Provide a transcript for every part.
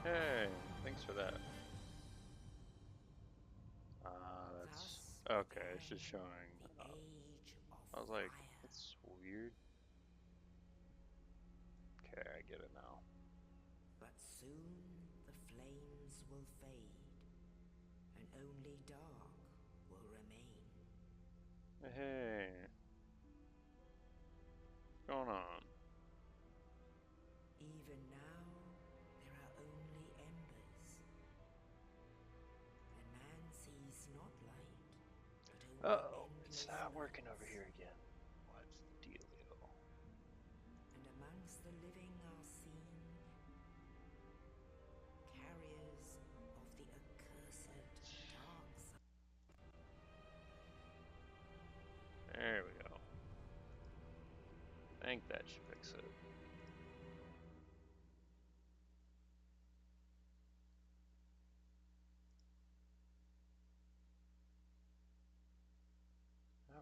Hey, thanks for that. That's okay. It's just showing. I was like, that's weird. Okay, I get it now. But soon the flames will fade, and only dark will remain. Hey, what's going on? Even now, there are only embers. And man sees not light, but only Oh, it's endless not working nights. over here again. What's the dealio? And amongst the living are seen carriers of the accursed dark side. There we go. I think that should fix it.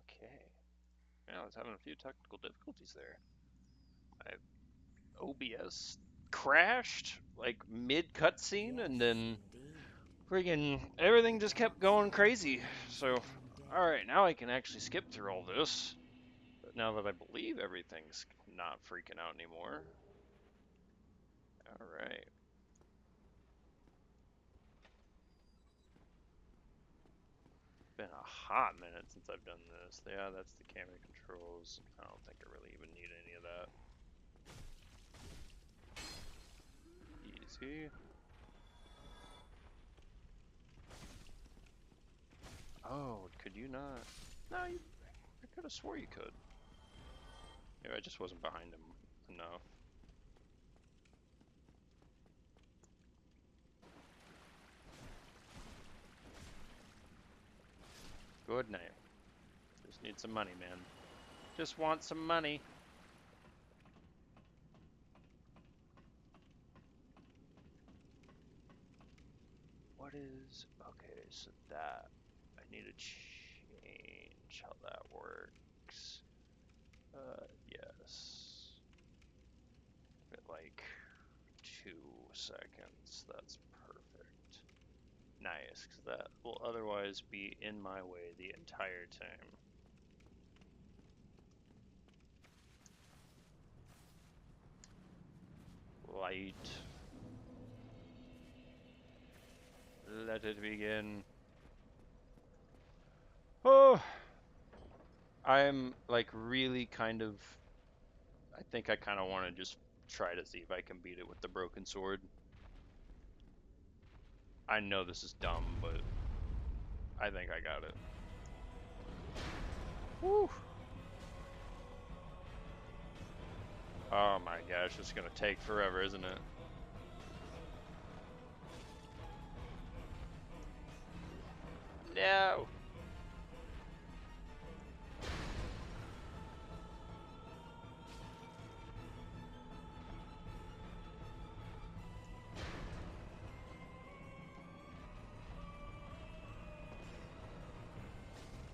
Okay. Yeah, I was having a few technical difficulties there. OBS crashed like mid cutscene, and Yes, then indeed. friggin' everything The just kept dark going side crazy. grows So, even dead. alright, now I can actually skip through all this. But now that I believe everything's not freaking out anymore. Alright. Been a hot minute since I've done this. Yeah, that's the camera controls. I don't think I really even need any of that. Easy. Oh, could you not? No, I could have swore you could. Maybe I just wasn't behind him enough. Good name. Just need some money, man. Just want some money. What is... Okay, so that... I need to change how that works. Yes. Like 2 seconds. That's perfect. Nice, because that will otherwise be in my way the entire time. Light. Let it begin. Oh! I'm like really kind of... I think I kind of want to just try to see if I can beat it with the broken sword. I know this is dumb, but I think I got it. Woo! Oh my gosh, it's gonna take forever, isn't it? No!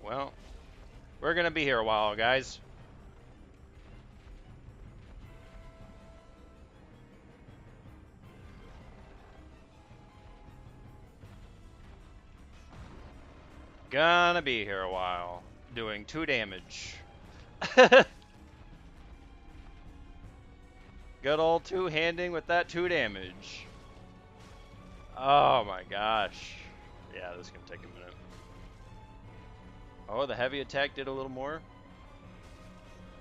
Well, we're gonna be here a while, guys. Gonna be here a while. Doing 2 damage. Good old two-handing with that 2 damage. Oh my gosh. Yeah, this is gonna take a minute. Oh, the heavy attack did a little more.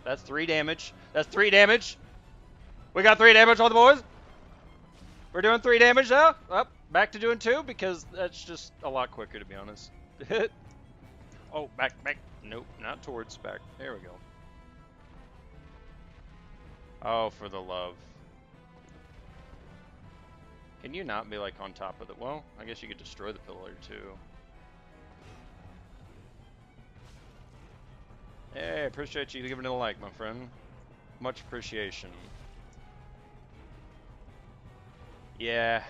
That's 3 damage. That's 3 damage. We got 3 damage on the boys. We're doing 3 damage now. Up, back to doing 2 because that's just a lot quicker, to be honest. Oh, back. Nope, not towards back. There we go. Oh, for the love. Can you not be like on top of it? Well, I guess you could destroy the pillar too. Hey, appreciate you giving it a like, my friend. Much appreciation. Yeah,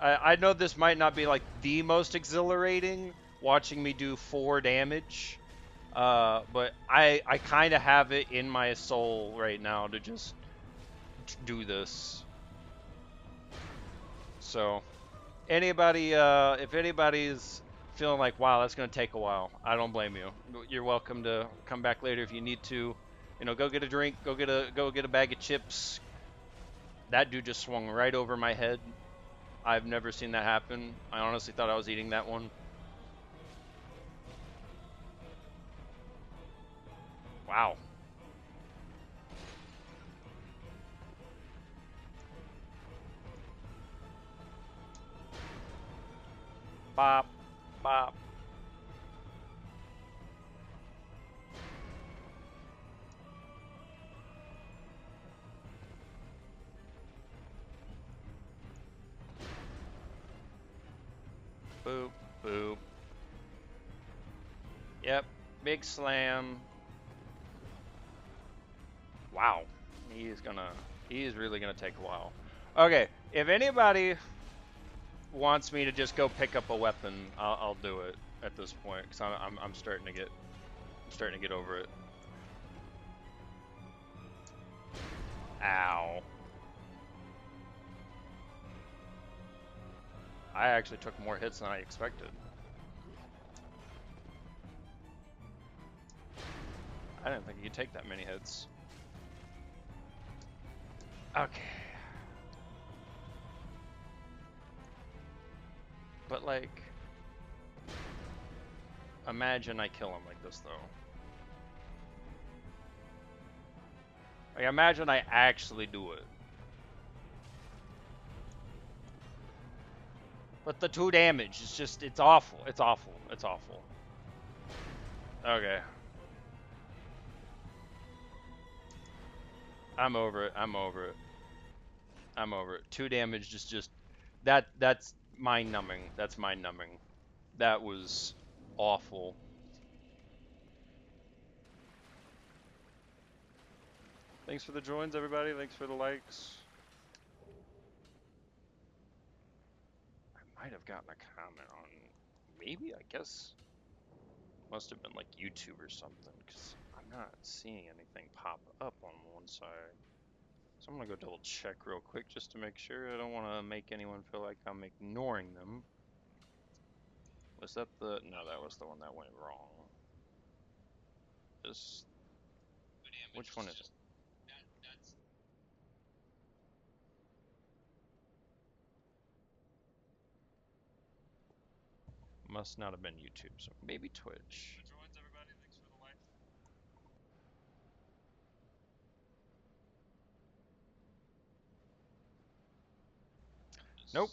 I know this might not be like the most exhilarating watching me do 4 damage, but I kind of have it in my soul right now to just do this. So anybody, if anybody's feeling like, wow, that's gonna take a while, I don't blame you. You're welcome to come back later if you need to. You know, go get a drink, go get a bag of chips. That dude just swung right over my head. I've never seen that happen. I honestly thought I was eating that one. Wow. Bop, bop. Boop, boop. Yep, big slam. Wow. He's really gonna take a while. Okay, if anybody wants me to just go pick up a weapon, I'll do it at this point because I'm starting to get over it. Ow. I actually took more hits than I expected. I didn't think you could take that many hits. Okay. But like, imagine I kill him like this though. Like, imagine I actually do it. But the 2 damage is just, it's awful. It's awful. It's awful. Okay. I'm over it. I'm over it. I'm over it. 2 damage is just, that's mind numbing. That's mind numbing. That was awful. Thanks for the joins, everybody. Thanks for the likes. I might have gotten a comment on, maybe, I guess. Must have been like YouTube or something, because I'm not seeing anything pop up on one side. So I'm gonna go double check real quick just to make sure. I don't want to make anyone feel like I'm ignoring them. Was that the, no, that was the one that went wrong. This, which one is it? Must not have been YouTube, so maybe Twitch. Nope.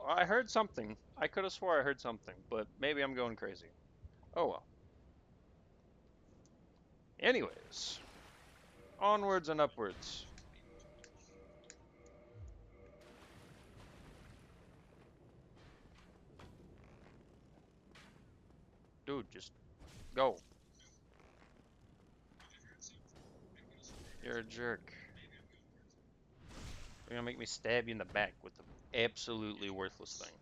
I heard something. I could have swore I heard something, but maybe I'm going crazy. Oh well. Anyways, onwards and upwards. Dude, just go. You're a jerk. You're gonna make me stab you in the back with the absolutely worthless thing.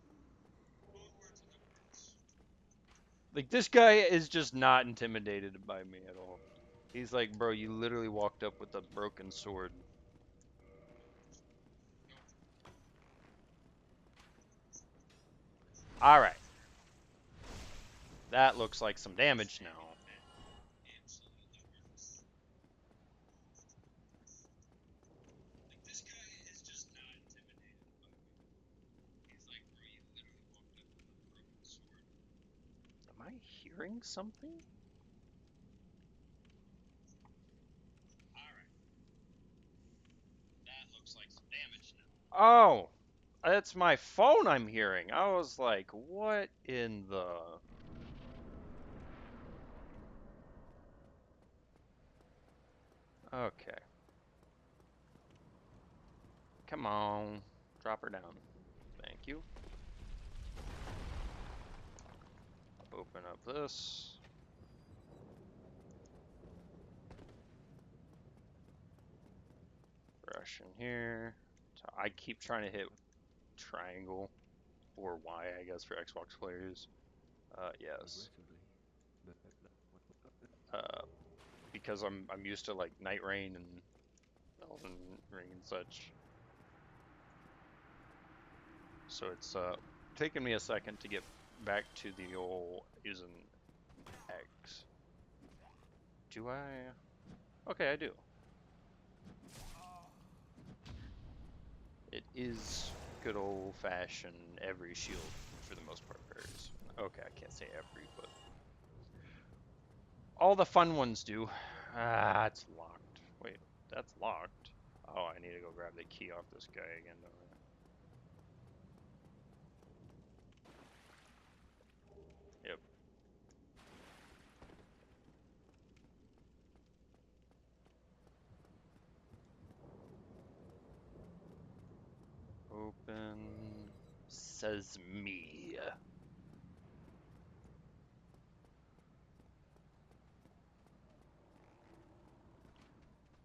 Like, this guy is just not intimidated by me at all. He's like, bro, you literally walked up with a broken sword. Alright. That looks like some damage now. Am I hearing something? Oh, that's my phone I'm hearing. I was like, what in the... Okay. Come on. Drop her down. Thank you. Open up this. Brush in here. So I keep trying to hit triangle or Y, I guess, for Xbox players. Yes. Uh, because I'm used to like Night Rain and Elden Ring and such. So it's taking me a second to get back to the old using X. Do I? Okay, I do. It is good old-fashioned every shield for the most part varies. Okay, I can't say every, but all the fun ones do. Ah, it's locked. Wait, that's locked. Oh, I need to go grab the key off this guy again, don't I? Yep. Open Sesame.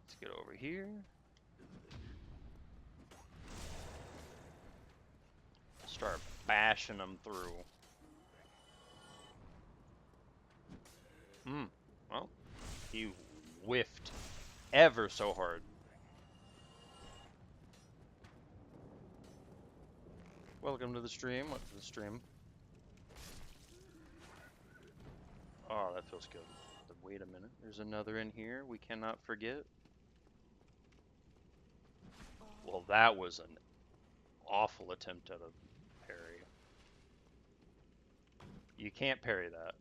Let's get over here. Start bashing them through. Well, he whiffed ever so hard. Welcome to the stream. What's the stream? Oh, that feels good. Wait a minute. There's another in here we cannot forget. Well, that was an awful attempt at a parry. You can't parry that.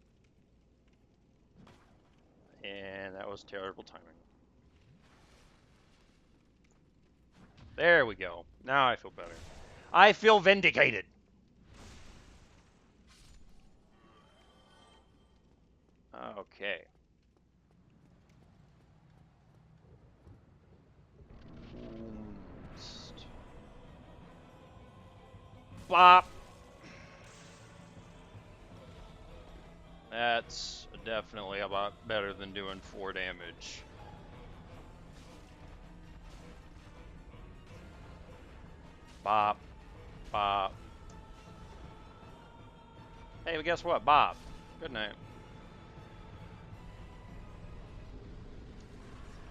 And that was terrible timing. There we go. Now I feel better. I feel vindicated. Okay. Bop. That's definitely a lot better than doing 4 damage. Bop. Bop. Hey, but guess what? Bob. Good night.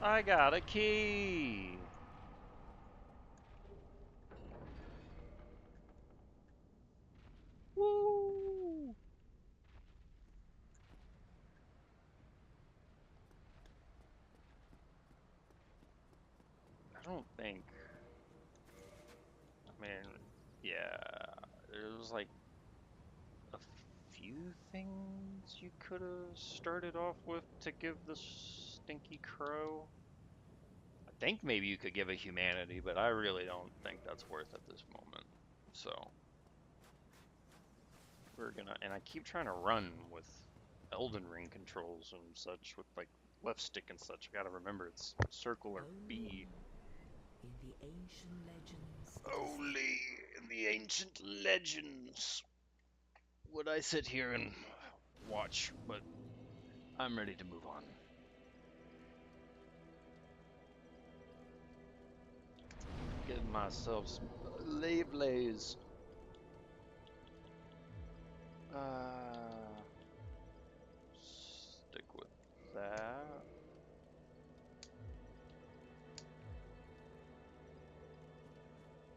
I got a key. Woo! I don't think. I mean, yeah, there was like a few things you could have started off with to give the stinky crow. I think maybe you could give a humanity, but I really don't think that's worth at this moment. So we're gonna, and I keep trying to run with Elden Ring controls and such with like left stick and such. I gotta remember it's circle or B. In the ancient legends. Only in the ancient legends would I sit here and watch, but I'm ready to move on. Give myself some Layblaze. Stick with that.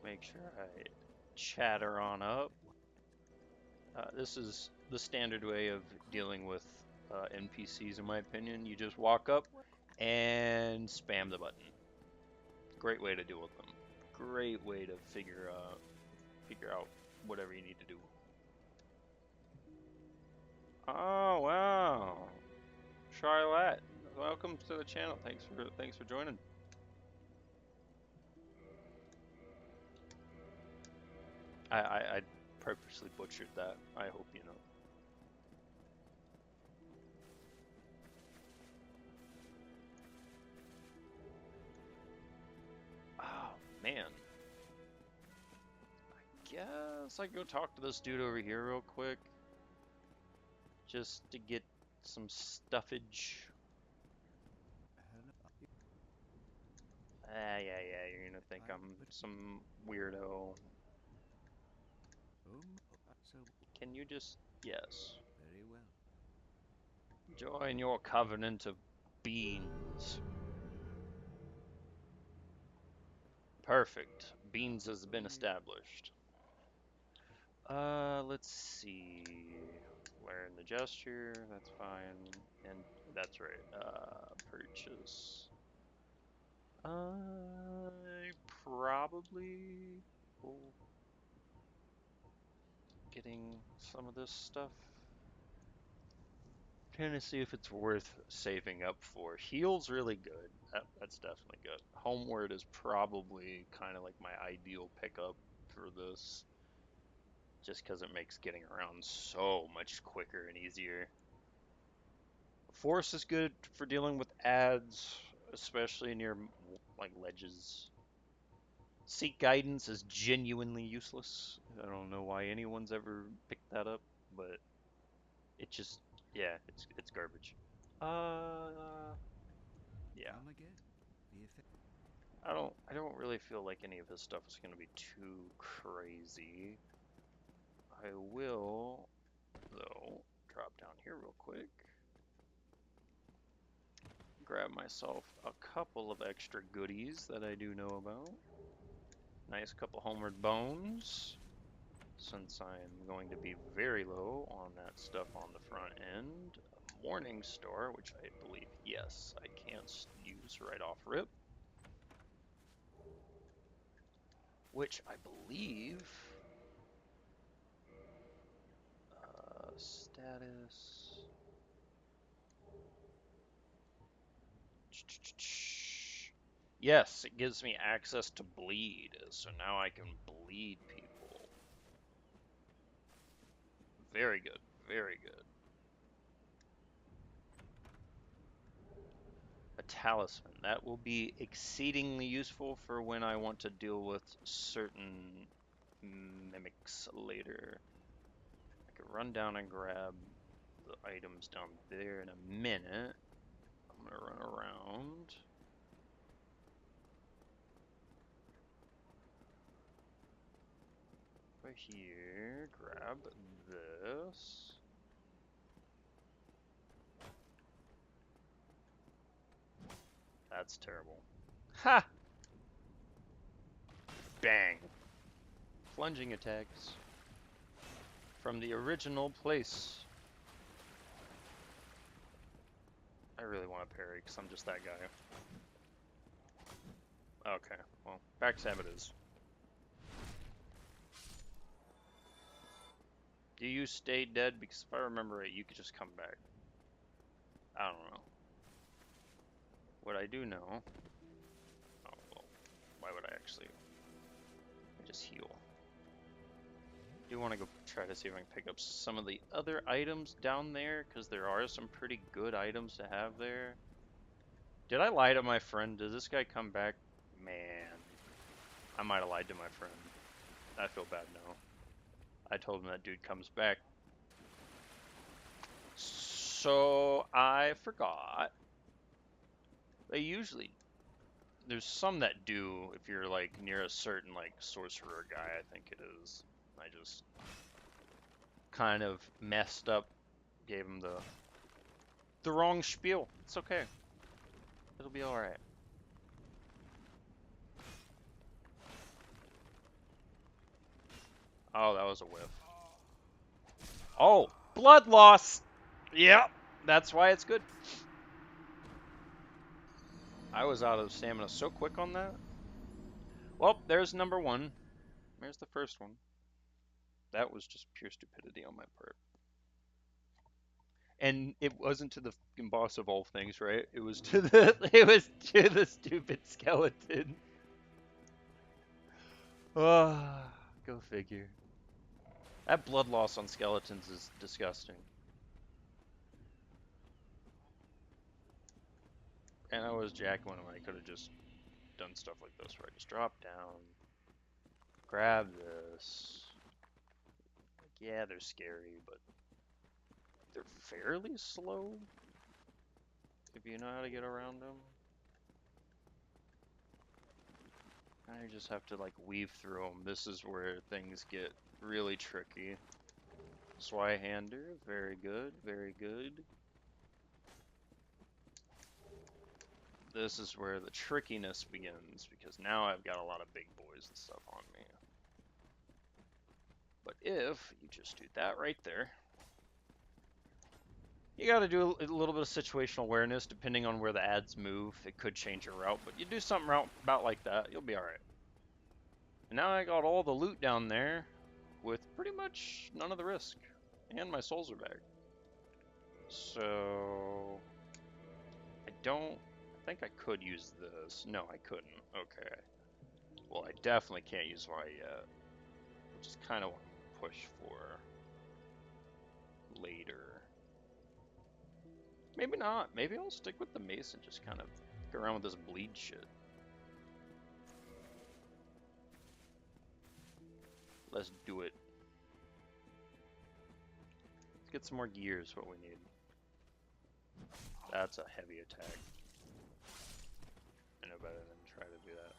Make sure I chatter on up. This is the standard way of dealing with NPCs, in my opinion. You just walk up and spam the button. Great way to deal with them. Great way to figure out whatever you need to do. Oh wow, Charlotte, welcome to the channel. Thanks for joining. I purposely butchered that. I hope you know. Oh man. I guess I go talk to this dude over here real quick. Just to get some stuffage. Yeah, you're gonna think I'm some weirdo. Can you just, yes. Very well. Join your covenant of beans. Perfect. Beans has been established. Let's see. Learn the gesture, that's fine. And that's right. Purchase. I probably will getting some of this stuff. Trying to see if it's worth saving up for. Heal's really good. That's definitely good. Homeward is probably kind of like my ideal pickup for this, just because it makes getting around so much quicker and easier. Force is good for dealing with ads, especially near like ledges. Seek guidance is genuinely useless. I don't know why anyone's ever picked that up, but it just, yeah, it's garbage. Yeah. I don't really feel like any of his stuff is gonna be too crazy. I will, though, drop down here real quick. Grab myself a couple of extra goodies that I do know about. Nice couple homeward bones, since I'm going to be very low on that stuff on the front end. A morning star, which I believe, yes, I can't use right off rip. Which I believe, status. Yes, it gives me access to bleed, so now I can bleed people. Very good, very good. A talisman. That will be exceedingly useful for when I want to deal with certain mimics later. I could run down and grab the items down there in a minute. I'm gonna run around. Right here, grab this. That's terrible. Ha! Bang! Plunging attacks from the original place. I really want to parry because I'm just that guy. Okay, well, backstab it is. Do you stay dead? Because if I remember it, you could just come back. I don't know. What I do know... Oh, well, why would I actually... I just heal. I do want to go try to see if I can pick up some of the other items down there, because there are some pretty good items to have there. Did I lie to my friend? Does this guy come back? Man, I might have lied to my friend. I feel bad now. I told him that dude comes back. So I forgot. They usually, there's some that do if you're like near a certain like sorcerer guy, I think it is. I just kind of messed up, gave him the wrong spiel. It's okay. It'll be all right. Oh, that was a whiff. Oh, blood loss. Yep, that's why it's good. I was out of stamina so quick on that. Well, there's number one. There's the first one. That was just pure stupidity on my part. And it wasn't to the fucking boss of all things, right? It was to the stupid skeleton. Ah, go figure. That blood loss on skeletons is disgusting. And I was jacking when I could have just done stuff like this, where I just drop down, grab this. Like, yeah, they're scary, but they're fairly slow if you know how to get around them. I just have to like weave through them. This is where things get really tricky. Swyhander, very good, very good. This is where the trickiness begins, because now I've got a lot of big boys and stuff on me. But if you just do that right there, you got to do a little bit of situational awareness depending on where the ads move. It could change your route, but you do something about like that, you'll be alright. And now I got all the loot down there with pretty much none of the risk. And my souls are back. So I think I could use this. No, I couldn't. Okay. Well, I definitely can't use Y yet. Which is kind of what I push for later. Maybe not. Maybe I'll stick with the mace and just kind of go around with this bleed shit. Let's do it. Let's get some more gears, what we need. That's a heavy attack. I know better than try to do that.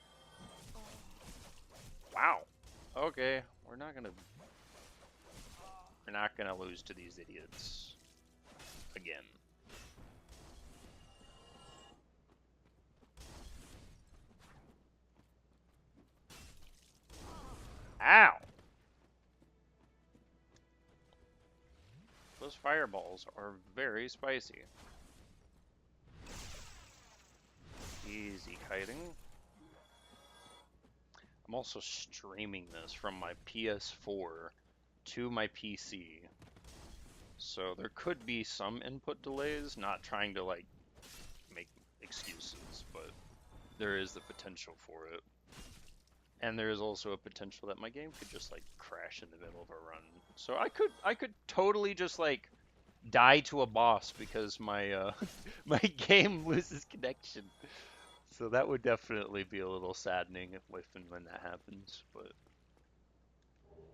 Wow. Okay, we're not gonna lose to these idiots again. Ow! Those fireballs are very spicy. Easy kiting. I'm also streaming this from my PS4 to my PC. So there could be some input delays, not trying to like make excuses, but there is the potential for it. And there is also a potential that my game could just like crash in the middle of a run. So I could totally just like die to a boss because my my game loses connection. So that would definitely be a little saddening if and when that happens, but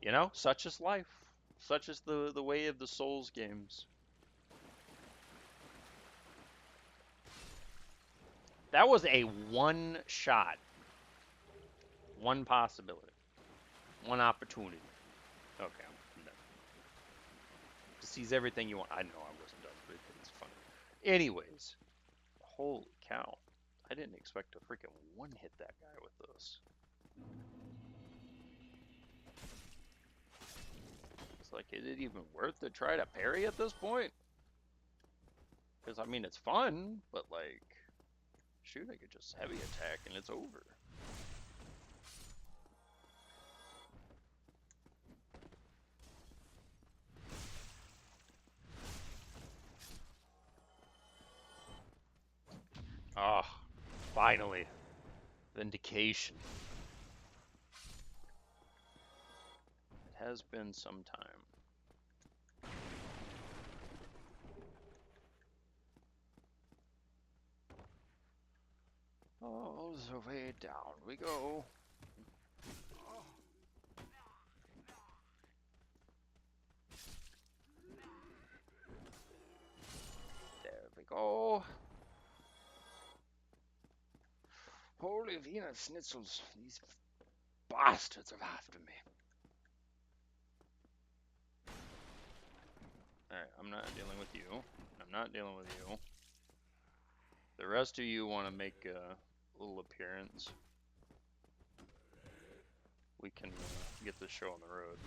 you know, such is life. Such is the way of the Souls games. That was a one shot. One possibility. One opportunity. Okay, I'm done. To seize everything you want. I know I wasn't done, but it's funny. Anyways, holy cow. I didn't expect to freaking one-hit that guy with this. It's like, is it even worth to try to parry at this point? Because, I mean, it's fun, but, like, shoot, I could just heavy attack and it's over. Ah, oh, finally. Vindication. It has been some time. All the way down we go. There we go. Holy Wiener Schnitzels, these bastards are after me. Alright, I'm not dealing with you. I'm not dealing with you. The rest of you want to make a little appearance. We can get this show on the road.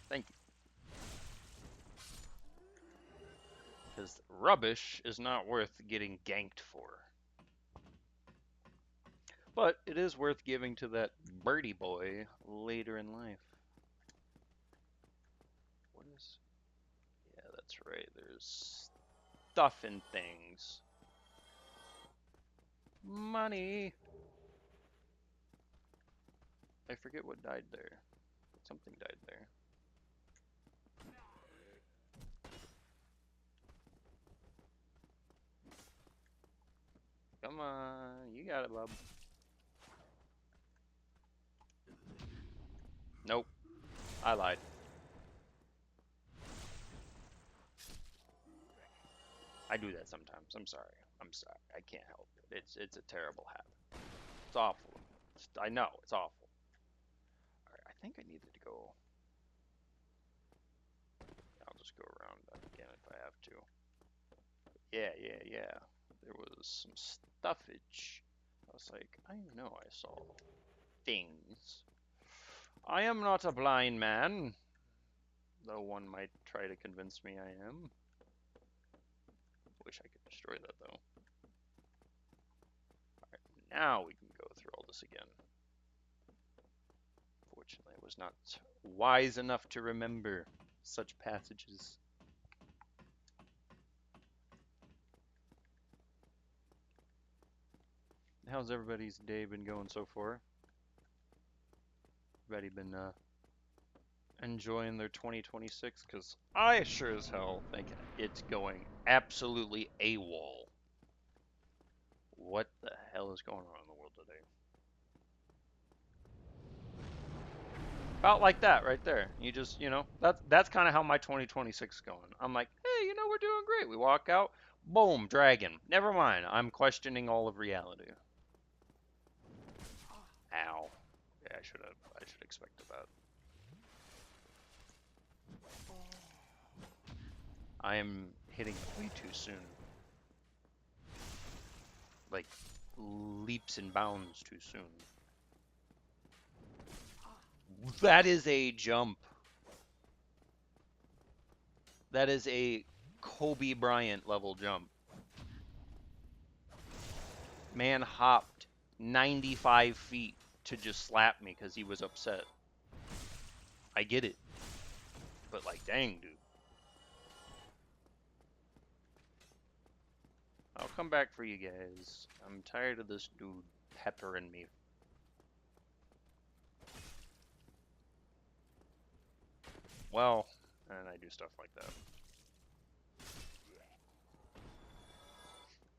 Thank you. Because rubbish is not worth getting ganked for. But it is worth giving to that birdie boy later in life. What is... Yeah, that's right. There's stuff and things. Money! I forget what died there. Something died there. Come on, you got it, bub. Nope, I lied. I do that sometimes. I'm sorry. I'm sorry. I can't help it. It's a terrible habit. It's awful. I know, it's awful. Alright, I think I needed to go. I'll just go around again if I have to. Yeah. There was some stuffage. I was like, I know I saw things. I am not a blind man, though one might try to convince me I am. Wish I could destroy that, though. Alright, now we can go through all this again. Fortunately, I was not wise enough to remember such passages. How's everybody's day been going so far? Everybody been enjoying their 2026? Because I sure as hell think it's going absolutely AWOL. What the hell is going on in the world today? About like that right there. You just, that's kind of how my 2026 is going. I'm like, hey, we're doing great. We walk out, boom, dragon. Never mind. I'm questioning all of reality. Ow. Yeah, I should expect that. I am hitting way too soon. Like, leaps and bounds too soon. That is a jump. That is a Kobe Bryant level jump. Man hopped 95 feet to just slap me because he was upset. I get it. But like, dang, dude. I'll come back for you guys. I'm tired of this dude peppering me. Well, and I do stuff like that.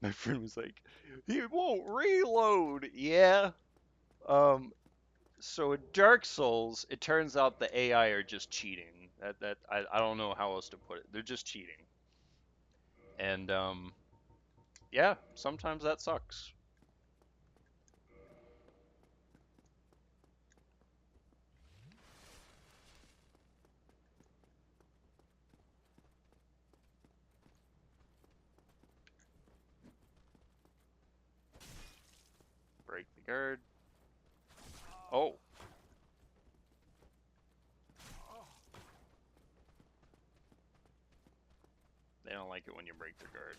My friend was like, he won't reload. Yeah. So in Dark Souls, it turns out the AI are just cheating. I don't know how else to put it. They're just cheating. And yeah, sometimes that sucks. Break the guard. Oh. They don't like it when you break their guard.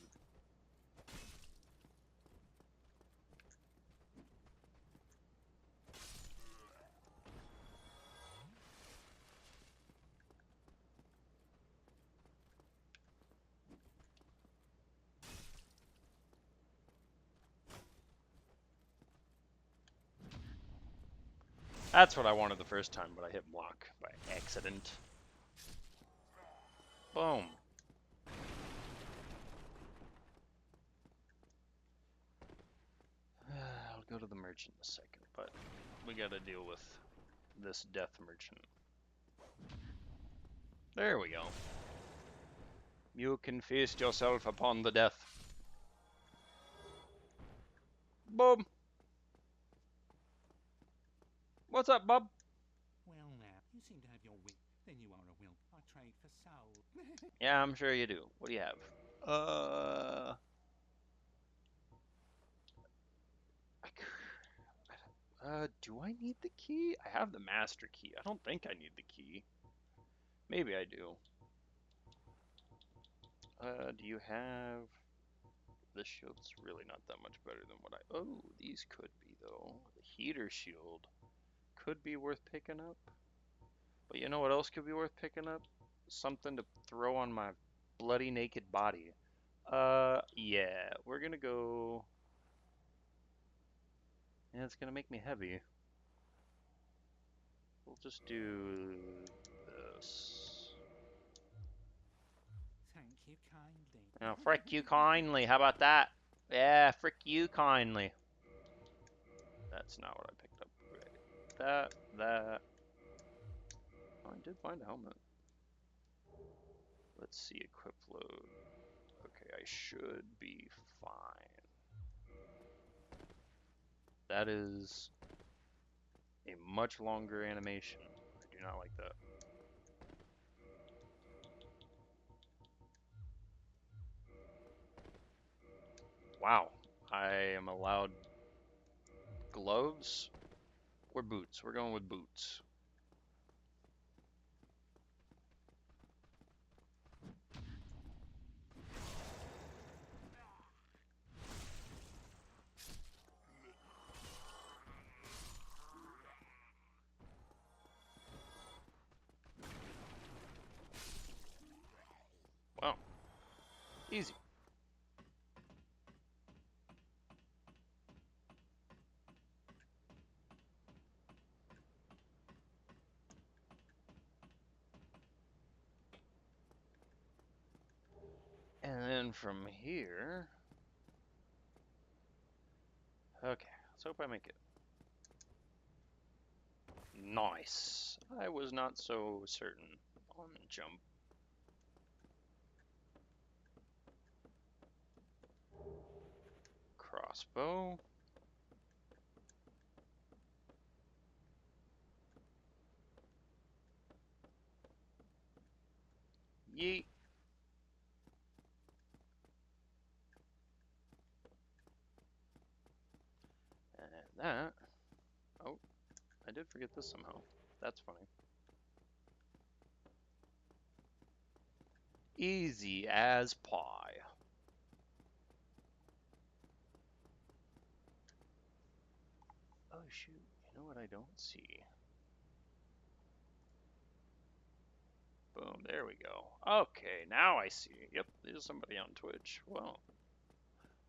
That's what I wanted the first time, but I hit block by accident. Boom. I'll go to the merchant in a second, but we gotta deal with this death merchant. There we go. You can feast yourself upon the death. Boom. What's up, bub? Well now, you seem to have your wit. Then you are a will. I trade for soul. Yeah, I'm sure you do. What do you have? Do I need the key? I have the master key. I don't think I need the key. Maybe I do. Do you have... This shield's really not that much better than what I... Oh, these could be, though. The heater shield could be worth picking up. But you know what else could be worth picking up? Something to throw on my bloody naked body. Yeah. We're gonna go... Yeah, it's gonna make me heavy. We'll just do this. Thank you kindly. Now, frick you kindly. How about that? Yeah, frick you kindly. That's not what I picked up. Right. That. Oh, I did find a helmet. Let's see, equip load. Okay, I should be fine. That is a much longer animation. I do not like that. Wow, I am allowed gloves? We're boots. We're going with boots. Wow. Easy. And then from here... Okay, let's hope I make it. Nice. I was not so certain on jump. Crossbow. Yeet. And that... Oh, I did forget this somehow. That's funny. Easy as pie. Oh shoot, you know what I don't see? Boom, there we go. Okay, now I see. Yep, there's somebody on Twitch. Well,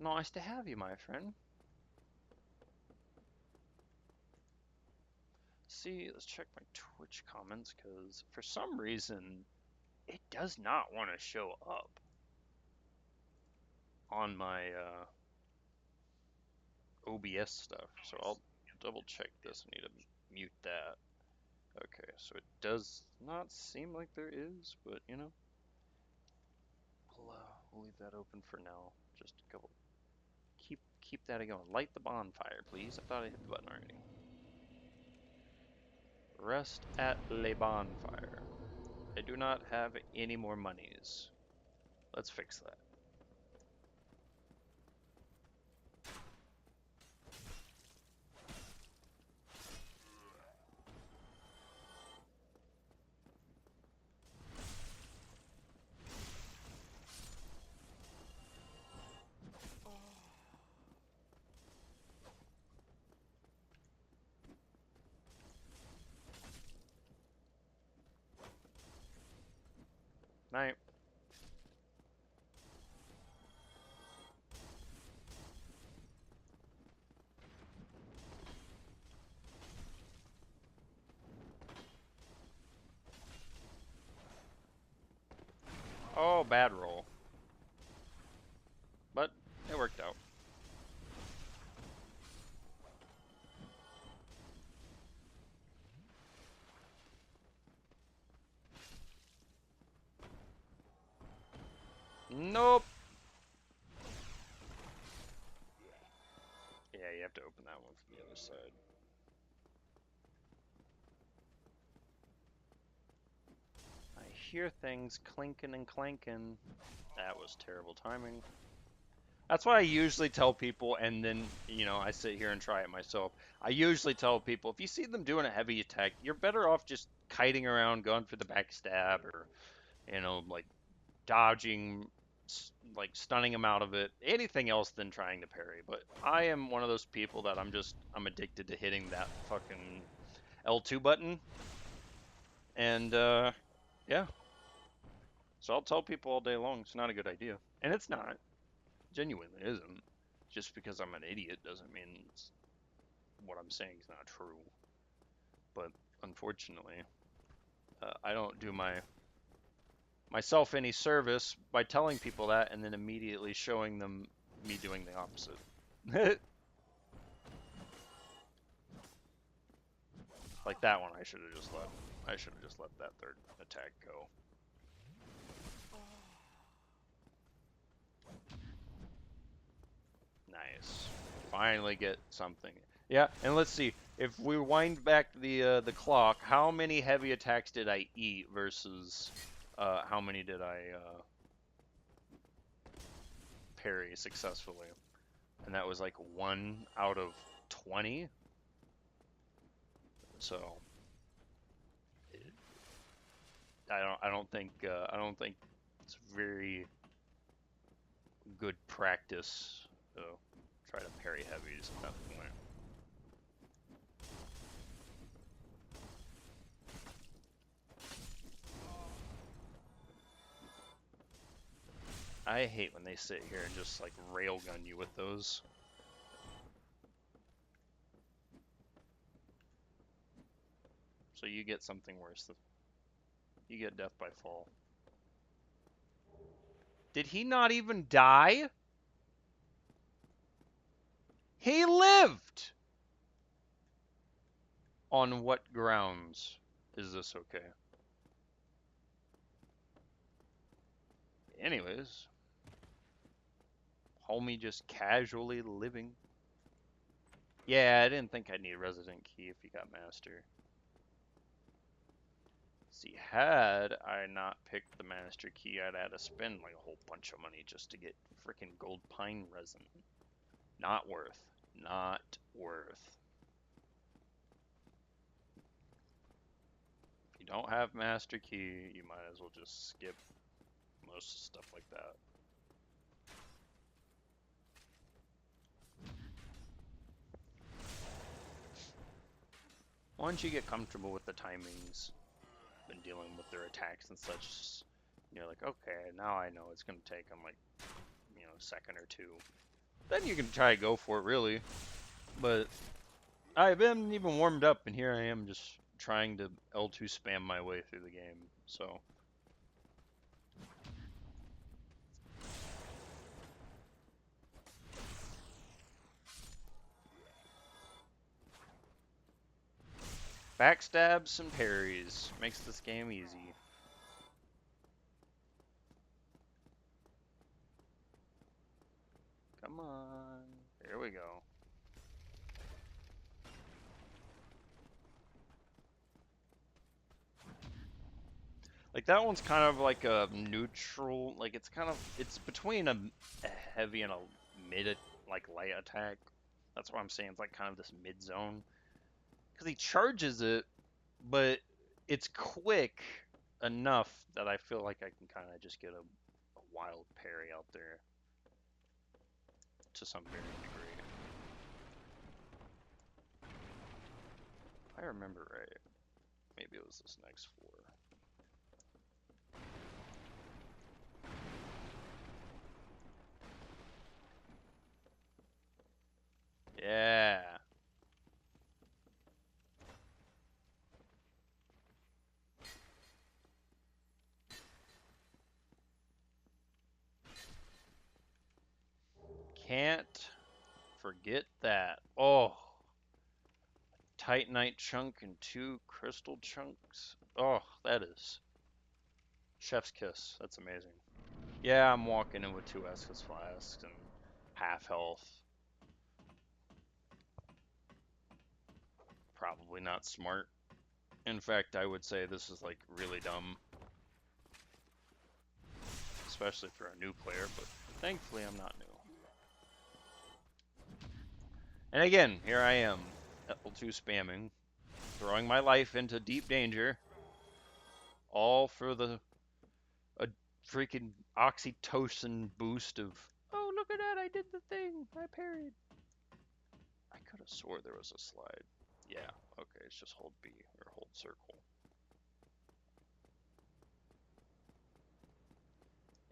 nice to have you, my friend. See, let's check my Twitch comments, because for some reason, it does not want to show up on my OBS stuff. So I'll double check this. I need to mute that. Okay, so it does not seem like there is, but you know, we'll leave that open for now. Just a couple. Keep that going. Light the bonfire, please. I thought I hit the button already. Rest at le bonfire. I do not have any more monies. Let's fix that. Night. Oh, bad roll. But it worked out. Nope. Yeah, you have to open that one from the other side. I hear things clinking and clanking. That was terrible timing. That's what I usually tell people, and then, you know, I sit here and try it myself. I usually tell people, if you see them doing a heavy attack, you're better off just kiting around, going for the backstab, or, you know, like, dodging, like, stunning them out of it. Anything else than trying to parry. But I am one of those people that I'm addicted to hitting that fucking L2 button. And, yeah. So I'll tell people all day long it's not a good idea. And it's not. Genuinely isn't. Just because I'm an idiot doesn't mean what I'm saying is not true. But unfortunately, I don't do myself any service by telling people that and then immediately showing them me doing the opposite. Like that one, I should have just let that third attack go. Nice. Finally get something. Yeah, and let's see. If we wind back the clock, how many heavy attacks did I eat versus how many did I parry successfully? And that was like 1 out of 20. So I don't think it's very good practice to try to parry heavies at that point. I hate when they sit here and just like railgun you with those. So you get something worse. You get death by fall. Did he not even die? He lived! On what grounds is this okay? Anyways. Homie just casually living. Yeah, I didn't think I'd need Resident Key if you got Master. See, had I not picked the Master Key, I'd had to spend like a whole bunch of money just to get freaking gold pine resin. Not worth. Not worth. If you don't have Master Key, you might as well just skip most stuff like that. Once you get comfortable with the timings, been dealing with their attacks and such, you're like, okay, now I know it's gonna take them like, you know, a second or two. Then you can try to go for it, really. But I've been even warmed up, and here I am just trying to L2 spam my way through the game. So backstabs and parries makes this game easy. Come on. There we go. Like that one's kind of like a neutral, like it's between a heavy and a mid, like light attack. That's what I'm saying. It's like kind of this mid zone. Because he charges it, but it's quick enough that I feel like I can kind of just get a wild parry out there to some varying degree. If I remember right, maybe it was this next floor. Yeah. Can't forget that. Oh. Titanite chunk and 2 crystal chunks. Oh, that is chef's kiss. That's amazing. Yeah, I'm walking in with 2 Estus flasks and half health. Probably not smart. In fact, I would say this is like really dumb. Especially for a new player, but thankfully I'm not new. And again, here I am, L2 spamming, throwing my life into deep danger, all for a freaking oxytocin boost of, oh, look at that, I did the thing, I parried. I could have swore there was a slide. Yeah, okay, it's just hold B, or hold circle.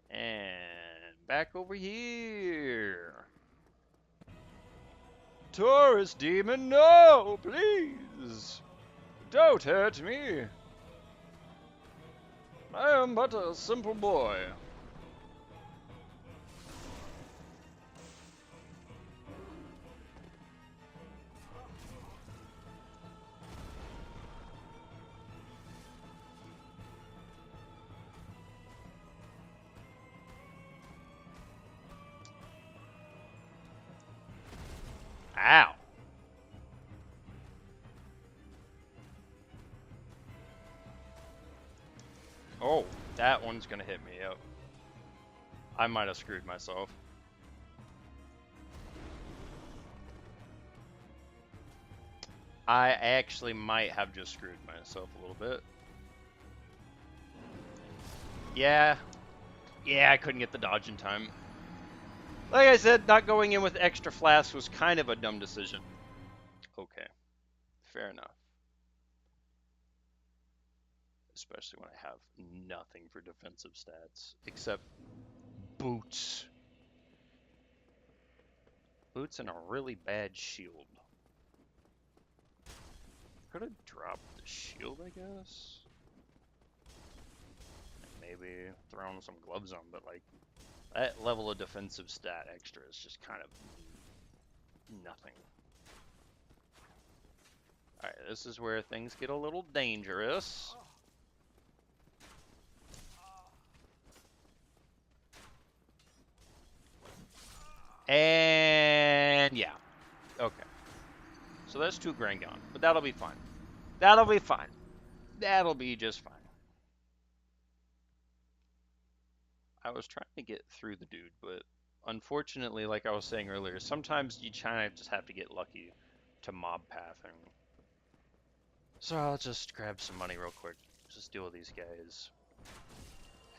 And back over here. Taurus demon, no, please. Don't hurt me. I am but a simple boy. Ow. Oh, that one's gonna hit me up. I might have screwed myself. I actually might have just screwed myself a little bit. Yeah. Yeah, I couldn't get the dodge in time. Like I said, not going in with extra flasks was kind of a dumb decision. Okay. Fair enough. Especially when I have nothing for defensive stats except boots. Boots and a really bad shield. Could have dropped the shield, I guess. Maybe thrown some gloves on, but like that level of defensive stat extra is just kind of nothing. Alright, this is where things get a little dangerous. And yeah. Okay. So that's 2 grand gone, but that'll be fine. That'll be fine. That'll be just fine. I was trying to get through the dude, but unfortunately, like I was saying earlier, sometimes you kind of just have to get lucky to mob pathing. So I'll just grab some money real quick. Just deal with these guys.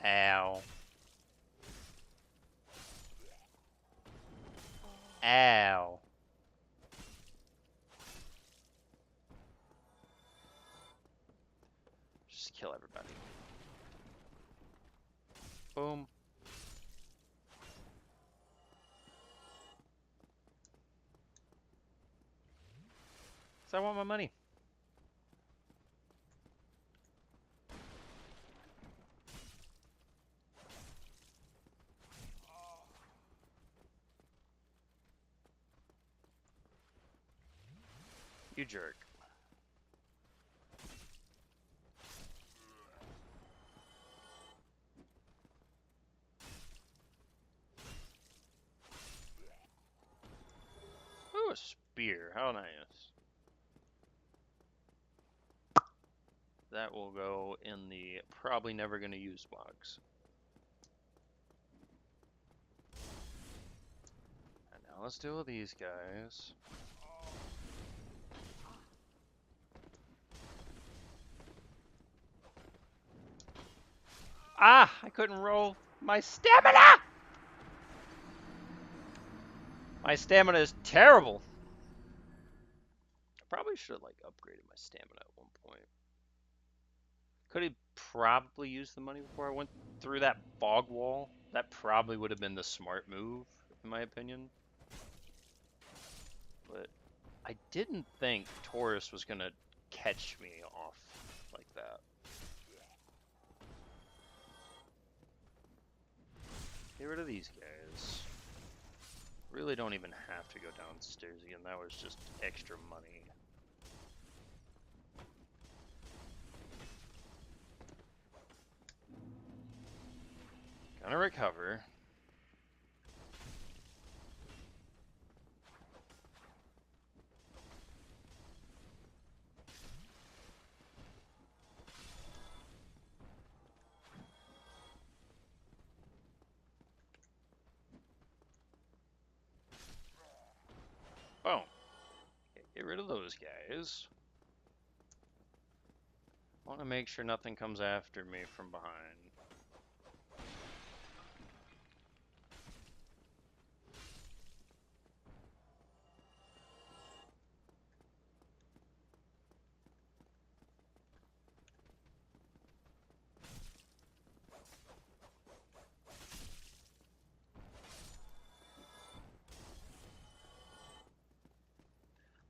Ow. Ow. Just kill everybody. Boom. So I want my money. You jerk. Ooh, a spear. How nice. That will go in the probably never gonna use box. And now let's deal with these guys. Ah! I couldn't roll my stamina! My stamina is terrible. I probably should have like upgraded my stamina at one point. Could have probably used the money before I went through that fog wall. That probably would have been the smart move, in my opinion. But I didn't think Taurus was gonna catch me off like that. Get rid of these guys. Really don't even have to go downstairs again. That was just extra money. Gonna recover. Boom. Get rid of those guys. I want to make sure nothing comes after me from behind.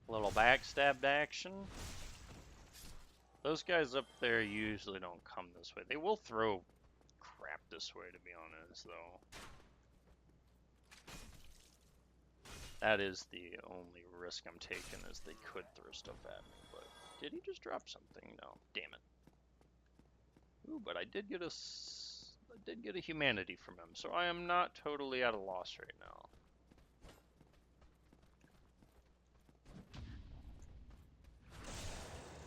Little backstabbed action. Those guys up there usually don't come this way. They will throw crap this way, to be honest, though. That is the only risk I'm taking, is they could throw stuff at me, but did he just drop something? No, damn it. Ooh, but I did get a humanity from him, so I am not totally at a loss right now.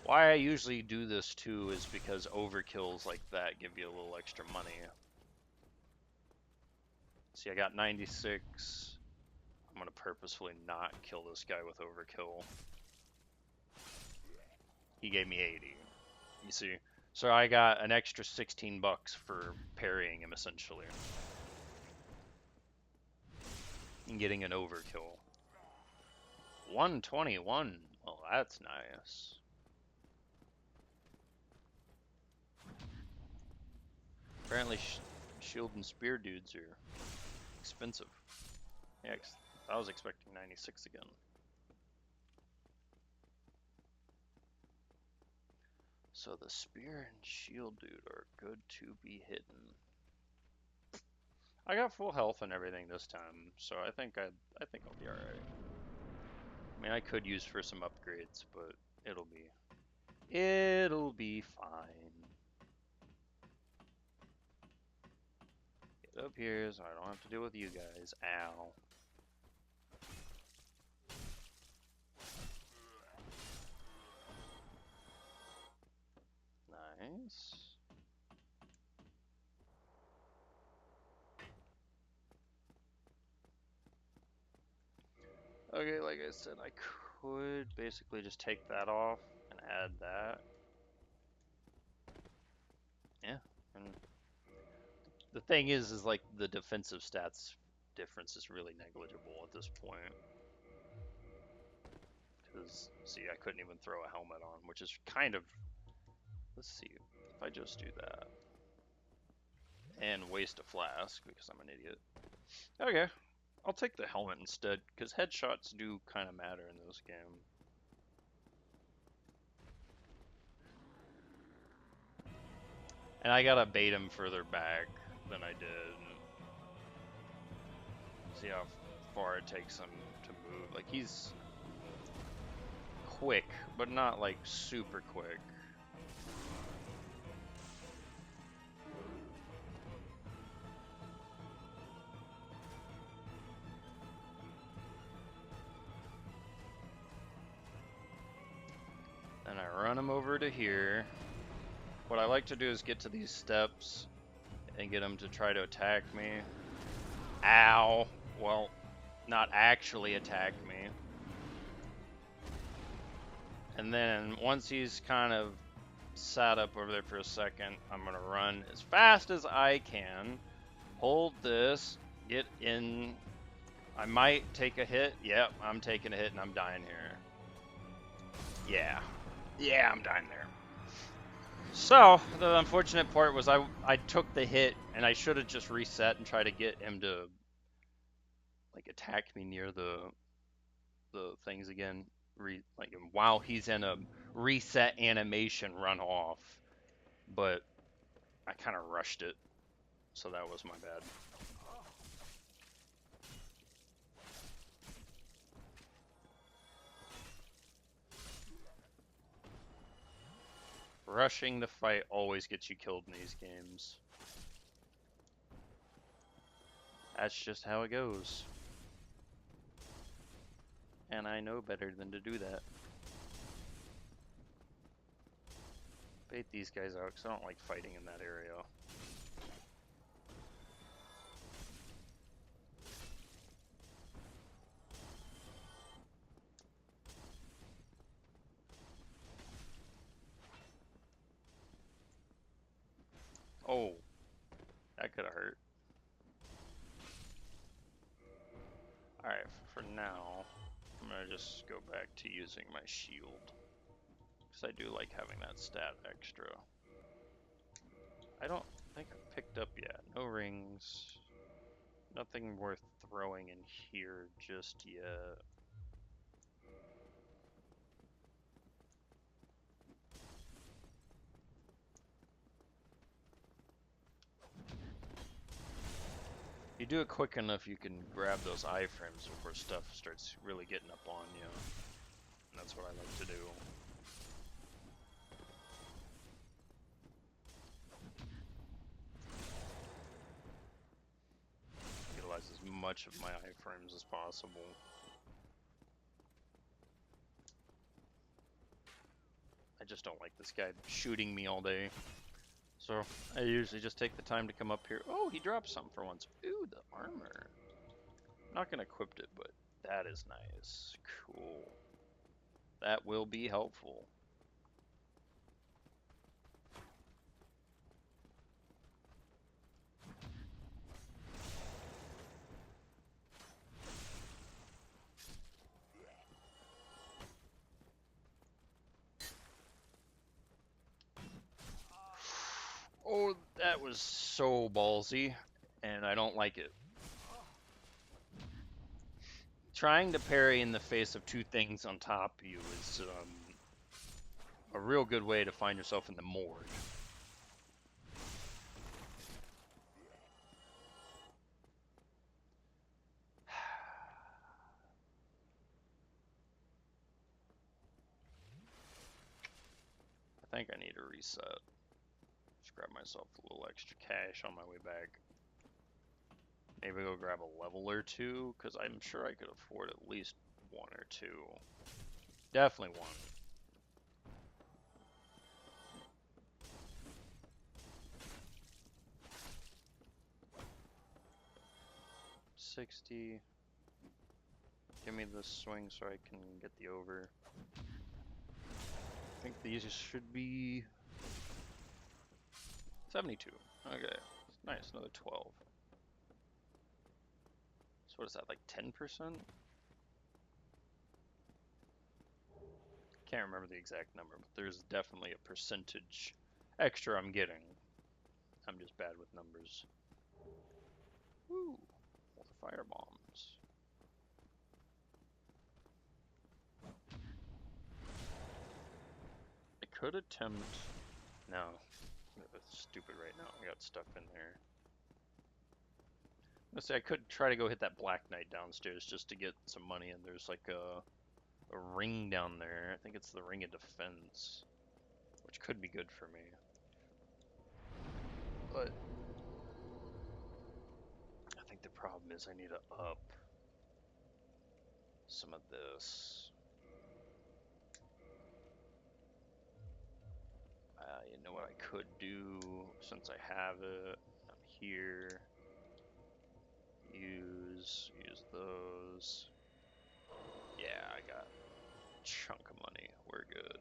Why I usually do this too is because overkills like that give you a little extra money. See, I got 96. I'm gonna purposefully not kill this guy with overkill. he gave me 80. You see? So I got an extra 16 bucks for parrying him, essentially. And getting an overkill. 121. Well, that's nice. Apparently, shield and spear dudes are expensive. Yeah, I was expecting 96 again. So the spear and shield dude are good to be hidden. I got full health and everything this time, so I think I'll be alright. I mean, I could use for some upgrades, but it'll be fine. Get up here so I don't have to deal with you guys. Ow. Nice. Okay, like I said, I could basically just take that off and add that. Yeah, and the thing is like the defensive stats difference is really negligible at this point. Because, see, I couldn't even throw a helmet on, which is kind of... Let's see, if I just do that. And waste a flask, because I'm an idiot. Okay, I'll take the helmet instead, because headshots do kind of matter in this game. And I gotta bait him further back than I did. See how far it takes him to move. Like, he's quick, but not like super quick. Then I run him over to here. What I like to do is get to these steps and get him to try to attack me. Ow. Well, not actually attack me. And then once he's kind of sat up over there for a second, I'm going to run as fast as I can. Hold this. Get in. I might take a hit. Yep, I'm taking a hit and I'm dying here. Yeah. Yeah, I'm dying there. So, the unfortunate part was I took the hit, and I should have just reset and tried to get him to, like, attack me near the things again, like, while he's in a reset animation run off. But I kind of rushed it, so that was my bad. Rushing the fight always gets you killed in these games. That's just how it goes. And I know better than to do that. Bait these guys out, because I don't like fighting in that area. Oh, that could have hurt. Alright, for now, I'm going to just go back to using my shield. Because I do like having that stat extra. I don't think I've picked up yet. No rings. Nothing worth throwing in here just yet. You do it quick enough, you can grab those iframes before stuff starts really getting up on you. And that's what I like to do. Utilize as much of my iframes as possible. I just don't like this guy shooting me all day. So I usually just take the time to come up here. Oh, he dropped something for once. Ooh, the armor. I'm not gonna equip it, but that is nice. Cool. That will be helpful. That was so ballsy, and I don't like it. Trying to parry in the face of two things on top of you is a real good way to find yourself in the morgue. I think I need to reset. Just grab myself a little extra cash on my way back. Maybe go grab a level or two, because I'm sure I could afford at least one or two. Definitely one. $60. Give me this swing so I can get the over. I think these should be 72. Okay, nice, another 12. So what is that, like 10%? Can't remember the exact number, but there's definitely a percentage extra I'm getting. I'm just bad with numbers. Woo! All the fire bombs. I could attempt. No, that's stupid right now. I got stuff in there. Let's say I could try to go hit that Black Knight downstairs just to get some money, and there's like a ring down there. I think it's the Ring of Defense, which could be good for me. But I think the problem is I need to up some of this. You know what I could do since I have it. I'm here. Use those. Yeah, I got a chunk of money. We're good.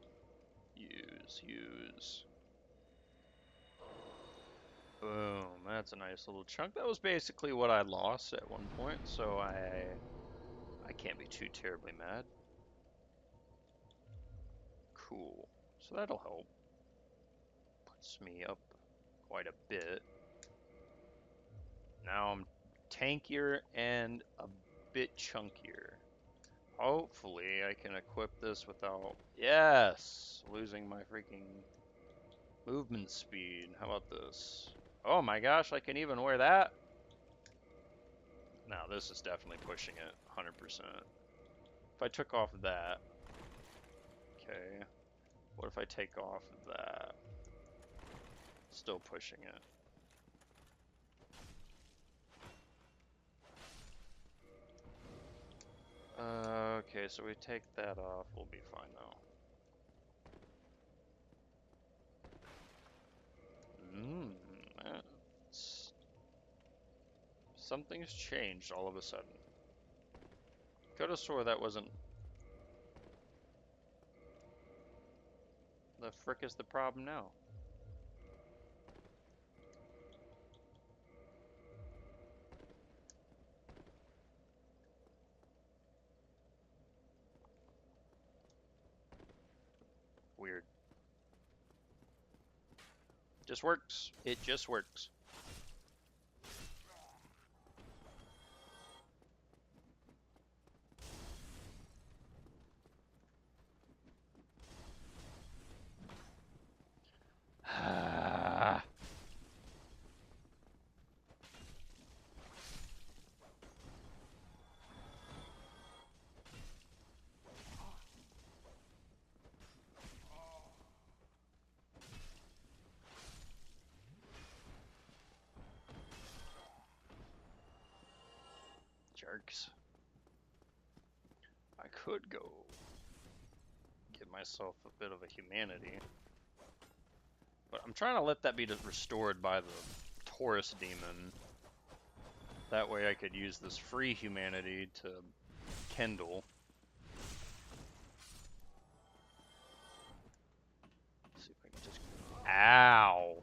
Use. Boom. That's a nice little chunk. That was basically what I lost at one point, so I can't be too terribly mad. Cool. So that'll help. Puts me up quite a bit. Now I'm tankier and a bit chunkier. Hopefully I can equip this without, yes, losing my freaking movement speed. How about this? Oh my gosh, I can even wear that? Now this is definitely pushing it, 100%. If I took off that, okay. What if I take off that? Still pushing it. Okay, so we take that off, we'll be fine though. That's... Something's changed all of a sudden. Could have swore that wasn't... The frick is the problem now? Weird. Just works. It just works. Jerks. I could go give myself a bit of a humanity. But I'm trying to let that be restored by the Taurus demon. That way I could use this free humanity to kindle. Let's see if I can just... Ow!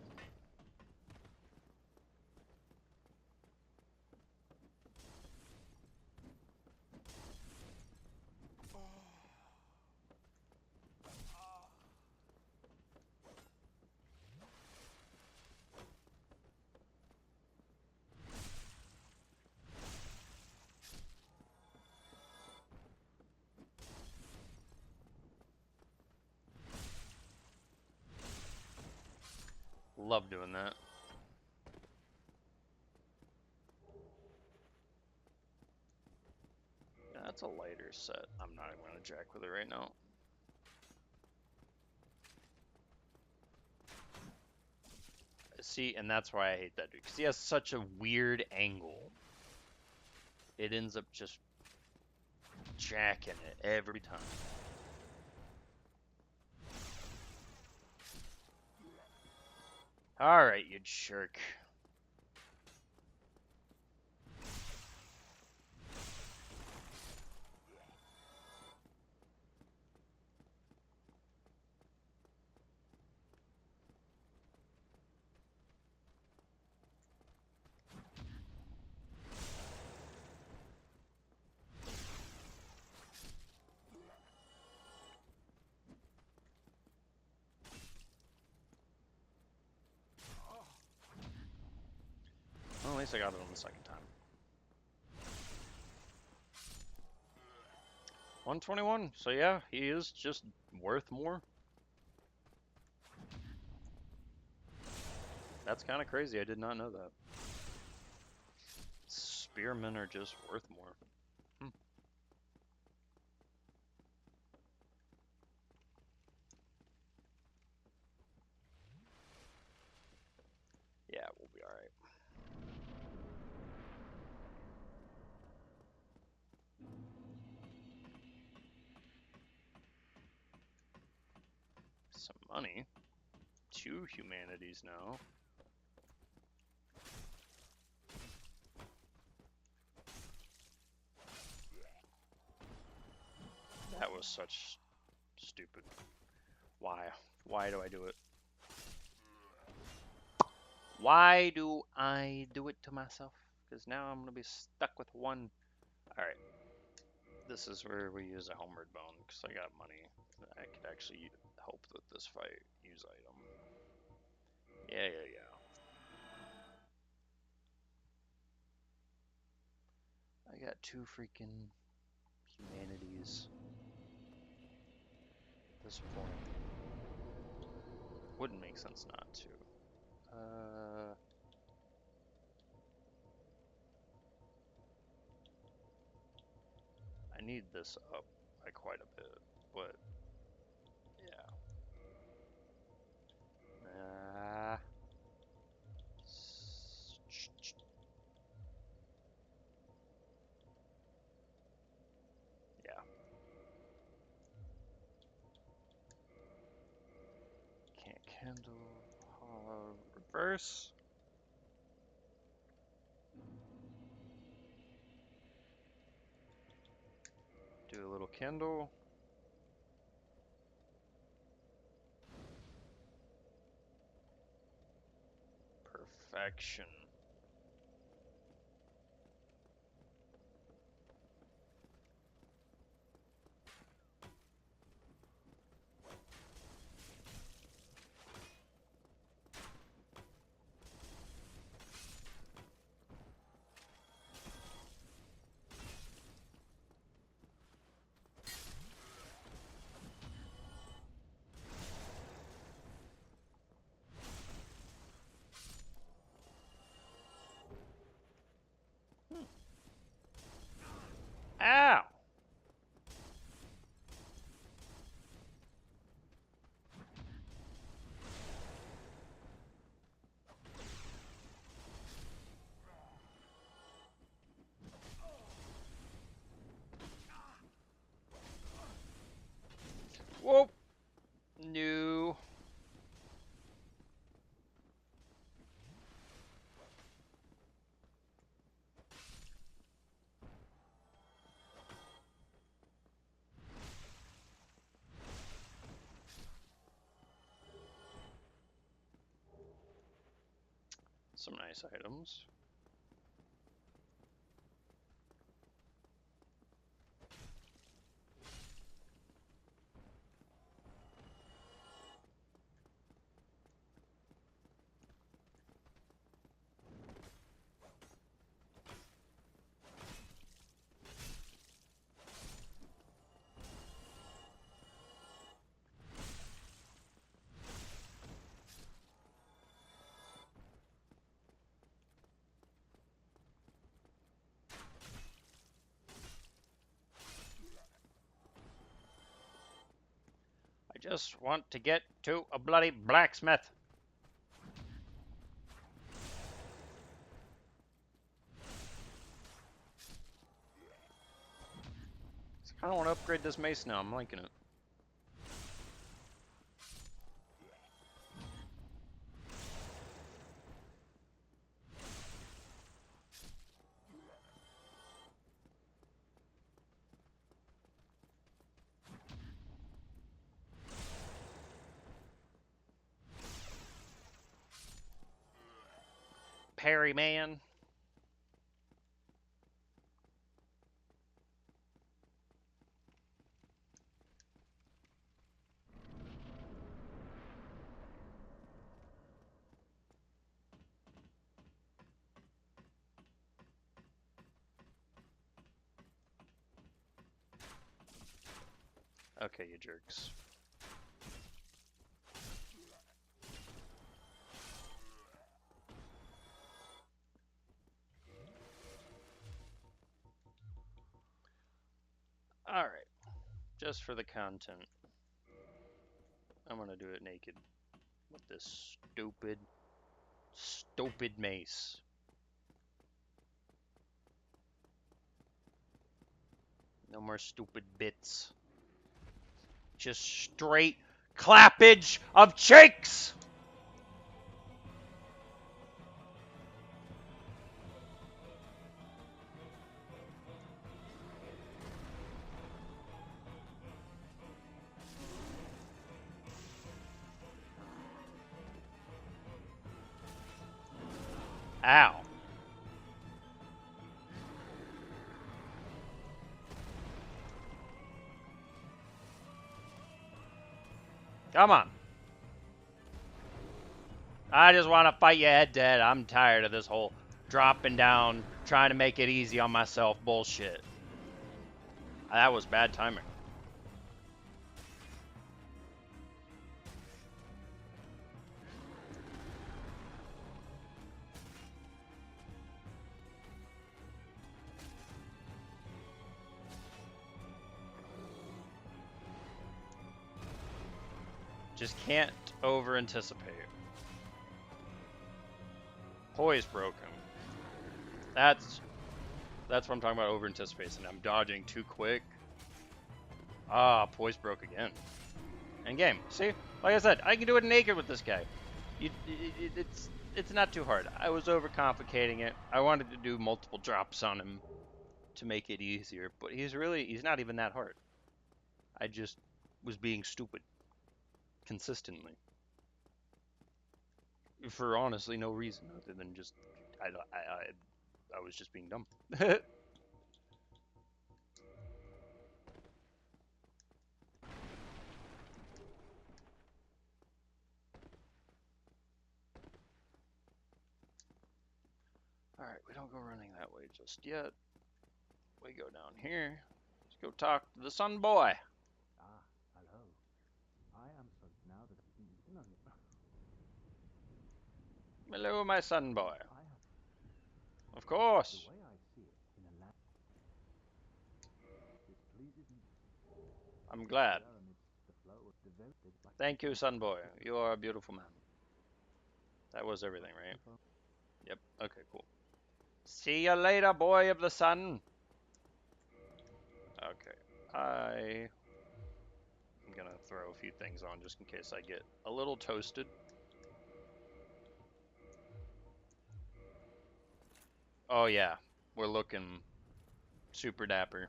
love doing that. That's a lighter set. I'm not even gonna jack with it right now. See, and that's why I hate that dude, because he has such a weird angle. It ends up just jacking it every time. Alright, you jerk. Well, at least I got it on the second time. 121. So yeah, he is just worth more. That's kind of crazy. I did not know that. Spearmen are just worth more. Yeah, we'll be alright. Some money. 2 humanities now. That was such stupid. Why? Why do I do it? Why do I do it to myself? Because now I'm going to be stuck with 1. Alright. This is where we use a homeward bone, because I got money. I could actually help with this fight. Use item. Yeah. I got 2 freaking humanities. At this point. Wouldn't make sense not to. I need this up by quite a bit, but yeah. Yeah. Can't candle. Reverse. Do a little candle. Perfection. Ow! Whoa! No. Some nice items. just want to get to a bloody blacksmith. I kind of want to upgrade this mace now. I'm liking it. Parry man. Okay, you jerks. Alright. Just for the content. I'm gonna do it naked. With this stupid mace. No more stupid bits. Just straight clappage of cheeks! Ow. Come on. I just want to fight you head to head. I'm tired of this whole dropping down, trying to make it easy on myself bullshit. That was bad timing. Just can't over anticipate. Poise broken. That's what I'm talking about, over anticipation. I'm dodging too quick. Ah, poise broke again. End game. See, like I said, I can do it naked with this guy. It's not too hard. I was overcomplicating it. I wanted to do multiple drops on him to make it easier, but he's not even that hard. I just was being stupid consistently for honestly no reason other than just I was just being dumb. Alright, we don't go running that way just yet. We go down here. Let's go talk to the sun boy. Ah, hello. I am so now that no, Hello, my sun boy. I have Of course. the way I see it in a land. It pleases me. I'm glad. There amidst the flow of devoted like Thank you, sun boy. You are a beautiful man. That was everything, right? Yep. Okay, cool. See you later, boy of the sun. Okay. I'm gonna throw a few things on just in case I get a little toasted. Oh yeah, we're looking super dapper.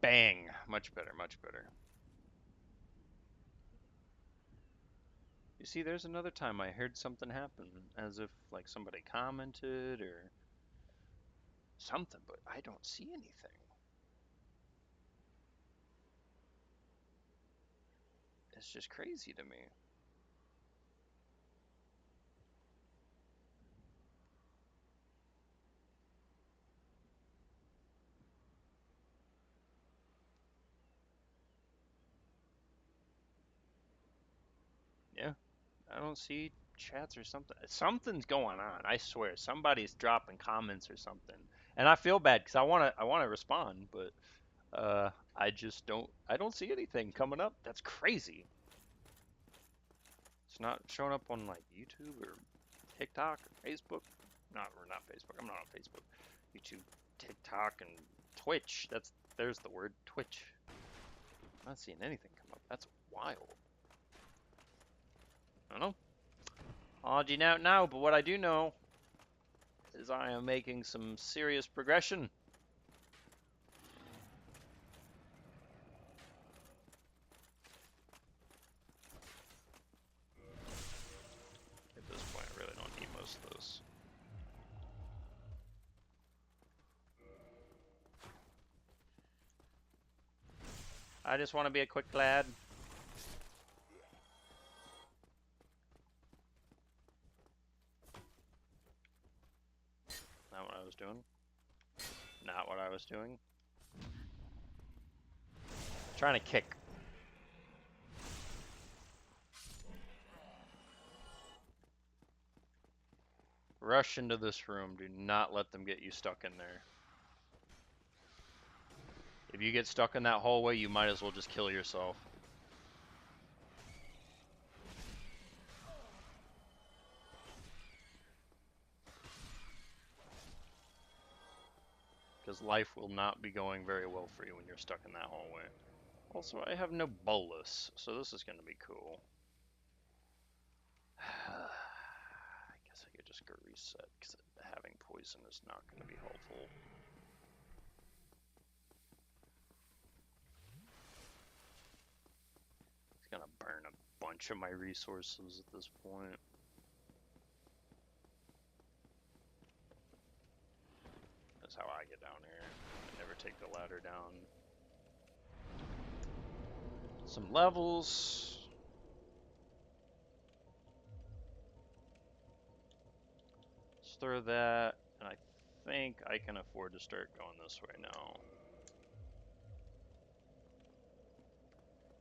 Bang! Much better, much better. You see, there's another time I heard something happen, as if like somebody commented or something, but I don't see anything. It's just crazy to me. I don't see chats or something. Something's going on. I swear, somebody's dropping comments or something, and I feel bad because I wanna respond, but I just don't see anything coming up. That's crazy. It's not showing up on like YouTube or TikTok or Facebook. Not Facebook. I'm not on Facebook. YouTube, TikTok, and Twitch. There's the word Twitch. I'm not seeing anything come up. That's wild. I don't know. I'll do not know, but what I do know is I am making some serious progression. At this point, I really don't need most of this. I just want to be a quick lad. Not what I was doing. Not what I was doing. Trying to kick. Rush into this room. Do not let them get you stuck in there. If you get stuck in that hallway, you might as well just kill yourself. Because life will not be going very well for you when you're stuck in that hallway. Also, I have no bolus, so this is going to be cool. I guess I could just go reset, because having poison is not going to be helpful. It's going to burn a bunch of my resources at this point. That's how I get down here. I never take the ladder down. Some levels. Let's throw that, and I think I can afford to start going this way now.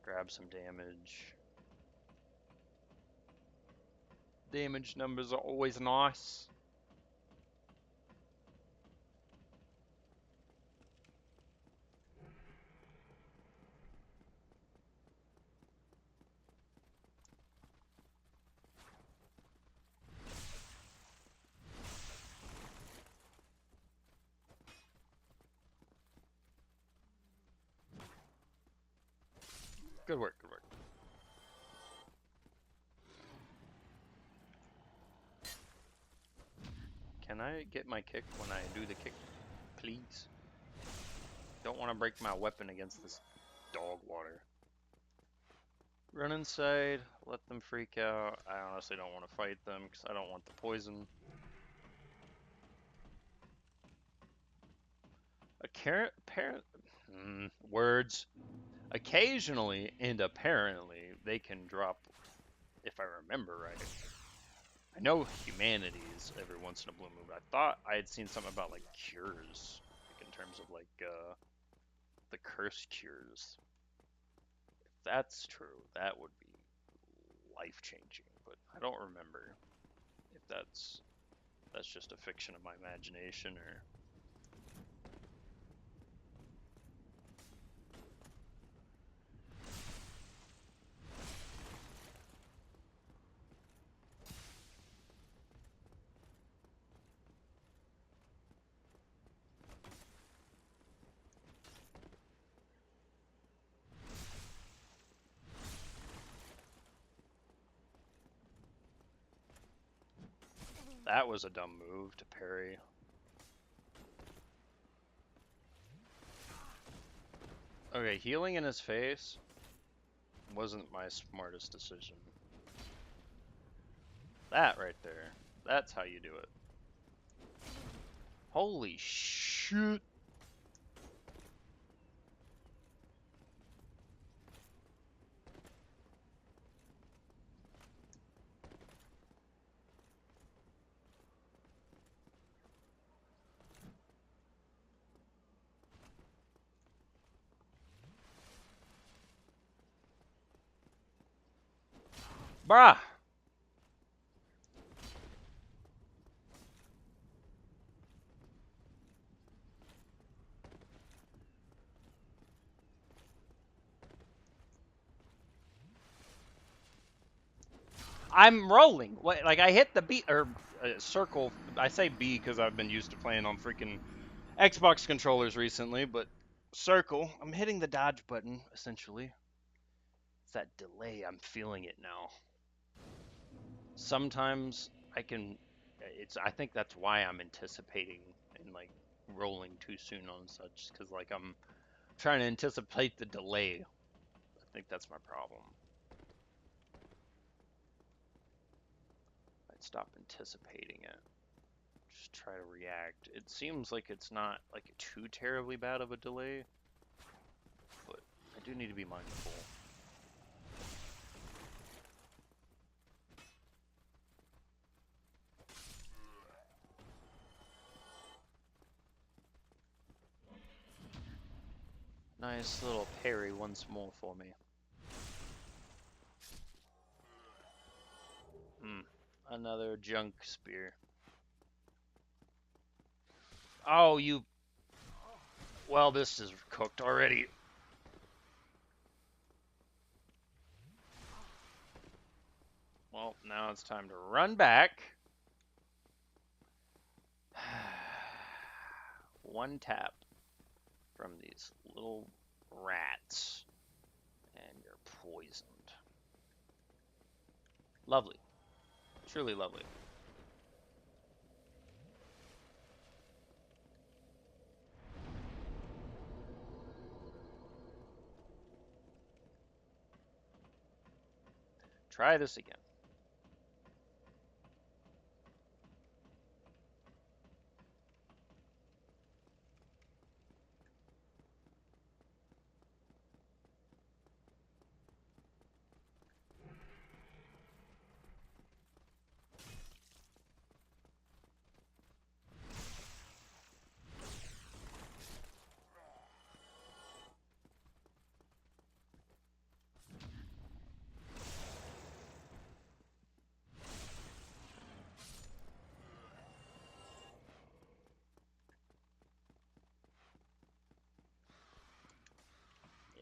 Grab some damage. Damage numbers are always nice. Good work, good work. Can I get my kick when I do the kick, please? Don't want to break my weapon against this dog water. Run inside, let them freak out. I honestly don't want to fight them because I don't want the poison. Words. Occasionally and apparently they can drop, if I remember right. I know humanities every once in a blue moon, but I thought I had seen something about like cures, like in terms of like the curse cures. If that's true, that would be life changing, but I don't remember if that's just a fiction of my imagination or. That was a dumb move to parry. Okay, healing in his face wasn't my smartest decision. That right there. That's how you do it. Holy shit. Bruh! I'm rolling. Like I hit the B or circle. I say B because I've been used to playing on freaking Xbox controllers recently, but circle. I'm hitting the dodge button essentially. It's that delay. I'm feeling it now. Sometimes I can. I think that's why I'm anticipating and like rolling too soon on such because like I'm trying to anticipate the delay. I think that's my problem. I'd stop anticipating it. Just try to react. It seems like it's not like too terribly bad of a delay, but I do need to be mindful. Nice little parry once more for me. Another junk spear. Oh, you... Well, this is cooked already. Well, now it's time to run back. One tap from these little rats, and you're poisoned. Lovely. Truly lovely. Try this again.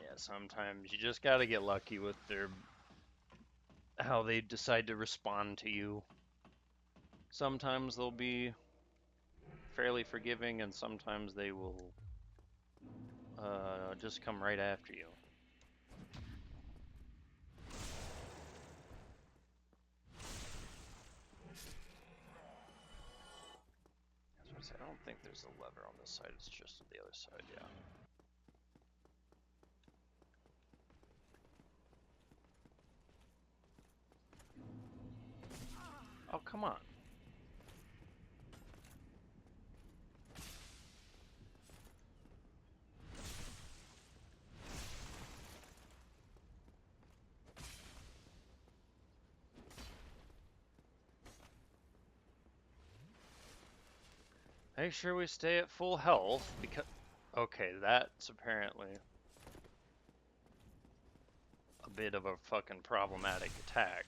Yeah, sometimes you just gotta get lucky with how they decide to respond to you. Sometimes they'll be fairly forgiving, and sometimes they will just come right after you. I don't think there's a lever on this side, it's just the other side, yeah. Oh, come on. Make sure we stay at full health, because... Okay, that's apparently a bit of a fucking problematic attack.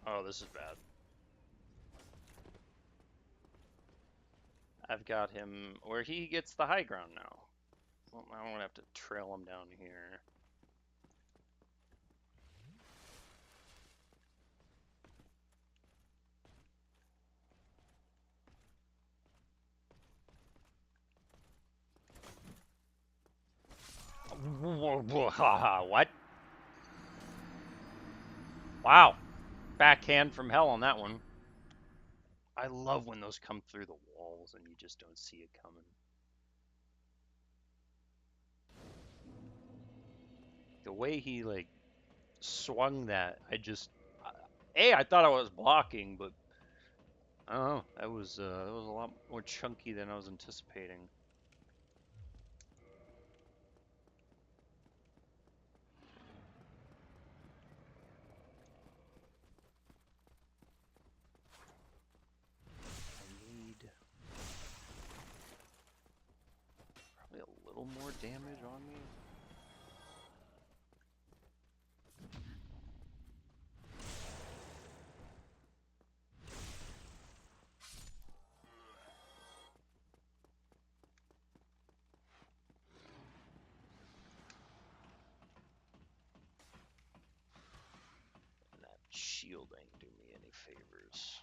Oh, this is bad. I've got him where he gets the high ground now. Well, I don't have to trail him down here. What? Wow. Backhand from hell on that one. I love when those come through the walls and you just don't see it coming. The way he, like, swung that, I thought I was blocking, but I don't know. That was a lot more chunky than I was anticipating. I need probably a little more damage on me. shield ain't do me any favors.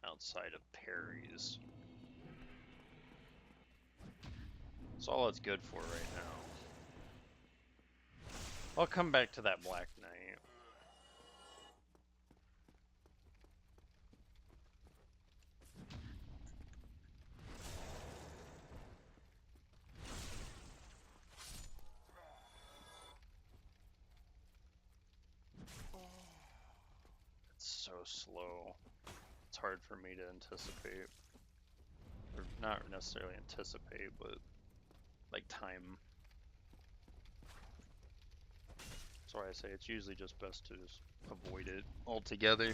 Outside of parries. That's all it's good for right now. I'll come back to that Black Knight. It's so slow. It's hard for me to anticipate. Or not necessarily anticipate, but like time. That's why I say it's usually just best to just avoid it altogether.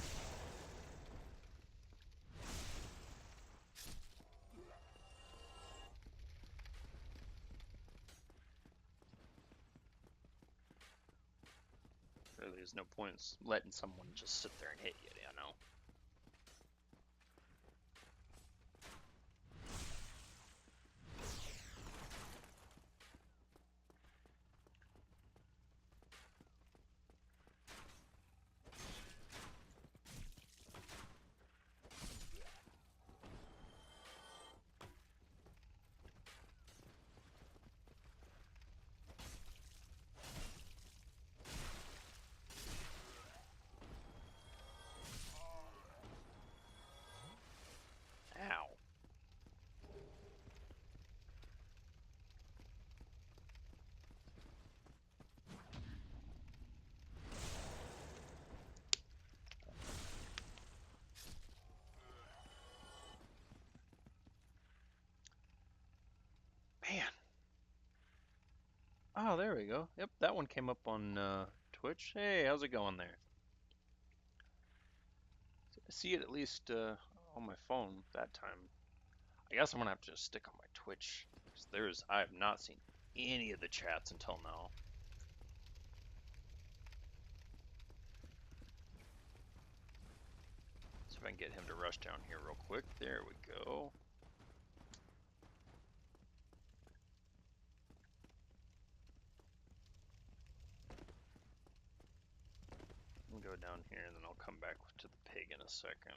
Really, there's no point in letting someone just sit there and hit you, you know? Ow. Man. Oh, there we go. Yep, that one came up on Twitch. Hey, how's it going there? I see it at least on my phone that time. I guess I'm gonna have to just stick on my Twitch. Because I have not seen any of the chats until now. See if I can get him to rush down here real quick. There we go. I'll go down here and then I'll come back to the pig in a second.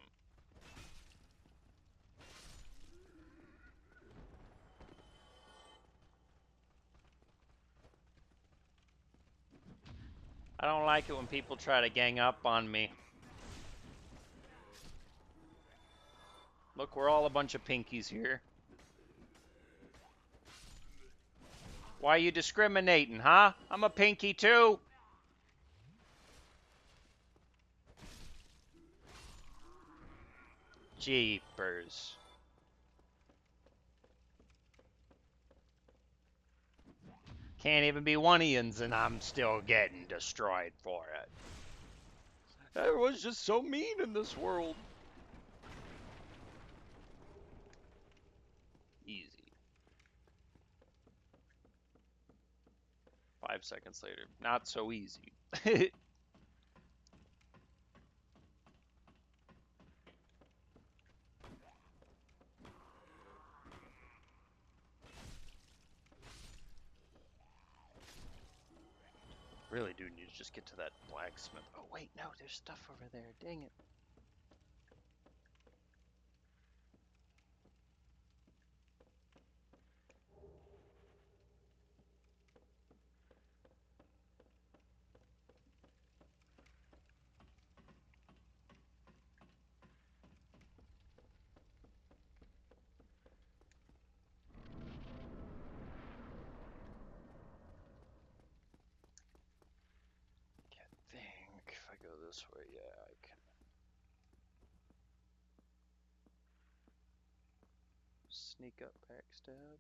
I don't like it when people try to gang up on me. Look, we're all a bunch of pinkies here. Why are you discriminating, huh? I'm a pinky too. Jeepers. Can't even be one-ians and I'm still getting destroyed for it. Everyone's just so mean in this world. Easy. 5 seconds later. Not so easy. Really do need to just get to that blacksmith. Oh wait, no, there's stuff over there. Dang it. I think if I go this way, yeah, I can sneak up backstab.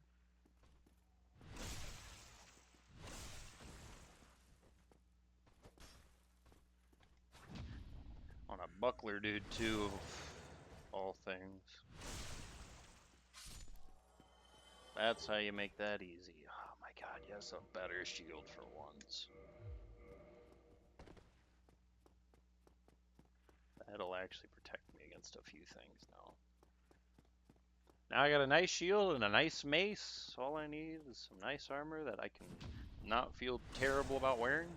On a buckler dude too, of all things. That's how you make that easy. Oh my god, yes, a better shield for once. That'll actually protect me against a few things now. Now I got a nice shield and a nice mace. All I need is some nice armor that I can not feel terrible about wearing.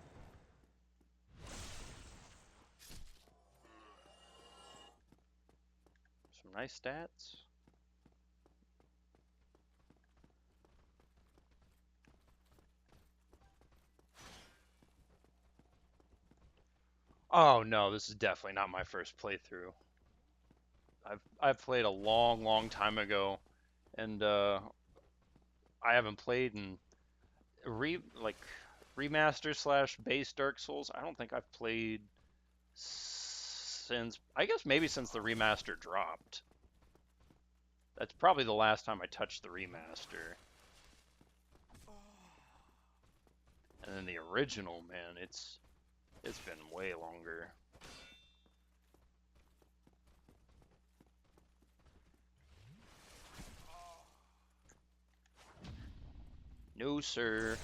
Some nice stats. Oh no, this is definitely not my first playthrough. I've played a long time ago, and I haven't played in remaster slash base Dark Souls. I don't think I've played since, I guess maybe since the remaster dropped. That's probably the last time I touched the remaster. And then the original, man, it's been way longer. No, sir.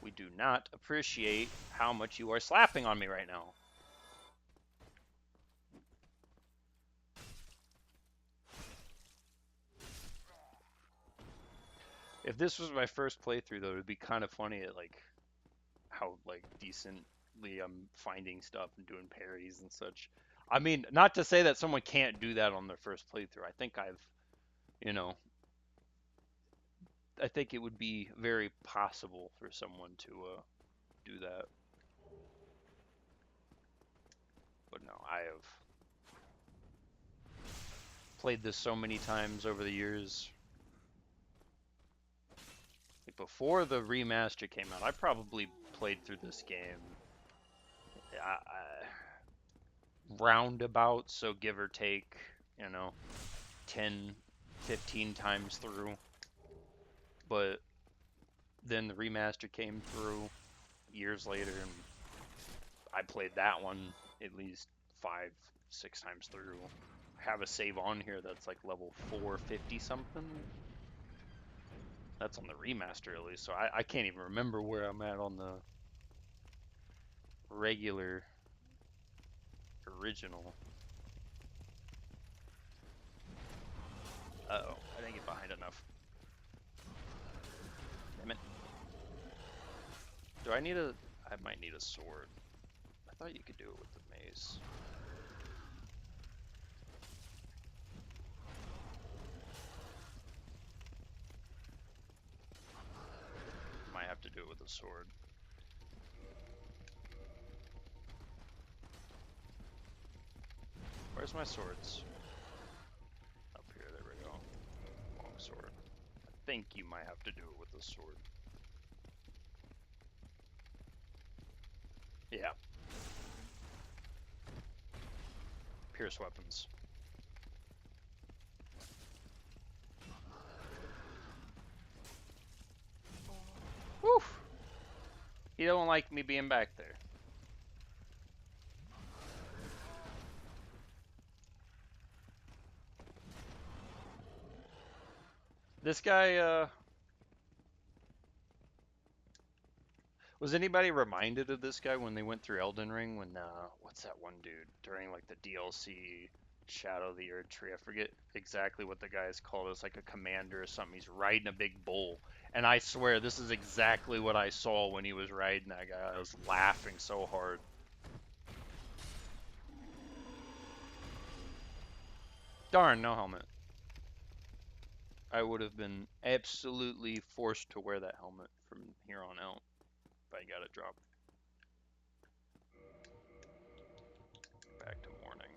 We do not appreciate how much you are slapping on me right now. If this was my first playthrough, though, it would be kind of funny at like how like decently I'm finding stuff and doing parries and such. I mean, not to say that someone can't do that on their first playthrough. I think you know, I think it would be very possible for someone to do that. But no, I have played this so many times over the years. Like before the remaster came out, I probably played through this game roundabout, so give or take, 10, 15 times through. But then the remaster came through years later, and I played that one at least 5, 6 times through. I have a save on here that's like level 450 something. That's on the remaster at least, so I can't even remember where I'm at on the regular original. Uh-oh, I didn't get behind enough. Damn it. Do I need I might need a sword. I thought you could do it with the mace. Might have to do it with a sword. Where's my swords? Up here, there we go. Long sword. I think you might have to do it with a sword. Yeah. Pierce weapons. Woo! He don't like me being back there. This guy, was anybody reminded of this guy when they went through Elden Ring? When, what's that one dude? During, like, the DLC Shadow of the Erd Tree. I forget exactly what the guy is called. It's like a commander or something. He's riding a big bull. And I swear, this is exactly what I saw when he was riding that guy. I was laughing so hard. Darn, no helmet. I would have been absolutely forced to wear that helmet from here on out if I got it dropped. Back to morning.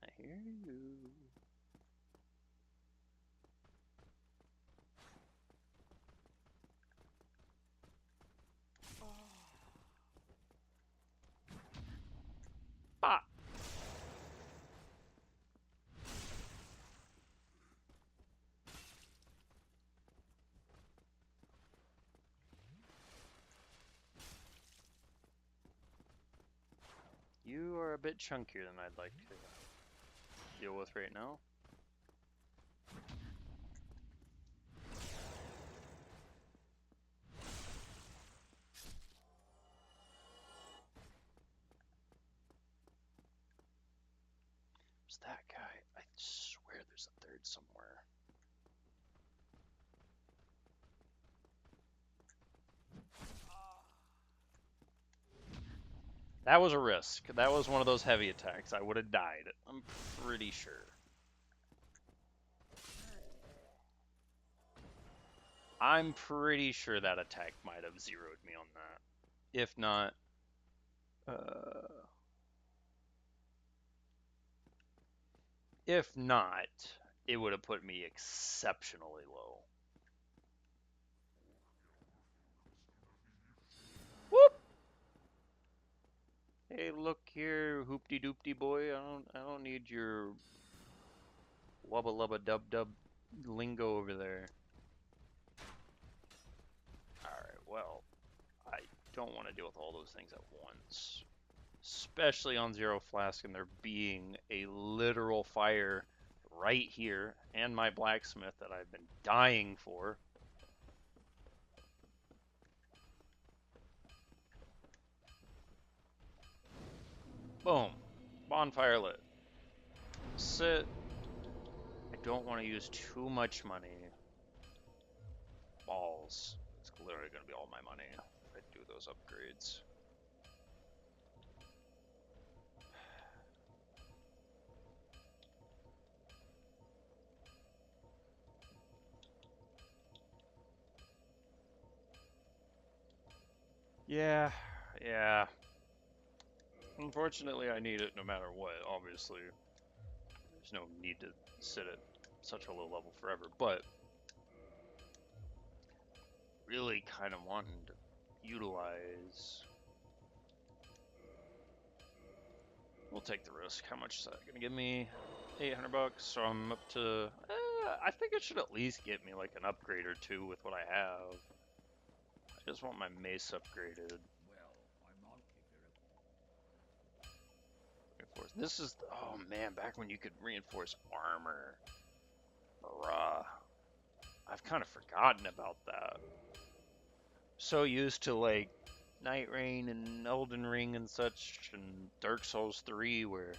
I hear you. Ah! You are a bit chunkier than I'd like to deal with right now. Who's that guy? I swear there's a third somewhere. That was a risk. That was one of those heavy attacks. I would have died. I'm pretty sure. I'm pretty sure that attack might have zeroed me on that. If not, uh, if not, it would have put me exceptionally low. Whoop! Hey, look here, hoopty doopty boy. I don't need your wubba lubba dub dub lingo over there. Alright, well, I don't want to deal with all those things at once. Especially on Zero Flask and there being a literal fire right here and my blacksmith that I've been dying for. Boom. Bonfire lit. Sit. I don't want to use too much money. Balls. It's literally going to be all my money if I do those upgrades. Yeah, yeah. Unfortunately, I need it no matter what, obviously. There's no need to sit at such a low level forever, but really kind of wanting to utilize. We'll take the risk. How much is that gonna give me? 800 bucks. So I'm up to. I think it should at least get me like an upgrade or two with what I have. I just want my mace upgraded. Reinforce. This is. Oh man, back when you could reinforce armor. Bruh. I've kind of forgotten about that. So used to like Night Rain and Elden Ring and such, and Dark Souls 3, where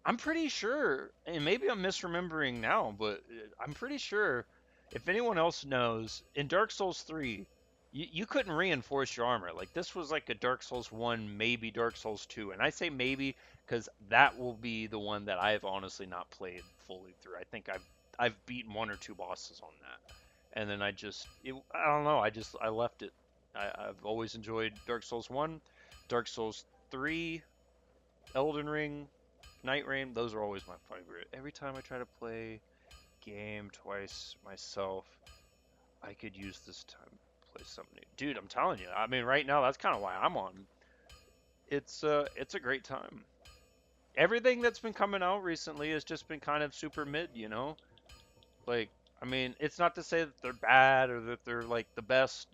I'm pretty sure, and maybe I'm misremembering now, but I'm pretty sure if anyone else knows, in Dark Souls 3, you couldn't reinforce your armor. Like, this was like a Dark Souls 1, maybe Dark Souls 2. And I say maybe because that will be the one that I've honestly not played fully through. I think I've beaten one or two bosses on that. And then I don't know, I left it. I've always enjoyed Dark Souls 1, Dark Souls 3, Elden Ring, Night Rain, those are always my favorite. Every time I try to play game twice myself, I could use this time to play something new. Dude, I'm telling you. I mean, right now that's kind of why I'm on. It's a great time. Everything that's been coming out recently has just been kind of super mid, you know? Like, I mean, it's not to say that they're bad or that they're like the best.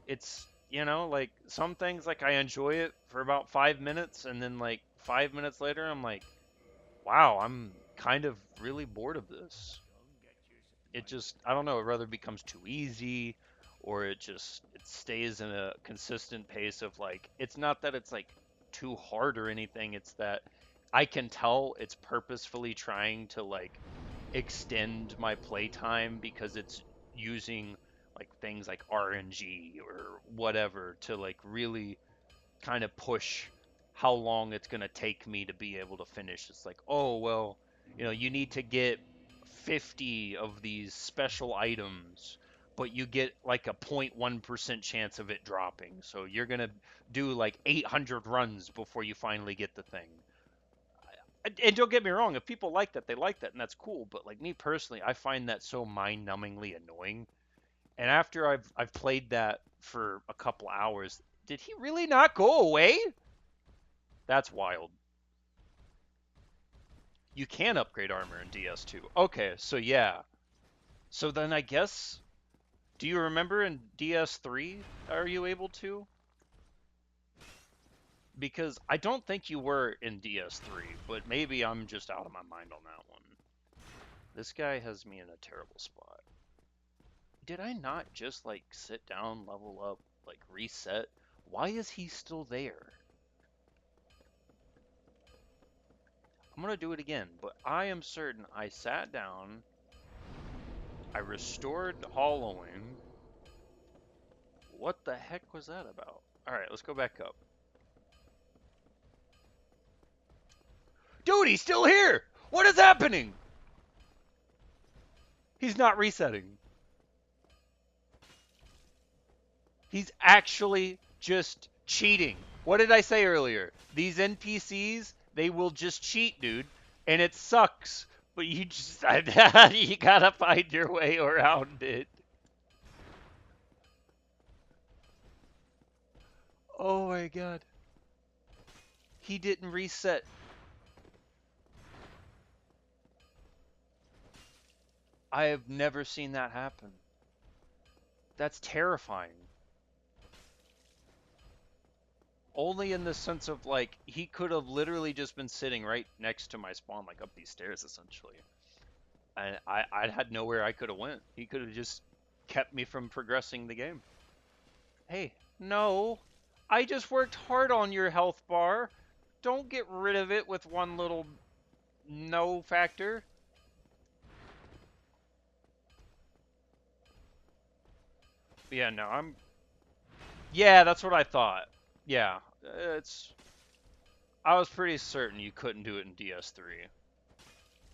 It's like some things like I enjoy it for about 5 minutes and then like 5 minutes later I'm like, wow, I'm kind of really bored of this. It just, I don't know, it rather becomes too easy or it stays in a consistent pace of like, it's not that it's like too hard or anything, it's that I can tell it's purposefully trying to like extend my playtime because it's using like things like RNG or whatever to like really kind of push how long it's going to take me to be able to finish. It's like, oh, well, you need to get 50 of these special items, but you get like a 0.1% chance of it dropping. So you're going to do like 800 runs before you finally get the thing. And don't get me wrong, if people like that, they like that, and that's cool. But like me personally, I find that so mind-numbingly annoying. And after I've played that for a couple hours, did he really not go away? That's wild. You can upgrade armor in DS2. Okay, so yeah. So then I guess, do you remember in DS3, are you able to? Because I don't think you were in DS3, but maybe I'm just out of my mind on that one. This guy has me in a terrible spot. Did I not just like sit down, level up, like reset? Why is he still there? I'm gonna do it again, but I am certain I sat down, I restored hollowing. What the heck was that about? Alright, let's go back up. Dude, he's still here! What is happening? He's not resetting. He's actually just cheating. What did I say earlier? These NPCs, they will just cheat, dude. And it sucks. But you just, you gotta find your way around it. Oh my god. He didn't reset. I have never seen that happen. That's terrifying. Only in the sense of, like, he could have literally just been sitting right next to my spawn, like up these stairs, essentially. And I had nowhere I could have went. He could have just kept me from progressing the game. Hey, no. I just worked hard on your health bar. Don't get rid of it with one little no factor. Yeah, no, I'm... Yeah, that's what I thought. Yeah, it's... I was pretty certain you couldn't do it in DS3.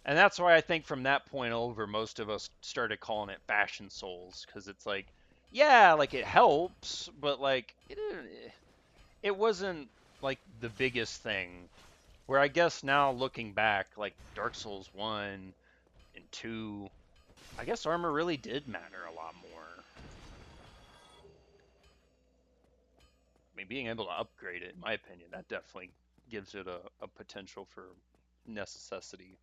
And that's why I think from that point over, most of us started calling it Fashion Souls, because it's like, yeah, like it helps, but like it wasn't like the biggest thing. Where I guess now looking back, like Dark Souls 1 and 2, I guess armor really did matter a lot more. I mean, being able to upgrade it, in my opinion, that definitely gives it a potential for necessity.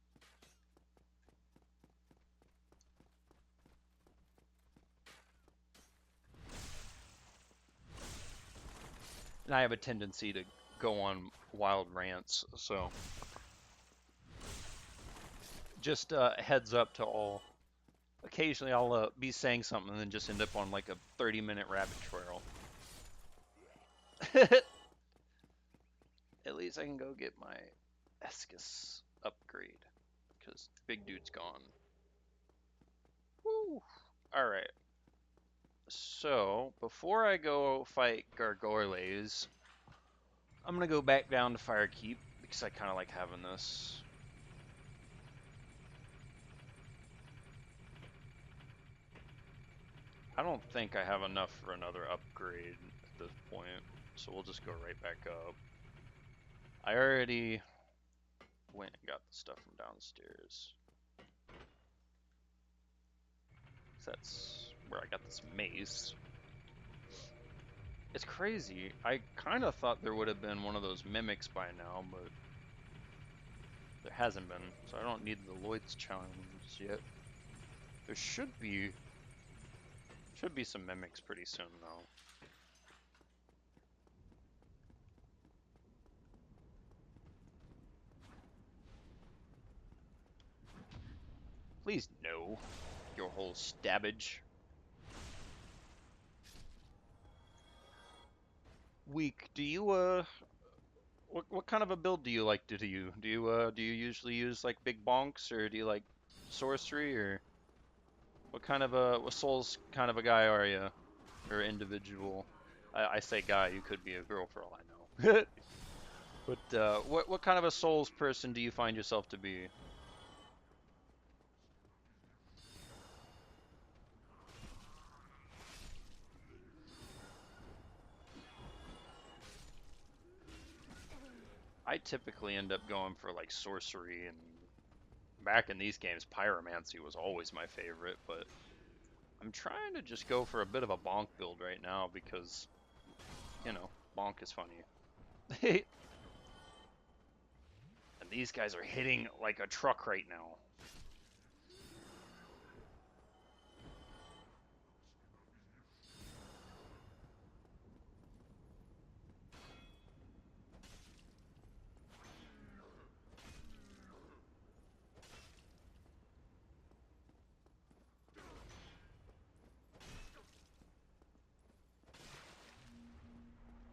And I have a tendency to go on wild rants, so just heads up to all. Occasionally I'll be saying something and then just end up on like a 30-minute rabbit trail. At least I can go get my Escus upgrade, because big dude's gone. Woo! Alright. So, before I go fight Gargoyles, I'm gonna go back down to Firekeep, because I kind of like having this. I don't think I have enough for another upgrade at this point, so we'll just go right back up. I already went and got the stuff from downstairs. So that's where I got this mace. It's crazy. I kind of thought there would have been one of those mimics by now, but there hasn't been, so I don't need the Lloyd's challenge yet. There should be some mimics pretty soon though. Please no, your whole stabbage. Weak. Do you what kind of a build do you like to do? Do you usually use like big bonks, or do you like sorcery, or what kind of what souls kind of a guy are you, or individual? I say guy, you could be a girl for all I know. But what kind of a souls person do you find yourself to be? I typically end up going for like sorcery, and back in these games, pyromancy was always my favorite, but I'm trying to just go for a bit of a bonk build right now because, you know, bonk is funny. And these guys are hitting like a truck right now.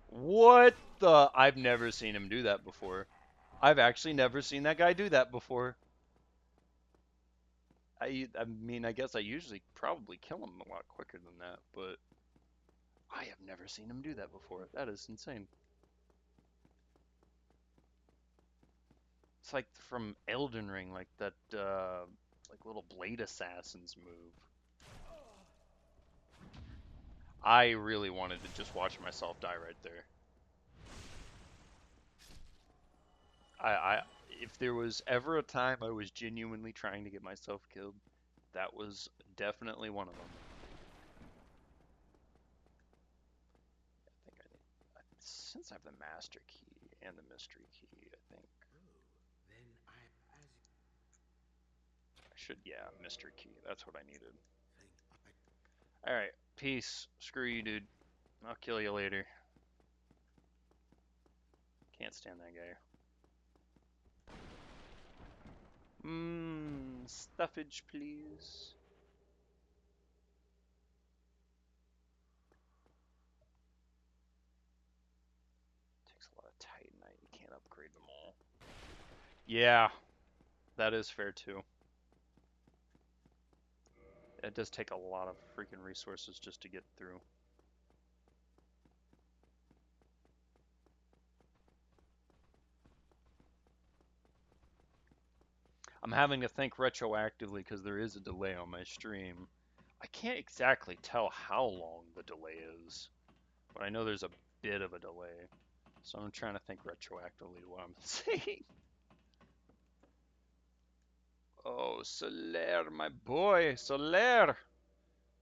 What the? I've never seen him do that before. I've actually never seen that guy do that before. I mean, I guess I usually probably kill him a lot quicker than that, but I have never seen him do that before. That is insane. It's like from Elden Ring, like that, like little blade assassins move. I really wanted to just watch myself die right there. If there was ever a time I was genuinely trying to get myself killed, that was definitely one of them. Since I have the master key and the mystery key, I think I should, yeah, mystery key. That's what I needed. Alright, peace. Screw you, dude. I'll kill you later. Can't stand that guy. Stuffage, please. Takes a lot of Titanite. You can't upgrade them all. Yeah, that is fair too. It does take a lot of freaking resources just to get through. I'm having to think retroactively because there is a delay on my stream. I can't exactly tell how long the delay is, but I know there's a bit of a delay. So I'm trying to think retroactively to what I'm saying. Oh, Soler, my boy, Soler!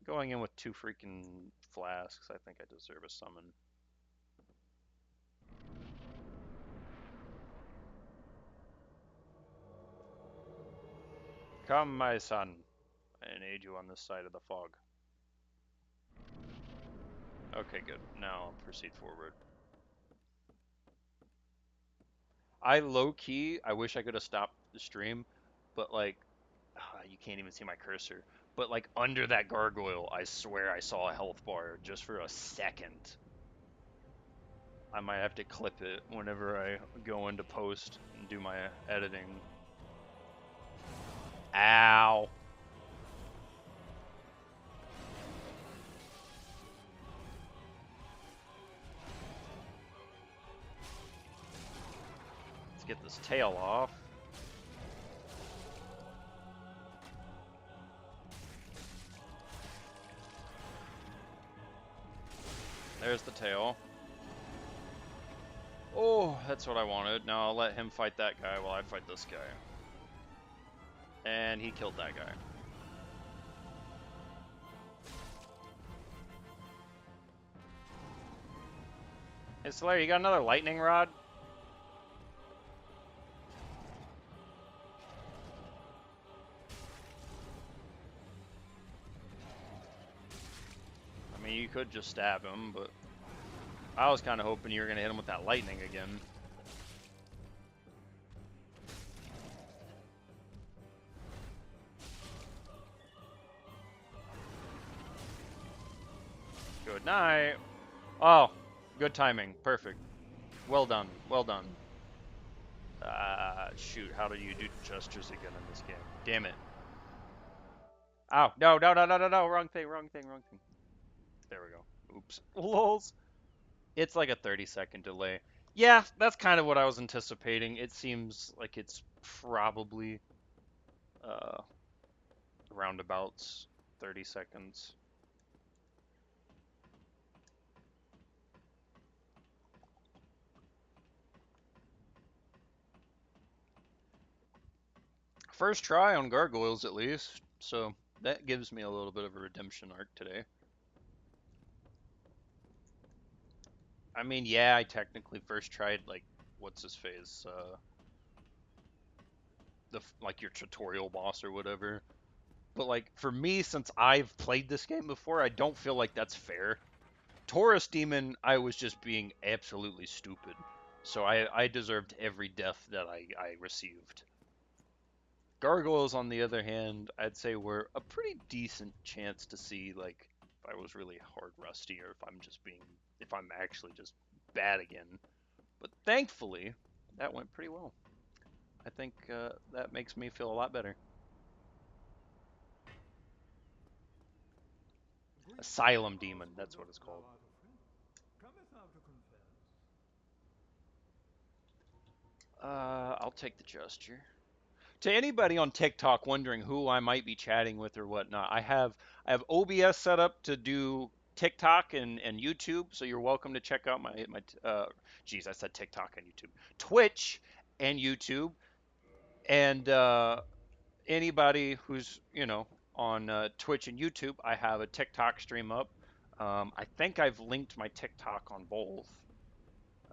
Going in with 2 freaking flasks, I think I deserve a summon. Come, my son. I aid you on this side of the fog. Okay, good. Now I'll proceed forward. I low-key, I wish I could have stopped the stream, but like, you can't even see my cursor. But like under that gargoyle, I swear I saw a health bar just for a second. I might have to clip it whenever I go into post and do my editing. Ow. Let's get this tail off. There's the tail. Oh, that's what I wanted. Now I'll let him fight that guy while I fight this guy. And he killed that guy. Hey, Slayer, you got another lightning rod? I mean, you could just stab him, but I was kind of hoping you were going to hit him with that lightning again. Good night. Oh, good timing. Perfect. Well done. Well done. Shoot. How do you do gestures again in this game? Damn it. Ow. No, no, no, no, no, no. Wrong thing, wrong thing, wrong thing. There we go. Oops. Lols. It's like a 30-second delay. Yeah, that's kind of what I was anticipating. It seems like it's probably roundabouts 30 seconds. First try on gargoyles, at least, so that gives me a little bit of a redemption arc today. I mean, yeah, I technically first tried, like, what's his face, like your tutorial boss or whatever. But like for me, since I've played this game before, I don't feel like that's fair. Taurus Demon, I was just being absolutely stupid, so I deserved every death that I received. Gargoyles, on the other hand, I'd say were a pretty decent chance to see, like, if I was really hard rusty or if I'm actually just bad again. But thankfully, that went pretty well. I think that makes me feel a lot better. Asylum Demon, that's what it's called. I'll take the gesture. To anybody on TikTok wondering who I might be chatting with or whatnot, I have OBS set up to do TikTok and YouTube, so you're welcome to check out geez, I said TikTok and YouTube, Twitch and YouTube, and anybody who's on Twitch and YouTube, I have a TikTok stream up. I think I've linked my TikTok on both.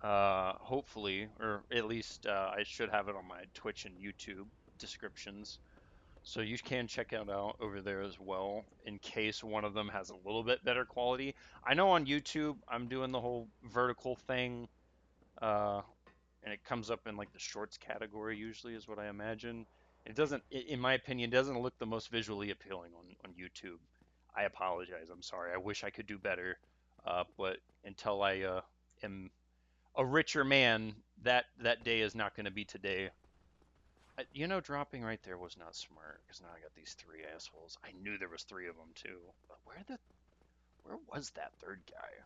Hopefully, or at least I should have it on my Twitch and YouTube descriptions. So you can check it out over there as well in case one of them has a little bit better quality. I know on YouTube I'm doing the whole vertical thing, uh, and it comes up in like the shorts category usually is what I imagine. It doesn't, in my opinion, doesn't look the most visually appealing on YouTube. I apologize. I'm sorry. I wish I could do better, but until I am a richer man, that day is not going to be today. Dropping right there was not smart because now I got these three assholes. I knew there was three of them too. But where was that third guy?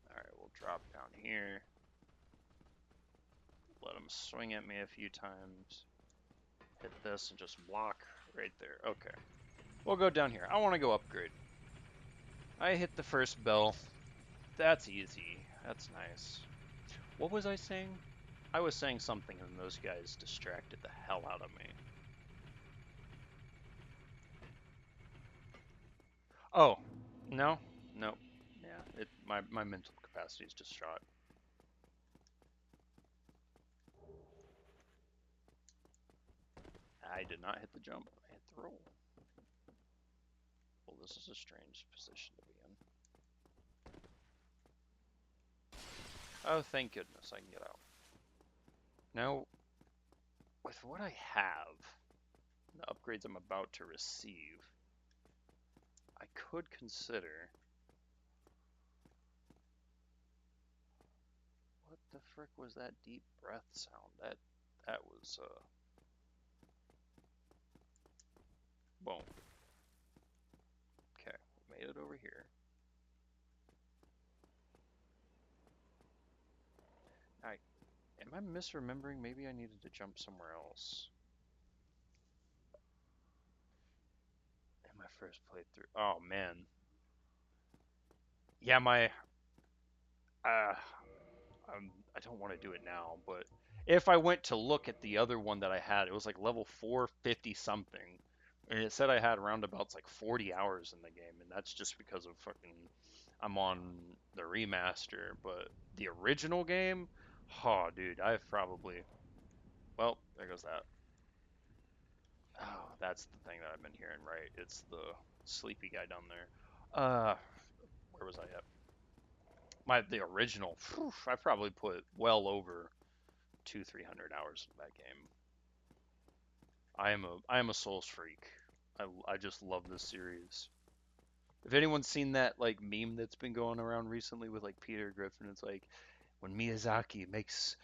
All right, we'll drop down here. Let him swing at me a few times. Hit this and just block right there. Okay. We'll go down here. I want to go upgrade. I hit the first bell. That's easy. That's nice. What was I saying? I was saying something and those guys distracted the hell out of me. Oh, no, no, yeah, my mental capacity is just shot. I did not hit the jump. I hit the roll. Well, this is a strange position to be in. Oh, thank goodness I can get out. Now, with what I have, the upgrades I'm about to receive, I could consider. What the frick was that deep breath sound? That was boom. Okay, made it over here. Am I misremembering? Maybe I needed to jump somewhere else. In my first playthrough. Oh man. Yeah, uh, I don't want to do it now, but if I went to look at the other one that I had, it was like level 450 something, and it said I had roundabouts like 40 hours in the game, and that's just because of fucking I'm on the remaster, but the original game, oh dude, I've probably, well, there goes that. Oh, that's the thing that I've been hearing, right? It's the sleepy guy down there. Where was I at? The original. Whew, I probably put well over 300 hours in that game. I am a Souls freak. I just love this series. If anyone's seen that like meme that's been going around recently with like Peter Griffin, it's like when Miyazaki makes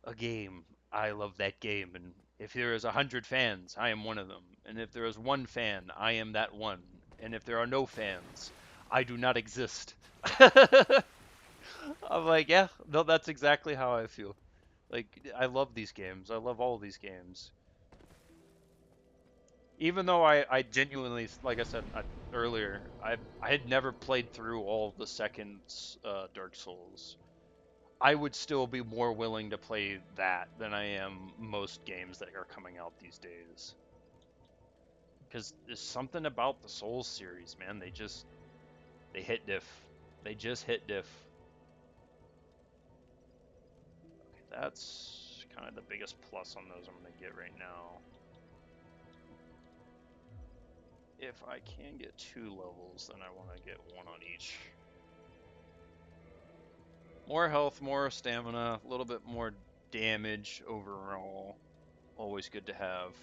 a game, I love that game, and if there is 100 fans, I am one of them, and if there is one fan, I am that one, and if there are no fans, I do not exist. I'm like, yeah, no, that's exactly how I feel. Like, I love these games. I love all these games. Even though I genuinely, like I said earlier, I had never played through all the second Dark Souls. I would still be more willing to play that than I am most games that are coming out these days. Because there's something about the Souls series, man. They hit diff. They just hit diff. Okay, that's kind of the biggest plus on those I'm gonna get right now. If I can get 2 levels, then I want to get 1 on each. More health, more stamina, a little bit more damage overall. Always good to have.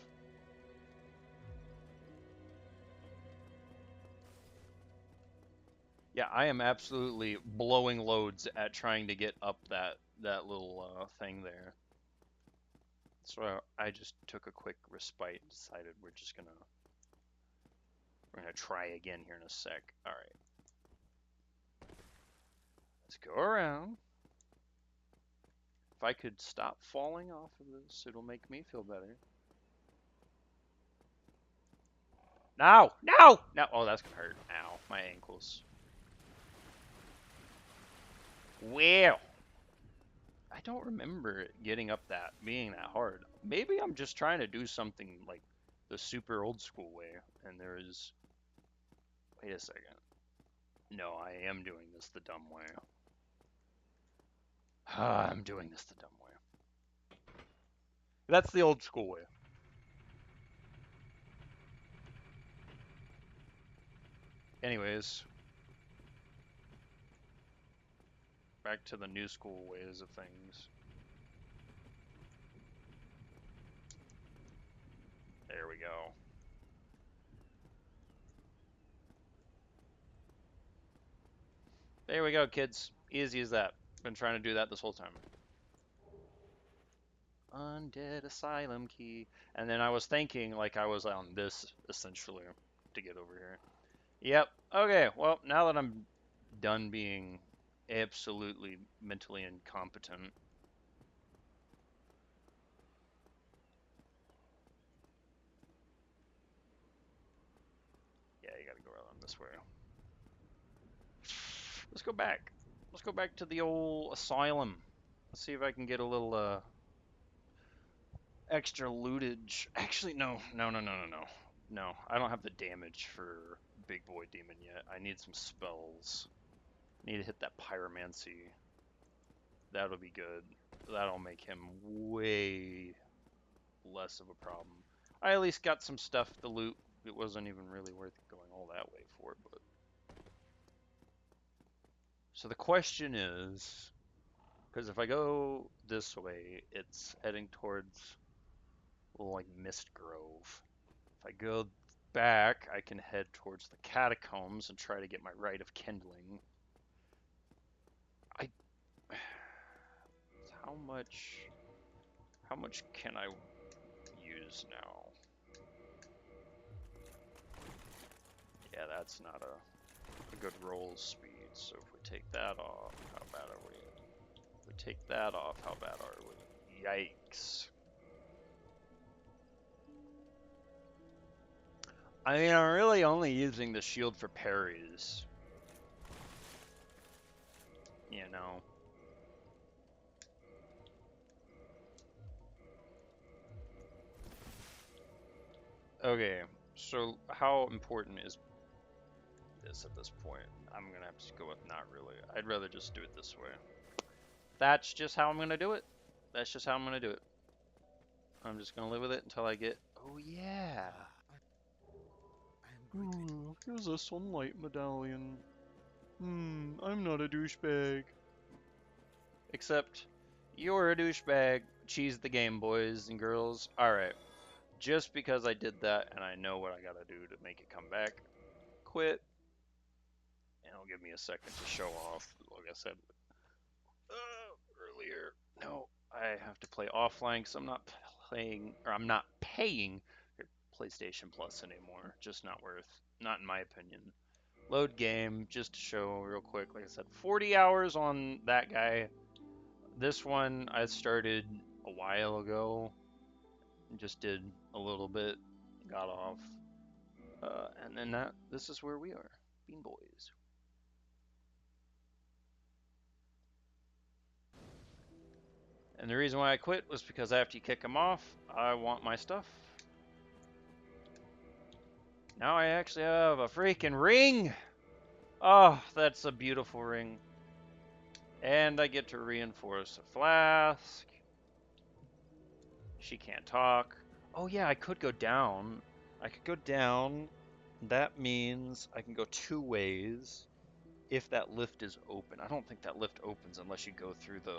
Yeah, I am absolutely blowing loads at trying to get up that little thing there. So I just took a quick respite and decided we're gonna try again here in a sec. All right. Let's go around. If I could stop falling off of this, it'll make me feel better. No! No! No! Oh, that's gonna hurt. Ow, my ankles. Well, I don't remember it getting up that, being that hard. Maybe I'm just trying to do something like the super old school way, and there is... Wait a second. No, I am doing this the dumb way. I'm doing this the dumb way. That's the old school way. Anyways, back to the new school ways of things. There we go. There we go, kids. Easy as that. Been trying to do that this whole time. Undead Asylum key. And then I was thinking like I was on this, essentially, to get over here. Yep. Okay, well, now that I'm done being absolutely mentally incompetent. Yeah, you gotta go around this way. Let's go back. Let's go back to the old asylum. Let's see if I can get a little, extra lootage. Actually, no. No, I don't have the damage for Big Boy Demon yet. I need some spells. Need to hit that pyromancy. That'll be good. That'll make him way less of a problem. I at least got some stuff to loot. It wasn't even really worth going all that way for, but... So the question is, because if I go this way, it's heading towards a little like Mist Grove. If I go back, I can head towards the catacombs and try to get my Rite of Kindling. How much can I use now? Yeah, that's not a good roll speed. So if we take that off, how bad are we? If we take that off, how bad are we? Yikes. I mean, I'm really only using the shield for parries. You know. Okay, so how important is this at this point? I'm gonna have to go with not really. I'd rather just do it this way. That's just how I'm gonna do it. That's just how I'm gonna do it. I'm just gonna live with it until I get... Oh yeah! Ooh, here's a sunlight medallion. I'm not a douchebag. Except, you're a douchebag. Cheese the game, boys and girls. Alright. Just because I did that and I know what I gotta do to make it come back. Quit. And it'll give me a second to show off, like I said earlier. No, I have to play offline because I'm not playing, or I'm not paying PlayStation Plus anymore. Just not worth, not in my opinion. Load game, just to show real quick. Like I said, 40 hours on that guy. This one I started a while ago. Just did a little bit, got off. And then this is where we are. Bean Boys. And the reason why I quit was because after you kick them off, I want my stuff. Now I actually have a freaking ring! Oh, that's a beautiful ring. And I get to reinforce a flask. She can't talk. Oh yeah, I could go down. I could go down. That means I can go two ways if that lift is open. I don't think that lift opens unless you go through the...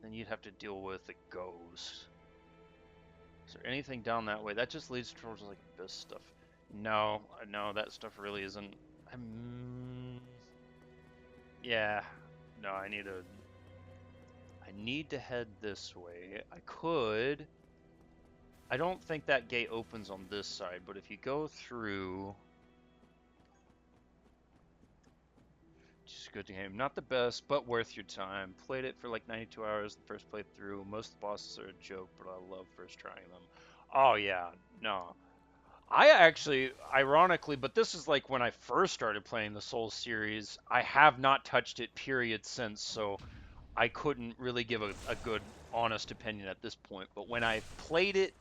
Then you'd have to deal with the ghost. Is there anything down that way? That just leads towards like this stuff. No, that stuff really isn't. Yeah, no, I need to head this way. I could. I don't think that gate opens on this side, but if you go through a good game. Not the best, but worth your time. Played it for like 92 hours the first playthrough. Most of the bosses are a joke, but I love first trying them. Oh yeah, no. I actually, ironically, but this is like when I first started playing the Souls series. I have not touched it, period, since, so I couldn't really give a good, honest opinion at this point. But when I played it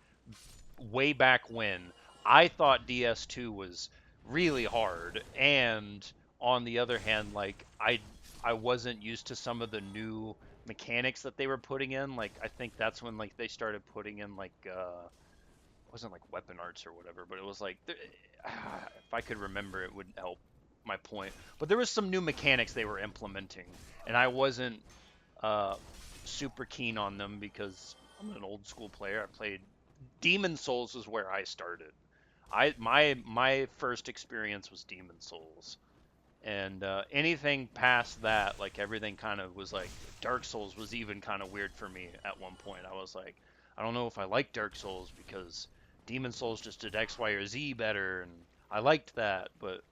way back when, I thought DS2 was really hard, and on the other hand, like I wasn't used to some of the new mechanics that they were putting in. Like I think that's when like they started putting in like it wasn't like weapon arts or whatever, but it was like if I could remember, it would help my point. But there was some new mechanics they were implementing, and I wasn't uh, super keen on them because I'm an old school player. I played Demon Souls is where I started. My first experience was Demon Souls, and anything past that, like everything kind of was like Dark Souls was even kind of weird for me at one point. I was like, I don't know if I like Dark Souls because Demon Souls just did X, Y, or Z better, and I liked that. But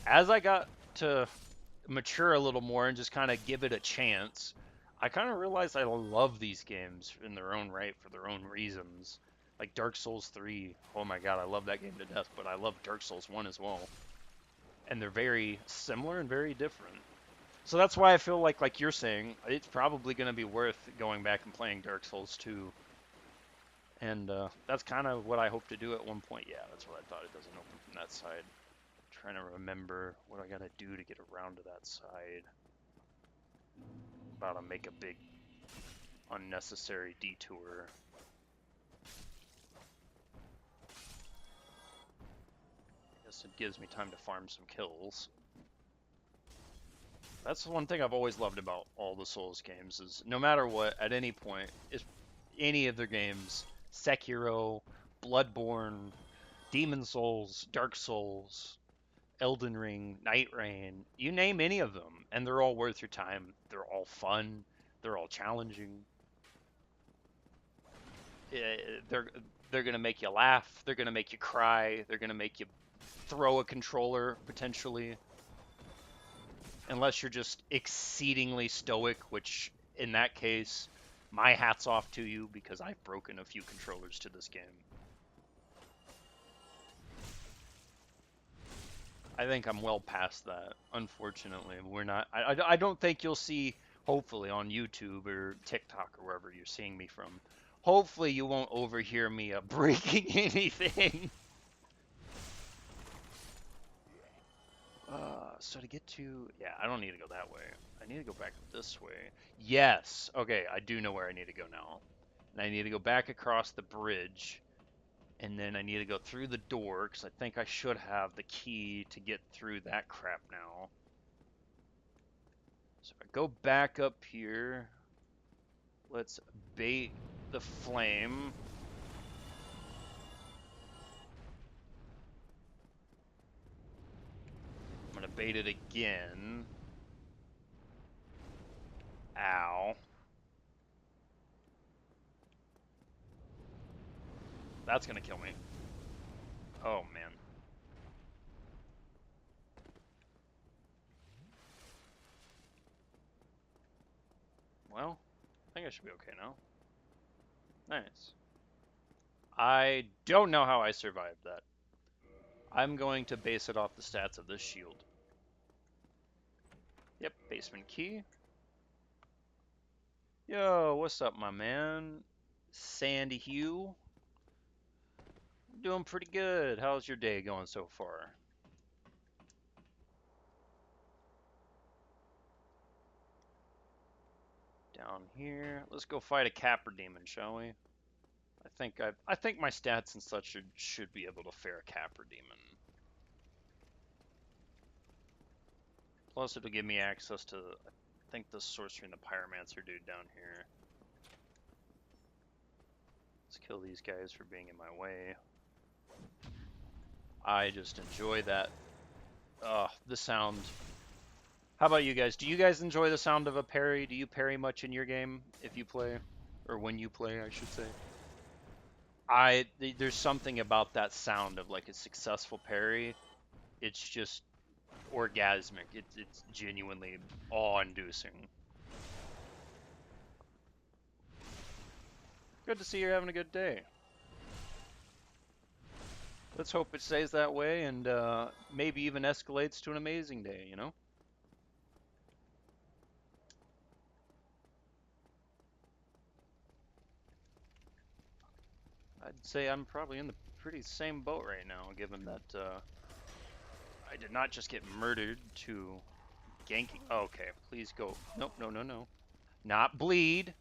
as I got to mature a little more and just kind of give it a chance, I kind of realized I love these games in their own right for their own reasons. Like Dark Souls 3, oh my god, I love that game to death, but I love Dark Souls 1 as well. And they're very similar and very different. So that's why I feel like you're saying, it's probably going to be worth going back and playing Dark Souls 2. And that's kind of what I hope to do at one point. Yeah, that's what I thought. It doesn't open from that side. Trying to remember what I gotta do to get around to that side. About to make a big unnecessary detour. Guess it gives me time to farm some kills. That's the one thing I've always loved about all the Souls games is no matter what, at any point, is any of their games, Sekiro, Bloodborne, Demon Souls, Dark Souls, Elden Ring, Night Rain, you name any of them, and they're all worth your time. They're all fun. They're all challenging. Eh, They're they're gonna make you laugh. They're gonna make you cry. They're gonna make you throw a controller potentially, unless you're just exceedingly stoic. Which in that case, my hat's off to you because I've broken a few controllers to this game. I think I'm well past that. Unfortunately, we're not. I don't think you'll see. Hopefully on YouTube or TikTok or wherever you're seeing me from. Hopefully you won't overhear me breaking anything. So to get to, yeah, I don't need to go that way. I need to go back this way. Yes. Okay, I do know where I need to go now. And I need to go back across the bridge. And then I need to go through the door, because I think I should have the key to get through that crap now. So if I go back up here, let's bait the flame. I'm going to bait it again. Ow. That's going to kill me. Oh, man. Well, I think I should be okay now. Nice. I don't know how I survived that. I'm going to base it off the stats of this shield. Yep, basement key. Yo, what's up, my man? Sandy Hugh. Doing pretty good. How's your day going so far? Down here. Let's go fight a Capra Demon, shall we? I think my stats and such should be able to fare a Capra Demon. Plus, it'll give me access to, I think, the Sorcery and the Pyromancer dude down here. Let's kill these guys for being in my way. I just enjoy that. The sound. How about you guys? Do you guys enjoy the sound of a parry? Do you parry much in your game if you play? Or when you play, I should say. There's something about that sound of like a successful parry. It's just orgasmic. It's genuinely awe-inducing. Good to see you're having a good day. Let's hope it stays that way and maybe even escalates to an amazing day, you know? I'd say I'm probably in the pretty same boat right now, given that I did not just get murdered to ganking. Oh, okay, please go. Nope, no, no, no. Not bleed.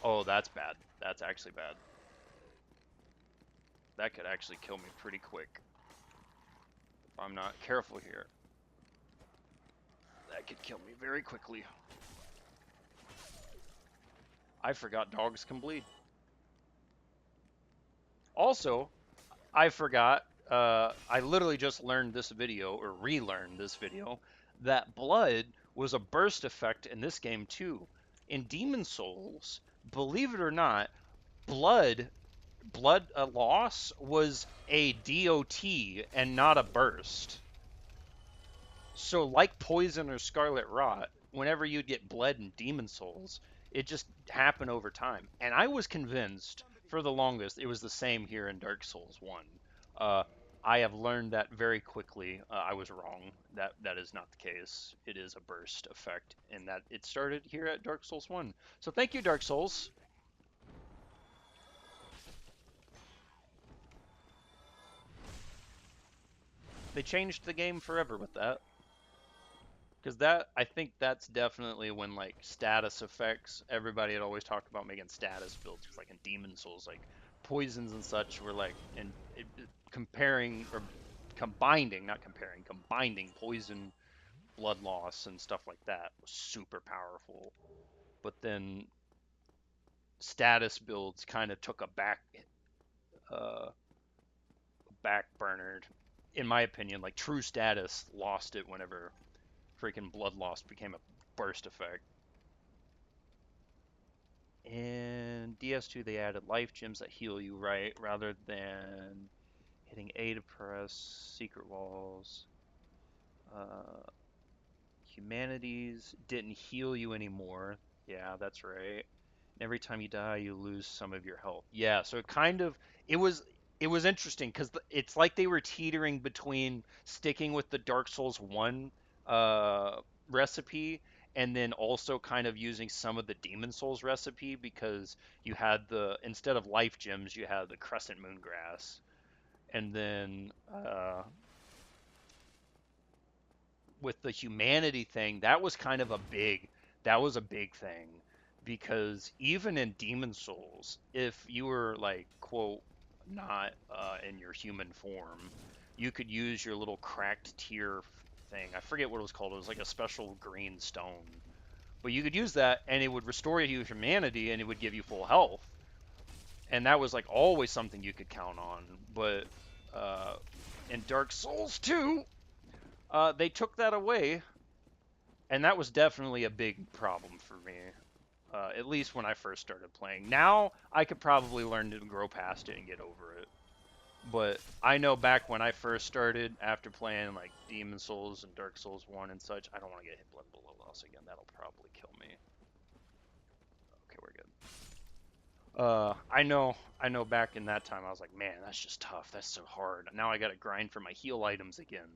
Oh, that's bad. That's actually bad. That could actually kill me pretty quick if I'm not careful here. That could kill me very quickly. I forgot dogs can bleed. Also, I forgot, I literally just learned this video, or relearned this video, that blood was a burst effect in this game too. In Demon Souls, believe it or not, blood loss was a DOT and not a burst. So like Poison or Scarlet Rot, whenever you'd get bled in Demon Souls, it just happened over time. And I was convinced for the longest it was the same here in Dark Souls 1. Uh, I have learned that very quickly. I was wrong. That is not the case. It is a burst effect, and that it started here at Dark Souls 1. So thank you, Dark Souls. They changed the game forever with that. Because that, I think that's definitely when, like, status effects, everybody had always talked about making status builds. Because, like, in Demon Souls, like, poisons and such were, like, comparing, or combining, not comparing, combining poison, blood loss, and stuff like that was super powerful. But then status builds kind of took a back burner. In my opinion, like, true status lost it whenever freaking blood loss became a burst effect. In DS2, they added life gems that heal you, right? Rather than hitting A to press secret walls. Humanities didn't heal you anymore. Yeah, that's right. Every time you die, you lose some of your health. Yeah, so it kind of it was it was interesting because it's like they were teetering between sticking with the Dark Souls 1 uh, recipe and then also kind of using some of the Demon Souls recipe because you had the instead of life gems, you had the Crescent Moon grass, and then with the humanity thing, that was a big thing because even in Demon Souls, if you were like quote not in your human form, you could use your little cracked tear thing. I forget what it was called. It was like a special green stone, but you could use that and it would restore you humanity and it would give you full health. And that was like always something you could count on. But in Dark Souls 2, they took that away, and that was definitely a big problem for me. At least when I first started playing. Now I could probably learn to grow past it and get over it. But I know back when I first started, after playing like Demon Souls and Dark Souls 1 and such, I don't want to get hit blood loss again. That'll probably kill me. Okay, we're good. I know back in that time I was like, man, that's just tough. That's so hard. Now I gotta grind for my heal items again.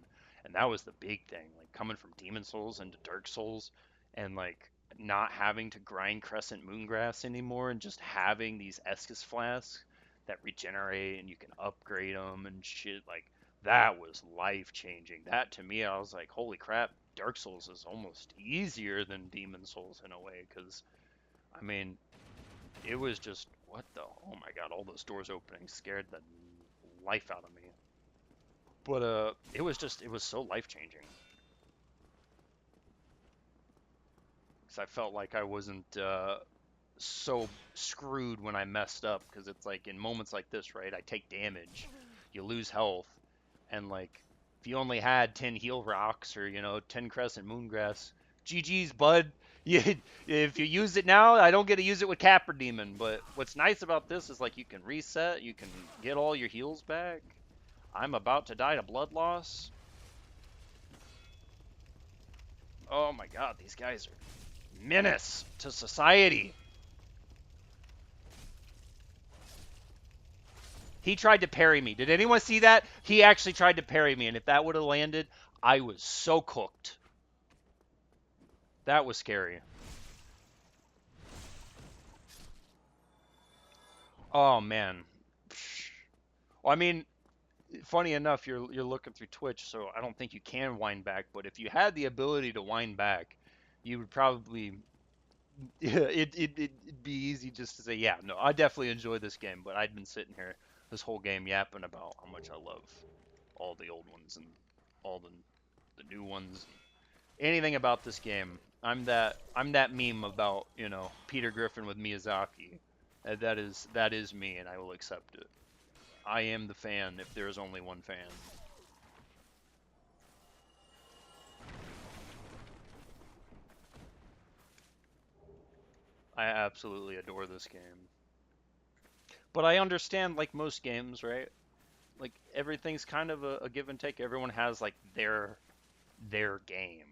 And that was the big thing, like coming from Demon Souls into Dark Souls and like not having to grind Crescent Moongrass anymore and just having these Estus flasks that regenerate and you can upgrade them and shit. Like that was life changing. That to me, I was like, holy crap, Dark Souls is almost easier than Demon Souls in a way because I mean, it was just what the oh my god, all those doors opening scared the life out of me. But it was so life changing. Cause I felt like I wasn't so screwed when I messed up. Cause it's like in moments like this, right? I take damage, you lose health, and like if you only had 10 heal rocks or 10 crescent moongrass, GG's bud. You, if you use it now, I don't get to use it with Capra Demon. But what's nice about this is like you can reset, you can get all your heals back. I'm about to die to blood loss. Oh my god, these guys are menace to society. He tried to parry me. Did anyone see that? He actually tried to parry me, and if that would have landed, I was so cooked. That was scary. Oh man. Well, I mean, funny enough, you're looking through Twitch, so I don't think you can wind back. But if you had the ability to wind back, you would probably it'd be easy just to say, yeah, no, I definitely enjoy this game. But I'd been sitting here this whole game yapping about how much I love all the old ones and all the new ones. Anything about this game. I'm that meme about, Peter Griffin with Miyazaki. That is me, and I will accept it. I am the fan if there is only one fan. I absolutely adore this game. But I understand, like most games, right? Like everything's kind of a give and take. Everyone has like their game.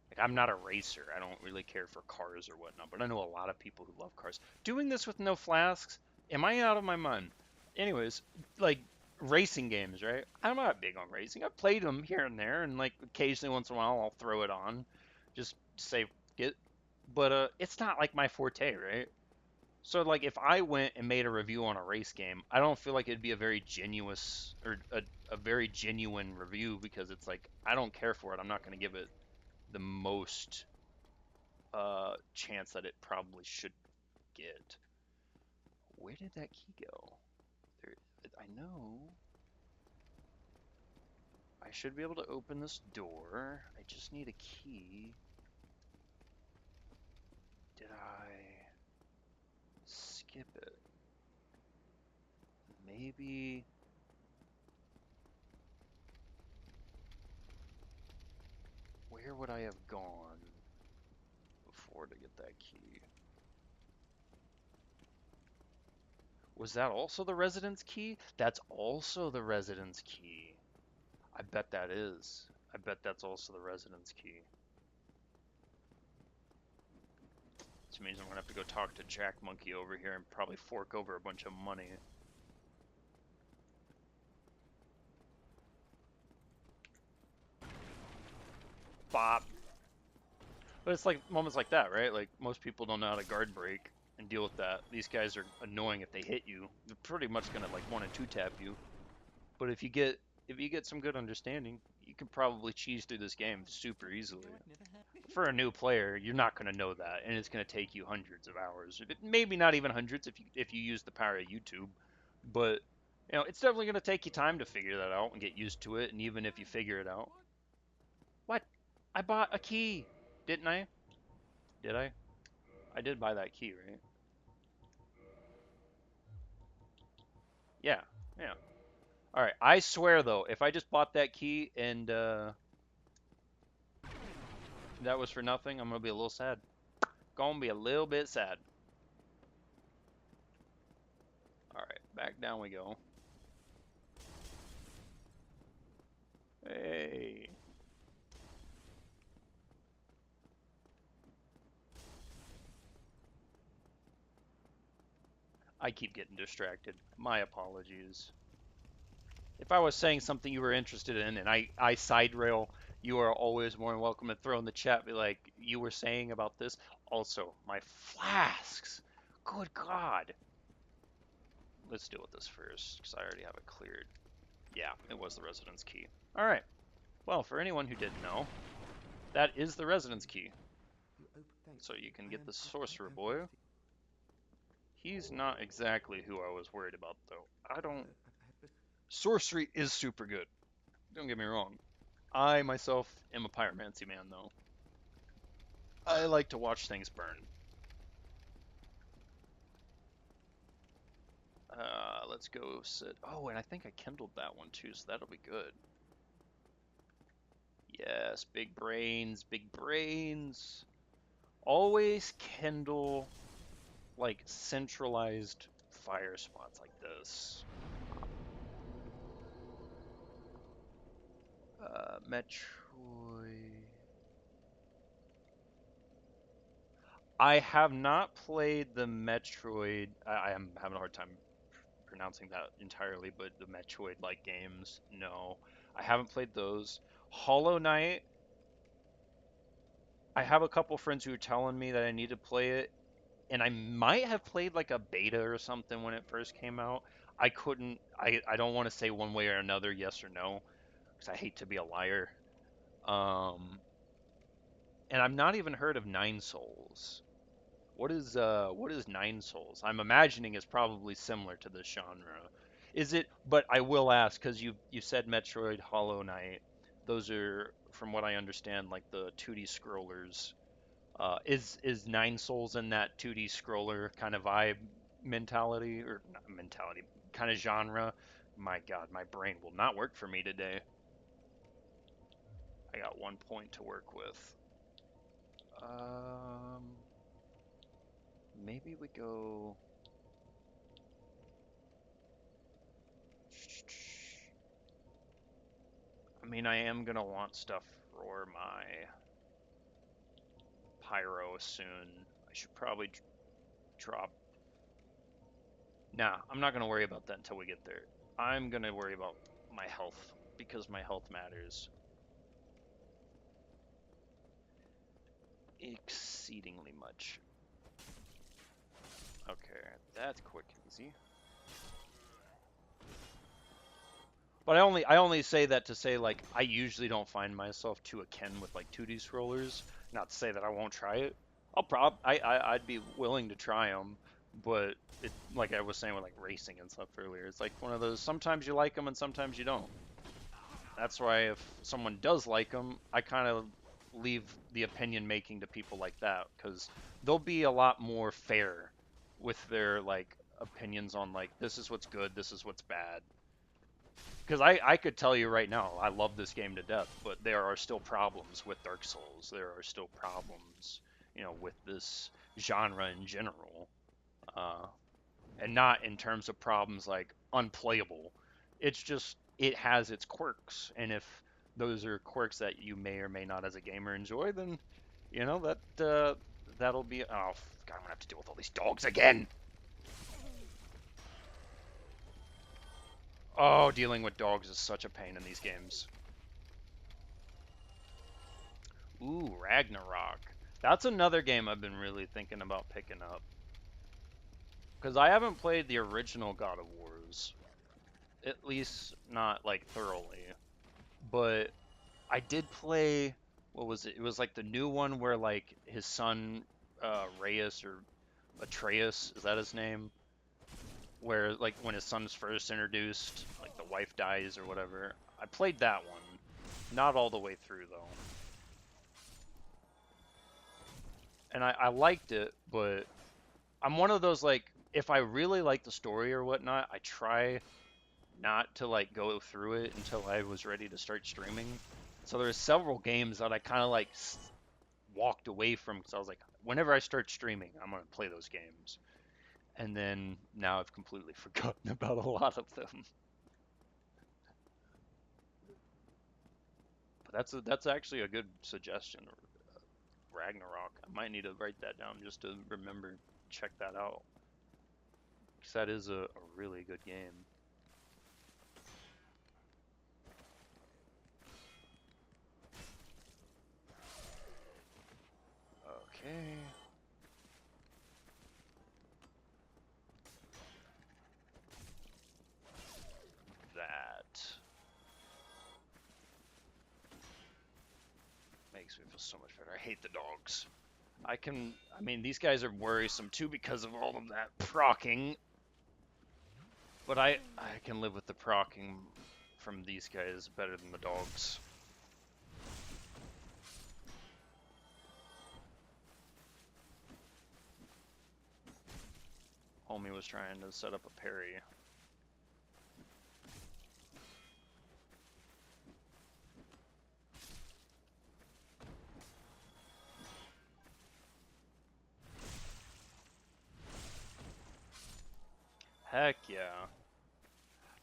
Like I'm not a racer. I don't really care for cars or whatnot, but I know a lot of people who love cars. Doing this with no flasks, am I out of my mind? Anyways, like racing games, right? I'm not big on racing. I've played them here and there, and like occasionally once in a while I'll throw it on, just say it. But it's not like my forte, right? So like if I went and made a review on a race game, I don't feel like it'd be a very genuine or a very genuine review because it's like I don't care for it. I'm not going to give it the most chance that it probably should get. Where did that key go? There, I know I should be able to open this door. I just need a key. Did I skip it? Maybe. Where would I have gone before to get that key? Was that also the residence key? That's also the residence key. I bet that is. I bet that's also the residence key. Which means I'm gonna have to go talk to Jack Monkey over here and probably fork over a bunch of money. Bop. But it's like moments like that, right? Like most people don't know how to guard break and deal with that. These guys are annoying if they hit you. They're pretty much gonna like want to two tap you. But if you get some good understanding, you can probably cheese through this game super easily. For a new player, you're not going to know that, and it's going to take you hundreds of hours. Maybe not even hundreds if you use the power of YouTube, but it's definitely going to take you time to figure that out and get used to it. And even if you figure it out, what? I bought a key, didn't I? Did I? I did buy that key, right? Yeah, yeah. All right. I swear though, if I just bought that key and that was for nothing, I'm gonna be a little sad. Gonna be a little bit sad. All right, back down we go. Hey. I keep getting distracted. My apologies. If I was saying something you were interested in and I side rail, you are always more than welcome to throw in the chat, be like, you were saying about this. Also, my flasks. Good God. Let's deal with this first, because I already have it cleared. Yeah, it was the residence key. All right. Well, for anyone who didn't know, that is the residence key. So you can get the sorcerer boy. He's not exactly who I was worried about, though. I don't... Sorcery is super good. Don't get me wrong. I myself am a pyromancy man, though. I like to watch things burn. Let's go sit. Oh, and I think I kindled that one too, so that'll be good. Yes, big brains, big brains. Always kindle like centralized fire spots like this. Metroid. I have not played the Metroid. I am having a hard time pronouncing that entirely, but the Metroid-like games, no. I haven't played those. Hollow Knight, I have a couple friends who are telling me that I need to play it, and I might have played like a beta or something when it first came out. I couldn't, I don't want to say one way or another, yes or no, because I hate to be a liar. Um, and I've not even heard of Nine Souls. What is Nine Souls? I'm imagining it's probably similar to this genre. Is it? But I will ask because you said Metroid, Hollow Knight. Those are, from what I understand, like the 2D scrollers. Is Nine Souls in that 2D scroller kind of vibe mentality or not mentality kind of genre? My God, my brain will not work for me today. I got 1 point to work with. Um, maybe we go. I mean, I am gonna want stuff for my pyro soon. I should probably drop. Nah, I'm not gonna worry about that until we get there. I'm gonna worry about my health because my health matters exceedingly much. Okay, that's quick and easy. But I only say that to say like I usually don't find myself too akin with like 2D scrollers. Not to say that I won't try it. I'd be willing to try them, but it like I was saying with like racing and stuff earlier, it's like one of those sometimes you like them and sometimes you don't. That's why if someone does like them, I kind of leave the opinion making to people like that because they'll be a lot more fair with their like opinions on like this is what's good, this is what's bad. Because I could tell you right now, I love this game to death, but there are still problems with Dark Souls. There are still problems, with this genre in general. Uh, and not in terms of problems like unplayable. It's just, it has its quirks. And if those are quirks that you may or may not as a gamer enjoy, then, that'll be, oh, God, I'm gonna have to deal with all these dogs again. Oh, dealing with dogs is such a pain in these games. Ooh, Ragnarok. That's another game I've been really thinking about picking up. Because I haven't played the original God of Wars. At least not, like, thoroughly. But I did play, what was it? It was like the new one where, like, his son, Reyes, or Atreus, is that his name? Where, like, when his son's first introduced, like, the wife dies or whatever. I played that one. Not all the way through, though. And I liked it, but I'm one of those like if I really like the story or whatnot, I try not to like go through it until I was ready to start streaming. So there's several games that I kind of like walked away from because I was like, whenever I start streaming, I'm gonna play those games. And then now I've completely forgotten about a lot of them. But that's actually a good suggestion. Ragnarok. I might need to write that down just to remember, check that out. Because that is a really good game. Okay. That makes me feel so much better. I hate the dogs. I mean, these guys are worrisome too because of all of that procking. But I can live with the procking from these guys better than the dogs. Homie was trying to set up a parry. Heck yeah.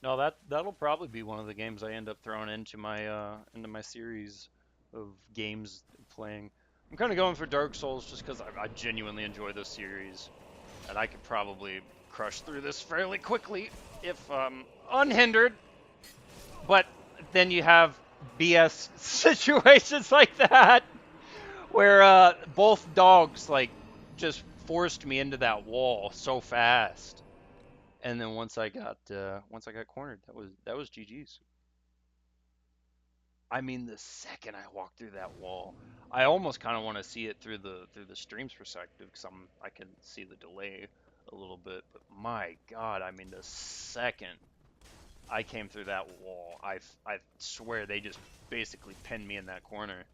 No, that'll probably be one of the games I end up throwing into my series of games playing. I'm kind of going for Dark Souls just because I genuinely enjoy this series, and I could probably crush through this fairly quickly if unhindered. But then you have BS situations like that where both dogs like just forced me into that wall so fast, and then once I got cornered, that was GG's. I mean, the second I walk through that wall, I almost kind of want to see it through the stream's perspective because I can see the delay a little bit. But my God, I mean, the second I came through that wall, I swear they just basically pinned me in that corner.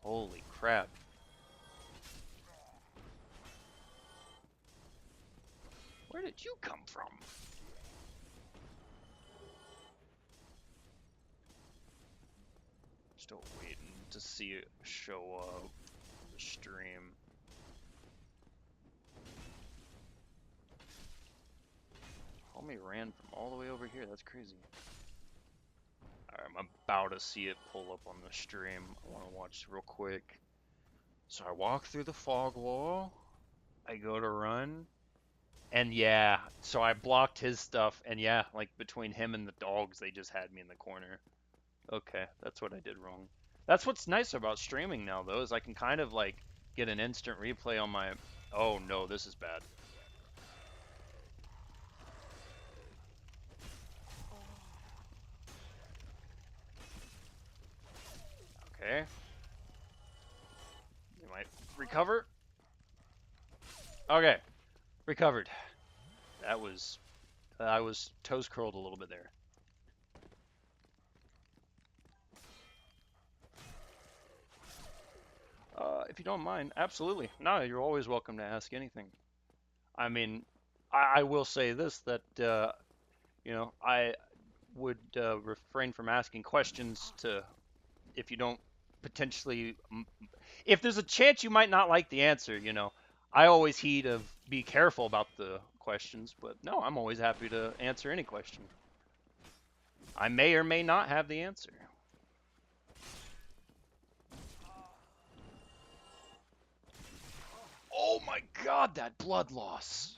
Holy crap! Where did you come from? Still waiting to see it show up on the stream. Homie ran from all the way over here. That's crazy. Alright, I'm about to see it pull up on the stream. I want to watch real quick. So I walk through the fog wall. I go to run. And yeah, so I blocked his stuff. And yeah, like between him and the dogs, they just had me in the corner. Okay, that's what I did wrong. That's what's nice about streaming now, though, is I can kind of like get an instant replay on my... Oh no, this is bad. Okay. You might recover. Okay, recovered. That was... I was toes curled a little bit there. If you don't mind, absolutely. No, you're always welcome to ask anything. I mean, I will say this, that, I would refrain from asking questions to, if you don't potentially, if there's a chance you might not like the answer, I always heed of be careful about the questions, but no, I'm always happy to answer any question. I may or may not have the answer. Oh my God, that blood loss.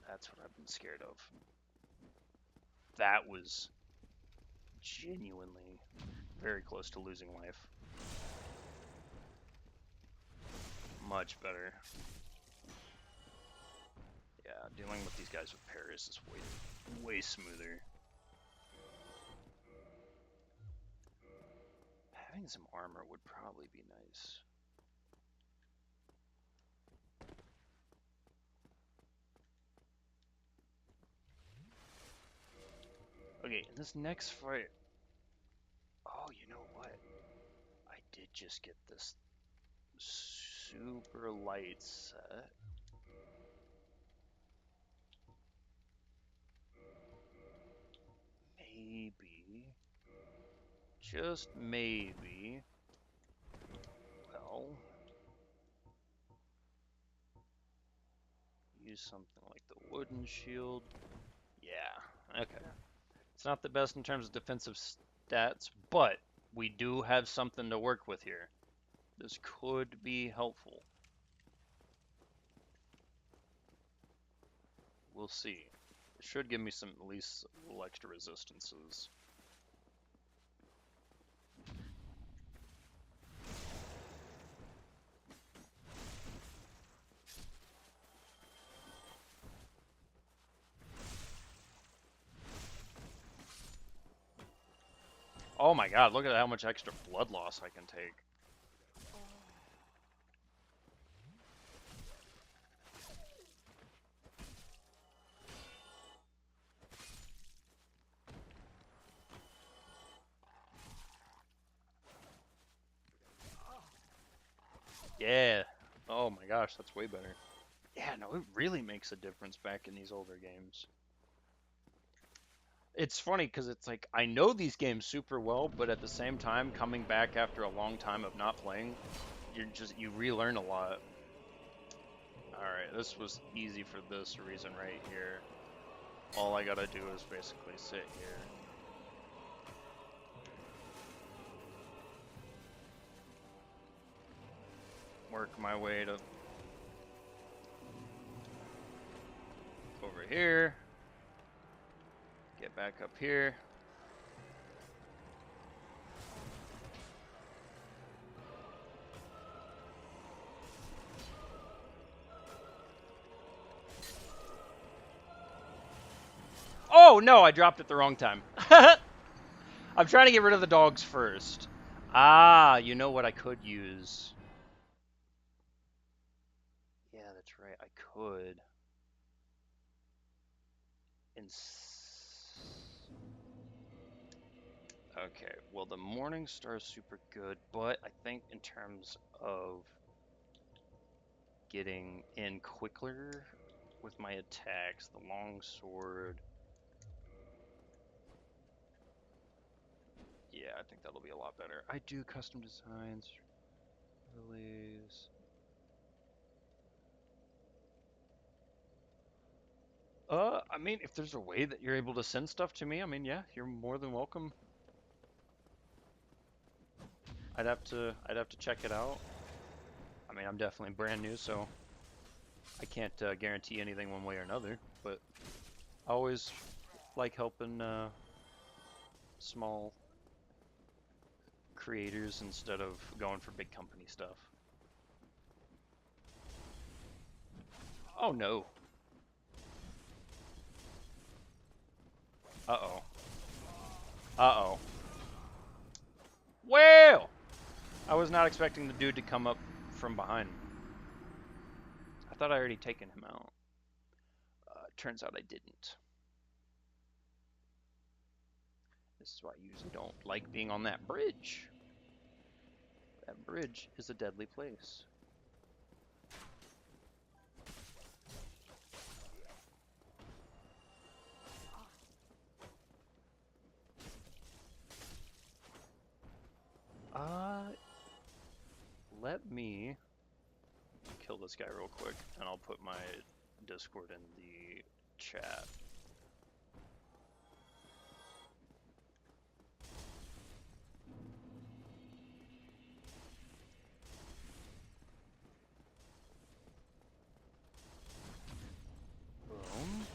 That's what I've been scared of. That was genuinely very close to losing life. Much better. Yeah, dealing with these guys with Paris is way smoother. Having some armor would probably be nice. Okay, in this next fight... Oh, you know what? I did just get this super light set. Maybe, just maybe, well, use something like the wooden shield. Yeah, okay. It's not the best in terms of defensive stats, but we do have something to work with here. This could be helpful. We'll see. It should give me some, at least, little extra resistances. Oh my God, look at how much extra blood loss I can take. Yeah. Oh my gosh, that's way better. Yeah, no, it really makes a difference back in these older games. It's funny because it's like I know these games super well, but at the same time, coming back after a long time of not playing, you relearn a lot. Alright, this was easy for this reason right here. All I gotta do is basically sit here. work my way to over here. Get back up here. Oh no, I dropped it the wrong time. I'm trying to get rid of the dogs first. Ah, you know what I could use? Yeah, that's right. I could. Okay, well the Morning Star is super good, but I think in terms of getting in quicker with my attacks, the long sword. Yeah, I think that'll be a lot better. I do custom designs, release. I mean, if there's a way that you're able to send stuff to me, I mean, yeah, you're more than welcome. I'd have to check it out. I mean, I'm definitely brand new, so I can't guarantee anything one way or another. But I always like helping small creators instead of going for big company stuff. Oh no. Uh-oh. Uh-oh. Well, I was not expecting the dude to come up from behind. I thought I already taken him out. Turns out I didn't. This is why I usually don't like being on that bridge. That bridge is a deadly place. Let me kill this guy real quick, and I'll put my Discord in the chat. Boom.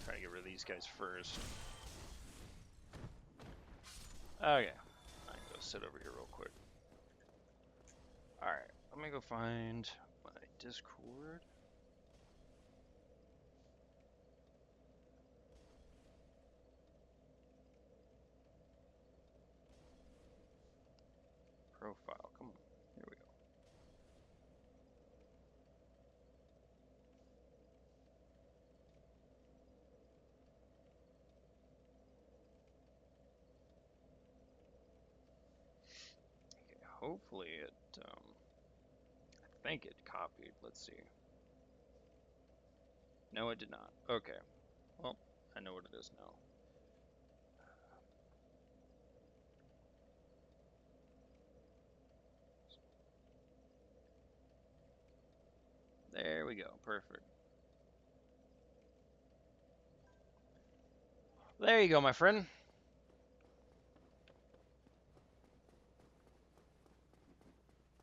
Try to get rid of these guys first. Okay, I can go sit over here real quick. Alright, let me go find my Discord. Profile, come on, here we go. Okay, hopefully it, I think it copied, let's see. No, it did not. Okay, well, I know what it is now. There we go, perfect. There you go, my friend.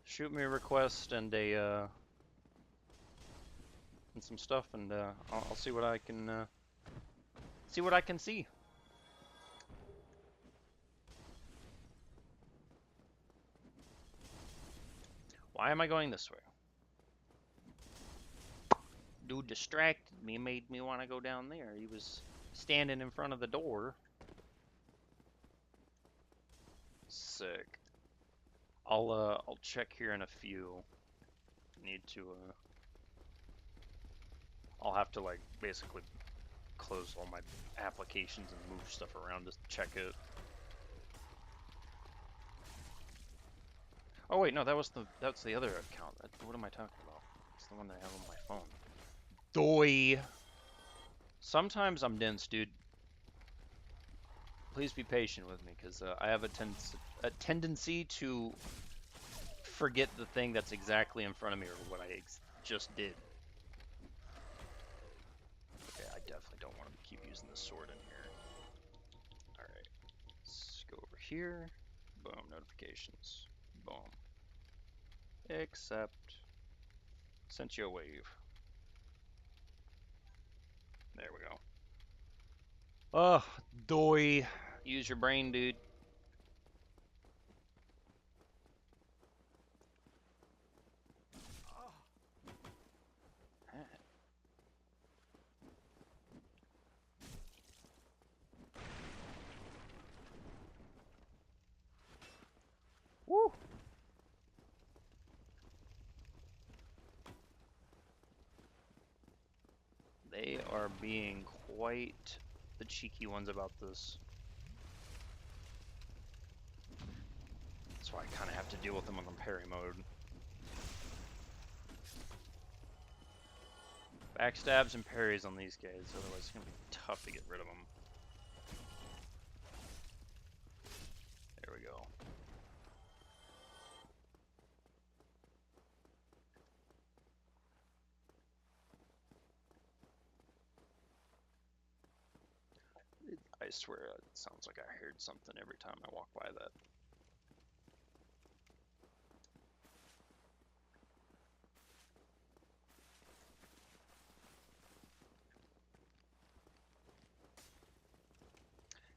Shoot me a request and a and some stuff, and I'll see what I can see. Why am I going this way? Dude distracted me, made me want to go down there. He was standing in front of the door. Sick. I'll check here in a few. Need to I'll have to like basically close all my applications and move stuff around to check it. Oh wait, no, that's the other account. What am I talking about? It's the one that I have on my phone. Doi. Sometimes I'm dense, dude. Please be patient with me, because I have a tendency to forget the thing that's exactly in front of me or what I just did. Okay, I definitely don't want to keep using this sword in here. Alright, let's go over here. Boom, notifications. Boom. Except, sent you a wave. There we go. Oh, doy. Use your brain, dude. Woo! They are being quite the cheeky ones about this. That's why I kind of have to deal with them on the parry mode. Backstabs and parries on these guys, otherwise it's going to be tough to get rid of them. There we go. I swear it sounds like I heard something every time I walk by that.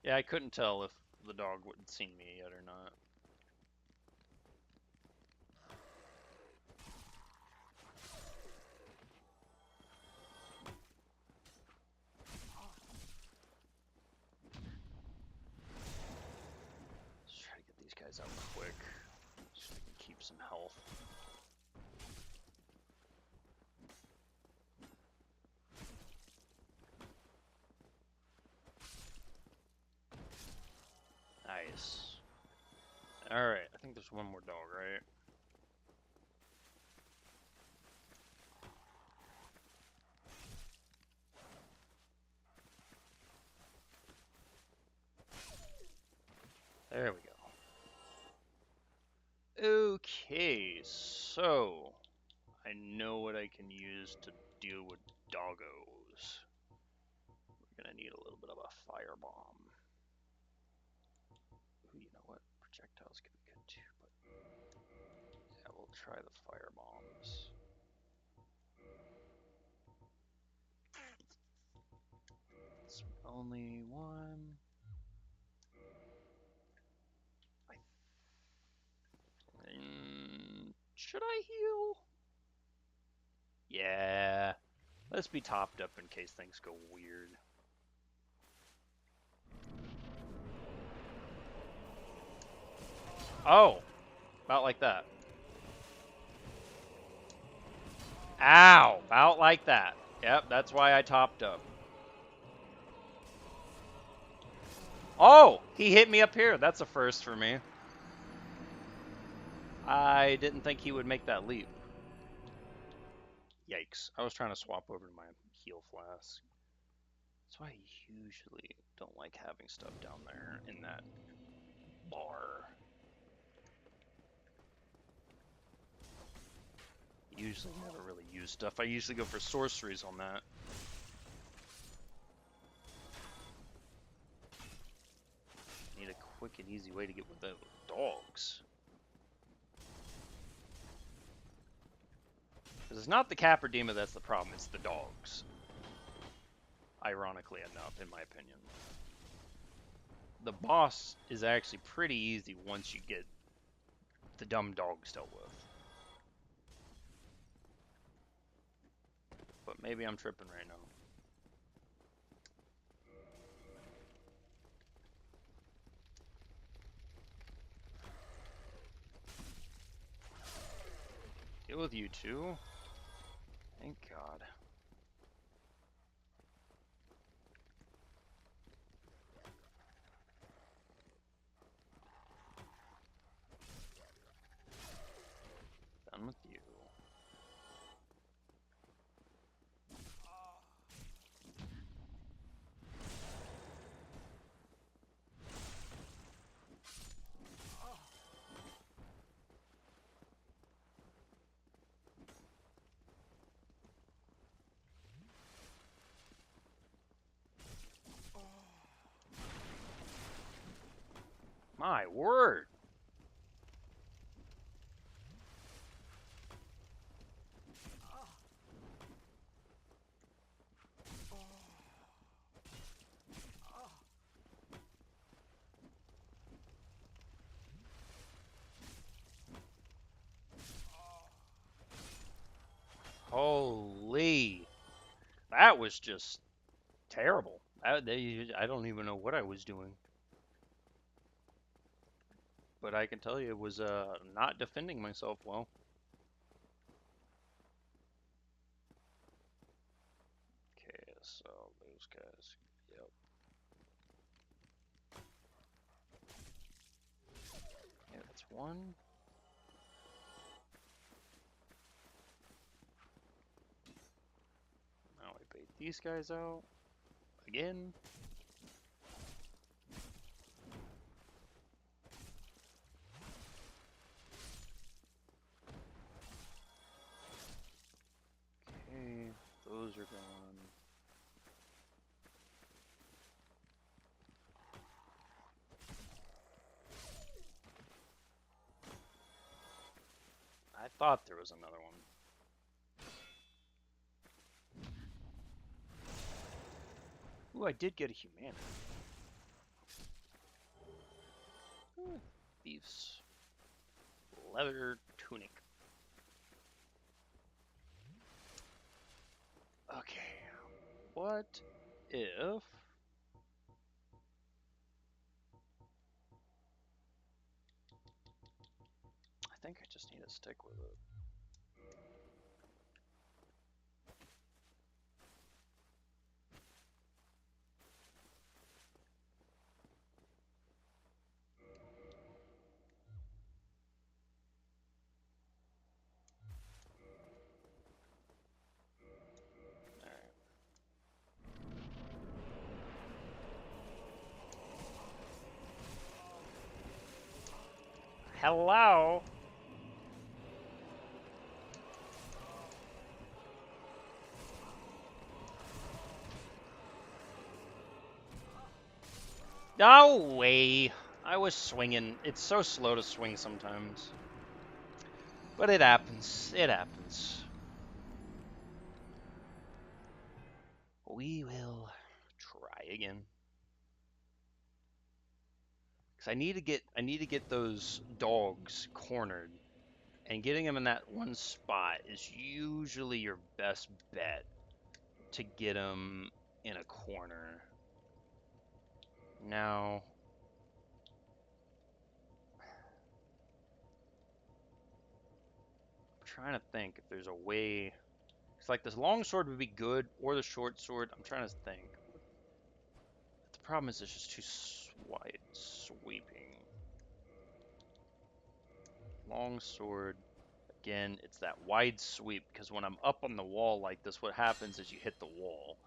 Yeah, I couldn't tell if the dog had seen me yet or not. Let's try to get these guys out quick so we can keep some health. Nice. Alright, I think there's one more dog, right? There we go. Okay, so I know what I can use to deal with doggos. We're gonna need a little bit of a firebomb. Ooh, you know what? Projectiles could be good too, but yeah, we'll try the firebombs. It's only one. Should I heal? Yeah. Let's be topped up in case things go weird. Oh! About like that. Ow! About like that. Yep, that's why I topped up. Oh! He hit me up here. That's a first for me. I didn't think he would make that leap. Yikes. I was trying to swap over to my heal flask. That's why I usually don't like having stuff down there in that bar. Usually never really use stuff. I usually go for sorceries on that. Need a quick and easy way to get with the dogs. Because it's not the Capradema that's the problem, it's the dogs. Ironically enough, in my opinion. The boss is actually pretty easy once you get the dumb dogs dealt with. But maybe I'm tripping right now. Deal with you too? Thank God. Done with you. My word! was just terrible. I don't even know what I was doing. But I can tell you it was not defending myself well. Okay, so those guys. Yep. Yeah, that's one. Now I bait these guys out. Again. Okay, those are gone. I thought there was another one. Ooh, I did get a humanity. Thieves. Leather tunic. Okay. What if... I think I just need to stick with it. Alright. Hello? No way. I was swinging. It's so slow to swing sometimes. But it happens. It happens. We will try again. Cause I need to get those dogs cornered. And getting them in that one spot is usually your best bet to get them in a corner. Now, I'm trying to think if there's a way. It's like this long sword would be good, or the short sword. I'm trying to think. The problem is it's just too wide sweeping. Long sword. Again, it's that wide sweep because when I'm up on the wall like this, what happens is you hit the wall,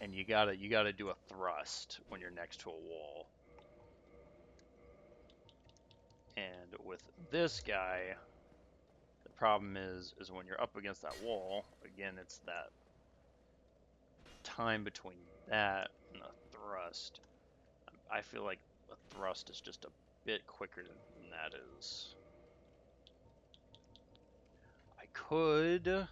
and you gotta do a thrust when you're next to a wall. And with this guy, the problem is when you're up against that wall. Again, it's that time between that and a thrust. I feel like a thrust is just a bit quicker than that is. I could.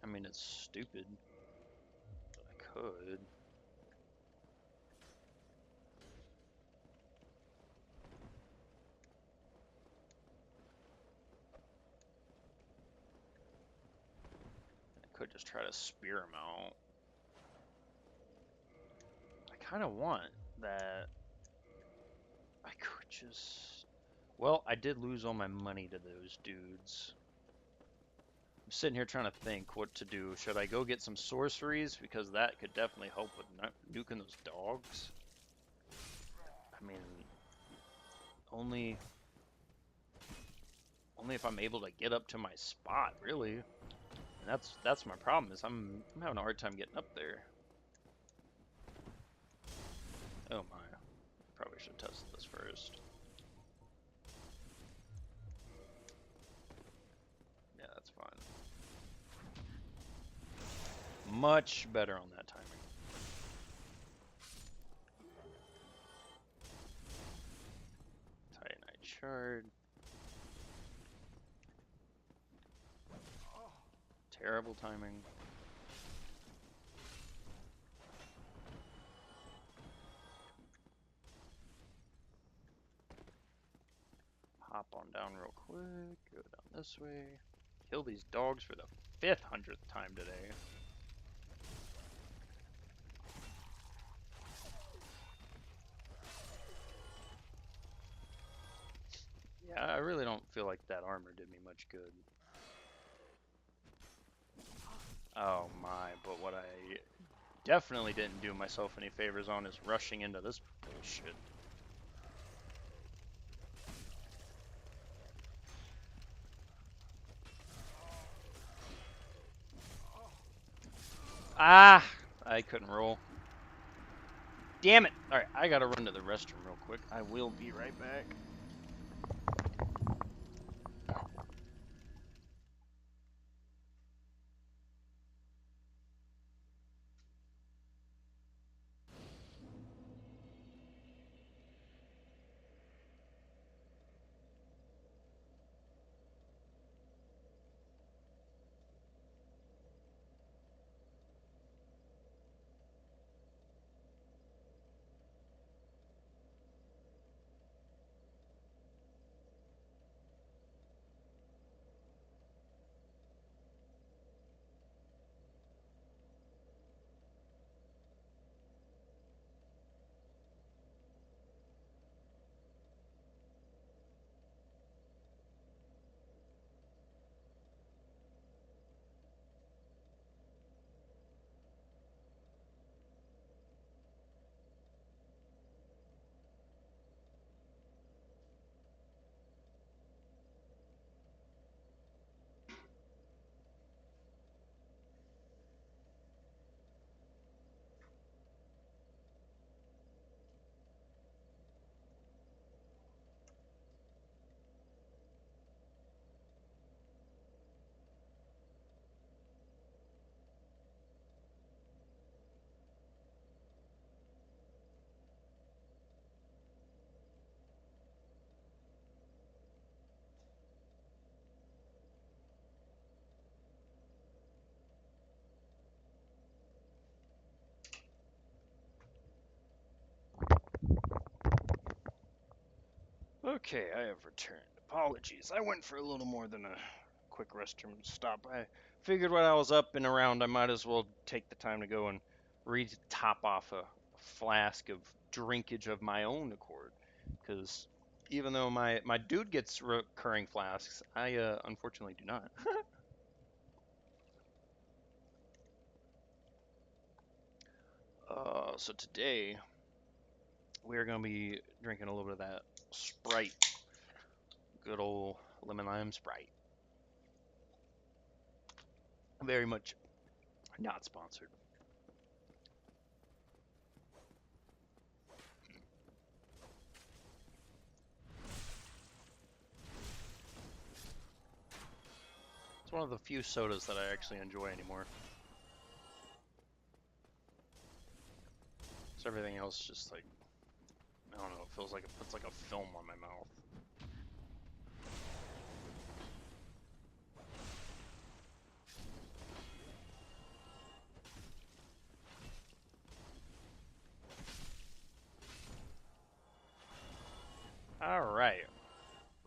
I mean, it's stupid. But I could. I could just try to spear him out. I kind of want that. I could just. Well, I did lose all my money to those dudes. I'm sitting here trying to think what to do. Should I go get some sorceries? Because that could definitely help with nuking those dogs. I mean, only if I'm able to get up to my spot, really. And that's my problem, is I'm having a hard time getting up there. Oh my. Probably should test this first. Yeah, that's fine. Much better on that timing. Titanite shard. Terrible timing. Hop on down real quick. Go down this way. kill these dogs for the 500th time today. Yeah, I really don't feel like that armor did me much good. Oh my, but what I definitely didn't do myself any favors on is rushing into this bullshit. Ah! I couldn't roll. Damn it! Alright, I gotta run to the restroom real quick. I will be right back. Okay, I have returned. Apologies. I went for a little more than a quick restroom stop. I figured when I was up and around, I might as well take the time to go and top off a flask of drinkage of my own accord. Because even though my dude gets recurring flasks, I unfortunately do not. So today, we're going to be drinking a little bit of that Sprite. Good old lemon lime Sprite. Very much not sponsored. It's one of the few sodas that I actually enjoy anymore. So everything else just like, I don't know, it feels like it puts like a film on my mouth. Alright.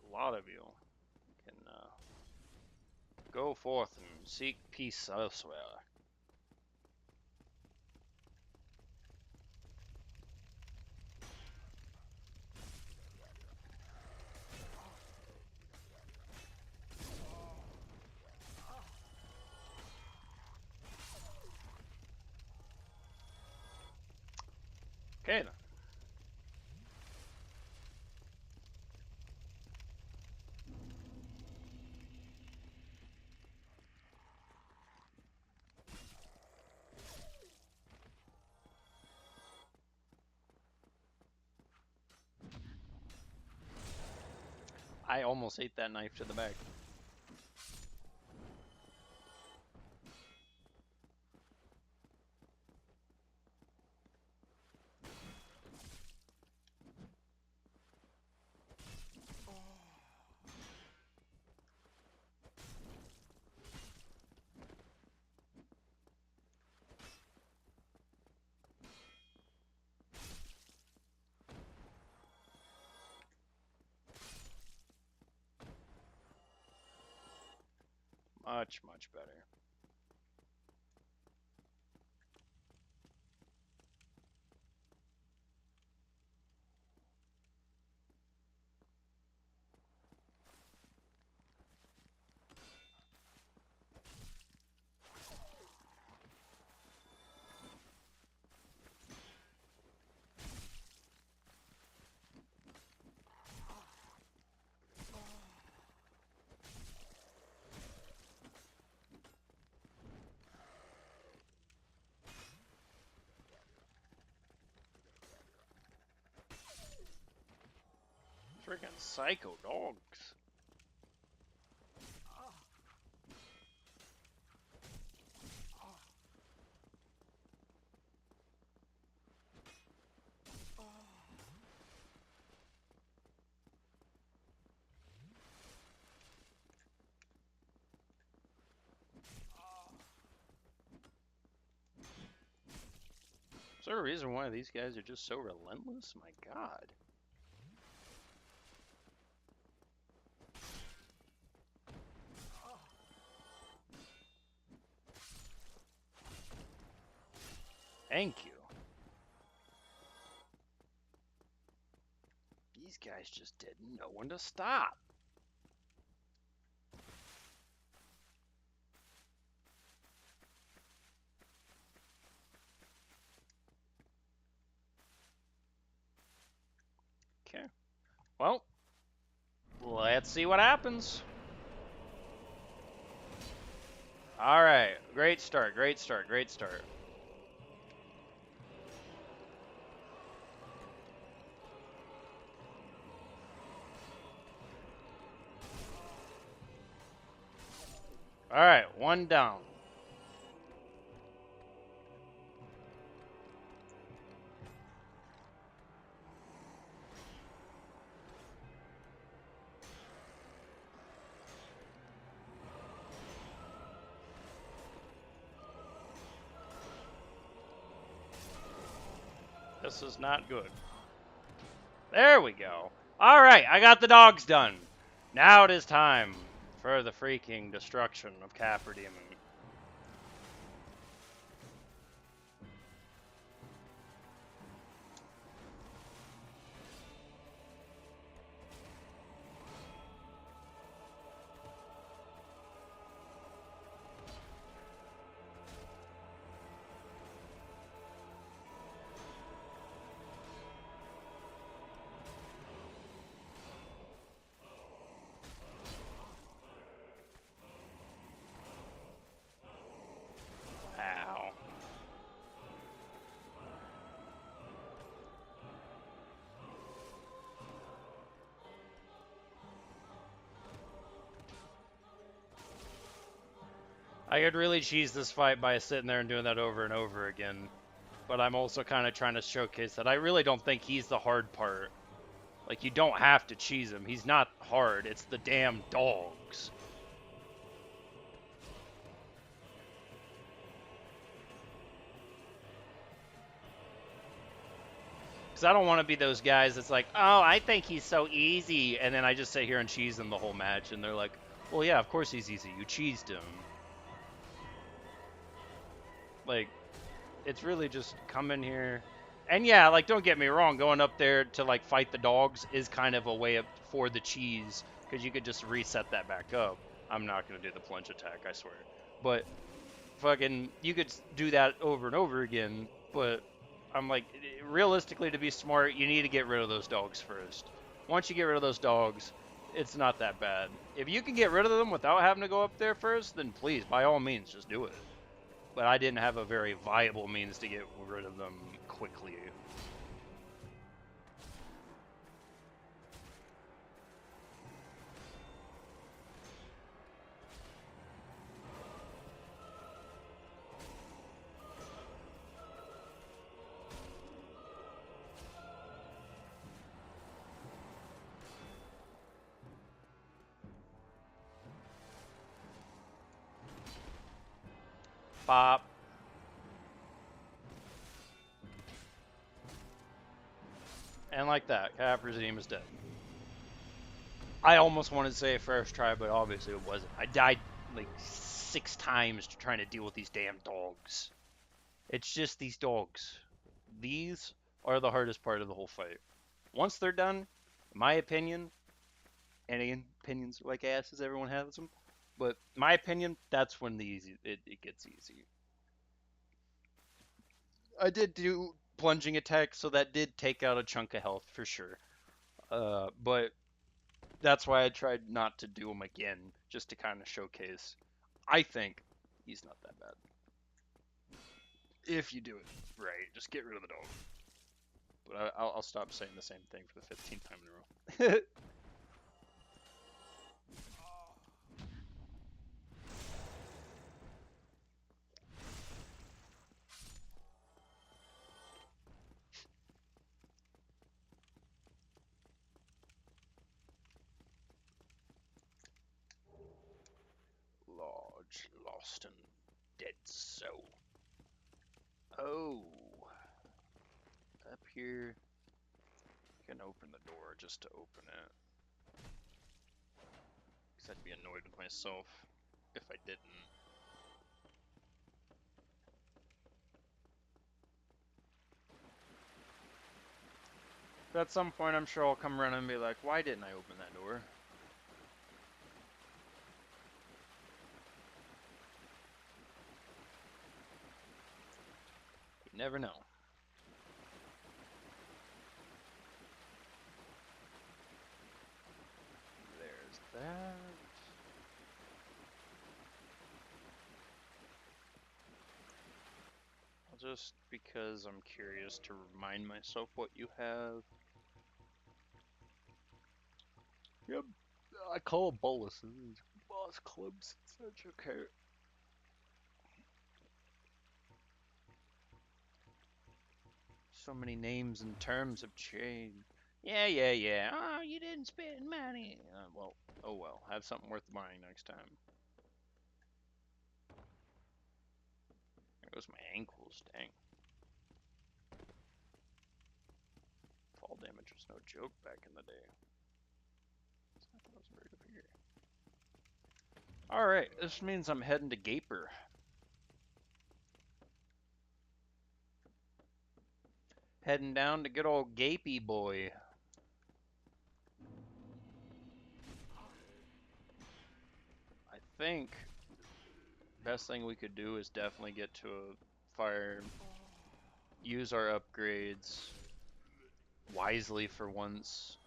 A lot of you can go forth and seek peace elsewhere. Okay then. I almost ate that knife to the back. Much, much better. Freaking psycho dogs. Is there a reason why these guys are just so relentless? My god. Thank you. These guys just didn't know when to stop. Okay. Well, let's see what happens. All right. Great start. Great start. Great start. All right. One down. This is not good. There we go. All right, I got the dogs done. Now it is time for the freaking destruction of Capra Demon. Ow. I could really cheese this fight by sitting there and doing that over and over again. But I'm also kind of trying to showcase that I really don't think he's the hard part. Like, you don't have to cheese him. He's not hard. It's the damn dogs. Because I don't want to be those guys that's like, oh, I think he's so easy. And then I just sit here and cheese him the whole match. And they're like, well, yeah, of course he's easy. You cheesed him. Like, it's really just come in here. And yeah, like, don't get me wrong. Going up there to, like, fight the dogs is kind of a way up for the cheese. Because you could just reset that back up. I'm not going to do the plunge attack, I swear. But, fucking, you could do that over and over again. But I'm like, realistically, to be smart, you need to get rid of those dogs first. Once you get rid of those dogs, it's not that bad. If you can get rid of them without having to go up there first, then please, by all means, just do it. But I didn't have a very viable means to get rid of them quickly. Pop. And like that, Capra's team is dead. I almost wanted to say first try, but obviously it wasn't. I died like 6 times trying to deal with these damn dogs. It's just these dogs. These are the hardest part of the whole fight. Once they're done, in my opinion, and again, opinions are like asses, everyone has them. But my opinion, that's when it gets easy. I did do plunging attack, so that did take out a chunk of health for sure. But that's why I tried not to do them again, just to kind of showcase. I think he's not that bad. If you do it right, just get rid of the dog. But I'll stop saying the same thing for the 15th time in a row. Large, lost, and dead soul. Oh. Up here. I can open the door just to open it. Because I'd be annoyed with myself if I didn't. But at some point, I'm sure I'll come around and be like, why didn't I open that door? You never know. There's that. Just because I'm curious to remind myself what you have. Yep, I call them boluses. Boss clubs. Such okay. So many names and terms have changed. Yeah. Oh, you didn't spend money. Well, oh well. Have something worth buying next time. There goes my ankles, dang. Fall damage was no joke back in the day. I thought it was right up here. Alright, this means I'm heading to Gaper. Heading down to good old Gapey boy. I think best thing we could do is definitely get to a fire, use our upgrades wisely for once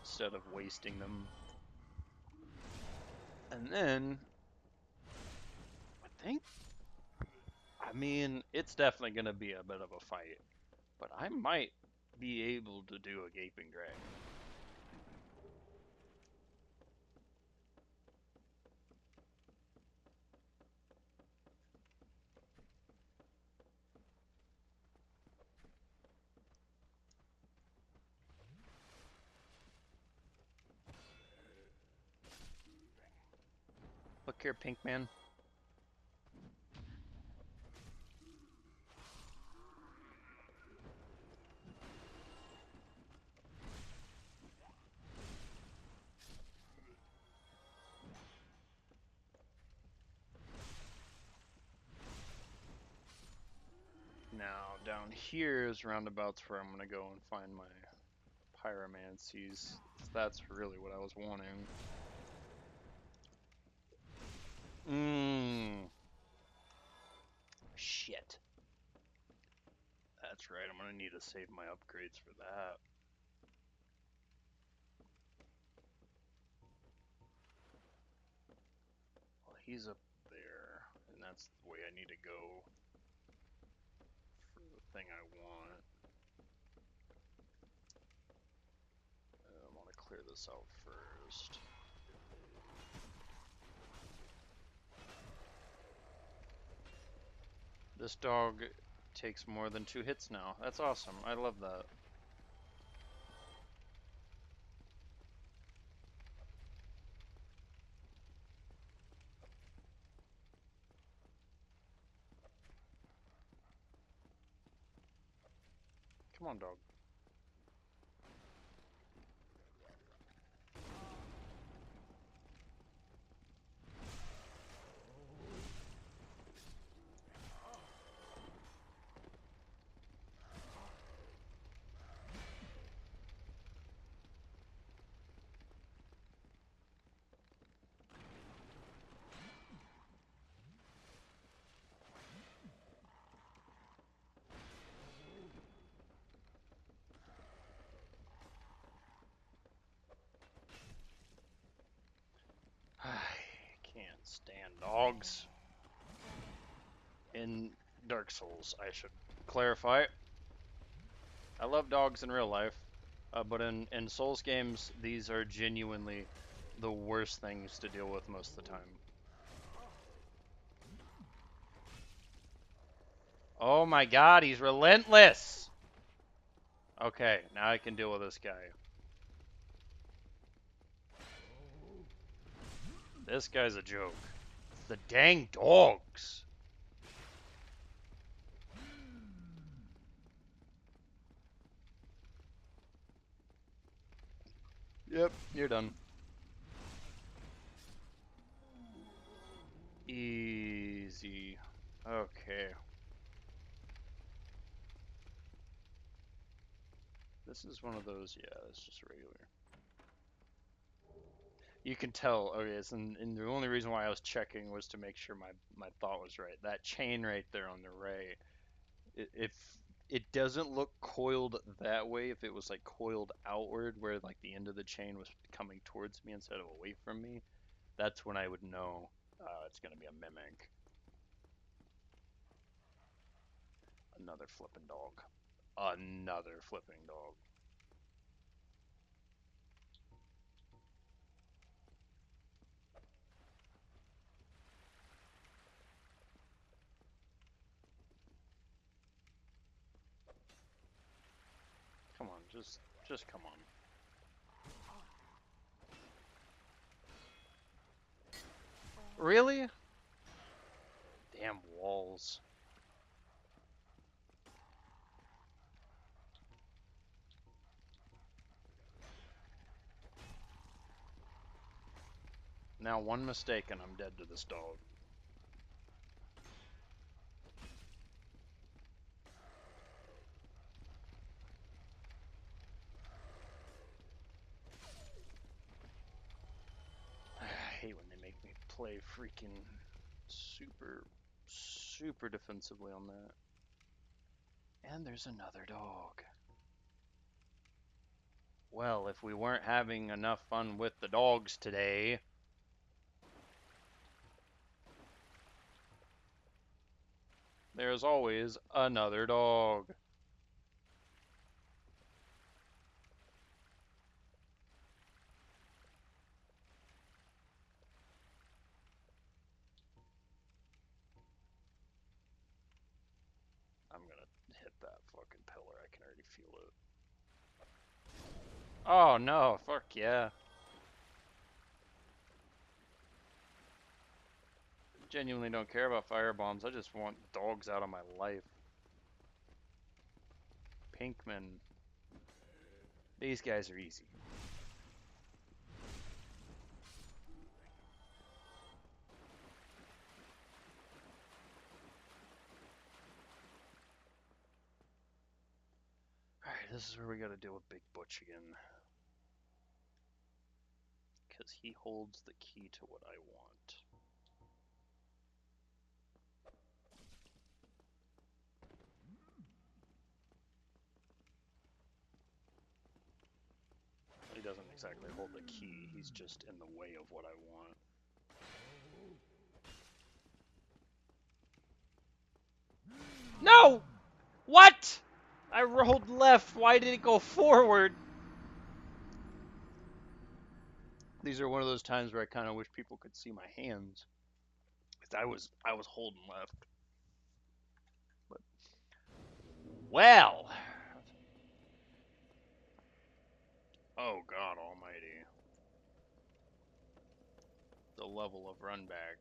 instead of wasting them. And then I mean, it's definitely going to be a bit of a fight, but I might be able to do a gaping dragon. Look here, Pink Man. Now, down here is roundabouts where I'm going to go and find my pyromancies. That's really what I was wanting. Shit. That's right, I'm going to need to save my upgrades for that. Well, he's up there, and that's the way I need to go for the thing I want. I want to clear this out first. This dog takes more than 2 hits now. That's awesome. I love that. Come on, dog. Stand dogs. In Dark Souls, I should clarify. I love dogs in real life, but in Souls games, these are genuinely the worst things to deal with most of the time. Oh my god, he's relentless! Okay, now I can deal with this guy. This guy's a joke. The dang dogs! Yep, you're done. Easy. Okay. This is one of those, yeah, it's just regular. You can tell, okay, and the only reason why I was checking was to make sure my thought was right. That chain right there on the right, if it doesn't look coiled that way, if it was like coiled outward where like the end of the chain was coming towards me instead of away from me, that's when I would know it's going to be a mimic. Another flipping dog. Another flipping dog. Come on, just come on. Really? Damn walls. Now one mistake and I'm dead to this dog. I hate when they make me play freaking super defensively on that. And there's another dog. Well, if we weren't having enough fun with the dogs today... There's always another dog. I'm gonna hit that fucking pillar. I can already feel it. Oh no, fuck yeah. Genuinely don't care about firebombs. I just want dogs out of my life. Pinkman. These guys are easy. Alright, this is where we gotta deal with Big Butch again. Because he holds the key to what I want. He doesn't exactly hold the key, he's just in the way of what I want. No! What? I rolled left. Why did it go forward? These are one of those times where I kind of wish people could see my hands. Because I was holding left. But well. Oh God Almighty. The level of run back.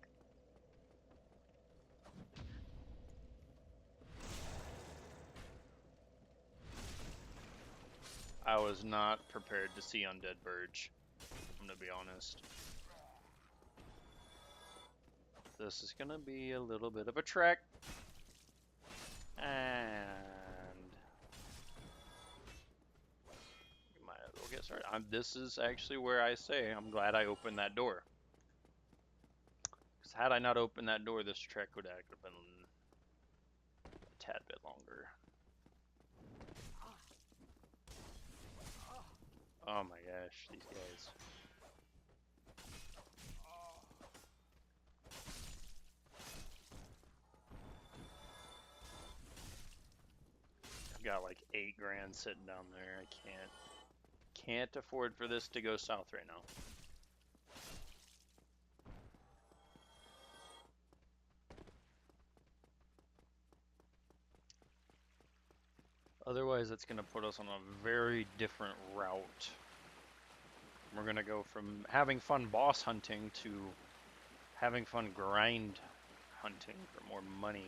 I was not prepared to see Undead Burge. I'm gonna be honest. This is gonna be a little bit of a trek. And we might as well get started. This is actually where I say I'm glad I opened that door. Because had I not opened that door, this trek would have been a tad bit longer. Oh my gosh, these guys. I've got like 8 grand sitting down there. I can't afford for this to go south right now. Otherwise, it's going to put us on a very different route. We're going to go from having fun boss hunting to having fun grind hunting for more money.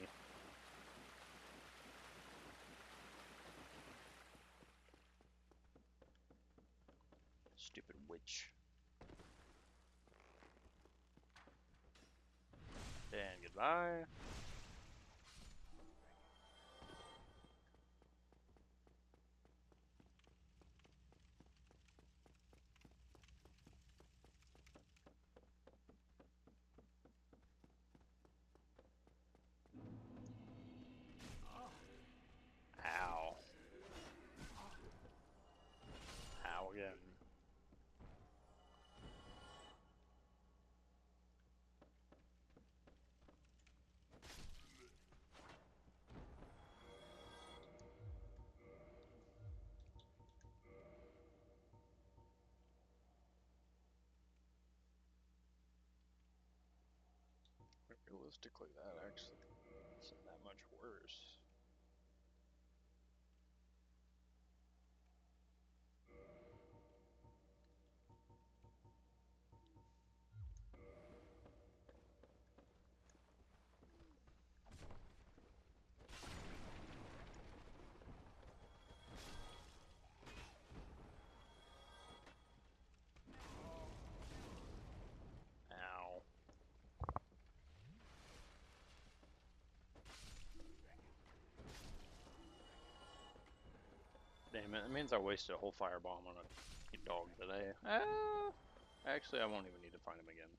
Stupid witch. And goodbye. Ow. Ow again. Realistically, that actually isn't that much worse. Ow. Damn it, it means I wasted a whole firebomb on a dog today. Actually, I won't even need to find him again.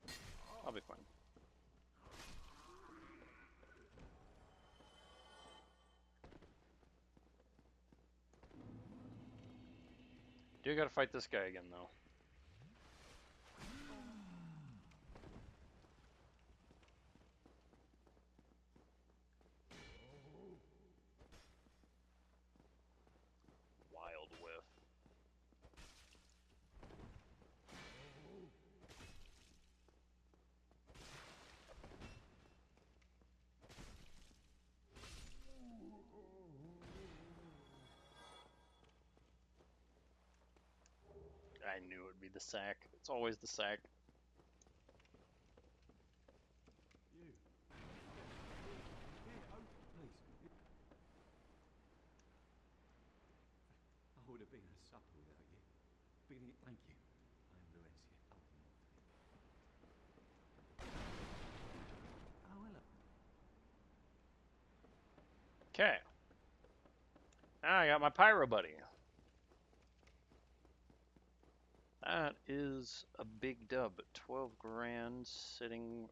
I'll be fine. Do gotta fight this guy again, though. Wild whiff. I knew it would be the sack. It's always the sack. You. Yeah, oh, please. I would have been a supper without you. Thank you. I am Valencia. Oh, hello. Okay. Now I got my pyro buddy. That is a big dub. 12 grand sitting.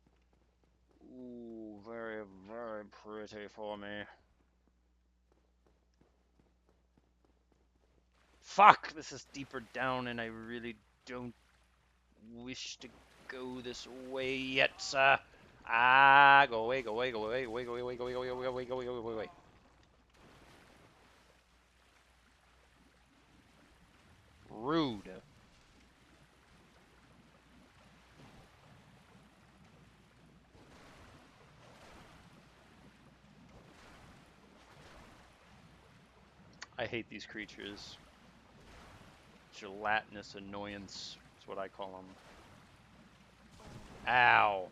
Ooh, very, very pretty for me. Fuck! This is deeper down and I really don't wish to go this way yet, sir. Ah, go away, go away, go away, go away, go away, go away, go away, go away, go away, go away, go away. Rude. I hate these creatures. Gelatinous annoyance is what I call them. Ow.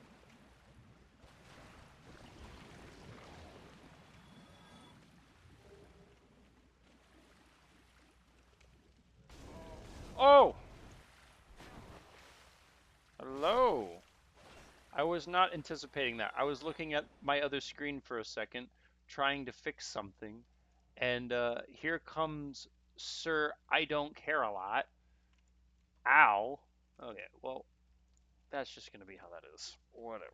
Oh! Hello. I was not anticipating that. I was looking at my other screen for a second, trying to fix something, and here comes Sir I Don't Care a Lot. Ow. Okay, well, that's just gonna be how that is. Whatever.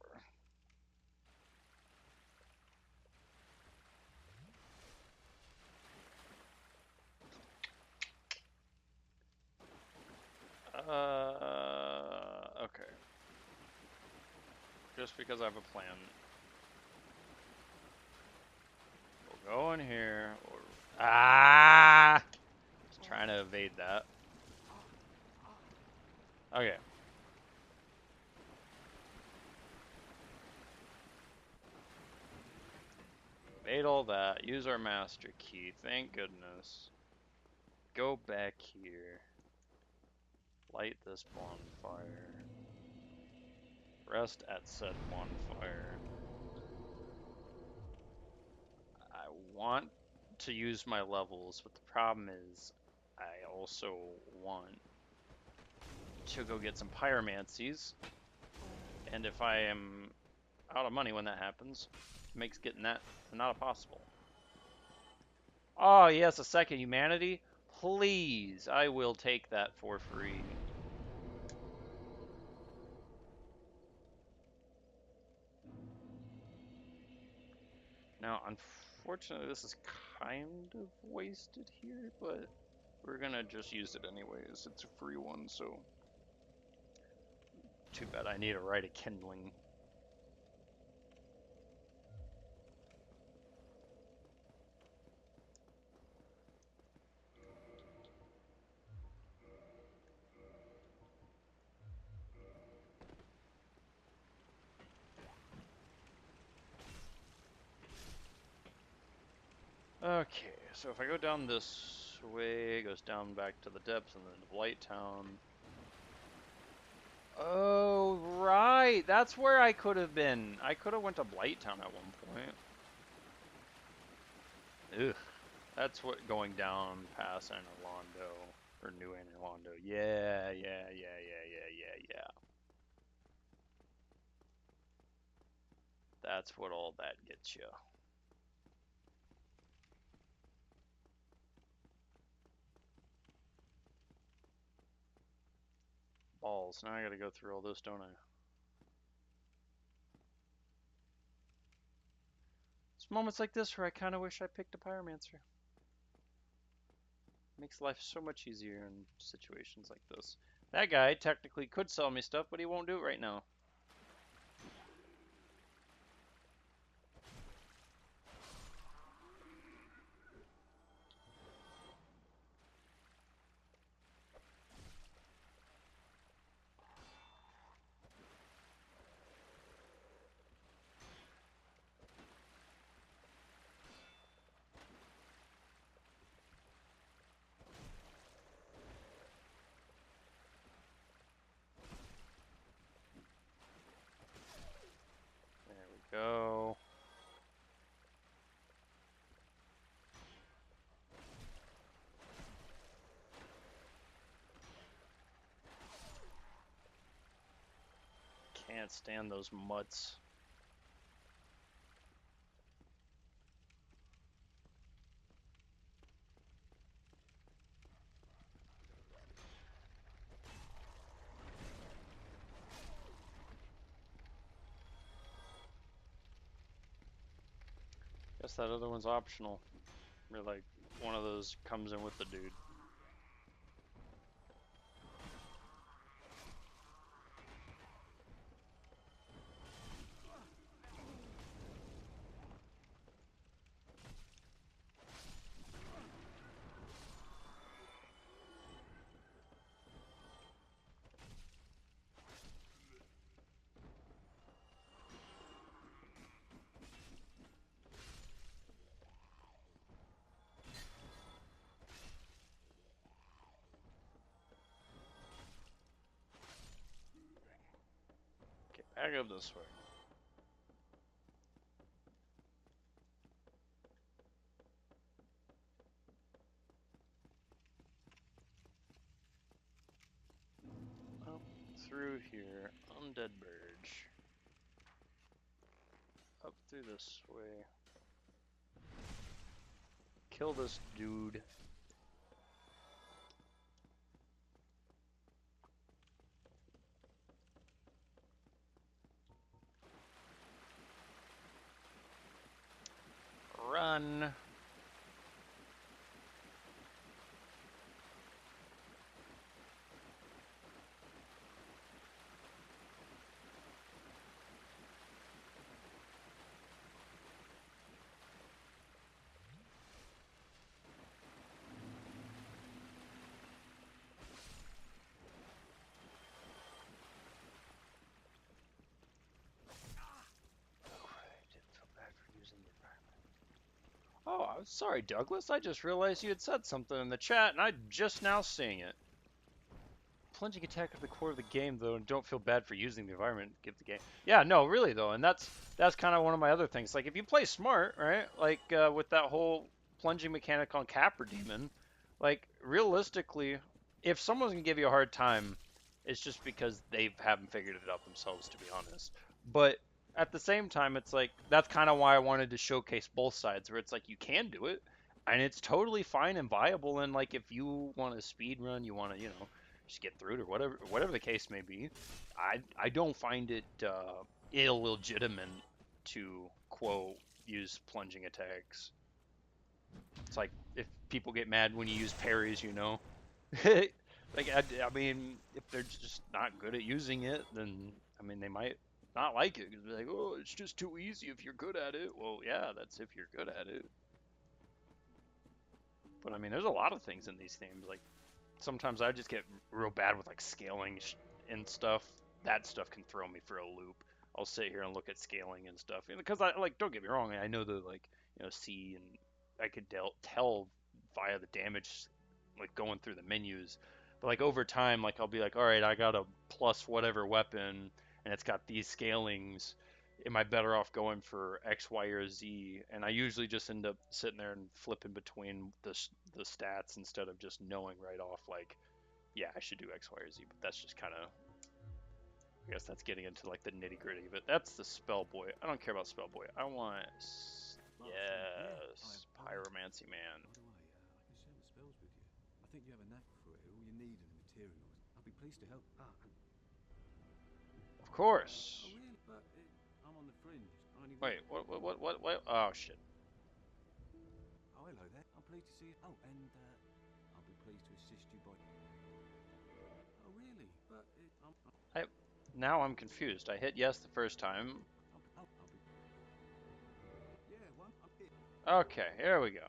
Okay. Just because I have a plan. We'll go in here. Ah! Just trying to evade that. Okay. Evade all that. Use our master key. Thank goodness. Go back here. Light this bonfire. Rest at said bonfire. I want to use my levels, but the problem is I also want to go get some pyromancies, and if I am out of money when that happens, it makes getting that not possible. Oh yes, a second humanity? Please, I will take that for free. Now, unfortunately, this is kind of wasted here, but we're gonna just use it anyways. It's a free one, so too bad I need to write a kindling. Okay, so if I go down this way, it goes down back to the depths and then to Blight Town. Oh, right. That's where I could have been. I could have went to Blight Town at one point. Ugh. That's what going down past Anorlando. Or New Anorlando. Yeah. That's what all that gets you. Balls. Now I gotta go through all this, don't I? It's moments like this where I kind of wish I picked a Pyromancer. Makes life so much easier in situations like this. That guy technically could sell me stuff, but he won't do it right now. There we go. Can't stand those mutts. Guess that other one's optional. Or like one of those comes in with the dude. Okay, back up this way. Up through here, Undead Burge. Up through this way. Kill this dude. Run. sorry, Douglas. I just realized you had said something in the chat, and I'm just now seeing it. Plunging attack at the core of the game, though, and don't feel bad for using the environment to give the game. Yeah, no, really though, and that's kind of one of my other things. Like if you play smart, right? Like with that whole plunging mechanic on Capper Demon, like realistically, if someone's gonna give you a hard time, it's just because they haven't figured it out themselves, to be honest. But at the same time, it's like that's kind of why I wanted to showcase both sides, where it's like you can do it, and it's totally fine and viable. And like if you want to speed run, you want to, just get through it or whatever the case may be. I don't find it illegitimate to quote use plunging attacks. It's like if people get mad when you use parries, like I mean, if they're just not good at using it, then I mean they might not like it because they're like, oh, it's just too easy if you're good at it. Well, yeah, that's if you're good at it. But I mean, there's a lot of things in these themes. Like sometimes I just get real bad with like scaling and stuff. That stuff can throw me for a loop. I'll sit here and look at scaling and stuff because I like. Don't get me wrong. I know the like see and I could tell via the damage like going through the menus. But like over time, like I'll be like, all right, I got a plus whatever weapon and it's got these scalings. Am I better off going for X, Y, or Z? And I usually just end up sitting there and flipping between the stats instead of just knowing right off like, yeah, I should do X, Y, or Z. But that's just kind of, I guess that's getting into like the nitty gritty. But that's the spell boy. I don't care about spell boy. I want, yes, pyromancy man. By the way, I can share my spells with you. I think you have a knack for it. All you need are the materials. I'll be pleased to help. Of course. Oh, really? But I'm on the fringe. I only Wait, what? Oh shit. Oh, hello there. I'm pleased to see you. Oh, and I'll be pleased to assist you by. Oh, really? But Now I'm confused. I hit yes the first time. I'll be. Yeah, one. I'm here. Okay, here we go.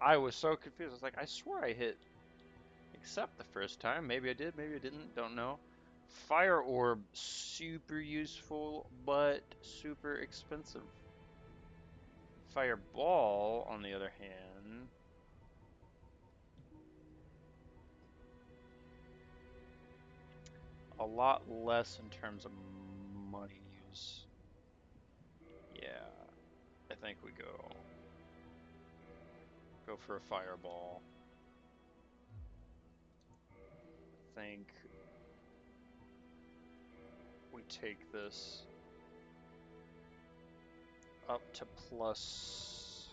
I was so confused. I was like, I swear I hit accept the first time. Maybe I did, maybe I didn't. Don't know. Fire orb, super useful, but super expensive. Fireball, on the other hand, a lot less in terms of money use. Yeah, I think we go for a fireball. I think we take this up to plus.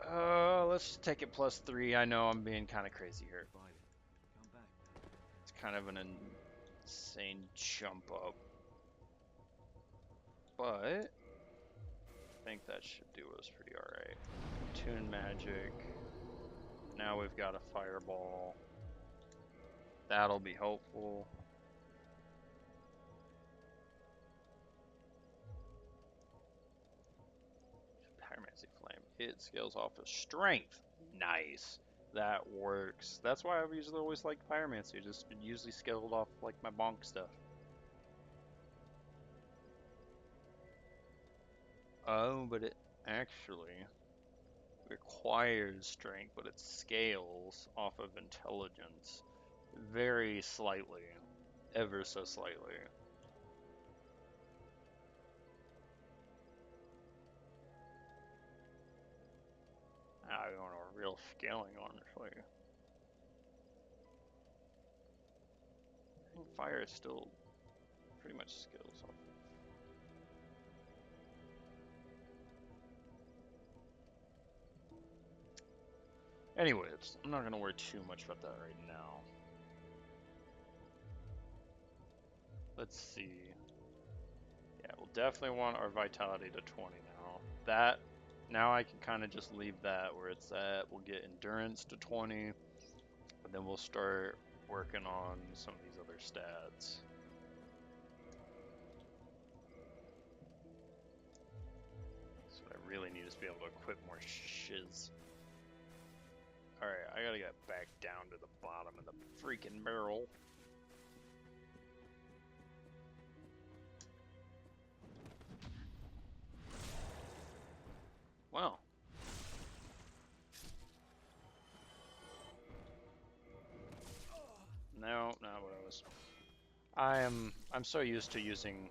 Let's just take it +3. I know I'm being kind of crazy here. Come back. It's kind of an insane jump up, but I think that should do us pretty alright. Tune magic. Now we've got a fireball. That'll be helpful. Pyromancy flame. It scales off of strength. Nice. That works. That's why I've usually always liked pyromancy. Just usually scaled off like my bonk stuff. Oh, but it actually requires strength, but it scales off of intelligence very slightly, ever so slightly. I want a real scaling, honestly. I think fire is still pretty much scales off. Anyways, I'm not going to worry too much about that right now. Let's see. Yeah, we'll definitely want our vitality to 20 now. Now I can kind of just leave that where it's at. We'll get endurance to 20, and then we'll start working on some of these other stats. So what I really need is to be able to equip more shiz. Alright, I gotta get back down to the bottom of the freaking barrel. No, not what I was. I'm so used to using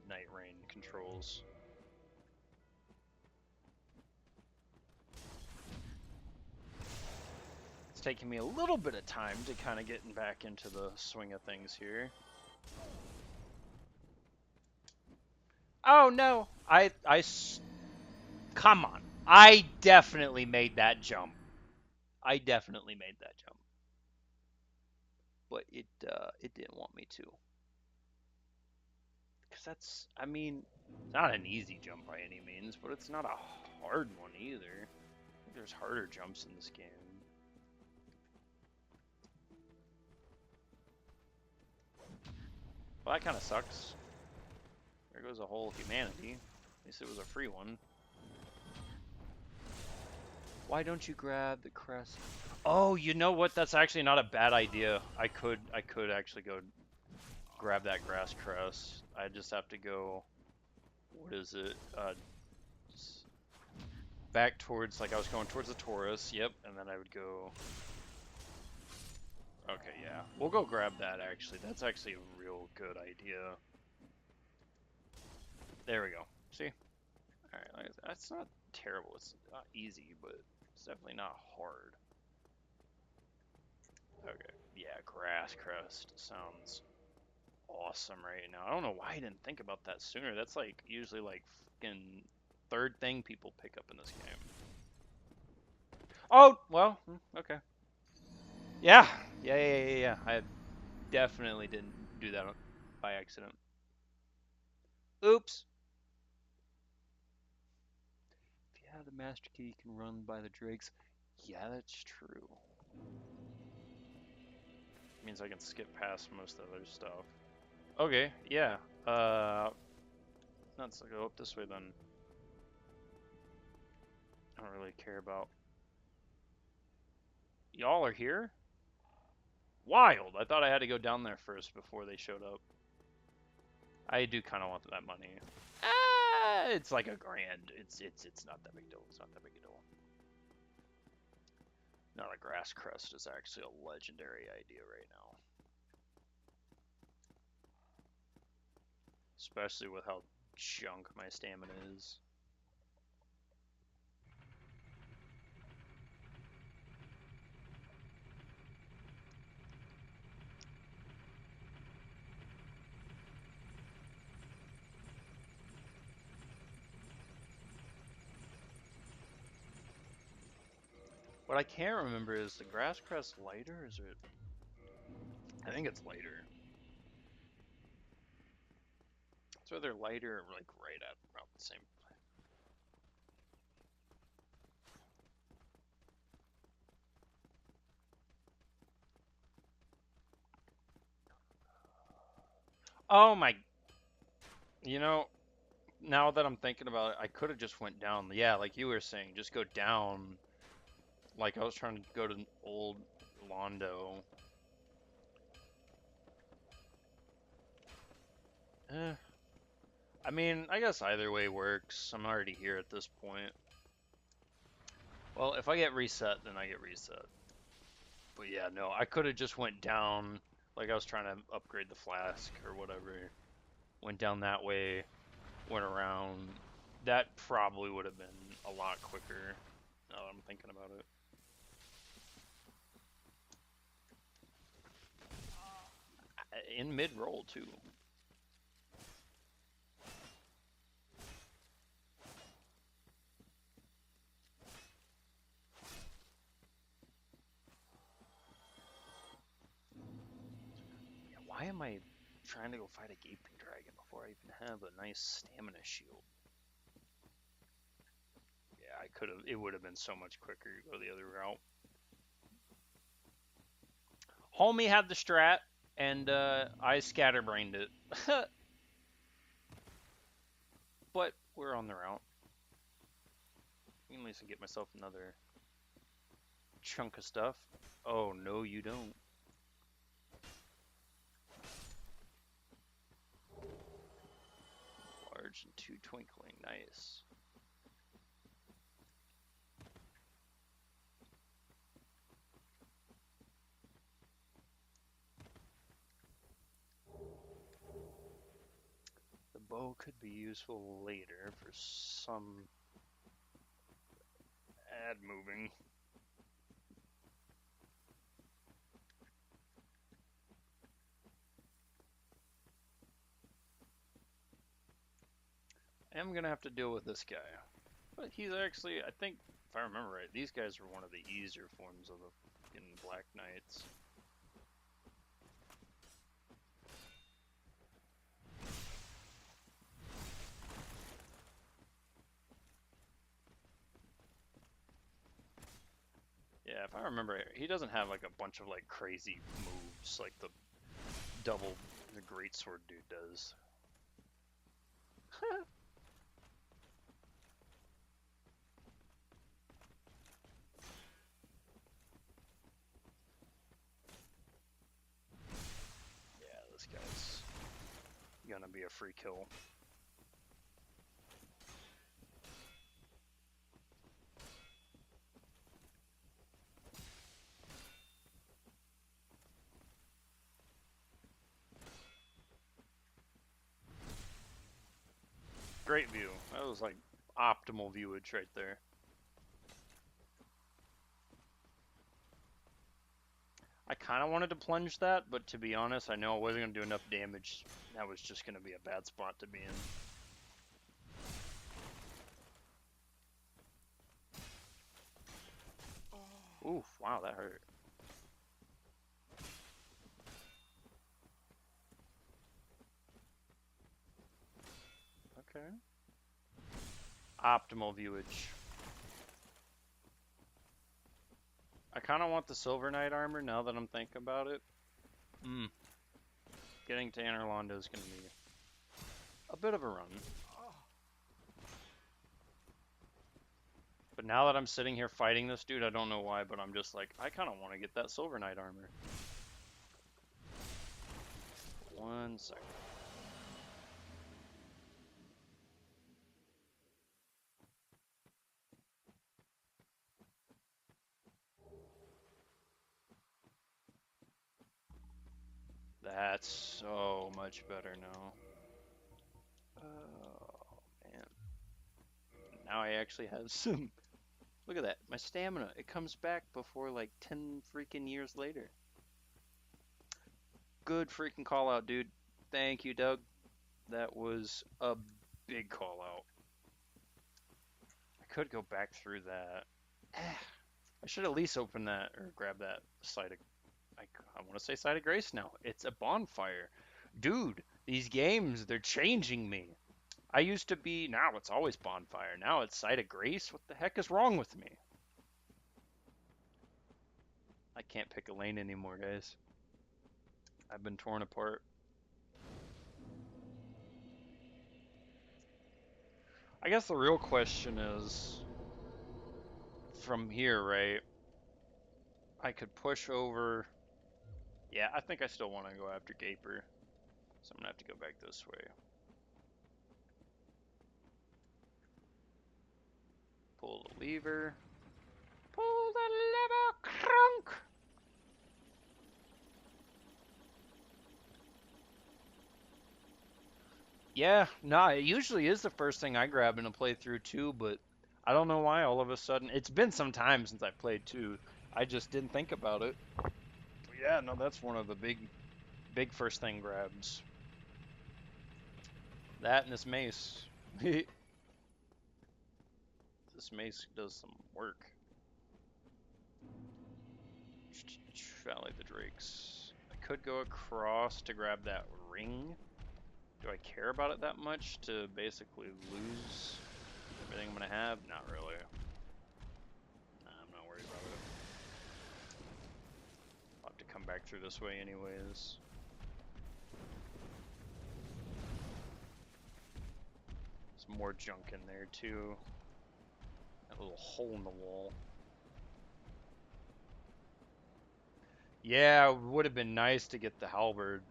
night rain controls. It's taking me a little bit of time to kind of getting back into the swing of things here. Oh no, come on. I definitely made that jump. I definitely made that jump. But it didn't want me to. Because that's, I mean, it's not an easy jump by any means, but it's not a hard one either. I think there's harder jumps in this game. Well, that kind of sucks. There goes a whole humanity. At least it was a free one. Why don't you grab the crest? Oh, you know what? That's actually not a bad idea. I could actually go grab that grass crest. I just have to go. What is it? Back towards, like I was going towards the Taurus. Yep, and then I would go. Okay, yeah, we'll go grab that. Actually, that's actually a real good idea. There we go. See? All right, that's not terrible. It's not easy, but it's definitely not hard. Okay, yeah, grass crest sounds awesome right now. I don't know why I didn't think about that sooner. That's like usually like fucking third thing people pick up in this game. Oh, well, okay. Yeah, yeah. I definitely didn't do that by accident. Oops. If you have the master key, you can run by the drakes. Yeah, that's true. Means I can skip past most of the other stuff. Okay, yeah. Let's go up this way then. I don't really care about. Y'all are here? Wild. I thought I had to go down there first before they showed up. I do kind of want that money. It's like $1,000. It's not that big deal. It's not that big a deal. Now the grass crest is actually a legendary idea right now. Especially with how junk my stamina is. What I can't remember is the grass crest lighter? Is it? I think it's lighter. It's either lighter or like right at about the same. Oh my. You know, now that I'm thinking about it, I could have just went down. Yeah, like you were saying, just go down. Like I was trying to go to old Londo. I mean, I guess either way works. I'm already here at this point. Well, if I get reset, then I get reset. But yeah, no, I could have just went down, like I was trying to upgrade the flask or whatever. Went down that way, went around. That probably would have been a lot quicker, now that I'm thinking about it. In mid-roll, too. Why am I trying to go fight a gaping dragon before I even have a nice stamina shield? Yeah, I could have. It would have been so much quicker to go the other route. Homie had the strat, and I scatterbrained it. But we're on the route. At least I get myself another chunk of stuff. Oh, no, you don't. Large and 2 twinkling. Nice. though could be useful later for some ad moving. I am gonna have to deal with this guy. But he's actually, I think, if I remember right, these guys are one of the easier forms of the fucking Black Knights. Yeah, if I remember, he doesn't have like a bunch of like crazy moves like the greatsword dude does. Yeah, this guy's gonna be a free kill. Great view. That was like optimal viewage right there. I kind of wanted to plunge that, but to be honest, I know I wasn't going to do enough damage. That was just going to be a bad spot to be in. Oof, wow, that hurt. Okay. Optimal viewage. I kind of want the Silver Knight armor now that I'm thinking about it. Getting to Anor is going to be a bit of a run. But now that I'm sitting here fighting this dude, I don't know why, but I'm just like, I kind of want to get that Silver Knight armor. 1 second. That's so much better now. Oh, man. Now I actually have some... Look at that. My stamina. It comes back before like 10 freaking years later. Good freaking call out, dude. Thank you, Doug. That was a big call out. I could go back through that. I should at least open that or grab that site of... I want to say Site of Grace now. It's a bonfire. Dude, these games, they're changing me. I used to be, now it's always bonfire. Now it's Site of Grace. What the heck is wrong with me? I can't pick a lane anymore, guys. I've been torn apart. I guess the real question is, from here, right? I could push over. Yeah, I think I still want to go after Gaper. So I'm going to have to go back this way. Pull the lever. Pull the lever, crunk! Yeah, nah, it usually is the first thing I grab in a playthrough too, but I don't know why all of a sudden. It's been some time since I played too. I just didn't think about it. But yeah, no, that's one of the big first thing grabs. That and this mace. This mace does some work. Valley of the Drakes. I could go across to grab that ring. Do I care about it that much to basically lose everything I'm going to have? Not really. Nah, I'm not worried about it. I'll have to come back through this way anyways. There's more junk in there too. That little hole in the wall. Yeah, it would have been nice to get the halberd.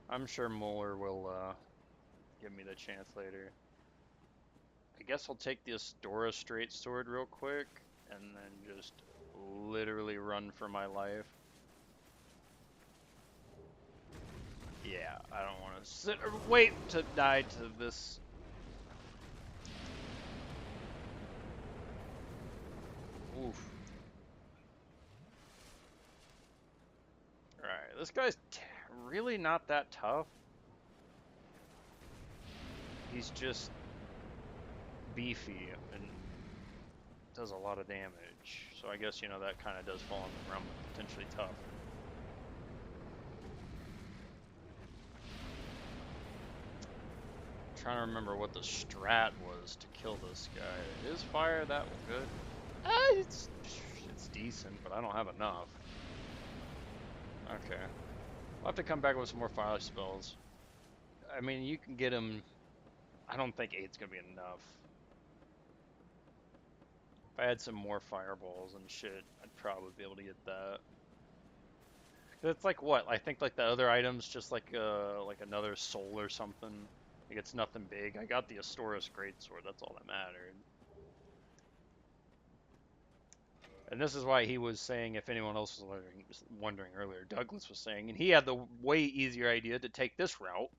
I'm sure Muller will give me the chance later. I guess I'll take the Astora straight sword real quick and then just literally run for my life. Yeah, Yeah, I don't want to sit or wait to die to this. Oof. Alright, this guy's really not that tough. He's just beefy and does a lot of damage. So I guess, you know, that kind of does fall in the realm of potentially tough. I'm trying to remember what the strat was to kill this guy. Is fire that good? It's decent, but I don't have enough. Okay. I'll have to come back with some more fire spells. I mean, you can get him. I don't think 8's gonna be enough. If I had some more fireballs and shit, I'd probably be able to get that. It's like what? I think like the other items, just like another soul or something. Like it's nothing big. I got the Astoris Greatsword. That's all that mattered. And this is why he was saying, if anyone else was wondering earlier, Douglas was saying, and he had the way easier idea to take this route,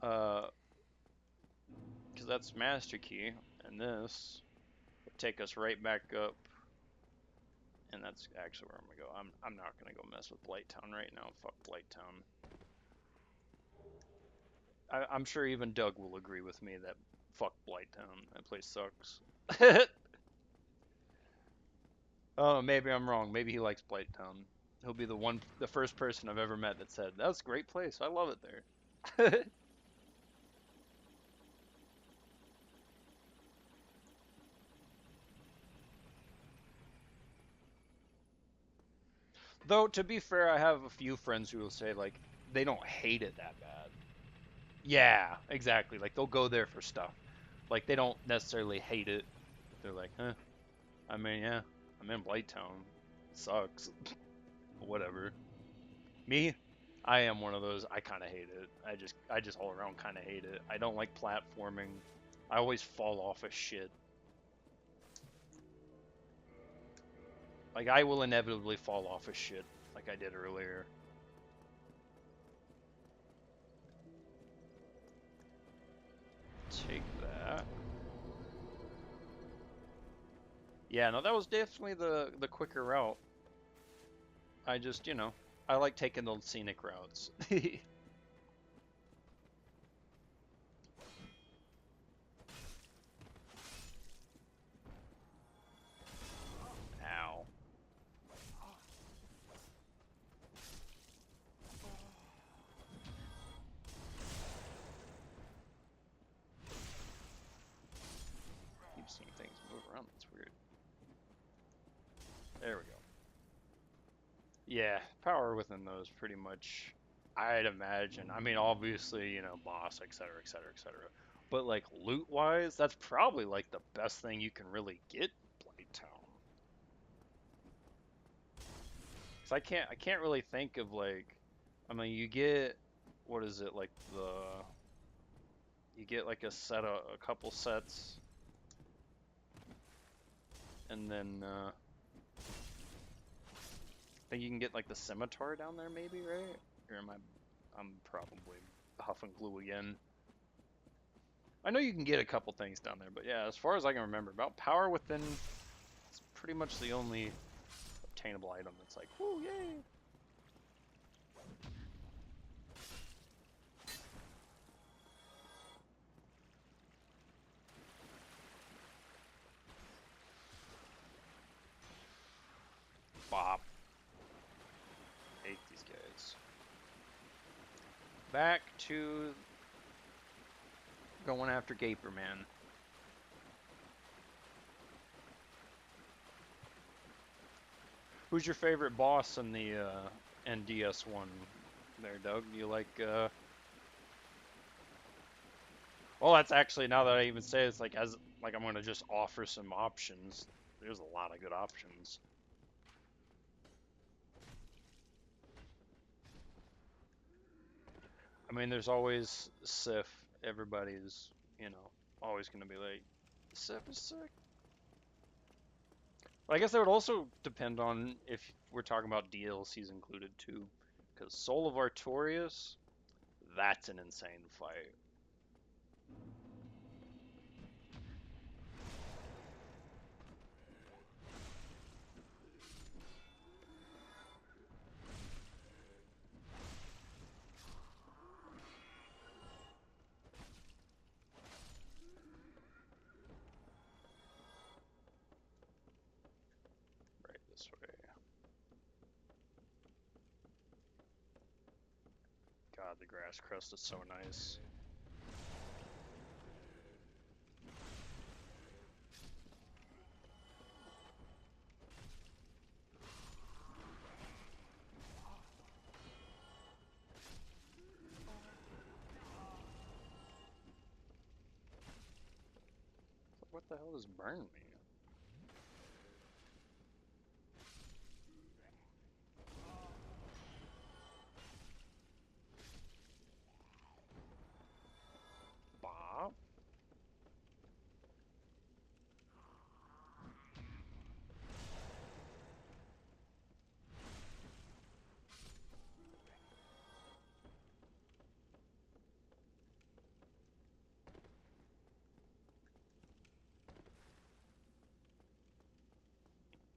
because that's Master Key, and this would take us right back up. And that's actually where I'm gonna go. I'm not gonna go mess with Blighttown right now. Fuck Blighttown. I'm sure even Doug will agree with me that fuck Blighttown. That place sucks. Oh, maybe I'm wrong. Maybe he likes Blighttown. He'll be the first person I've ever met that said, "That's a great place. I love it there." Though, to be fair, I have a few friends who will say, like, they don't hate it that bad. Yeah, exactly. Like, they'll go there for stuff. Like, they don't necessarily hate it. They're like, huh, I mean, yeah, I'm in Blighttown. It sucks. Whatever. Me, I am one of those. I kind of hate it. I just all around kind of hate it. I don't like platforming. I always fall off of shit. Like, I will inevitably fall off of shit, like I did earlier. Take that. Yeah, no, that was definitely the quicker route. I just, you know, I like taking those scenic routes. Ow. Keep seeing things move around. That's weird. There we go. Yeah, power within those pretty much, I'd imagine. I mean, obviously, you know, boss, etc., etc., etc. But like loot-wise, that's probably like the best thing you can really get in Blighttown. 'Cause I can't really think of like, I mean, you get, what is it, like you get like a couple sets, and then I think you can get like the scimitar down there maybe, right? Or I'm probably huffing glue again. I know you can get a couple things down there, but yeah, as far as I can remember, about power within, it's pretty much the only obtainable item that's like, whoo, yay! Bop. Hate these guys. Back to going after Gaper Man. Who's your favorite boss in the NDS one there, Doug? You like, well, that's actually, now that I even say it, it's like, as, like, I'm gonna just offer some options. There's a lot of good options. I mean, there's always Sif. Everybody's, you know, always gonna be like, Sif is sick. But I guess that would also depend on if we're talking about DLCs included too. Because Soul of Artorias, That's an insane fight. Right this way. God, the grass crust is so nice. What the hell is burn me? Bob?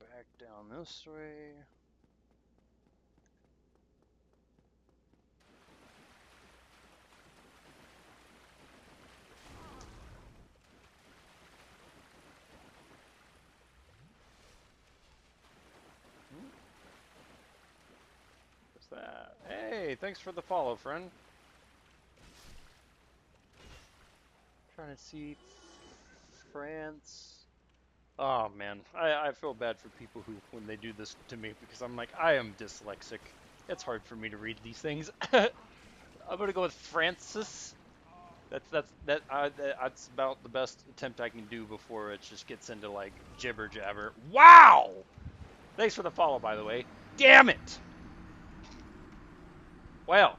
Back down this way. What's that? Hey, thanks for the follow, friend. Trying to see France. Oh man, I feel bad for people who when they do this to me because I'm like I am dyslexic. It's hard for me to read these things. I'm gonna go with Francis. That's about the best attempt I can do before it just gets into like jibber jabber. Wow! Thanks for the follow, by the way. Damn it! Well,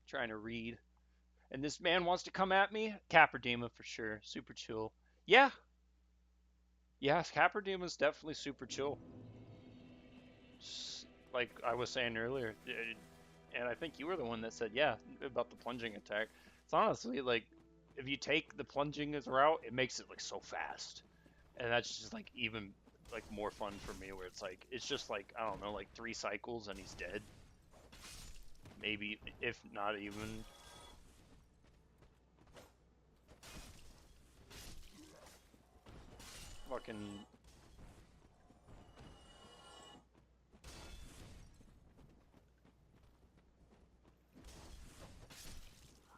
trying to read, and this man wants to come at me. Caperdema for sure, super chill. Yeah, yeah, Caperdema is definitely super chill. Like I was saying earlier, and I think you were the one that said, yeah, about the plunging attack. It's honestly like, if you take the plunging as a route, it makes it like so fast, and that's just like even like more fun for me. Where it's just like I don't know, like 3 cycles and he's dead. Maybe if not even. Fucking.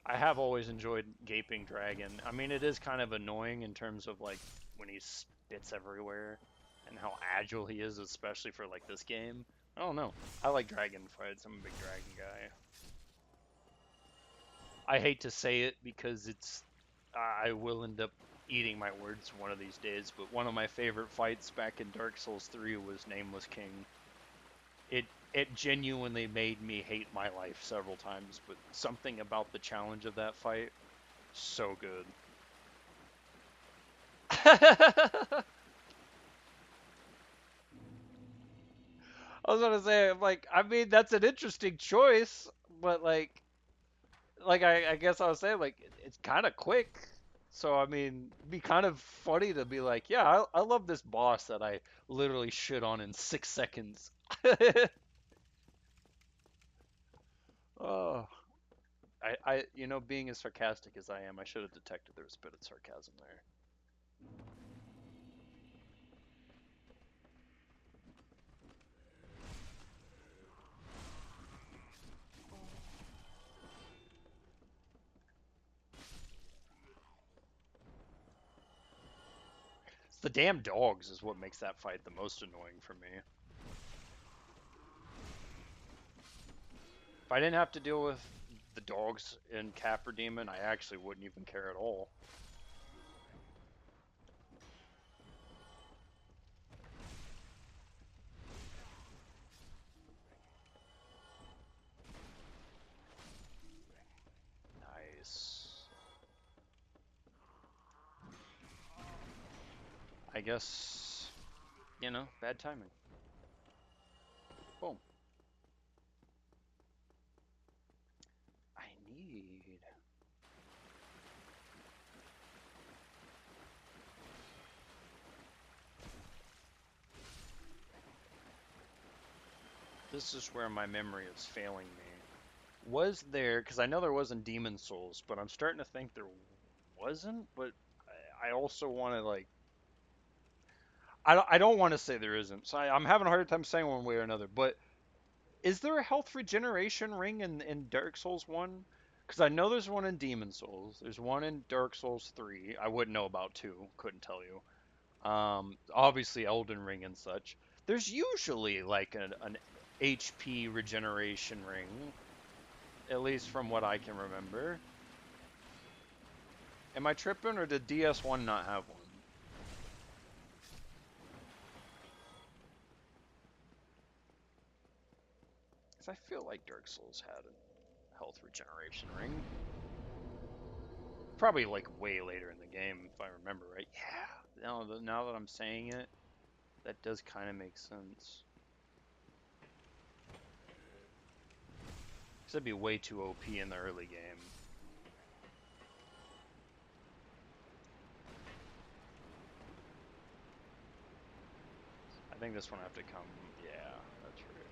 I have always enjoyed Gaping Dragon. I mean, it is kind of annoying in terms of like when he spits everywhere and how agile he is, especially for like this game. I don't know. I like dragon fights. I'm a big dragon guy. I hate to say it because I will end up eating my words one of these days, but one of my favorite fights back in Dark Souls 3 was Nameless King. It genuinely made me hate my life several times, but something about the challenge of that fight, so good. I was gonna say, like, I mean, that's an interesting choice, but like I guess I was saying, like, it's kind of quick. So I mean, it'd be kind of funny to be like, yeah, I love this boss that I literally shit on in 6 seconds. Oh, being as sarcastic as I am, I should have detected there was a bit of sarcasm there. It's the damn dogs is what makes that fight the most annoying for me. If I didn't have to deal with the dogs in Capra Demon, I actually wouldn't even care at all. Nice. I guess, bad timing. Boom. I This is where my memory is failing me. Was there, because I know there was in Demon Souls, but I'm starting to think there wasn't, but I also want to, like, I don't want to say there isn't, so I'm having a hard time saying one way or another, but is there a health regeneration ring in Dark Souls 1? Because I know there's one in Demon Souls, there's one in Dark Souls 3, I wouldn't know about 2, couldn't tell you. Obviously Elden Ring and such. There's usually like an HP regeneration ring, at least from what I can remember. Am I tripping, or did DS1 not have one? Because I feel like Dark Souls had a health regeneration ring. Probably like way later in the game, if I remember right. Yeah, now that I'm saying it, that does kind of make sense. Because that'd be way too OP in the early game. I think this one I have to come. Yeah, that's right.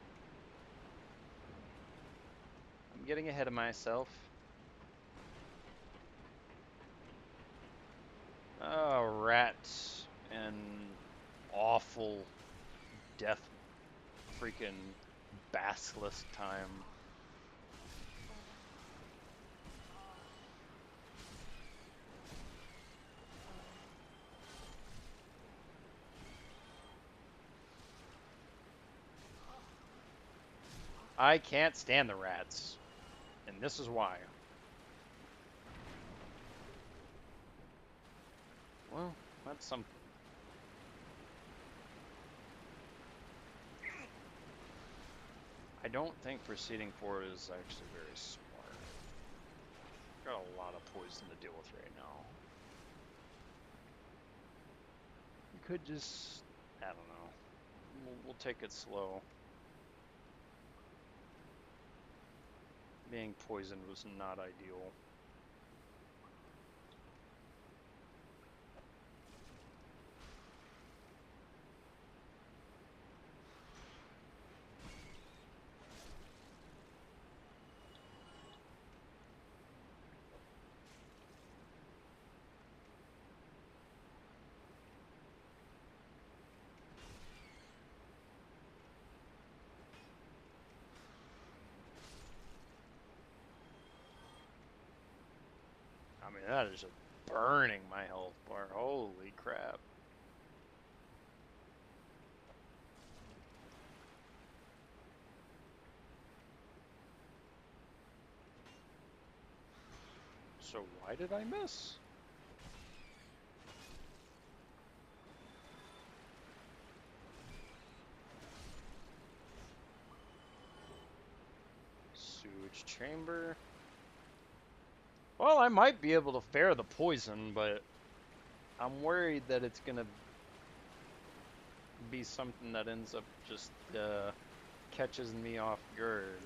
I'm getting ahead of myself. Oh, rats and awful death freaking basilisk time. I can't stand the rats, and this is why. Well, that's something. I don't think proceeding forward is actually very smart. Got a lot of poison to deal with right now. We could just, I don't know. We'll take it slow. Being poisoned was not ideal. I mean, that is just burning my health bar. Holy crap. So why did I miss? Sewage chamber. Well, I might be able to fare the poison, but I'm worried that it's gonna be something that ends up just catches me off guard.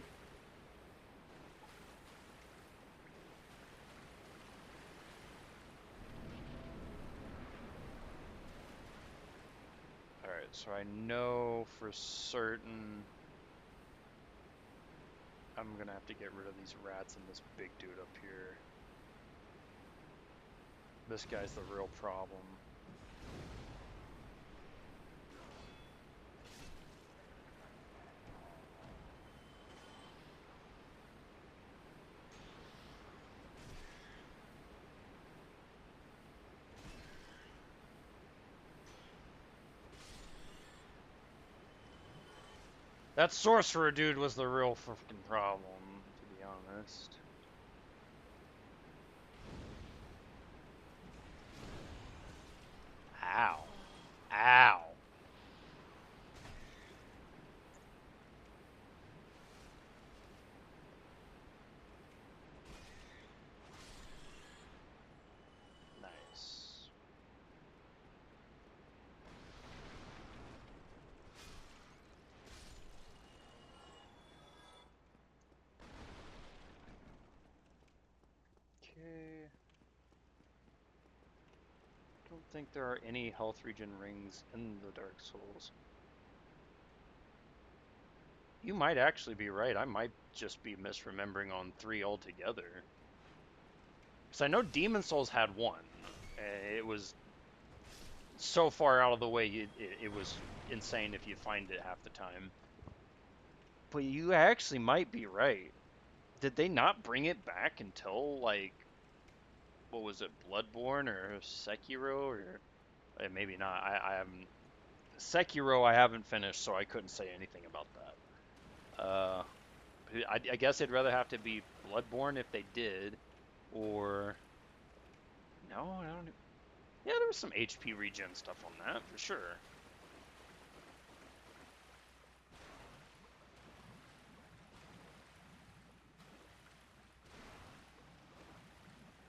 Alright, so I know for certain I'm gonna have to get rid of these rats and this big dude up here. This guy's the real problem. That sorcerer dude was the real freaking problem, to be honest. Ow. Ow. Nice. Okay. Don't think there are any health regen rings in the Dark Souls. You might actually be right. I might just be misremembering on 3 altogether. Because I know Demon Souls had 1. It was so far out of the way, it was insane if you find it half the time. But you actually might be right. Did they not bring it back until, like, what was it, Bloodborne or Sekiro? Or maybe not. I haven't. Sekiro I haven't finished, so I couldn't say anything about that. I guess it'd rather have to be Bloodborne if they did, or no, I don't. Yeah, there was some HP regen stuff on that for sure.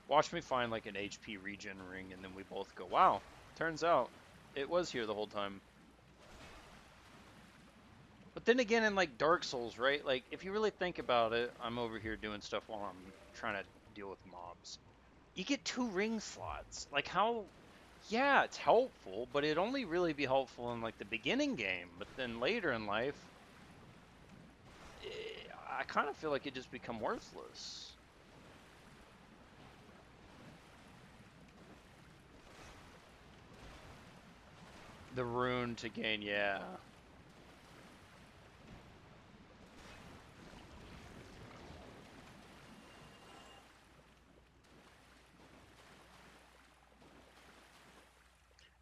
Watch me find like an HP regen ring, and then we both go, wow, turns out it was here the whole time. But then again, in like Dark Souls, right? Like, if you really think about it, I'm over here doing stuff while I'm trying to deal with mobs. You get 2 ring slots. Like, how? Yeah, it's helpful, but it'd only really be helpful in like the beginning game. But then later in life, I kind of feel like it just become worthless. The rune to gain, yeah.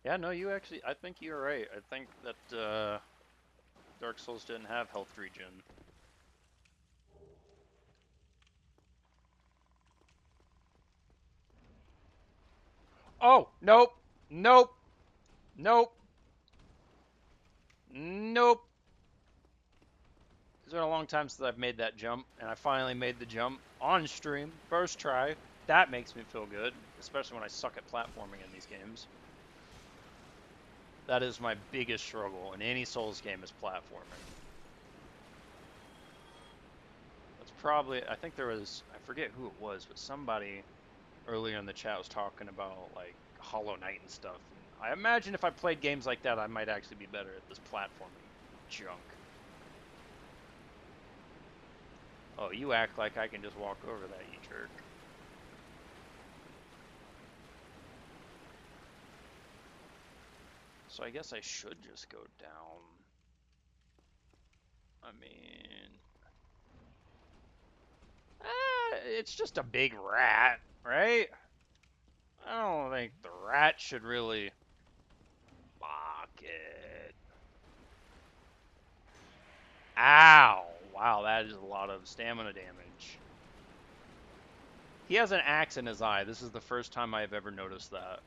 Yeah, no, you actually, I think you're right. I think that Dark Souls didn't have health regen. Oh, nope, nope, nope, nope. It's been a long time since I've made that jump, and I finally made the jump on stream, first try. That makes me feel good, especially when I suck at platforming in these games. That is my biggest struggle in any Souls game is platforming. That's probably, I think there was, I forget who it was, but somebody earlier in the chat was talking about like Hollow Knight and stuff. And I imagine if I played games like that, I might actually be better at this platforming junk. Oh, you act like I can just walk over that, you jerk. So I guess I should just go down. I mean, it's just a big rat, right? I don't think the rat should really block it. Ow! Wow, that is a lot of stamina damage. He has an axe in his eye. This is the first time I've ever noticed that.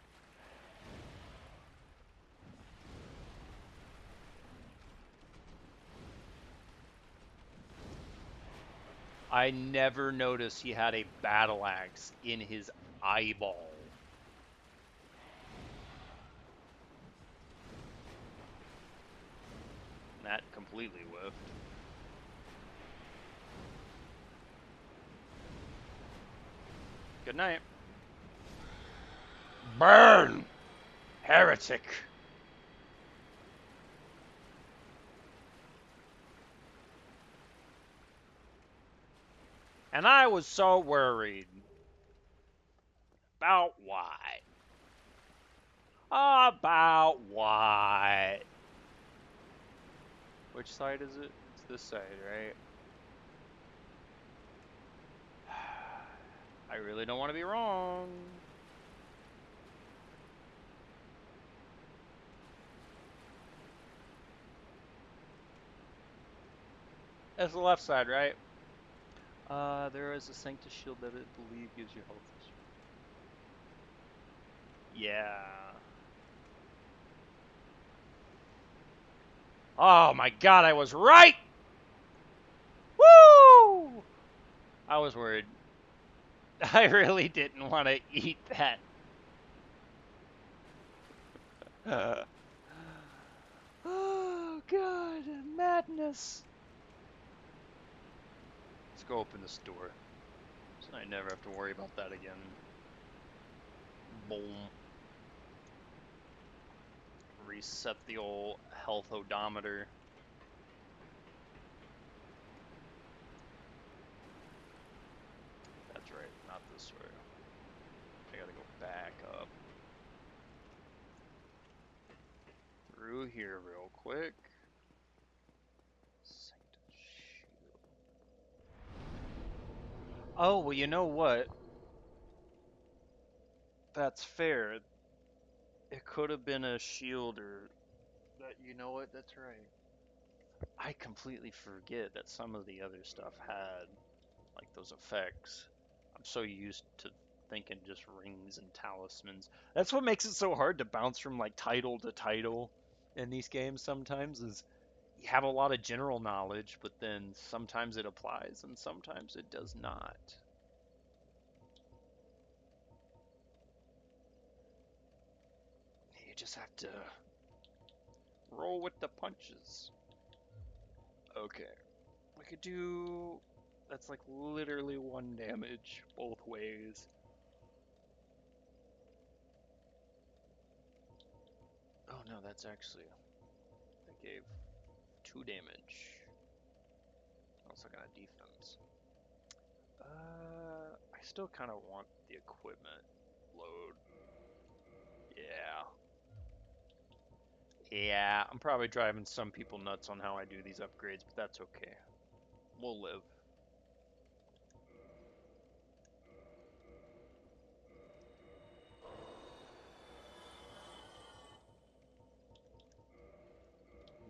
I never noticed he had a battle axe in his eyeball. That completely whiffed. Good night. Burn! Heretic! And I was so worried. About what? About what? Which side is it? It's this side, right? I really don't want to be wrong. That's the left side, right? There is a Sanctus shield that I believe gives you health. Yeah. Oh my god, I was right! Woo! I was worried. I really didn't want to eat that. Oh god, madness. Let's go open this door. So I never have to worry about that again. Boom. Reset the old health odometer. through here real quick. Sanctum Shield. Oh, well, you know what? That's fair. It could have been a shield or that. You know what? That's right. I completely forget that some of the other stuff had like those effects. I'm so used to thinking just rings and talismans. That's what makes it so hard to bounce from like title to title in these games sometimes is you have a lot of general knowledge, but then sometimes it applies and sometimes it does not. You just have to roll with the punches. Okay. We could do... That's like literally 1 damage both ways. Oh no, that's actually... That gave 2 damage. I was looking at defense. I still kind of want the equipment load. Yeah. Yeah, I'm probably driving some people nuts on how I do these upgrades, but that's okay. We'll live.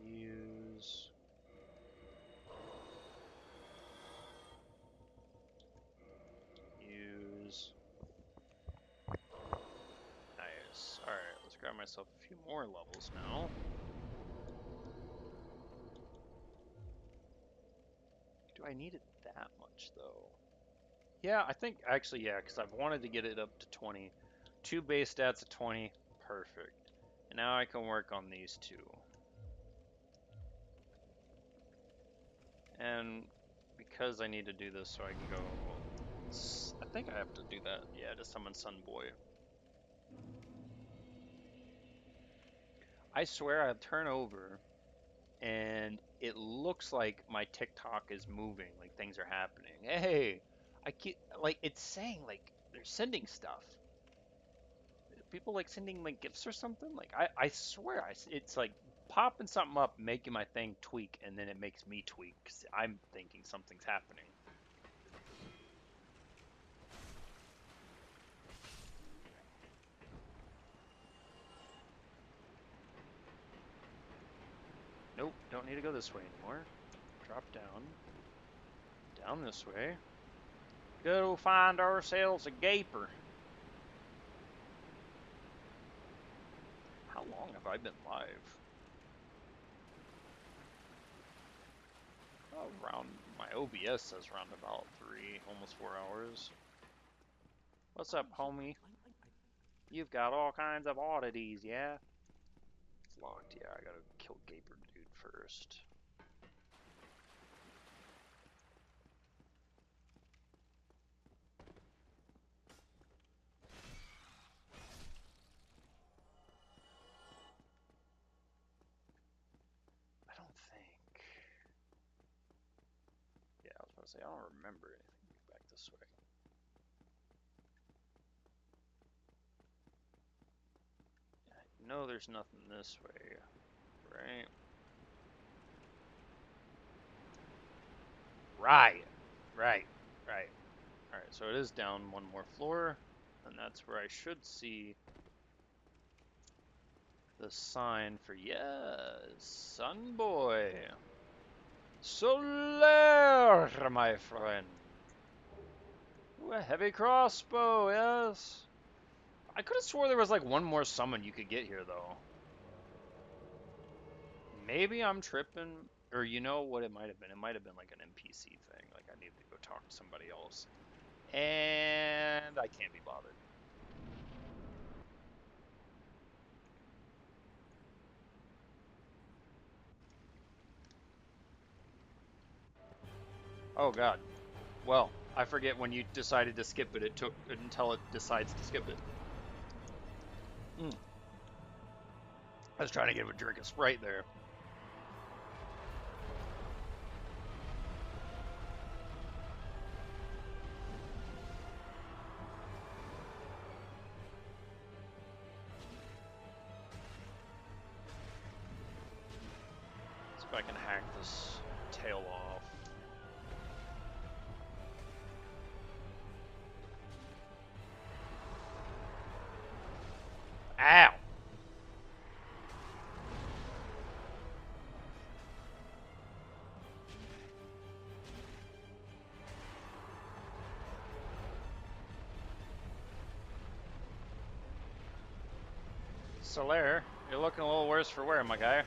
Use... Use... Nice. Alright, let's grab myself a few more levels now. Do I need it that much, though? Yeah, I think, actually, yeah, because I've wanted to get it up to 20. 2 base stats at 20. Perfect. And now I can work on these 2. And because I need to do this so I can go... I think I have to do that, yeah, to summon Sunboy. I swear I turn over and it looks like my TikTok is moving, like things are happening. Hey, I keep, like, it's saying, like, they're sending stuff. People, like, sending, like, gifts or something? Like, I swear, it's, like, popping something up, making my thing tweak, and then it makes me tweak, because I'm thinking something's happening. Nope, don't need to go this way anymore. Drop down. Down this way. Go find ourselves a gaper. How long have I been live? Oh, around, my OBS says around about 3, almost 4 hours. What's up, homie? You've got all kinds of oddities, yeah? It's locked, yeah, I gotta kill Gaper Dude first. I don't think... Yeah, I was about to say, I don't remember anything back this way. No, there's nothing this way, right? Right, right, right. Alright, so it is down 1 more floor, and that's where I should see the sign for, yes, Sunboy. Solar, my friend. Ooh, a heavy crossbow, yes. I could have swore there was like 1 more summon you could get here, though. Maybe I'm tripping, or you know what it might have been? It might have been like an NPC thing. Like I need to go talk to somebody else. And I can't be bothered. Oh god. Well, I forget when you decided to skip it. It took until it decides to skip it. I was trying to give a drink of Sprite there. if I can hack this tail off. Ow! Solaire, you're looking a little worse for wear, my guy.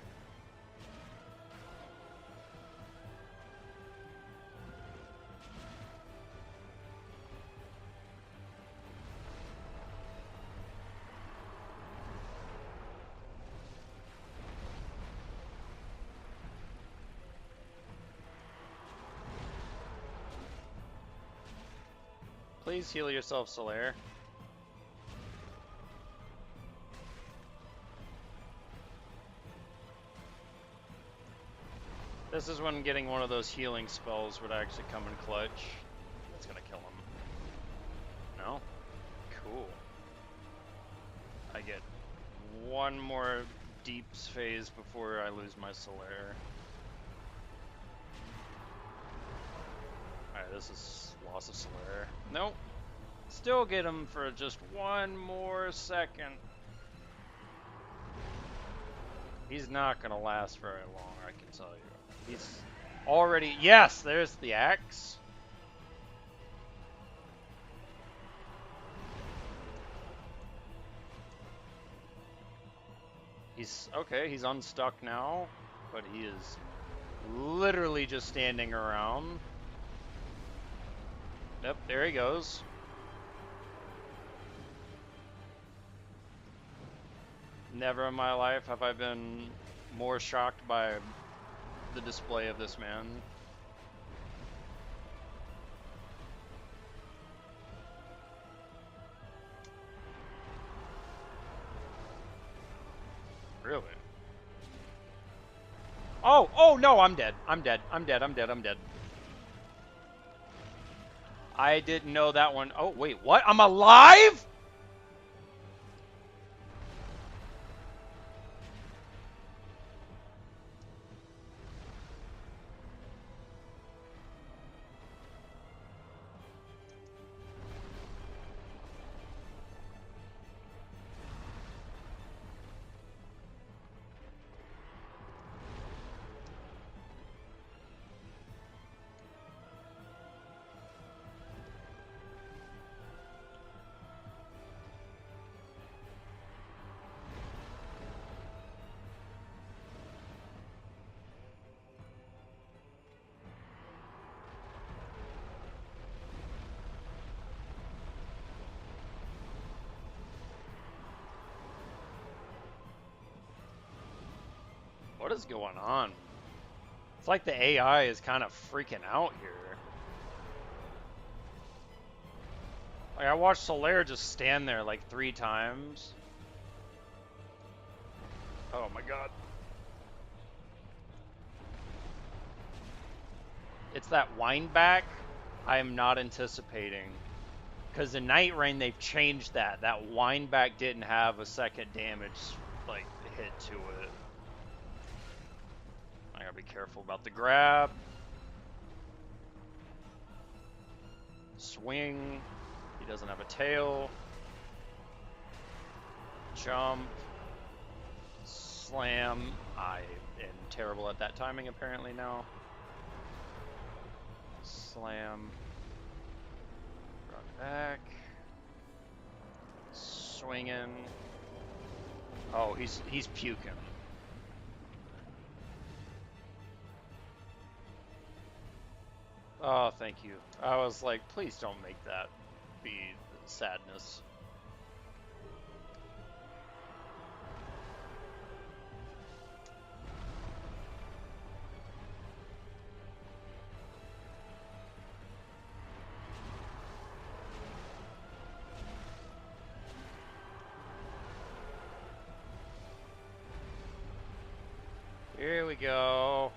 Please heal yourself, Solaire. This is when getting one of those healing spells would actually come in clutch. That's gonna kill him. No? Cool. I get one more deeps phase before I lose my Solaire. Alright, this is loss of Solaire. Nope. Still get him for just one more second. He's not gonna last very long, I can tell you. He's already... Yes, there's the axe. He's... Okay, he's unstuck now. But he is literally just standing around. Yep, there he goes. Never in my life have I been more shocked by the display of this man. Really? Oh no, I'm dead. I'm dead. I'm dead. I'm dead. I'm dead. I didn't know that one. Oh, wait, what? I'm alive? What is going on? It's like the AI is kind of freaking out here. Like, I watched Solaire just stand there like 3 times. Oh my god. It's that wind back I am not anticipating. Because in Night Rain they've changed that. That wind back didn't have a second damage like hit to it. I gotta be careful about the grab. Swing. He doesn't have a tail. Jump. Slam. I am terrible at that timing apparently now. Slam. Run back. Swinging. Oh, he's puking. Oh, thank you. I was like, please don't make that be sadness. Here we go.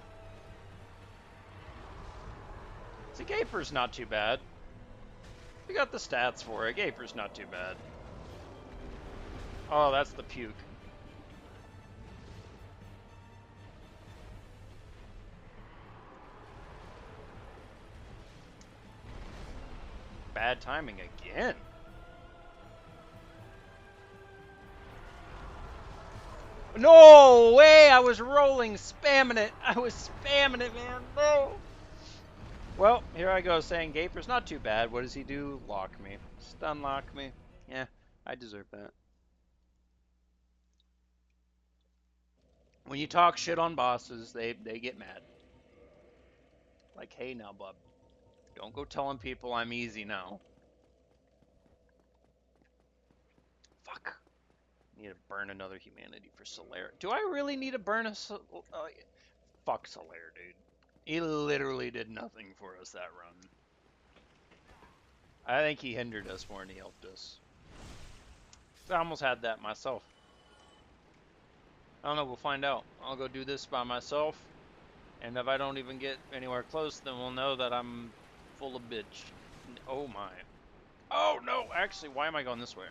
See, Gaper's not too bad. We got the stats for it. Gaper's not too bad. Oh, that's the puke. bad timing again. No way! I was rolling, spamming it. I was spamming it, man. No. Well, here I go saying Gaper's not too bad. What does he do? Lock me. Stun lock me. Yeah, I deserve that. When you talk shit on bosses, they get mad. Like, hey now, bub. Don't go telling people I'm easy now. Fuck. Need to burn another humanity for Solaire. Do I really need to burn a fuck Solaire, dude. He literally did nothing for us that run. I think he hindered us more than he helped us. I almost had that myself. I don't know, we'll find out. I'll go do this by myself, and if I don't even get anywhere close, then we'll know that I'm full of bitch. Oh my. Oh no, actually, why am I going this way?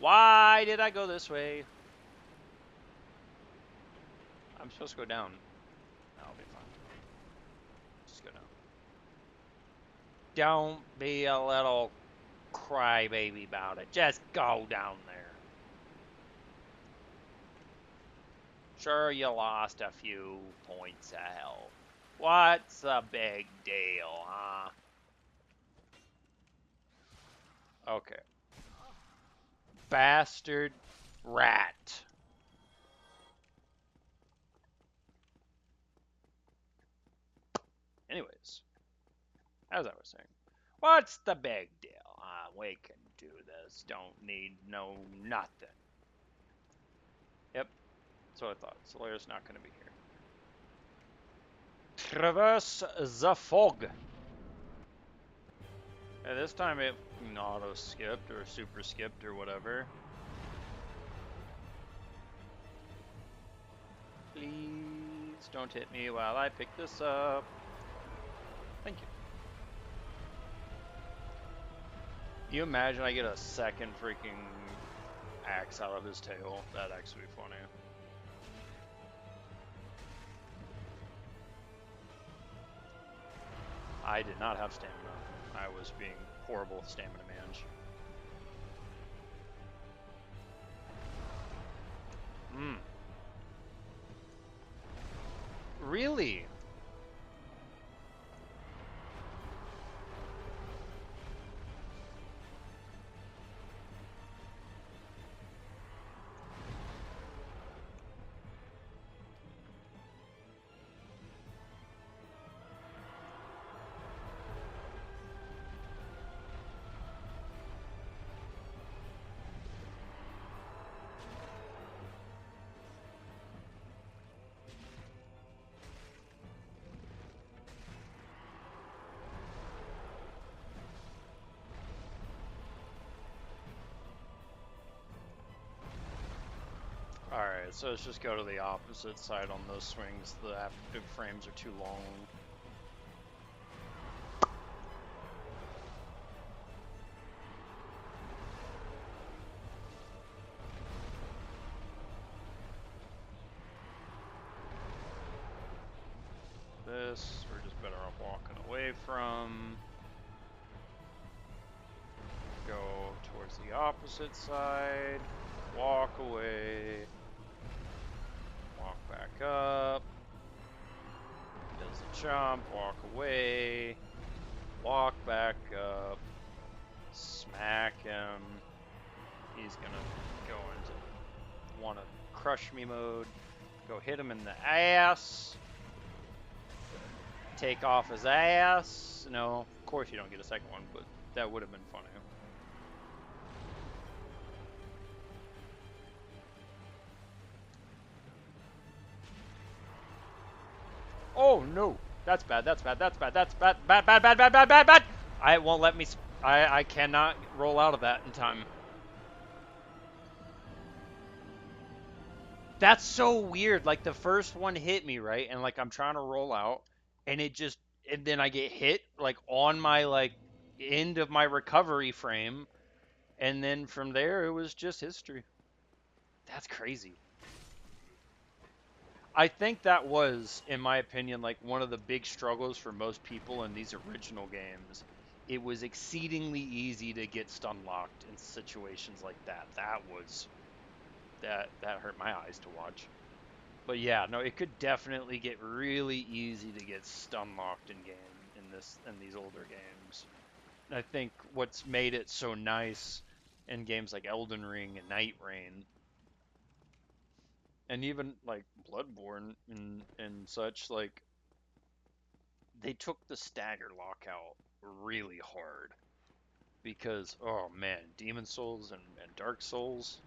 Why did I go this way? I'm supposed to go down. I'll be fine. Just go down. Don't be a little crybaby about it. Just go down there. Sure, you lost a few points of health. What's the big deal, huh? Okay. Bastard rat. Anyways, as I was saying, what's the big deal? We can do this. Don't need no nothing. Yep, that's what I thought. Solaire's not going to be here. Traverse the fog. And this time it auto skipped or super skipped or whatever. Please don't hit me while I pick this up. Thank you. You imagine I get a second freaking axe out of his tail? That'd actually be funny. I did not have stamina. I was being horrible with stamina manage. Really? Alright, so let's just go to the opposite side on those swings. The active frames are too long. This, we're just better off walking away from. Go towards the opposite side. Walk away. Walk back up. Does a jump, walk away. Walk back up. Smack him. He's gonna go into wanna crush me mode. Go hit him in the ass. Take off his ass. No, of course you don't get a second one, but that would have been funny. Oh no, that's bad, that's bad, that's bad, that's bad, bad, bad, bad, bad, bad, bad, bad. It won't let me, I cannot roll out of that in time. That's so weird, like the first one hit me, right? And like I'm trying to roll out, and it just, and then I get hit, like on my like end of my recovery frame, and then from there it was just history. That's crazy. I think that was, in my opinion, like one of the big struggles for most people in these original games it was exceedingly easy to get stun locked in situations like that. That hurt my eyes to watch. But yeah, no, it could definitely get really easy to get stun locked in these older games. And I think what's made it so nice in games like Elden Ring and Night Rain, and even like Bloodborne and such, like they took the stagger lockout really hard because oh man, Demon Souls and Dark Souls,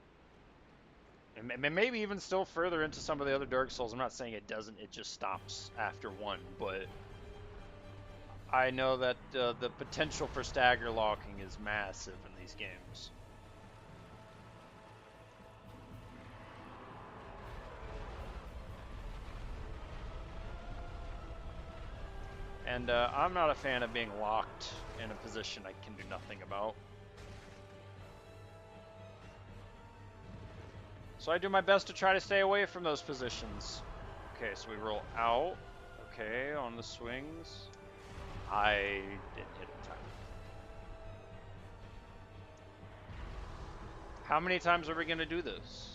and maybe even still further into some of the other Dark Souls. I'm not saying it doesn't; it just stops after one, but I know that the potential for stagger locking is massive in these games. And I'm not a fan of being locked in a position I can do nothing about. So I do my best to try to stay away from those positions. Okay, so we roll out. Okay, on the swings. I didn't hit in time. How many times are we going to do this?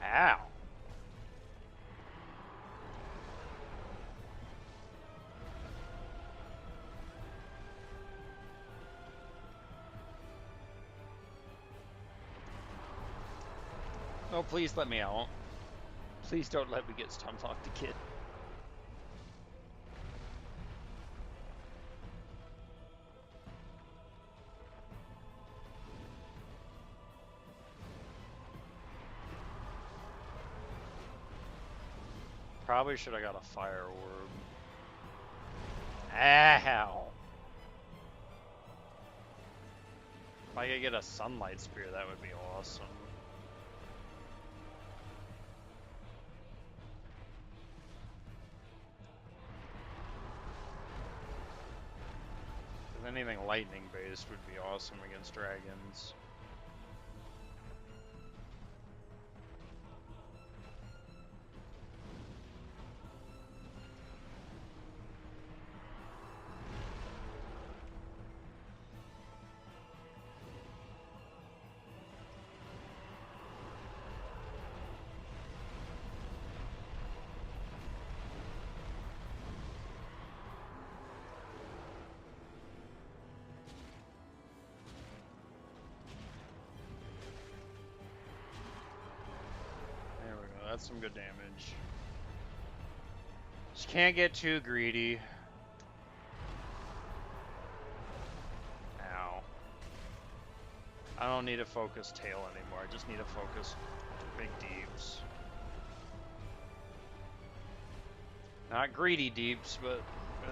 Ow. No, please let me out. Please don't let me get stun locked again. Probably should have got a fire orb. Ow. If I could get a sunlight spear, that would be awesome. Anything lightning based would be awesome against dragons. That's some good damage. Just can't get too greedy. Ow. I don't need a focus tail anymore. I just need a focus big deeps. Not greedy deeps, but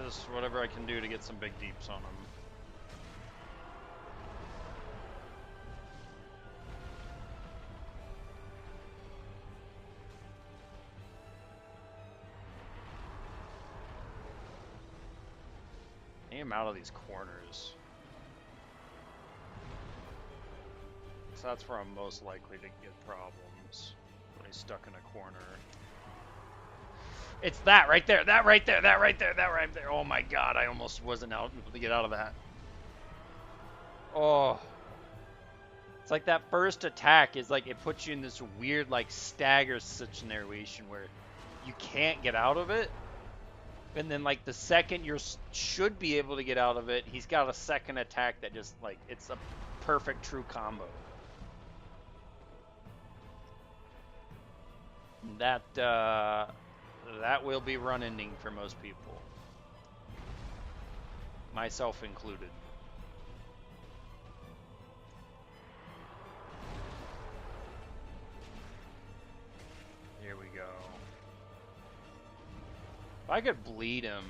just whatever I can do to get some big deeps on them. Aim out of these corners. So that's where I'm most likely to get problems. When he's stuck in a corner. It's that right there, that right there, that right there, that right there. Oh my god, I almost wasn't able to get out of that. Oh. It's like that first attack is like, it puts you in this weird like stagger situation where you can't get out of it. And then like the second you should be able to get out of it, he's got a second attack that just like, it's a perfect true combo. That will be run ending for most people. Myself included. Here we go. If I could bleed him.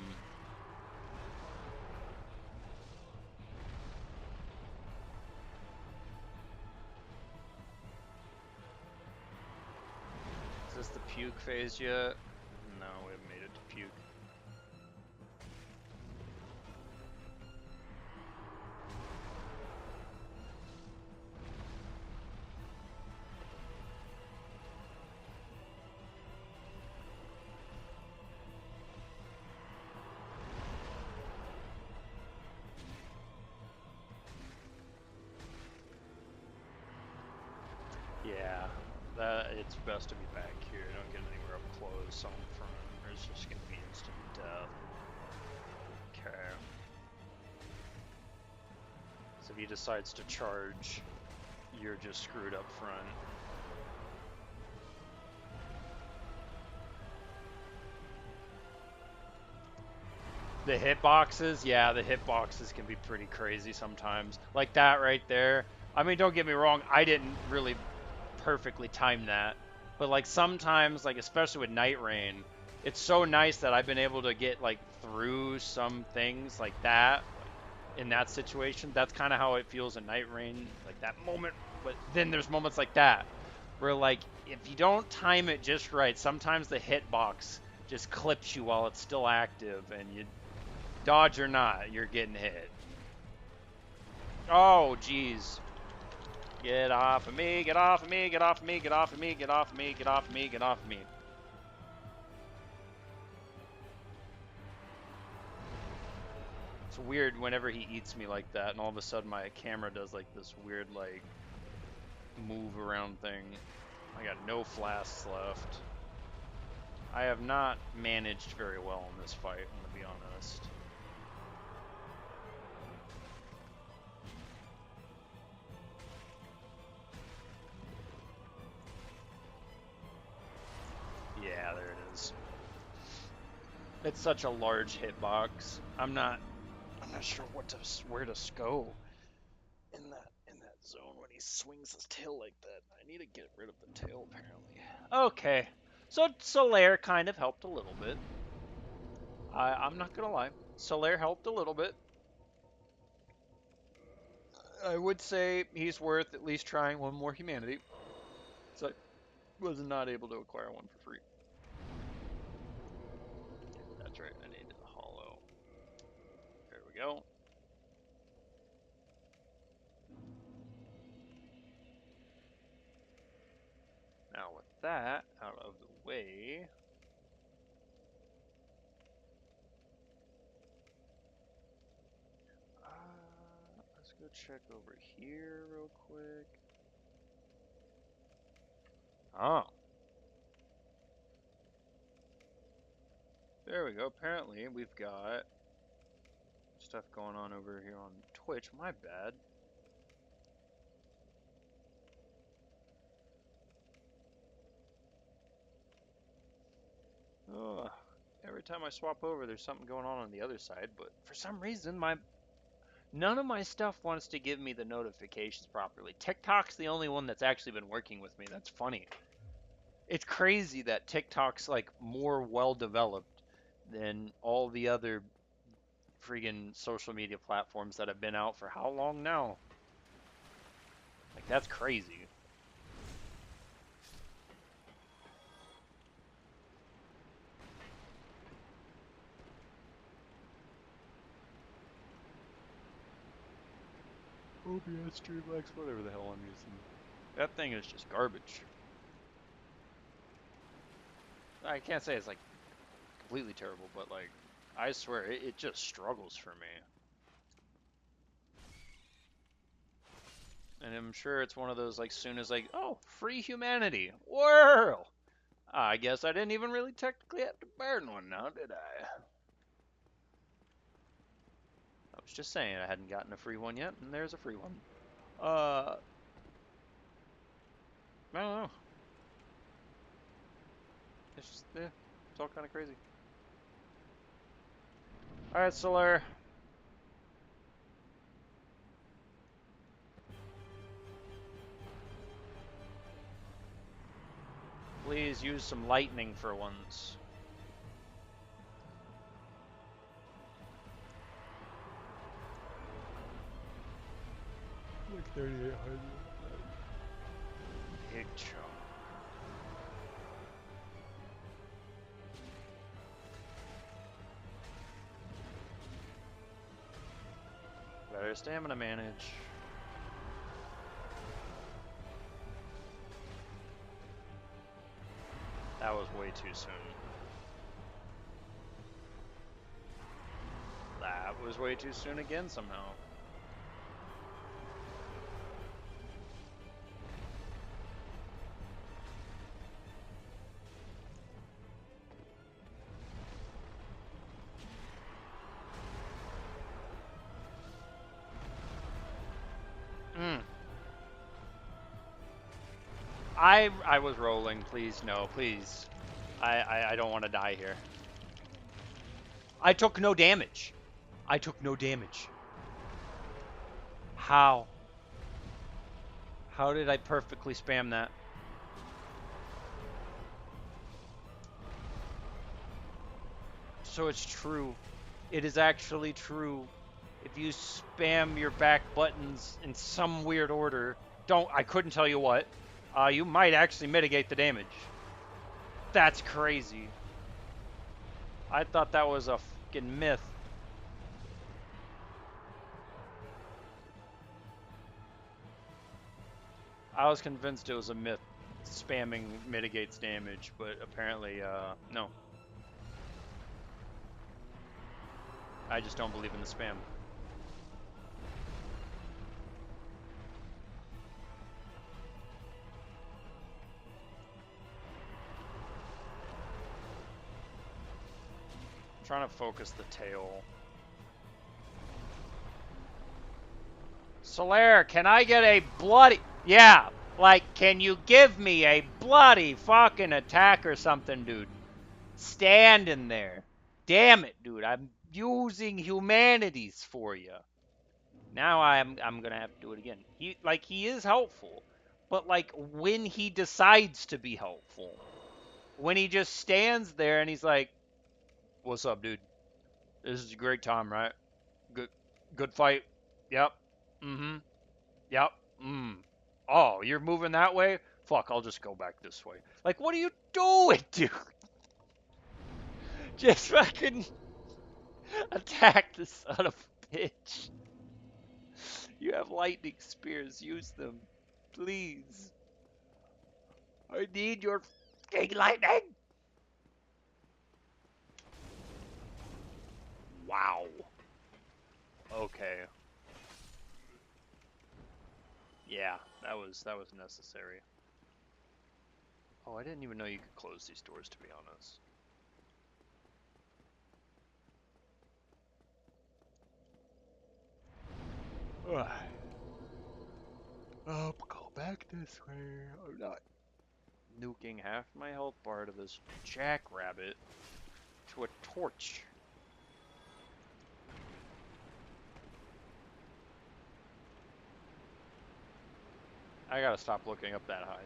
Is this the puke phase yet? No, we haven't made it to puke. that it's best to be back here. Don't get anywhere up close on front. There's just gonna be instant death. Okay. So if he decides to charge, you're just screwed up front. The hitboxes, yeah, the hitboxes can be pretty crazy sometimes. Like that right there. I mean, don't get me wrong, I didn't really perfectly time that. But like sometimes, like especially with Night Rain, it's so nice that I've been able to get like through some things like that. Like, in that situation, that's kind of how it feels in Night Rain, like that moment. But then there's moments like that where like if you don't time it just right, sometimes the hitbox just clips you while it's still active, and you dodge or not, you're getting hit. Oh, jeez. Get off of me, get off of me, get off of me, get off of me, get off of me, get off of me, get off of me. It's weird whenever he eats me like that, and all of a sudden my camera does like this weird like move around thing. I got no flasks left. I have not managed very well in this fight, I'm gonna be honest. Yeah, there it is. It's such a large hitbox. I'm not sure where to go in that zone when he swings his tail like that. I need to get rid of the tail apparently. Okay. So Solaire kind of helped a little bit. I'm not gonna lie. Solaire helped a little bit. I would say he's worth at least trying one more humanity. So I was not able to acquire one for free. That's right, I needed a hollow. There we go. Now with that out of the way, let's go check over here real quick. Oh. There we go. Apparently we've got stuff going on over here on Twitch. My bad. Oh, every time I swap over, there's something going on the other side, but for some reason, none of my stuff wants to give me the notifications properly. TikTok's the only one that's actually been working with me. That's funny. It's crazy that TikTok's like more well developed than all the other friggin' social media platforms that have been out for how long now? Like, that's crazy. OBS, Streamlabs, whatever the hell I'm using. That thing is just garbage. I can't say it's like completely terrible, but like, I swear, it just struggles for me. And I'm sure it's one of those, like, soon as like, oh, free humanity. Whirl! I guess I didn't even really technically have to burn one now, did I? I was just saying I hadn't gotten a free one yet, and there's a free one. I don't know. It's just, yeah, it's all kind of crazy. Alright, Solar. Please use some lightning for once. Like 3,800. Big chunk. Better stamina manage. That was way too soon. That was way too soon again somehow. Mm. I was rolling. Please, no, please. I don't want to die here. I took no damage. I took no damage. How? How did I perfectly spam that? So it's true. It is actually true. If you spam your back buttons in some weird order, I couldn't tell you what, you might actually mitigate the damage. That's crazy. I thought that was a fucking myth. I was convinced it was a myth. Spamming mitigates damage, but apparently, no. I just don't believe in the spam. I'm trying to focus the tail. Solaire, can I get a bloody... Yeah, like, can you give me a bloody fucking attack or something, dude? Stand in there. Damn it, dude. I'm using humanities for you. Now I'm gonna have to do it again. He is helpful, but like when he decides to be helpful, when he just stands there and he's like, "What's up, dude? This is a great time, right? Good fight. Yep. Mm-hmm. Yep. Mm. Oh, you're moving that way? Fuck, I'll just go back this way. Like, what are you doing, dude? Just fucking attack the son of a bitch. You have lightning spears. Use them. Please. I need your fucking lightning. Wow. Okay. Yeah, that was necessary. Oh, I didn't even know you could close these doors, to be honest. Ugh. Oh, go back this way. I'm not nuking half my health bar to this jackrabbit to a torch. I gotta stop looking up that high.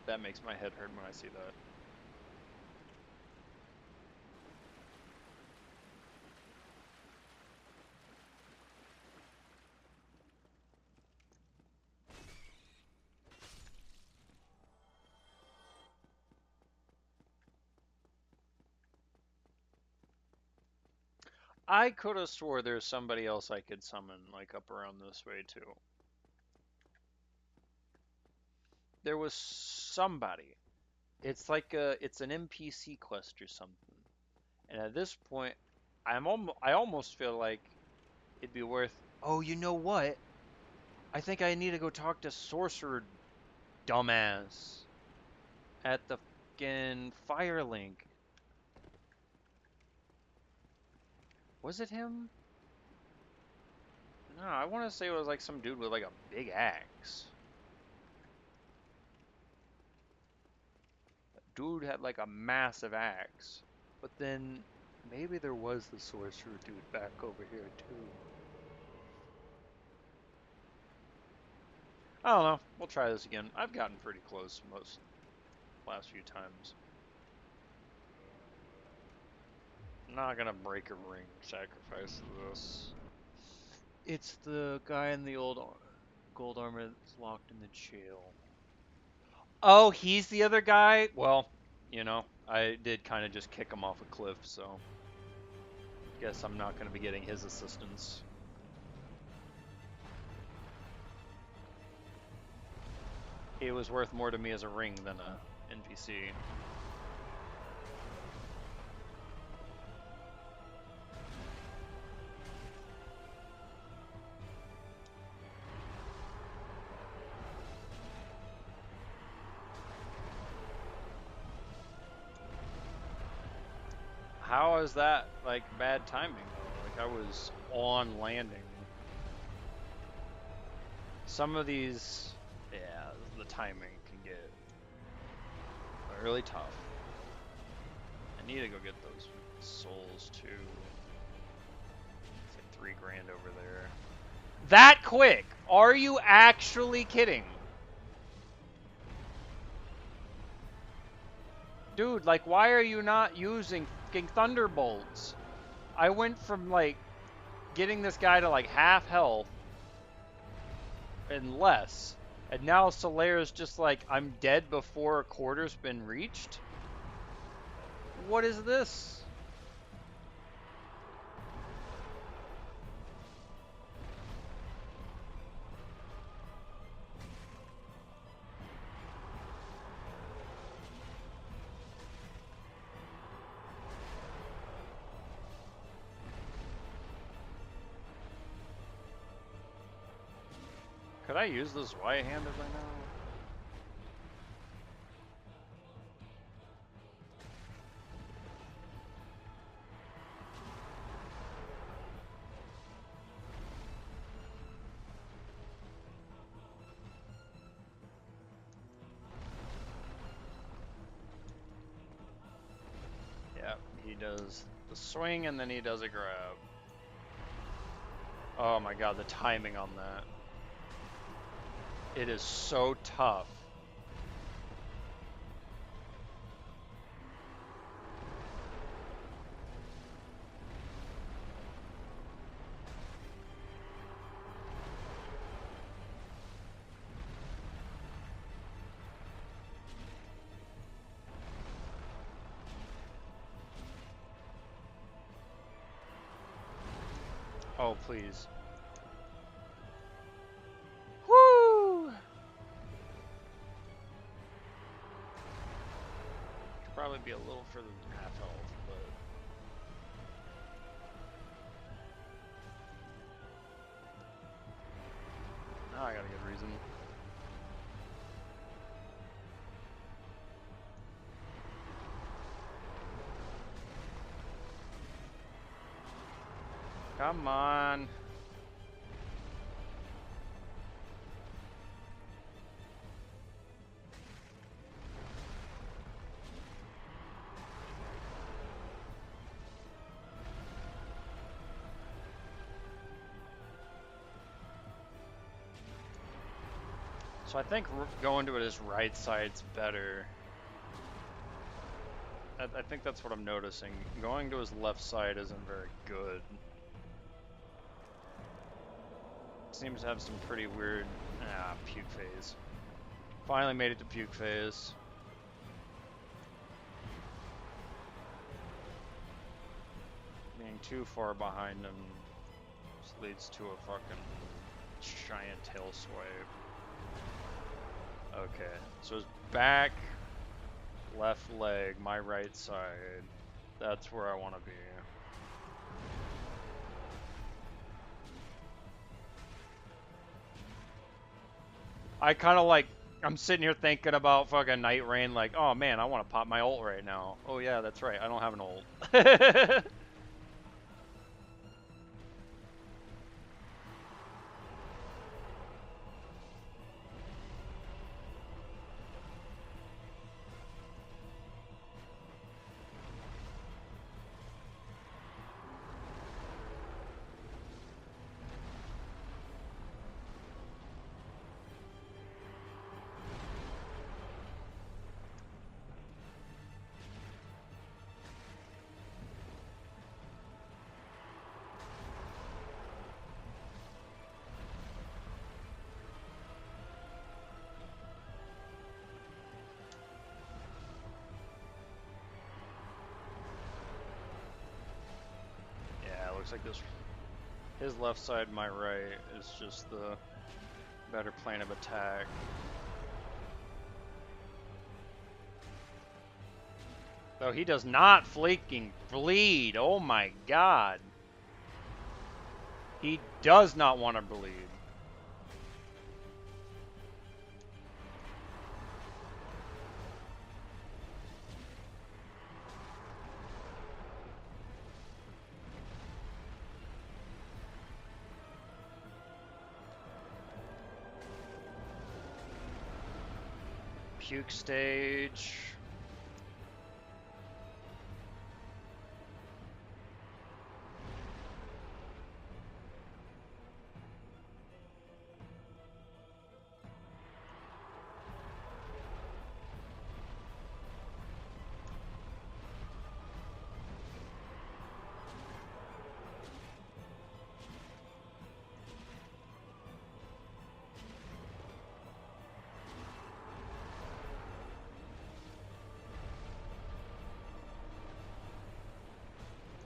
That makes my head hurt when I see that. I could have swore there's somebody else I could summon, like up around this way too. There was somebody. It's like it's an NPC quest or something. And at this point, I almost feel like it'd be worth. Oh, you know what? I think I need to go talk to Sorcerer dumbass at the fucking Firelink. Was it him? No, I want to say it was like some dude with like a big axe. Dude had like a massive axe. But then maybe there was the sorcerer dude back over here too. I don't know. We'll try this again. I've gotten pretty close most last few times. I'm not gonna break a ring sacrifice to this. It's the guy in the old gold armor that's locked in the jail. Oh, he's the other guy? Well, you know, I did kind of just kick him off a cliff, so guess I'm not going to be getting his assistance. He was worth more to me as a ring than a NPC. How is that like bad timing though? Like I was on landing. Some of these, yeah, the timing can get really tough. I need to go get those souls too. It's like 3 grand over there. That quick? Are you actually kidding? Dude, like, why are you not using fucking thunderbolts? I went from, like, getting this guy to, like, half health and less, and now Solaire's just like, I'm dead before a quarter's been reached? What is this? Could I use this Y-handed right now? Yeah, he does the swing and then he does a grab. Oh my god, the timing on that. It is so tough. Oh, please. Woo! Could probably be a little further than half health, but... Now I got a good reason. Come on. So I think going to his right side's better. I think that's what I'm noticing. Going to his left side isn't very good. Seems to have some pretty weird... puke phase. Finally made it to puke phase. Being too far behind him just leads to a fucking giant tail swipe. Okay, so his back, left leg, my right side. That's where I want to be. I kind of like, I'm sitting here thinking about fucking Night Rain like, oh man, I want to pop my ult right now. Oh yeah, that's right, I don't have an ult. Looks like this, his left side, my right, is just the better plane of attack. Though he does not freaking bleed. Oh my god. He does not want to bleed. puke stage.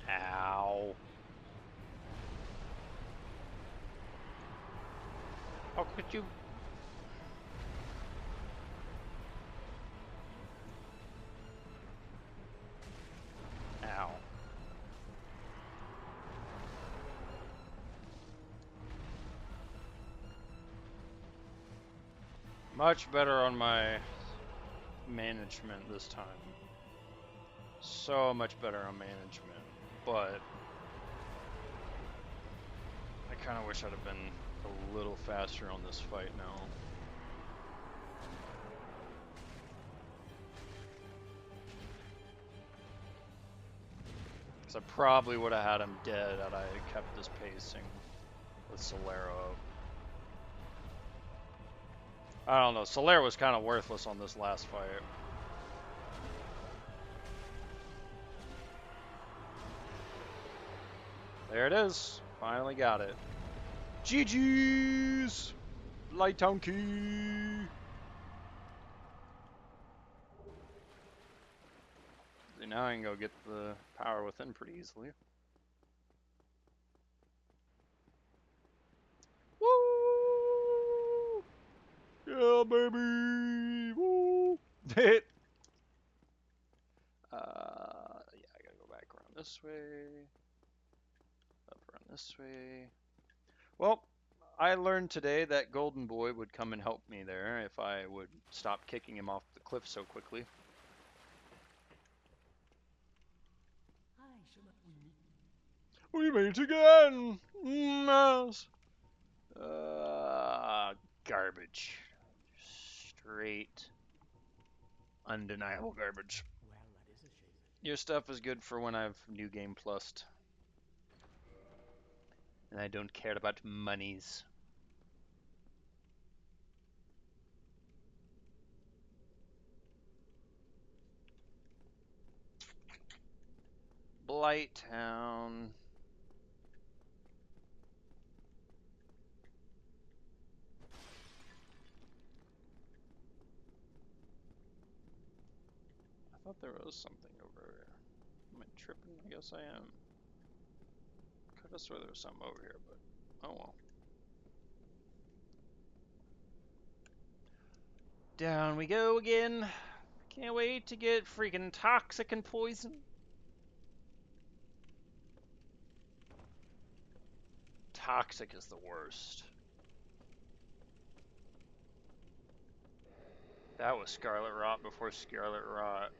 Ow. How could you? Ow. Much better on my management this time. So much better on management, but I kind of wish I'd have been a little faster on this fight now. Because I probably would have had him dead had I kept this pacing with Solero. I don't know, Solero was kind of worthless on this last fight. There it is. Finally got it. GG's! Light Town Key! See, now I can go get the power within pretty easily. Woo! Yeah, baby! Woo! Hit! Yeah, I gotta go back around this way. Up around this way. Well, I learned today that Golden Boy would come and help me there if I would stop kicking him off the cliff so quickly. We meet again! Yes! Garbage. Straight, undeniable garbage. Well, that is a shame. Your stuff is good for when I've New Game Plused. And I don't care about monies. Blight Town. I thought there was something over here. Am I tripping? I guess I am. Could have sworn there was something over here, but oh well. Down we go again. Can't wait to get freaking toxic and poison. Toxic is the worst. That was Scarlet Rot before Scarlet Rot.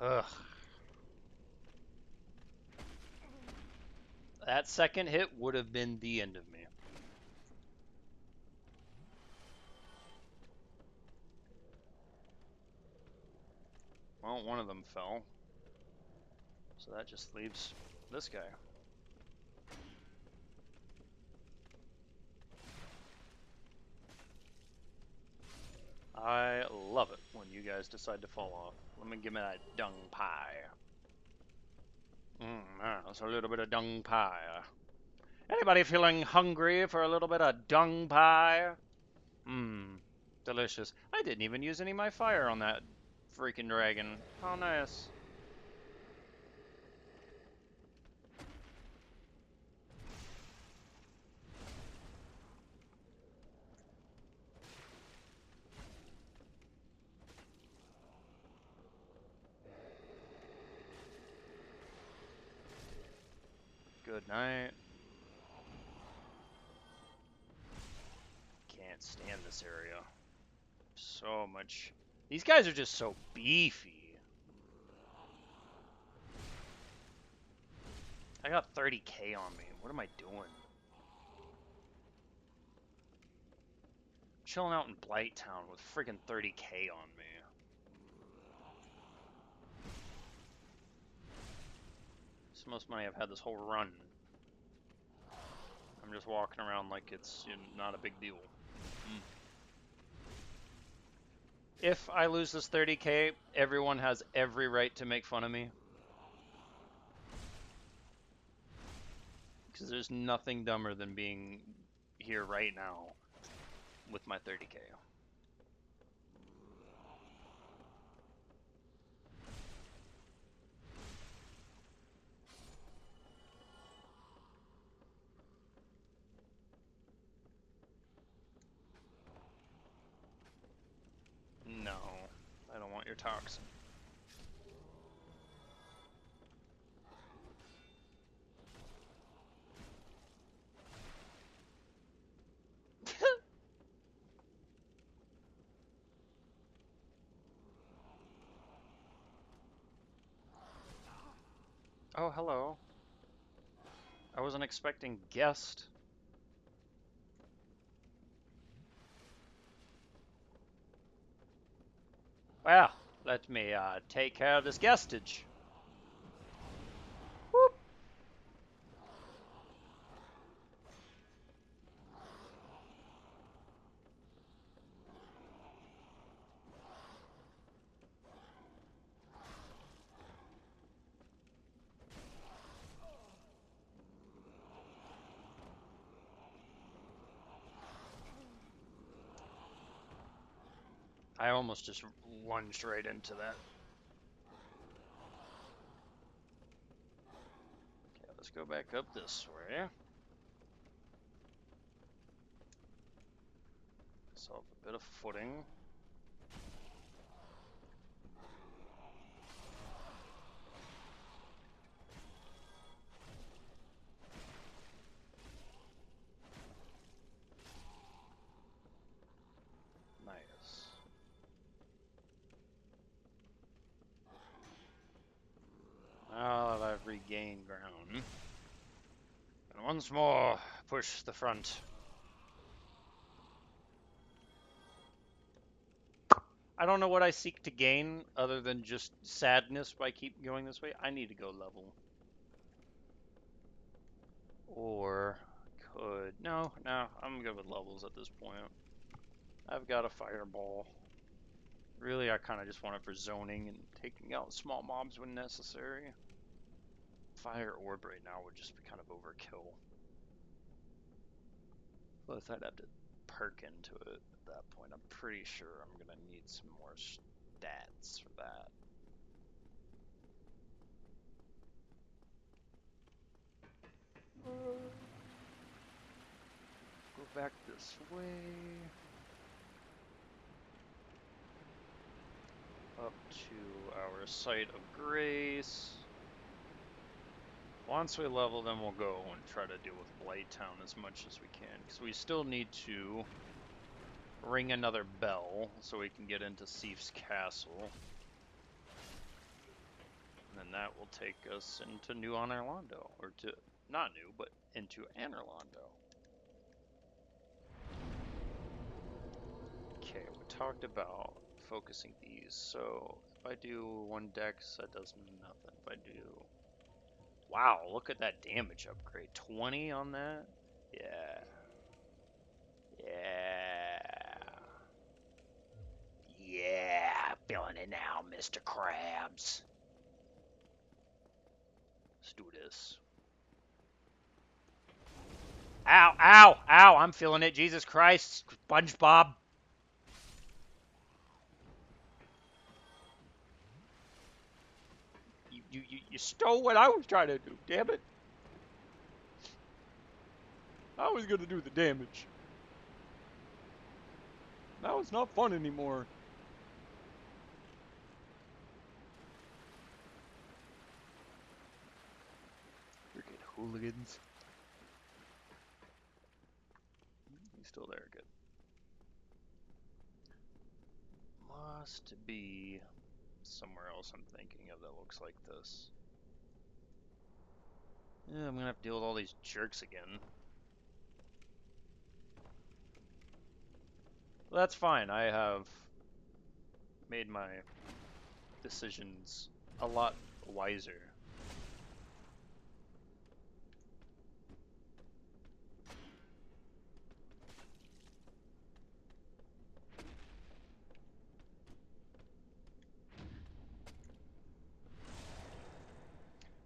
Ugh. That second hit would have been the end of me. Well, one of them fell. So that just leaves this guy. I love it when you guys decide to fall off. Let me give me that dung pie. That's a little bit of dung pie. Anybody feeling hungry for a little bit of dung pie? Mmm, delicious. I didn't even use any of my fire on that freaking dragon. How nice. Good night. Can't stand this area. So much. These guys are just so beefy. I got 30k on me. What am I doing? Chilling out in Blighttown with friggin' 30k on me. It's the most money I've had this whole run. I'm just walking around like it's not a big deal. If I lose this 30k, everyone has every right to make fun of me. Because there's nothing dumber than being here right now with my 30k. No, I don't want your toxin. Oh, hello. I wasn't expecting guest. Well, let me take care of this guestage. Whoop. I almost just lunged right into that. Okay, let's go back up this way. Myself a bit of footing. Nice. Now that I've regained ground. And once more, push the front. I don't know what I seek to gain other than just sadness by keep going this way. I need to go level. Or could... No, I'm good with levels at this point. I've got a fireball. Really, I kind of just want it for zoning and taking out small mobs when necessary. Fire orb right now would just be kind of overkill. Plus, I'd have to perk into it at that point. I'm pretty sure I'm gonna need some more stats for that. Go back this way. Up to our site of grace. Once we level, then we'll go and try to deal with Blighttown as much as we can. Because we still need to ring another bell so we can get into Seif's castle. And then that will take us into New Anorlando. Or to, not new, but into Anorlando. Okay, we talked about focusing these. So if I do one dex, that does nothing. If I do... Wow, look at that damage upgrade. 20 on that? Yeah. Yeah, feeling it now, Mr. Krabs. Let's do this. Ow, ow, ow, I'm feeling it. Jesus Christ, SpongeBob. You stole what I was trying to do, damn it. I was gonna do the damage. Now it's not fun anymore. Freaking hooligans. He's still there, good. Must be somewhere else I'm thinking of that looks like this. Yeah, I'm gonna have to deal with all these jerks again. Well, that's fine. I have made my decisions a lot wiser.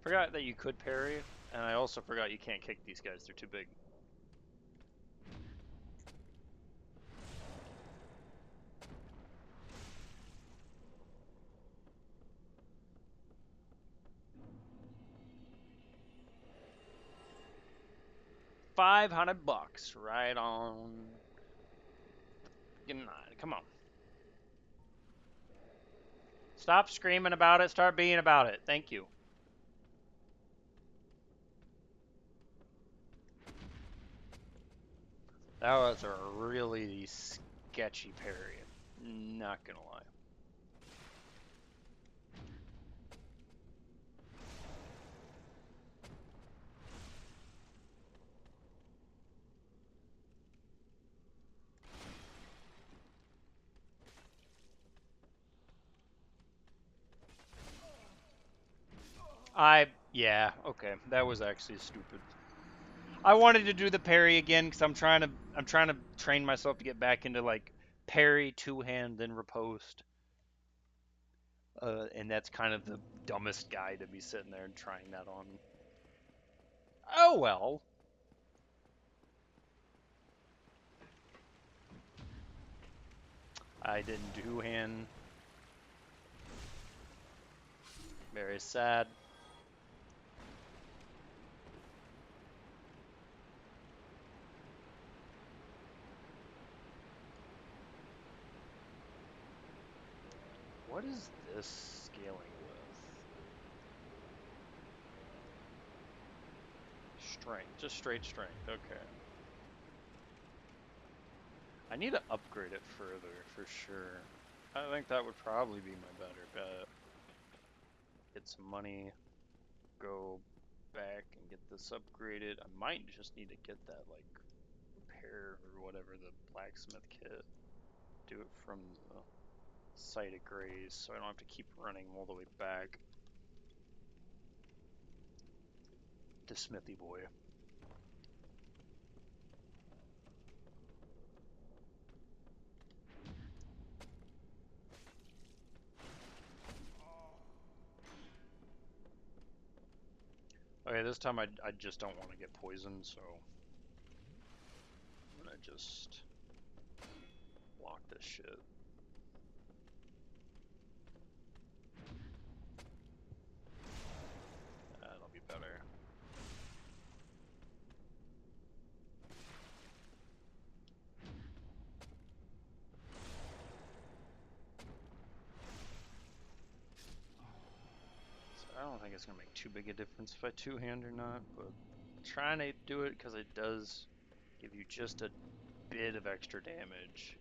Forgot that you could parry, and I also forgot you can't kick these guys, they're too big. $500, right on. Come on. Stop screaming about it, start being about it. Thank you. That was a really sketchy parry. Not gonna lie. Yeah, okay. That was actually stupid. I wanted to do the parry again because I'm trying to train myself to get back into like parry, two hand, then riposte. And that's kind of the dumbest guy to be sitting there and trying that on. Oh well. I didn't do hand. Very sad. What is this scaling with? Strength, just straight strength, okay. I need to upgrade it further, for sure. I think that would probably be my better bet. Get some money, go back and get this upgraded. I might just need to get that, like, repair or whatever, the blacksmith kit. Do it from the site of grace, so I don't have to keep running all the way back to Smithy Boy. Okay, this time I just don't want to get poisoned, so I'm gonna just block this shit. That'll be better. I don't think it's going to make too big a difference if I two-hand or not, but I'm trying to do it because it does give you just a bit of extra damage.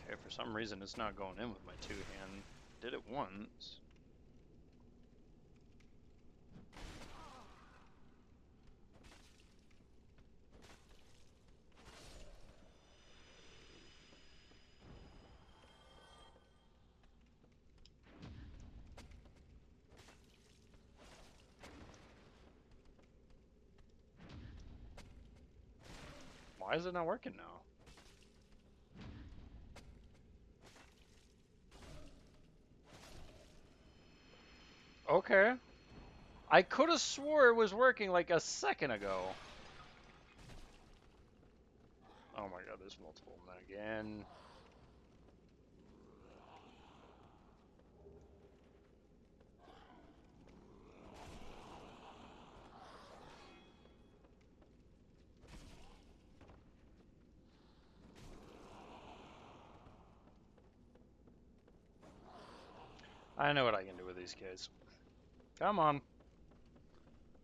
Okay, for some reason it's not going in with my two-hand. Did it once. Why is it not working now? Okay. I could have swore it was working like a second ago. Oh my god, there's multiple of them again. I know what I can do with these guys. Come on.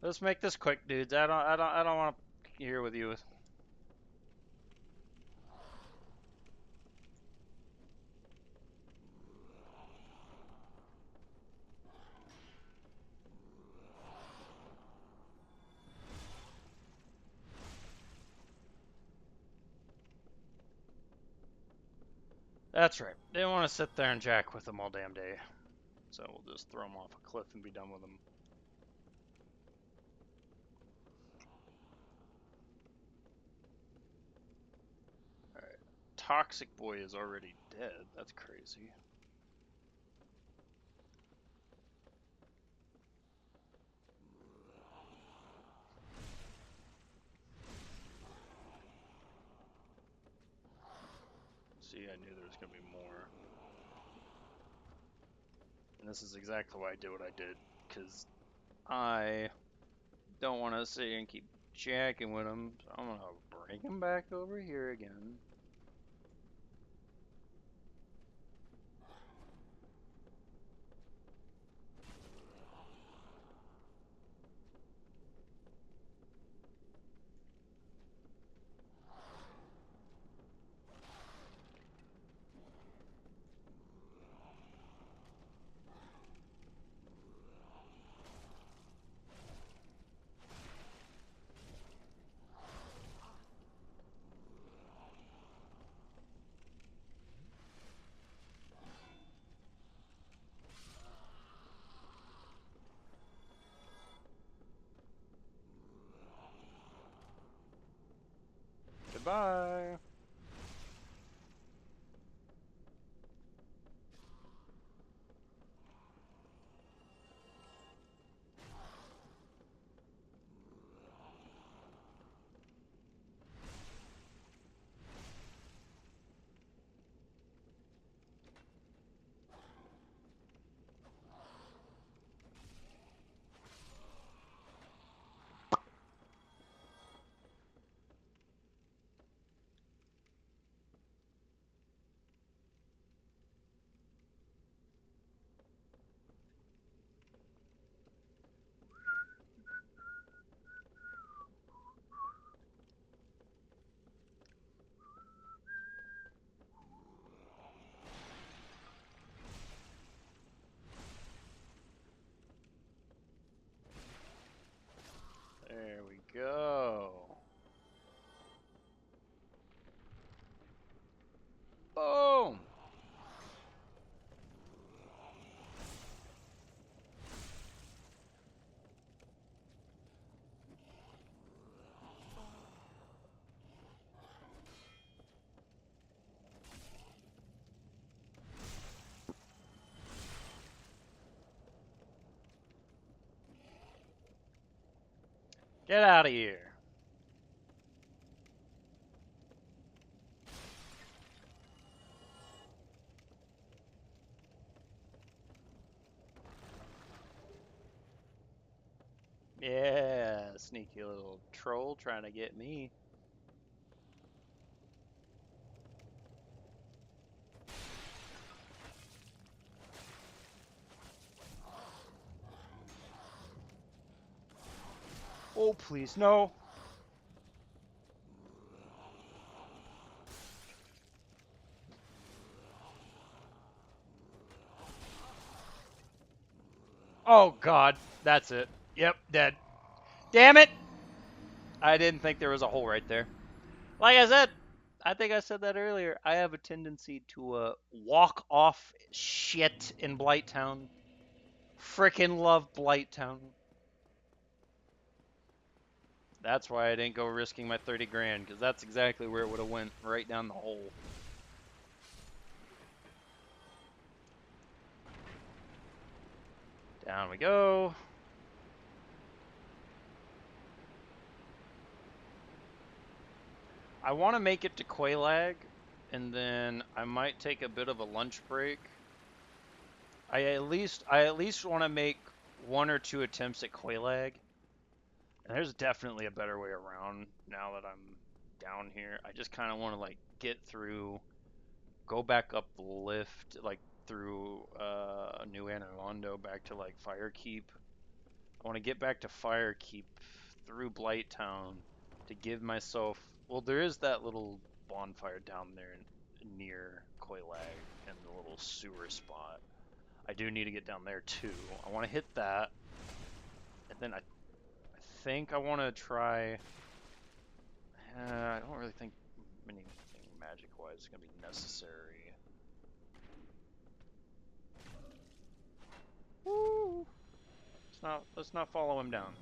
Let's make this quick, dudes. I don't want to hear with you. That's right. They don't want to sit there and jack with them all damn day. So we'll just throw them off a cliff and be done with them. Alright. Toxic Boy is already dead. That's crazy. See, I knew there was going to be more. And this is exactly why I did what I did. Because I don't want to sit here and keep jacking with them. So I'm going to bring him back over here again. Goodbye. There we go. Boom. Get out of here. Yeah, sneaky little troll trying to get me. Oh, please, no. Oh, God. That's it. Yep, dead. Damn it! I didn't think there was a hole right there. Like I said, I think I said that earlier. I have a tendency to walk off shit in Blighttown. Frickin' love Blighttown. That's why I didn't go risking my 30 grand, because that's exactly where it would have went, right down the hole. Down we go. I want to make it to Quelaag, and then I might take a bit of a lunch break. I at least want to make 1 or 2 attempts at Quelaag. And there's definitely a better way around now that I'm down here. I just kind of want to like get through, go back up the lift, like through New Animondo back to like Firekeep. I want to get back to Firekeep through Blighttown to give myself. Well, there is that little bonfire down there near Koilag and the little sewer spot. I do need to get down there too. I want to hit that, and then I think I want to try. I don't really think anything magic-wise is gonna be necessary. Woo! Let's not follow him down.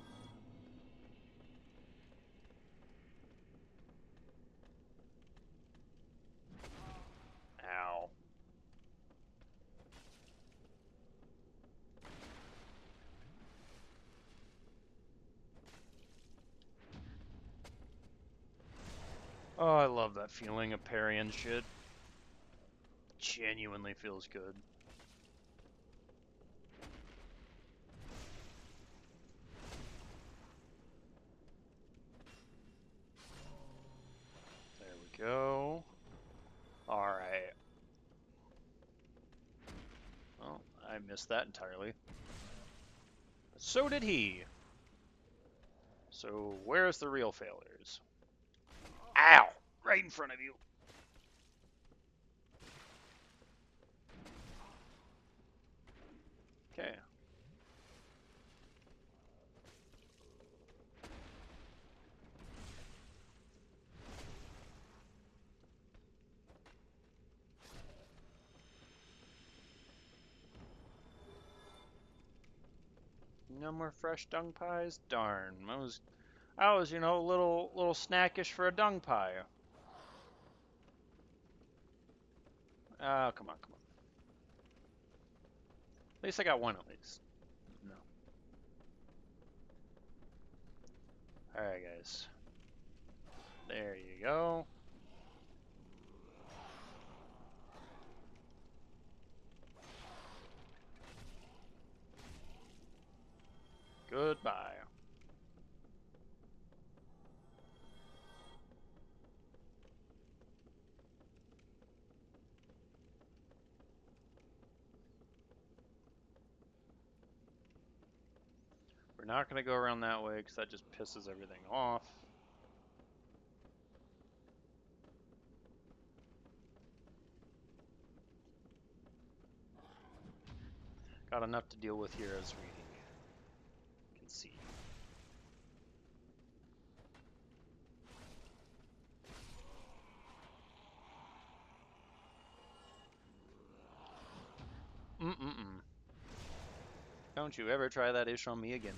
Ow. Oh, I love that feeling of parrying shit. Genuinely feels good. There we go. Alright. Well, I missed that entirely. So did he. So, where's the real failures? Ow! Right in front of you. Okay. No more fresh dung pies? Darn. I was, you know, a little snackish for a dung pie. Oh, come on, come on. At least I got one at least. No. Alright, guys. There you go. Goodbye. We're not going to go around that way because that just pisses everything off. Got enough to deal with here as we can see. Mm-mm-mm. Don't you ever try that ish on me again.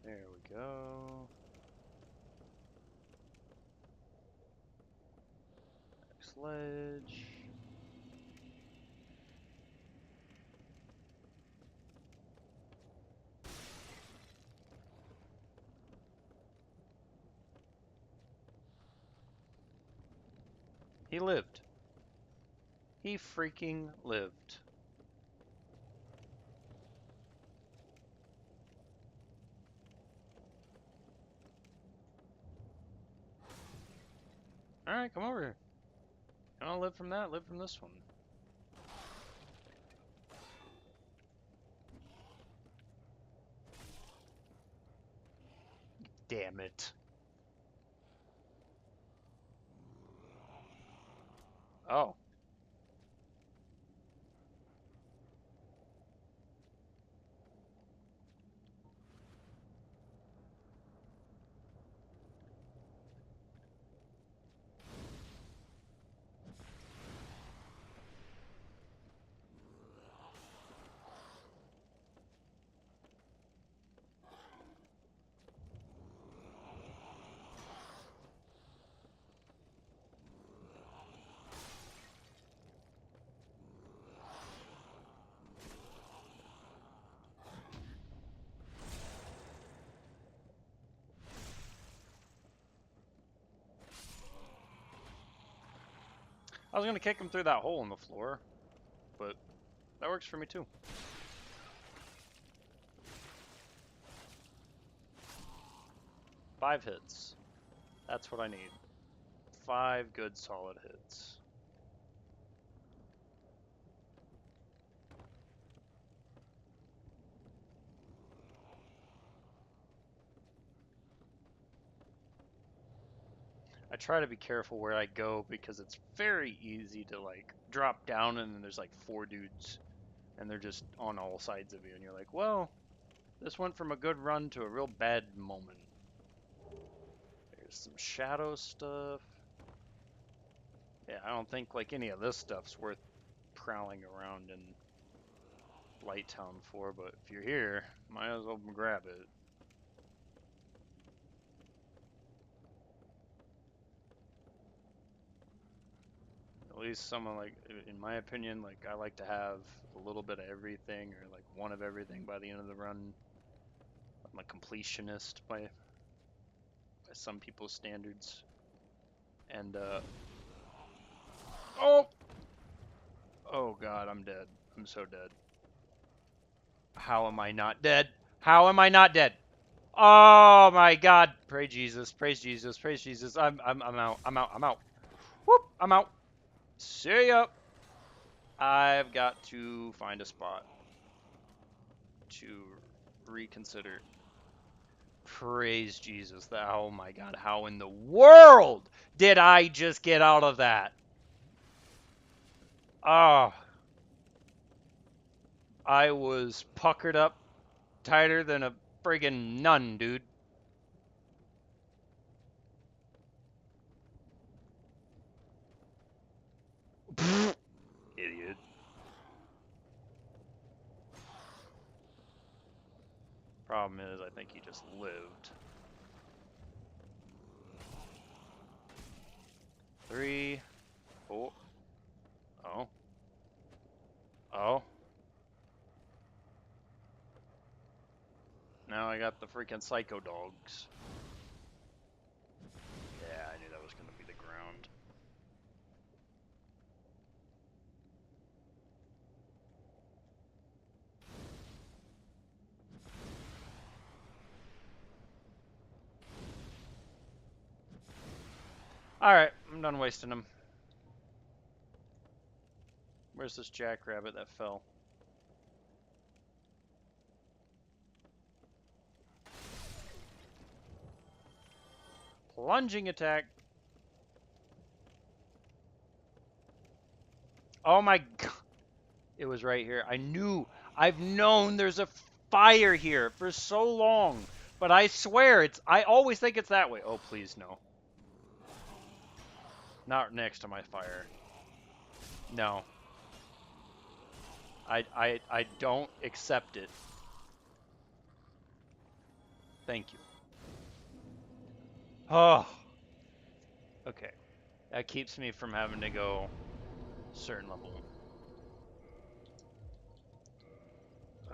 There we go. Next ledge. He lived. He freaking lived. Alright, come over here. I don't live from that, live from this one. Damn it. Oh. I was gonna kick him through that hole in the floor, but that works for me too. Five hits. That's what I need. 5 good solid hits. I try to be careful where I go because it's very easy to like drop down and then there's like 4 dudes and they're just on all sides of you and you're like, well, this went from a good run to a real bad moment. There's some shadow stuff. Yeah, I don't think like any of this stuff's worth prowling around in Light Town for, but if you're here, might as well grab it. At least someone like, in my opinion, like I like to have a little bit of everything or like one of everything by the end of the run. I'm a completionist by some people's standards. And oh, oh God, I'm dead. I'm so dead. How am I not dead? How am I not dead? Oh my God! Pray Jesus! Praise Jesus! Praise Jesus! I'm out! I'm out! I'm out! Whoop! I'm out! See ya! I've got to find a spot to reconsider. Praise Jesus! Oh my God! How in the world did I just get out of that? Oh, I was puckered up tighter than a friggin' nun, dude. Idiot. Problem is, I think he just lived. 3, 4. Oh. Oh. Now I got the freaking psycho dogs. Yeah, I knew that was going to be the ground. Alright, I'm done wasting them. Where's this jackrabbit that fell? Plunging attack. Oh my God. It was right here. I knew. I've known there's a fire here for so long. But I swear, I always think it's that way. Oh, please, no. Not next to my fire. No. I don't accept it. Thank you. Oh. Okay. That keeps me from having to go a certain level.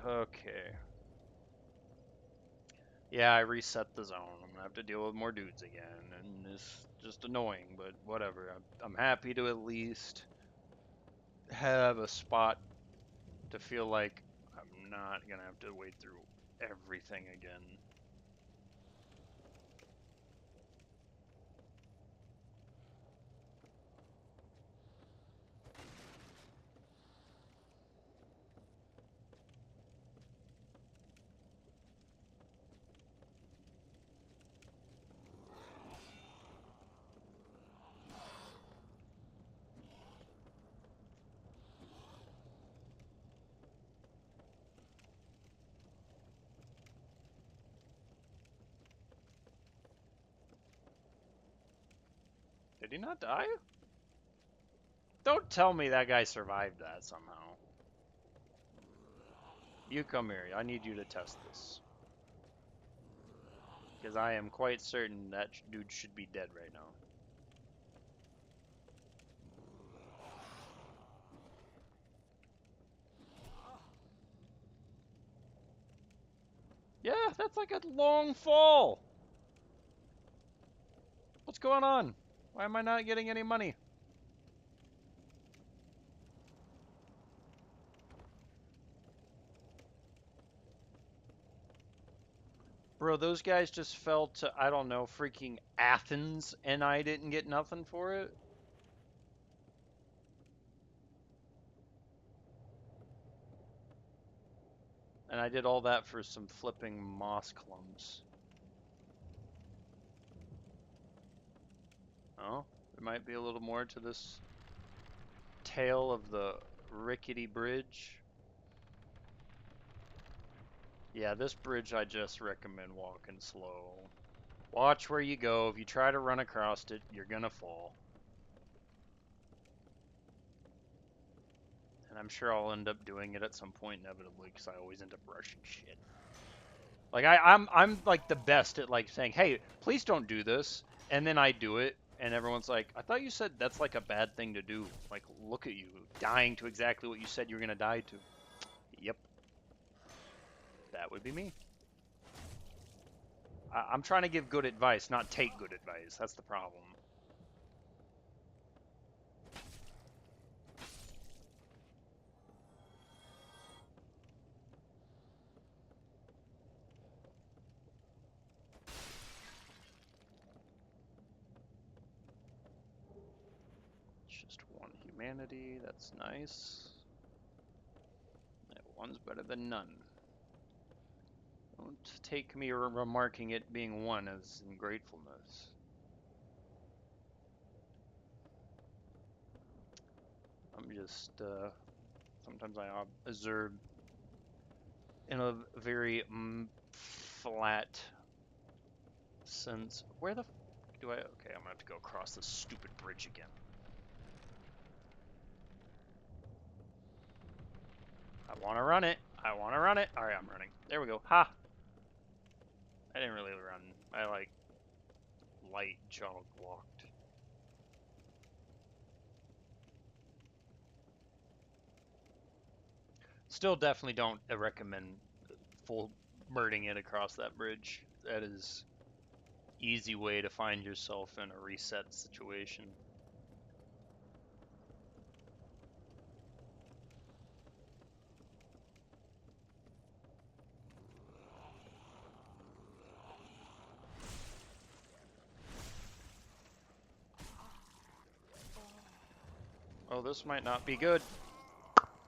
Okay. Yeah, I reset the zone. I'm gonna have to deal with more dudes again, and it's just annoying, but whatever. I'm happy to at least have a spot to feel like I'm not gonna have to wade through everything again. Did he not die? Don't tell me that guy survived that somehow. You come here. I need you to test this. Because I am quite certain that dude should be dead right now. Yeah, that's like a long fall. What's going on? Why am I not getting any money? Bro, those guys just fell to, I don't know, freaking Athens, and I didn't get nothing for it? And I did all that for some flipping moss clumps. Oh, there might be a little more to this tale of the rickety bridge. Yeah, this bridge I just recommend walking slow. Watch where you go. If you try to run across it, you're gonna fall. And I'm sure I'll end up doing it at some point inevitably because I always end up rushing shit. Like I'm like the best at like saying, "Hey, please don't do this," and then I do it, and everyone's like, "I thought you said that's like a bad thing to do." Like, look at you, dying to exactly what you said you were gonna die to. Yep, that would be me. I'm trying to give good advice, not take good advice. That's the problem. It's just one humanity. That's nice. That one's better than none. Don't take me remarking it being one as ungratefulness. I'm just, sometimes I observe in a very flat sense. Where the do I? Okay, I'm gonna have to go across this stupid bridge again. I want to run it. I want to run it. All right, I'm running. There we go. Ha! I didn't really run. I like light jog walked. Still, definitely don't recommend full murdering it across that bridge. That is easy way to find yourself in a reset situation. Oh, this might not be good.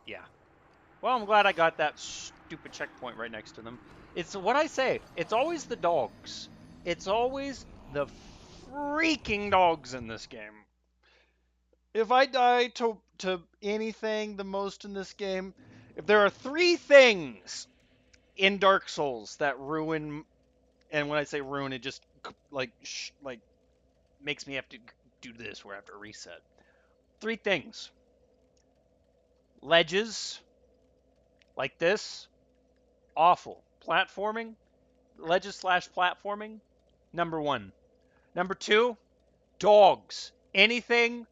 Yeah. Well, I'm glad I got that stupid checkpoint right next to them. It's what I say. It's always the dogs. It's always the freaking dogs in this game. If I die to anything the most in this game, if there are three things in Dark Souls that ruin, and when I say ruin, it just like makes me have to do this where I have to reset. Three things: ledges like this, awful. Platforming, ledges slash platforming, number one. Number two, dogs. Anything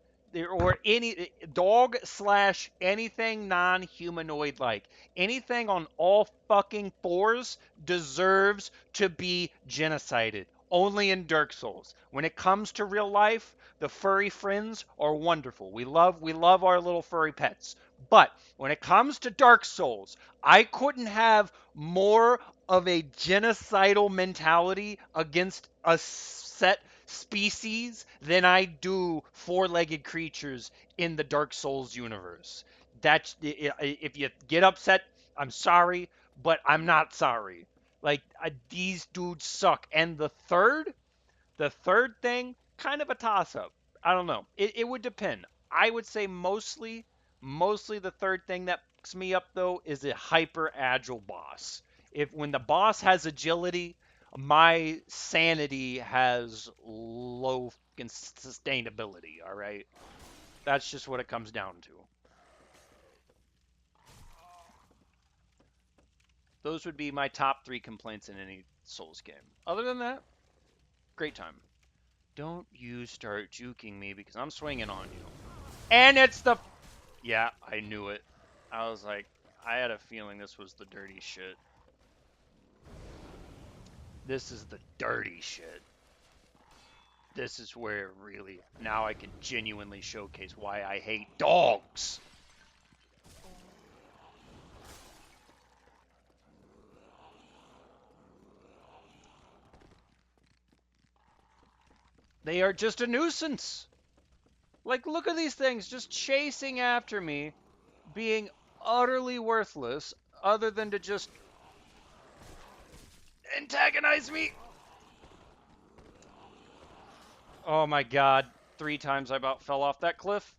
or any dog slash anything non-humanoid like. Anything on all fucking fours deserves to be genocided. Only in Dark Souls. When it comes to real life, the furry friends are wonderful. We love our little furry pets. But when it comes to Dark Souls, I couldn't have more of a genocidal mentality against a set species than I do four-legged creatures in the Dark Souls universe. That's if you get upset, I'm sorry, but I'm not sorry. Like these dudes suck. And the third thing, kind of a toss-up. I don't know. It would depend. I would say mostly the third thing that picks me up though is a hyper agile boss. If when the boss has agility, my sanity has low sustainability. All right, that's just what it comes down to. Those would be my top three complaints in any Souls game. Other than that, great time. Don't you start juking me because I'm swinging on you. And it's the. Yeah, I knew it. I was like, I had a feeling this was the dirty shit. This is the dirty shit. This is where really. Now I can genuinely showcase why I hate dogs. They are just a nuisance. Like, look at these things just chasing after me, being utterly worthless, other than to just antagonize me. Oh my god. 3 times I about fell off that cliff.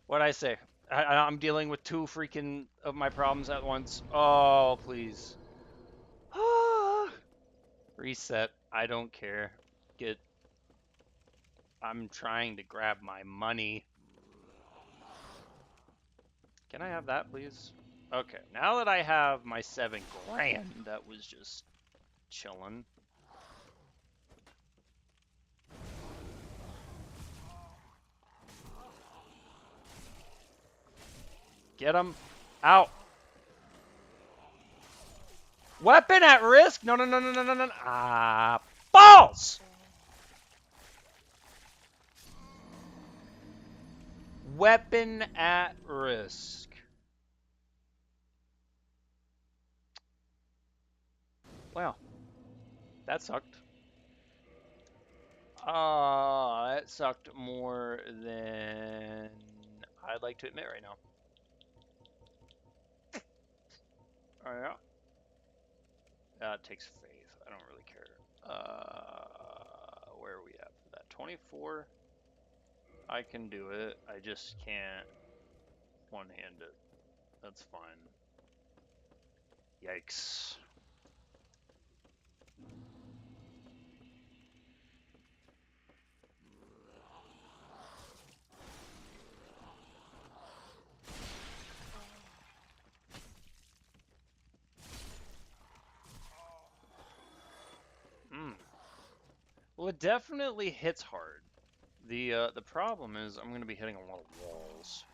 What'd I say? I'm dealing with 2 freaking of my problems at once. Oh, please. Reset. I don't care. Get. I'm trying to grab my money. Can I have that, please? Okay, now that I have my 7 grand, that was just chilling. Get him out. Weapon at risk? No, no, no, no, no, no, no. Ah, balls! Weapon at risk. Well, that sucked. That sucked more than I'd like to admit right now. Oh, yeah. That takes faith. I don't really care. Where are we at for that? 24? I can do it. I just can't one-hand it. That's fine. Yikes. Well, it definitely hits hard. The problem is I'm going to be hitting a lot of walls.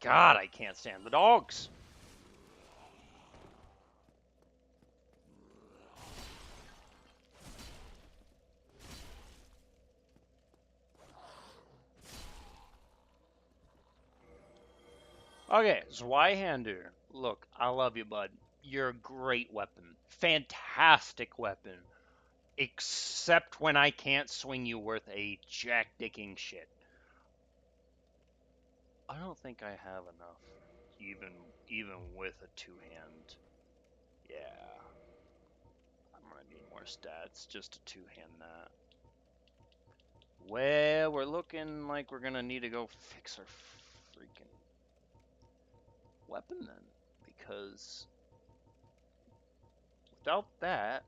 God, I can't stand the dogs. Okay, Zweihander. Look, I love you, bud. You're a great weapon. Fantastic weapon. Except when I can't swing you worth a jack-dicking shit. I don't think I have enough, even with a 2-hand. Yeah. I'm gonna need more stats just to 2-hand that. Well, we're looking like we're gonna need to go fix our freaking weapon then, because without that,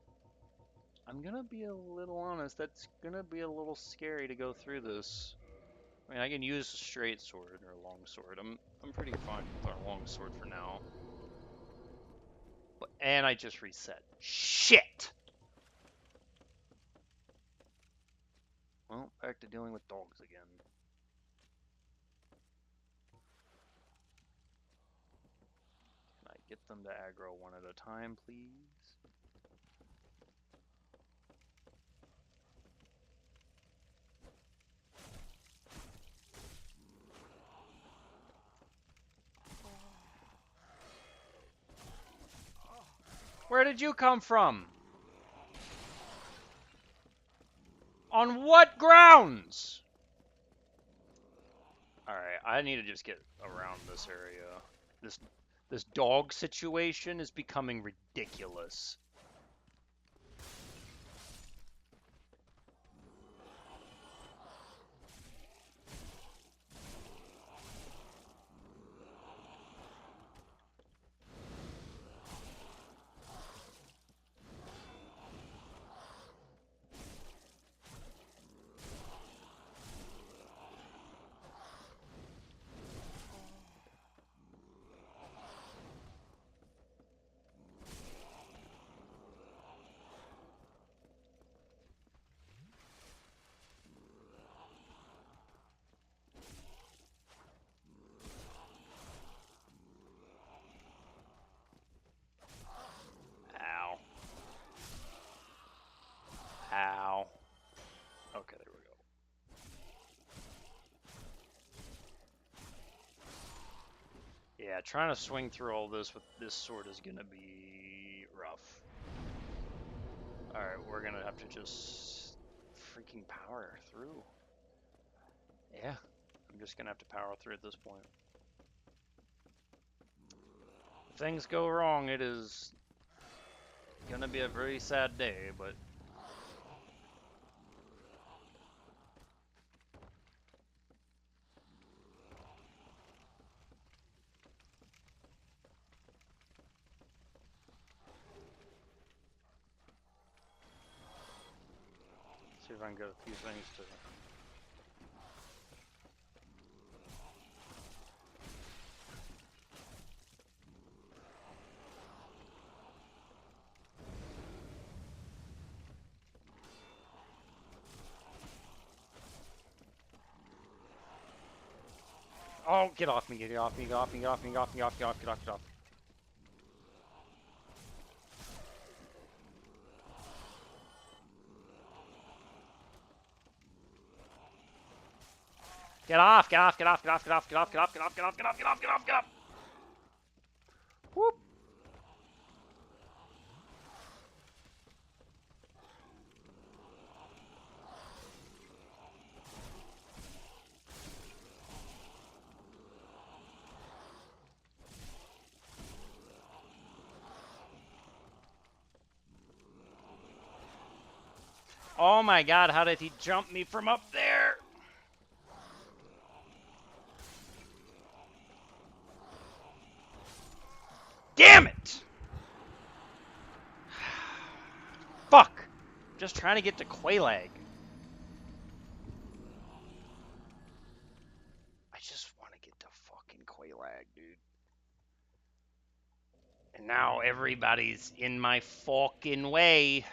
I'm gonna be a little honest, that's gonna be a little scary to go through this. I mean, I can use a straight sword or a long sword. I'm pretty fine with our long sword for now. But, and I just reset. Shit! Well, back to dealing with dogs again. Can I get them to aggro one at a time, please? Where did you come from? On what grounds? Alright, I need to just get around this area. This dog situation is becoming ridiculous. Yeah, trying to swing through all this with this sword is gonna be rough. Alright, we're gonna have to just freaking power through. Yeah, I'm just gonna have to power through at this point. If things go wrong, it is gonna be a very sad day, but see if I can get a few things to. Oh, get off me, get off me, get off me, get off me, get off me, get off me, get off, get off, get off. Get off, get off, get off, get off, get off, get off, get off, get off, get off, get off, get off, get off, get off. Whoop. Oh my god, how did he jump me from up there? Damn it! Fuck! Just trying to get to Quelaag. I just want to get to fucking Quelaag, dude. And now everybody's in my fucking way.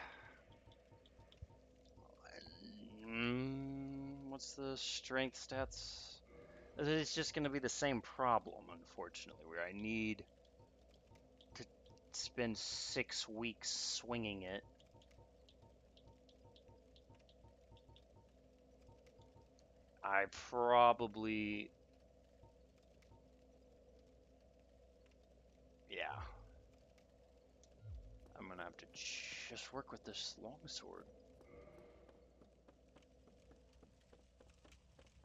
What's the strength stats? It's just going to be the same problem, unfortunately, where I need to spend 6 weeks swinging it. I probably... Yeah. I'm going to have to just work with this longsword.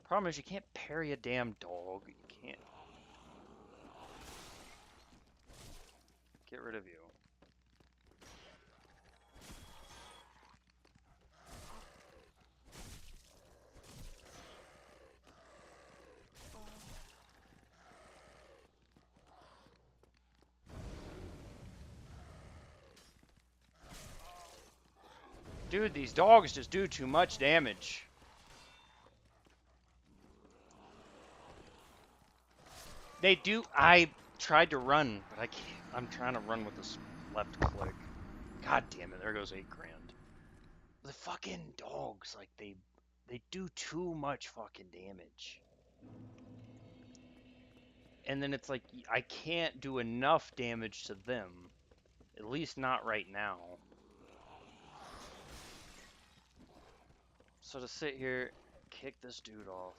Problem is, you can't parry a damn dog. You can't. Get rid of you. Dude, these dogs just do too much damage. They do. I tried to run, but I can't. I'm trying to run with this left click. God damn it! There goes 8 grand. The fucking dogs, like they do too much fucking damage. And then it's like I can't do enough damage to them. At least not right now. So to sit here, kick this dude off.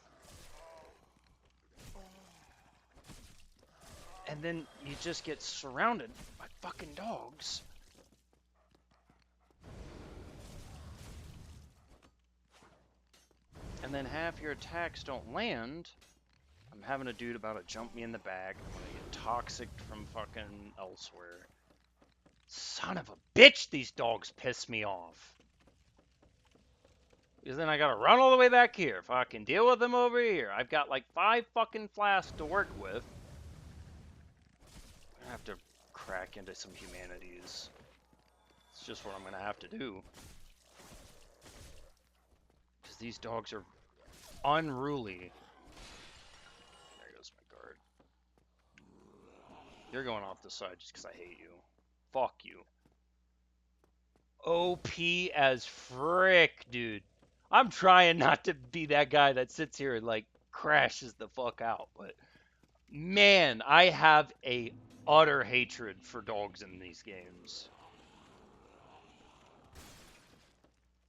And then you just get surrounded by fucking dogs. And then half your attacks don't land. I'm having a dude about to jump me in the back. I'm gonna get toxic from fucking elsewhere. Son of a bitch, these dogs piss me off. Because then I gotta run all the way back here if I can deal with them over here. I've got like 5 fucking flasks to work with. I have to crack into some humanities. It's just what I'm gonna have to do. Because these dogs are unruly. There goes my guard. You're going off the side just because I hate you. Fuck you. OP as frick, dude. I'm trying not to be that guy that sits here and like crashes the fuck out, but man, I have a utter hatred for dogs in these games.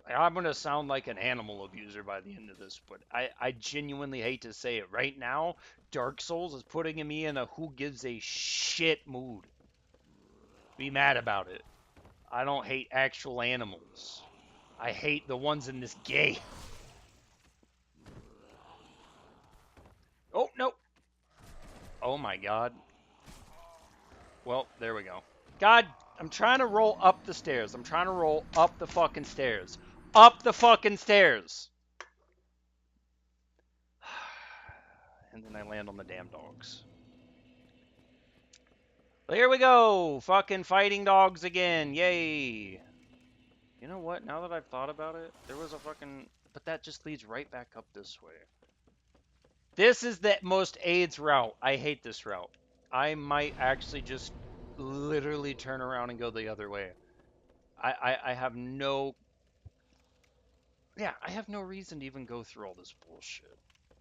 I'm going to sound like an animal abuser by the end of this, but I genuinely hate to say it right now. Dark Souls is putting me in a who gives a shit mood. Be mad about it. I don't hate actual animals. I hate the ones in this game. Oh, no. Oh, my God. Well, there we go. God, I'm trying to roll up the stairs. I'm trying to roll up the fucking stairs. Up the fucking stairs. And then I land on the damn dogs. But here we go. Fucking fighting dogs again. Yay. You know what? Now that I've thought about it, there was a fucking... But that just leads right back up this way. This is the most AIDS route. I hate this route. I might actually just literally turn around and go the other way. I have no... Yeah, I have no reason to even go through all this bullshit,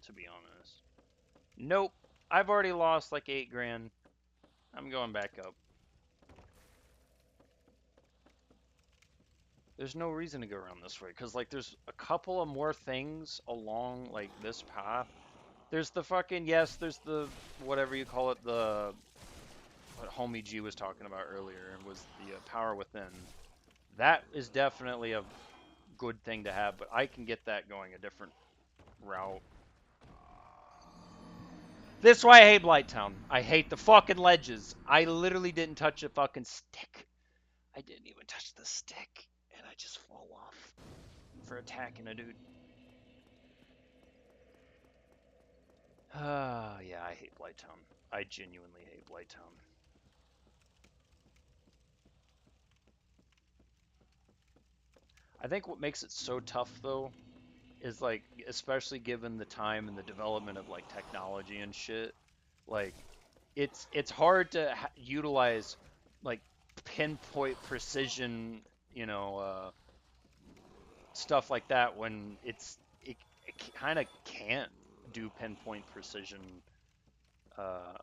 to be honest. Nope. I've already lost like 8 grand. I'm going back up. There's no reason to go around this way, because, like, there's a couple of more things along, like, this path. There's the fucking, yes, there's the, whatever you call it, the, what Homie G was talking about earlier, was the power within. That is definitely a good thing to have, but I can get that going a different route. This is why I hate Blighttown. I hate the fucking ledges. I literally didn't touch a fucking stick. I didn't even touch the stick, and I just fall off for attacking a dude. Yeah, I hate Blighttown. I genuinely hate Blighttown. I think what makes it so tough, though, is, like, especially given the time and the development of, like, technology and shit, like, it's hard to utilize, like, pinpoint precision, you know, stuff like that when it kind of can't do pinpoint precision. Are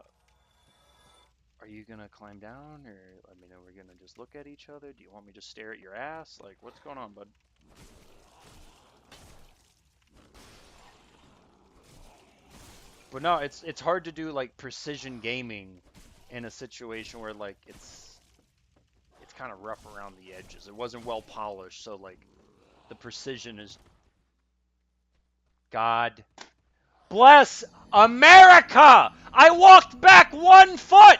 you gonna climb down, or I mean, are we gonna just look at each other? Do you want me to stare at your ass? Like, what's going on, bud? But no, it's hard to do like precision gaming in a situation where like it's kind of rough around the edges. It wasn't well polished, so like the precision is. God bless America! I walked back 1 foot!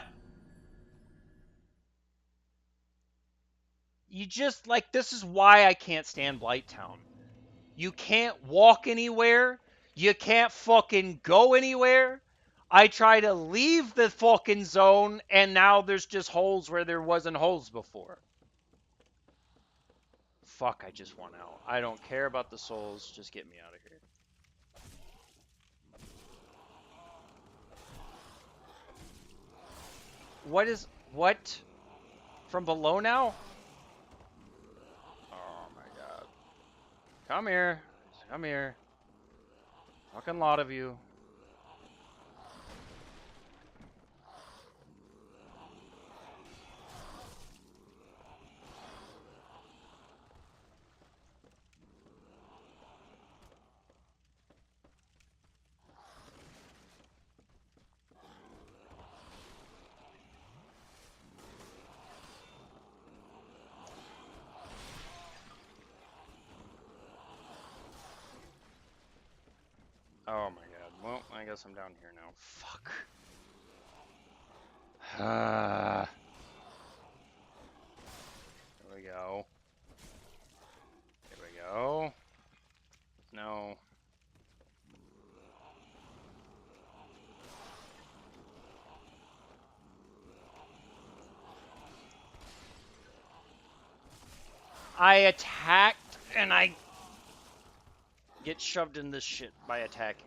You just, like, this is why I can't stand Blighttown. You can't walk anywhere. You can't fucking go anywhere. I try to leave the fucking zone, and now there's just holes where there wasn't holes before. Fuck, I just want out. I don't care about the souls. Just get me out of here. What? From below now? Oh my god. Come here. Come here. Fucking lot of you. Oh my god. Well, I guess I'm down here now. Fuck. Here we go. Here we go. No. I attacked and I get shoved in this shit by attacking.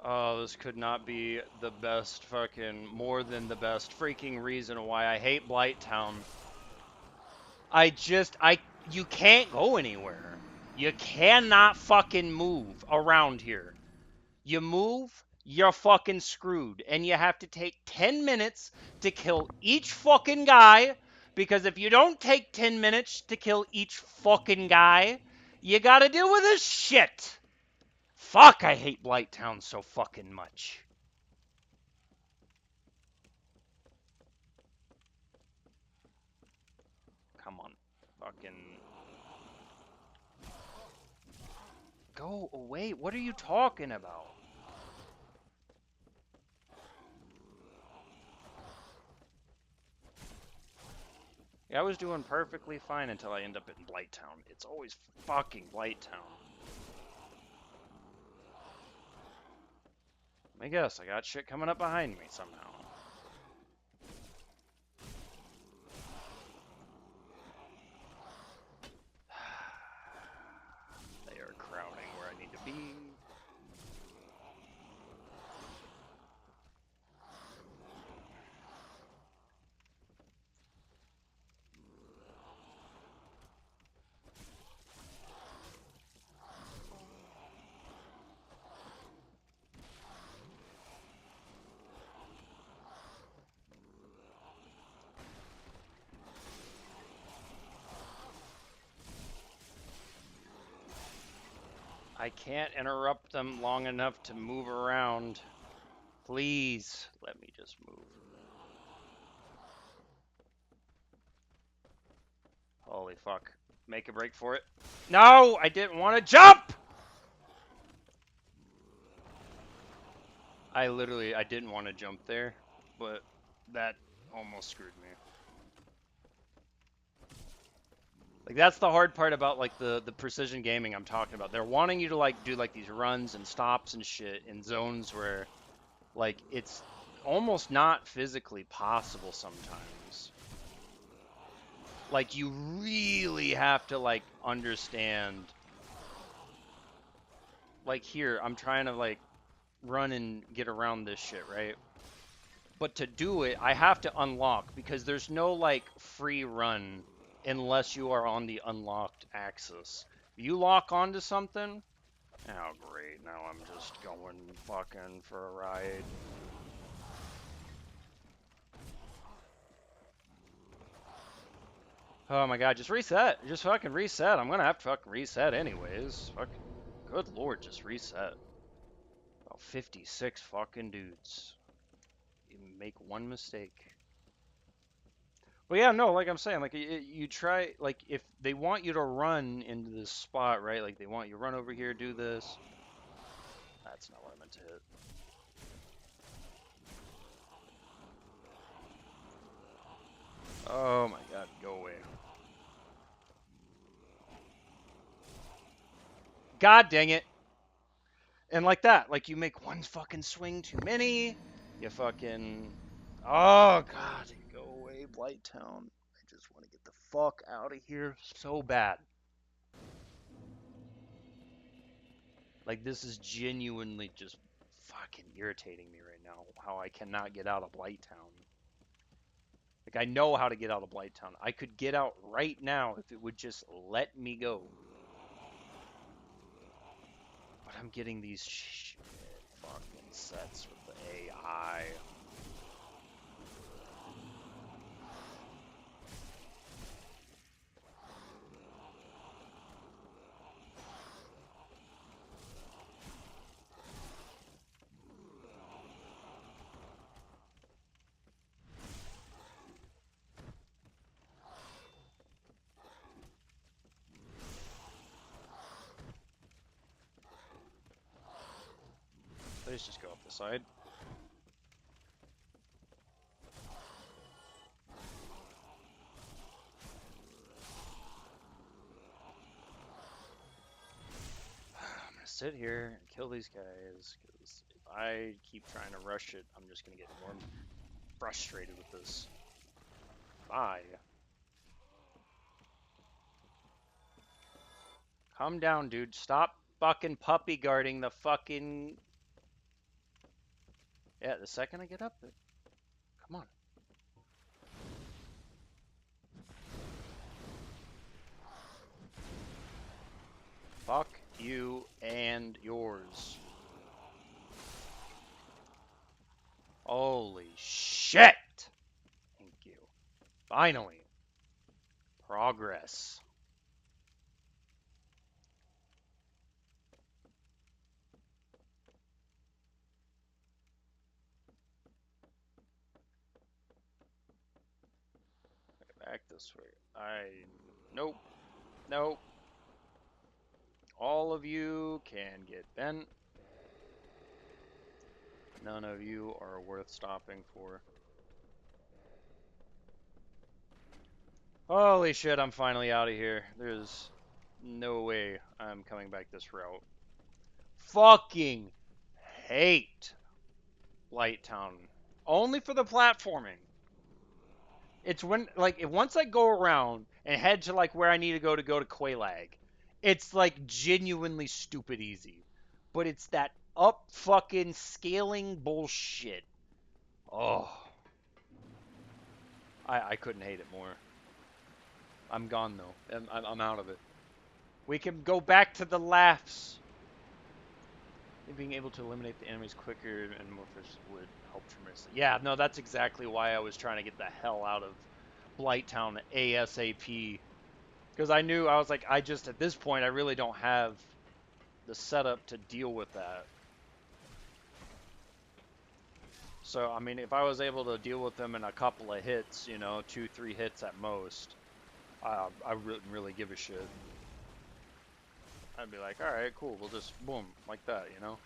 Oh, this could not be the best fucking, more than the best freaking reason why I hate Blighttown. You can't go anywhere. You cannot fucking move around here. You move, you're fucking screwed. And you have to take 10 minutes to kill each fucking guy Because if you don't take 10 minutes to kill each fucking guy, you gotta deal with this shit. Fuck, I hate Blighttown so fucking much. Come on. Fucking... Go away. What are you talking about? Yeah, I was doing perfectly fine until I end up in Blighttown. It's always fucking Blighttown. I guess I got shit coming up behind me somehow. They are crowding where I need to be. I can't interrupt them long enough to move around. Please, let me just move. Holy fuck. Make a break for it. No, I didn't want to jump! I didn't want to jump there, but that almost screwed me. Like, that's the hard part about, like, the precision gaming I'm talking about. They're wanting you to, like, do, like, these runs and stops and shit in zones where, like, it's almost not physically possible sometimes. Like, you really have to, like, understand. Like, here, I'm trying to, like, run and get around this shit, right? But to do it, I have to unlock, because there's no, like, free run unless you are on the unlocked axis. You lock onto something? Oh, great. Now I'm just going fucking for a ride. Oh my god, just reset. Just fucking reset. I'm gonna have to fucking reset anyways. Fucking, good lord, just reset. About 56 fucking dudes. You make one mistake. But yeah, no, like I'm saying, like you try, like if they want you to run into this spot, right? Like they want you to run over here, do this. That's not what I meant to hit. Oh my god, go away. God dang it. And like that, like you make one fucking swing too many. You fucking... Oh god, go away, Blighttown. I just want to get the fuck out of here so bad. Like, this is genuinely just fucking irritating me right now, how I cannot get out of Blighttown. Like, I know how to get out of Blighttown. I could get out right now if it would just let me go. But I'm getting these shit fucking sets with the AI. Please just go up the side. I'm gonna sit here and kill these guys, because if I keep trying to rush it, I'm just gonna get more frustrated with this. Bye. Calm down, dude. Stop fucking puppy guarding the fucking... Yeah, the second I get up, come on. Fuck you and yours. Holy shit! Thank you. Finally. progress. Back this way. Nope. Nope. All of you can get bent. None of you are worth stopping for. Holy shit, I'm finally out of here. There's no way I'm coming back this route. Fucking hate Light Town. Only for the platforming. It's when, like, once I go around and head to, like, where I need to go to Quelaag, it's, like, genuinely stupid easy. But it's that up fucking scaling bullshit. Oh. I couldn't hate it more. I'm gone, though. I'm out of it. We can go back to the laughs. Being able to eliminate the enemies quicker and more efficiently would help tremendously. Yeah, no, that's exactly why I was trying to get the hell out of Blighttown ASAP. Because I knew, I was like, at this point, I really don't have the setup to deal with that. So, I mean, if I was able to deal with them in a couple of hits, you know, 2-3 hits at most, I wouldn't really give a shit. I'd be like, alright, cool, we'll just boom, like that, you know?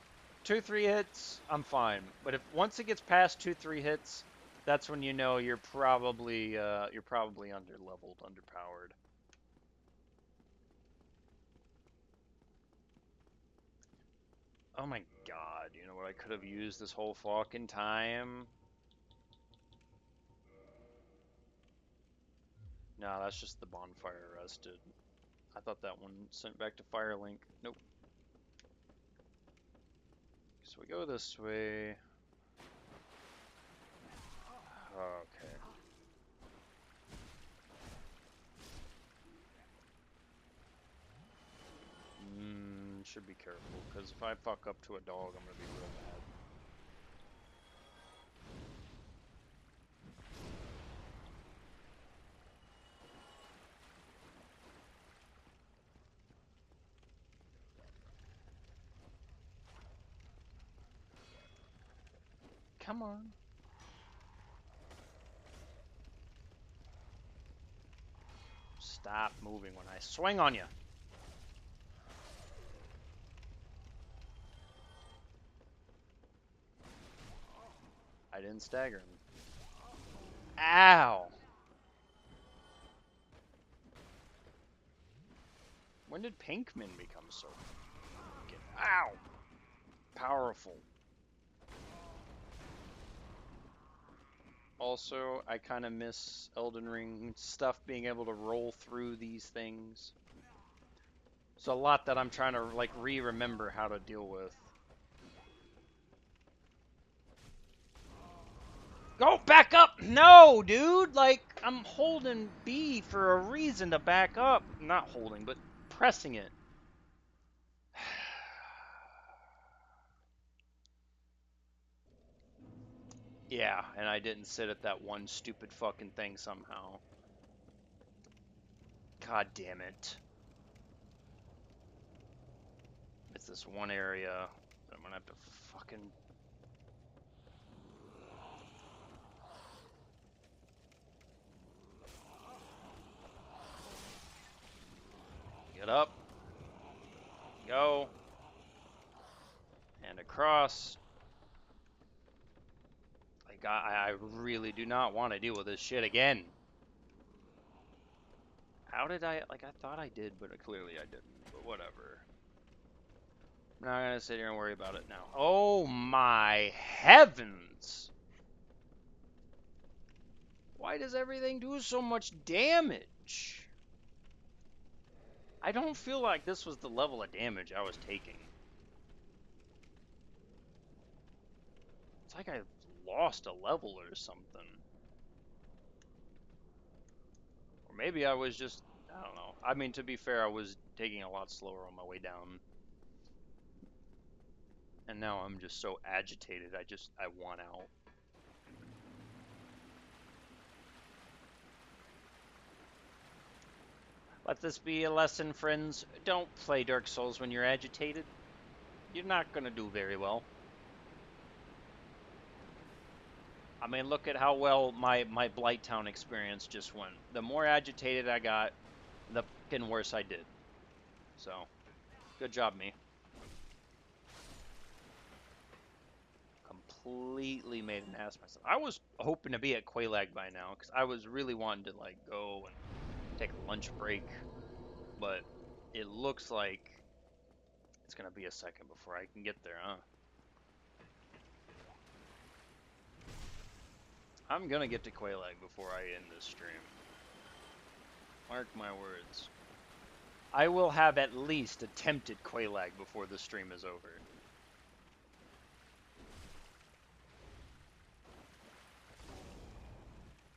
2-3 hits, I'm fine. But if once it gets past 2-3 hits, that's when you know you're probably under-leveled, underpowered. Oh my god, you know what I could have used this whole fucking time? No, that's just the bonfire arrested. I thought that one sent back to Firelink. Nope. So we go this way. Okay. Should be careful, because if I fuck up to a dog, I'm gonna be real mad. Come on. Stop moving when I swing on you. I didn't stagger him. Ow! When did Pinkman become so... Ow! Powerful. Also, I kind of miss Elden Ring stuff, being able to roll through these things. It's a lot that I'm trying to, like, remember how to deal with. Go back up! No, dude! Like, I'm holding B for a reason to back up. Not holding, but pressing it. Yeah, and I didn't sit at that one stupid fucking thing somehow. God damn it. It's this one area that I'm gonna have to fucking... Get up. Go. And across. Like, I really do not want to deal with this shit again. How did I... Like, I thought I did, but clearly I didn't. But whatever. I'm not gonna sit here and worry about it now. Oh my heavens! Why does everything do so much damage? I don't feel like this was the level of damage I was taking. It's like I lost a level or something. Or maybe I was just... I don't know. I mean, to be fair, I was taking a lot slower on my way down. And now I'm just so agitated, I want out. Let this be a lesson, friends. Don't play Dark Souls when you're agitated. You're not going to do very well. I mean, look at how well my Blighttown experience just went. The more agitated I got, the fucking worse I did. So, good job, me. Completely made an ass of myself. I was hoping to be at Quelaag by now, because I was really wanting to, like, go and take a lunch break. But it looks like it's going to be a second before I can get there, huh? I'm going to get to Quelaag before I end this stream. Mark my words. I will have at least attempted Quelaag before the stream is over.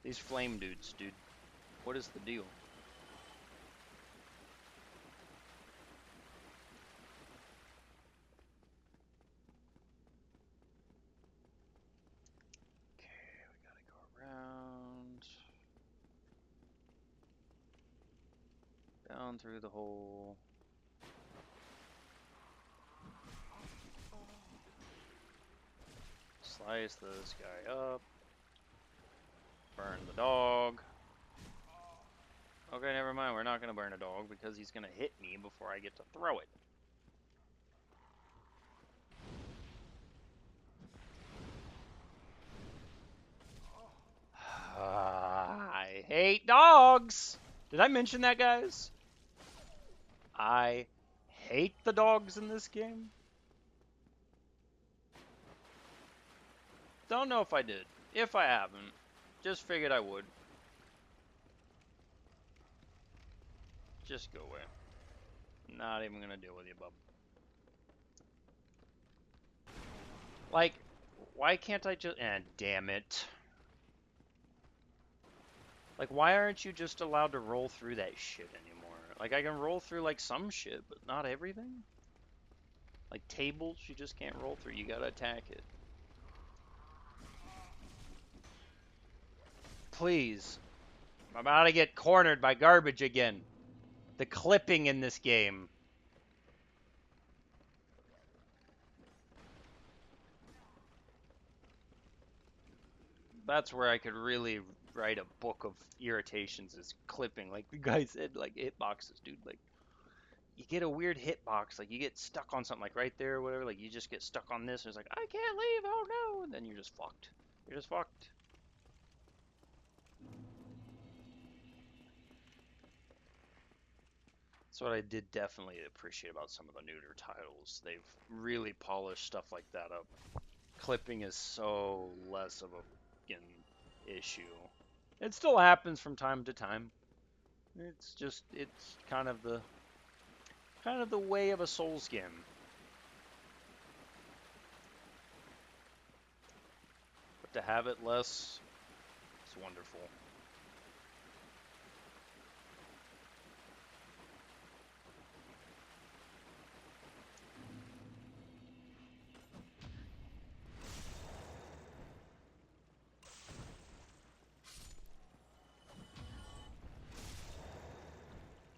These flame dudes, dude. What is the deal? Okay, we gotta go around. Down through the hole. Slice this guy up. Burn the dog. Okay, never mind. We're not going to burn a dog because he's going to hit me before I get to throw it. I hate dogs. Did I mention that, guys? I hate the dogs in this game. Don't know if I did. If I haven't, just figured I would. Just go away. Not even gonna deal with you, bub. Like, why can't I just... damn it. Like, why aren't you just allowed to roll through that shit anymore? Like, I can roll through, like, some shit, but not everything? Like, tables, you just can't roll through. You gotta attack it. Please. I'm about to get cornered by garbage again. The clipping in this game. That's where I could really write a book of irritations, is clipping. Like the guy said, like hitboxes, dude. Like, you get a weird hitbox, like you get stuck on something, like right there or whatever. Like you just get stuck on this, and it's like, I can't leave, oh no, and then you're just fucked. You're just fucked. That's what I did definitely appreciate about some of the newer titles. They've really polished stuff like that up. Clipping is so less of a fucking issue. It still happens from time to time. It's just, it's kind of the way of a Souls game. But to have it less, it's wonderful.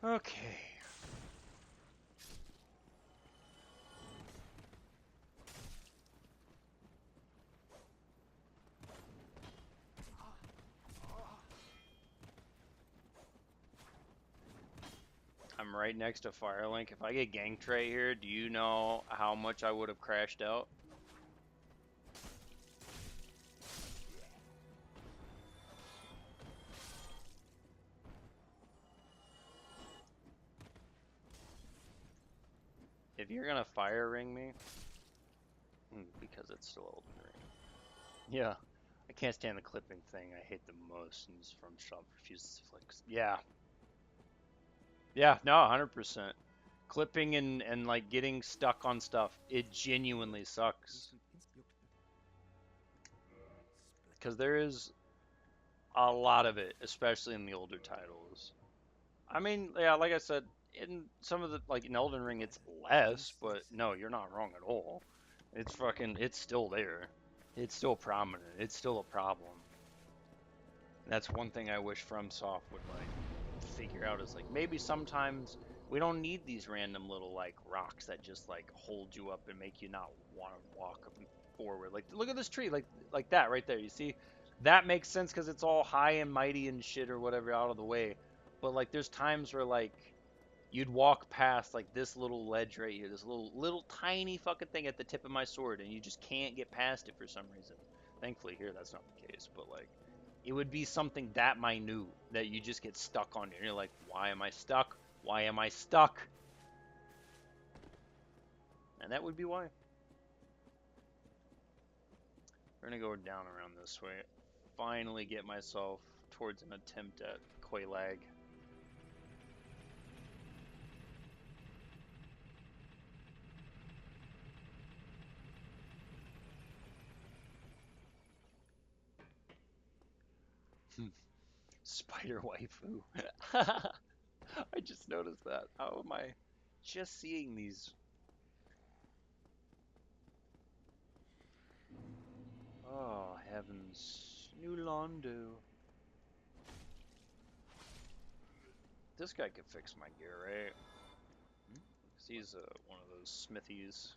Okay. I'm right next to Firelink. If I get ganked right here, do you know how much I would have crashed out? If you're gonna fire ring me, because it's still Elden Ring. Yeah, I can't stand the clipping thing. I hate the most, and it's from Shop refuses to flex. Yeah. Yeah, no, 100%. Clipping and like getting stuck on stuff, it genuinely sucks. Because there is a lot of it, especially in the older titles. I mean, yeah, like I said, in some of the, like in Elden Ring, it's less, but no, you're not wrong at all. It's fucking, it's still there. It's still prominent. It's still a problem. And that's one thing I wish FromSoft would like figure out is like maybe sometimes we don't need these random little like rocks that just like hold you up and make you not want to walk forward. Like look at this tree, like that right there. You see, that makes sense because it's all high and mighty and shit or whatever out of the way. But like there's times where like you'd walk past like this little ledge right here, this little tiny fucking thing at the tip of my sword, and you just can't get past it for some reason. Thankfully here that's not the case, but like it would be something that minute that you just get stuck on, and you're like, why am I stuck? Why am I stuck? And that would be why. We're gonna go down around this way. Finally get myself towards an attempt at Quelaag. Spider waifu. I just noticed that. How am I just seeing these? Oh, heavens. New Londo. This guy could fix my gear, right? Because he's one of those smithies.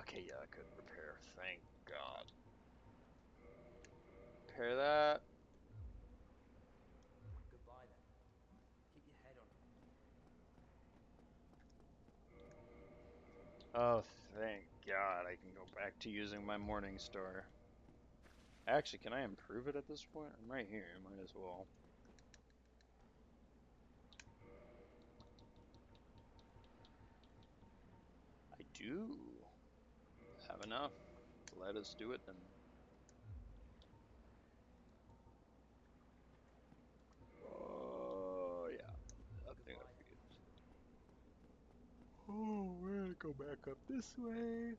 Okay, yeah, I could repair. Thank God. Repair that. Goodbye then. Keep your head on. Oh, thank God I can go back to using my Morning Star. Actually, can I improve it at this point? I'm right here. Might as well. I do have enough. Let us do it then. Oh, yeah. I think I forget. Oh, we're gonna go back up this way.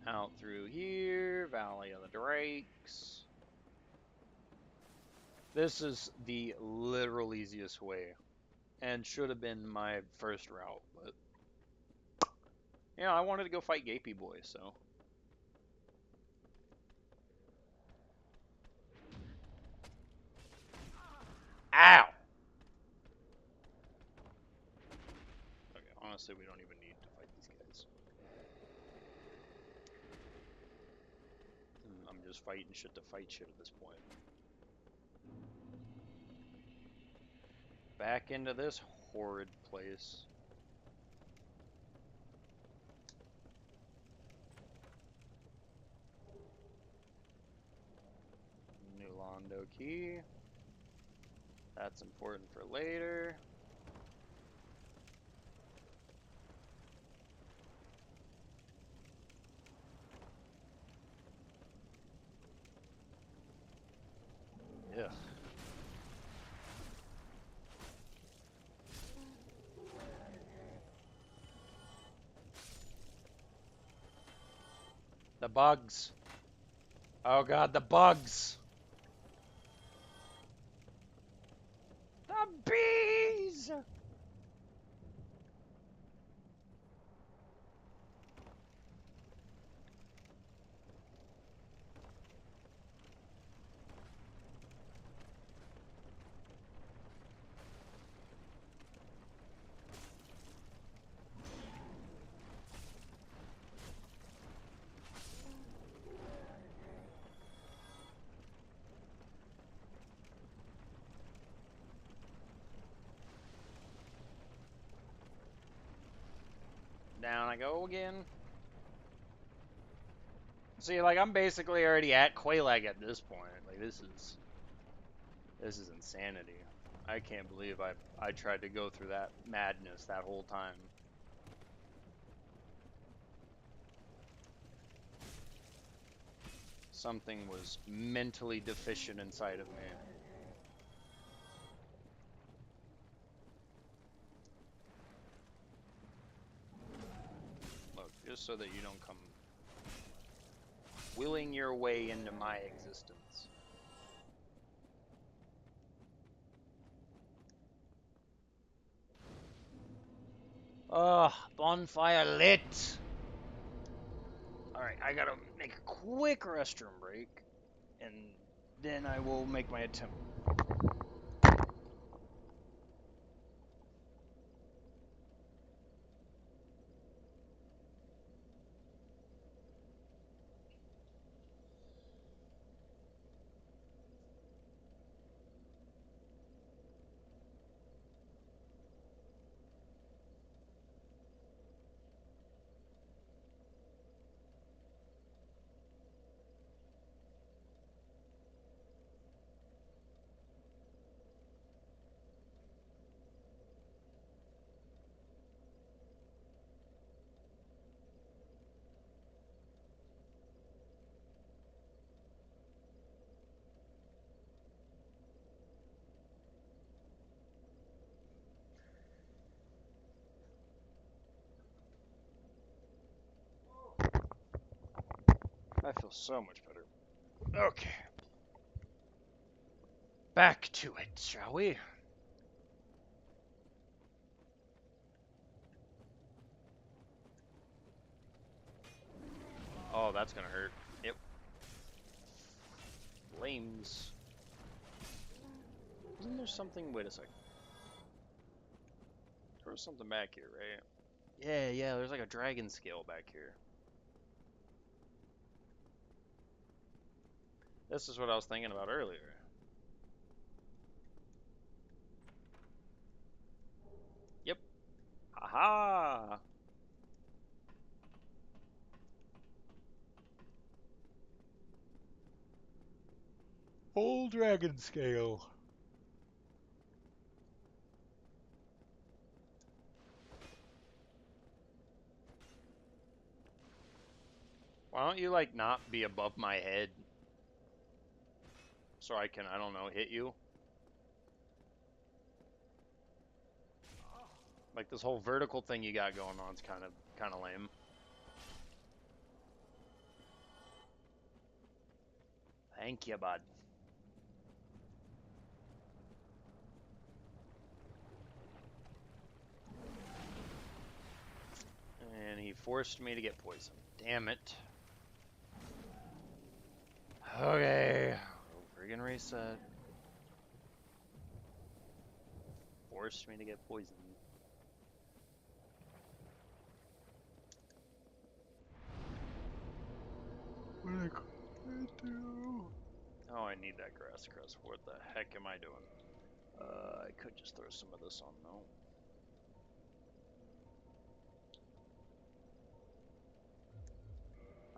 Out through here, Valley of the Drakes. This is the literal easiest way, and should have been my first route, but yeah, I wanted to go fight Gapey Boy, so. Ow! Okay, honestly, we don't even need to fight these guys. I'm just fighting shit to fight shit at this point. Back into this horrid place. New Londo key. That's important for later. Yeah. The bugs. Oh God, the bugs. The bees. Down I go again. See, like I'm basically already at Quelaag at this point. Like this is insanity. I can't believe I tried to go through that madness that whole time. Something was mentally deficient inside of me. Look, just so that you don't come willing your way into my existence. Ugh, bonfire lit. Alright, I gotta make a quick restroom break, and then I will make my attempt. I feel so much better. Okay. Back to it, shall we? Oh, that's gonna hurt. Yep. Flames. Isn't there something? Wait a second. There was something back here, right? Yeah, there's like a dragon scale back here. This is what I was thinking about earlier. Yep. Haha! Whole dragon scale. Why don't you, like, not be above my head? So I can, I don't know, hit you? Like, this whole vertical thing you got going on is kind of lame. Thank you, bud. And he forced me to get poisoned. Damn it. Okay. Friggin' reset. Forced me to get poisoned. What did I do? Oh, I need that grass crest. What the heck am I doing? I could just throw some of this on, though.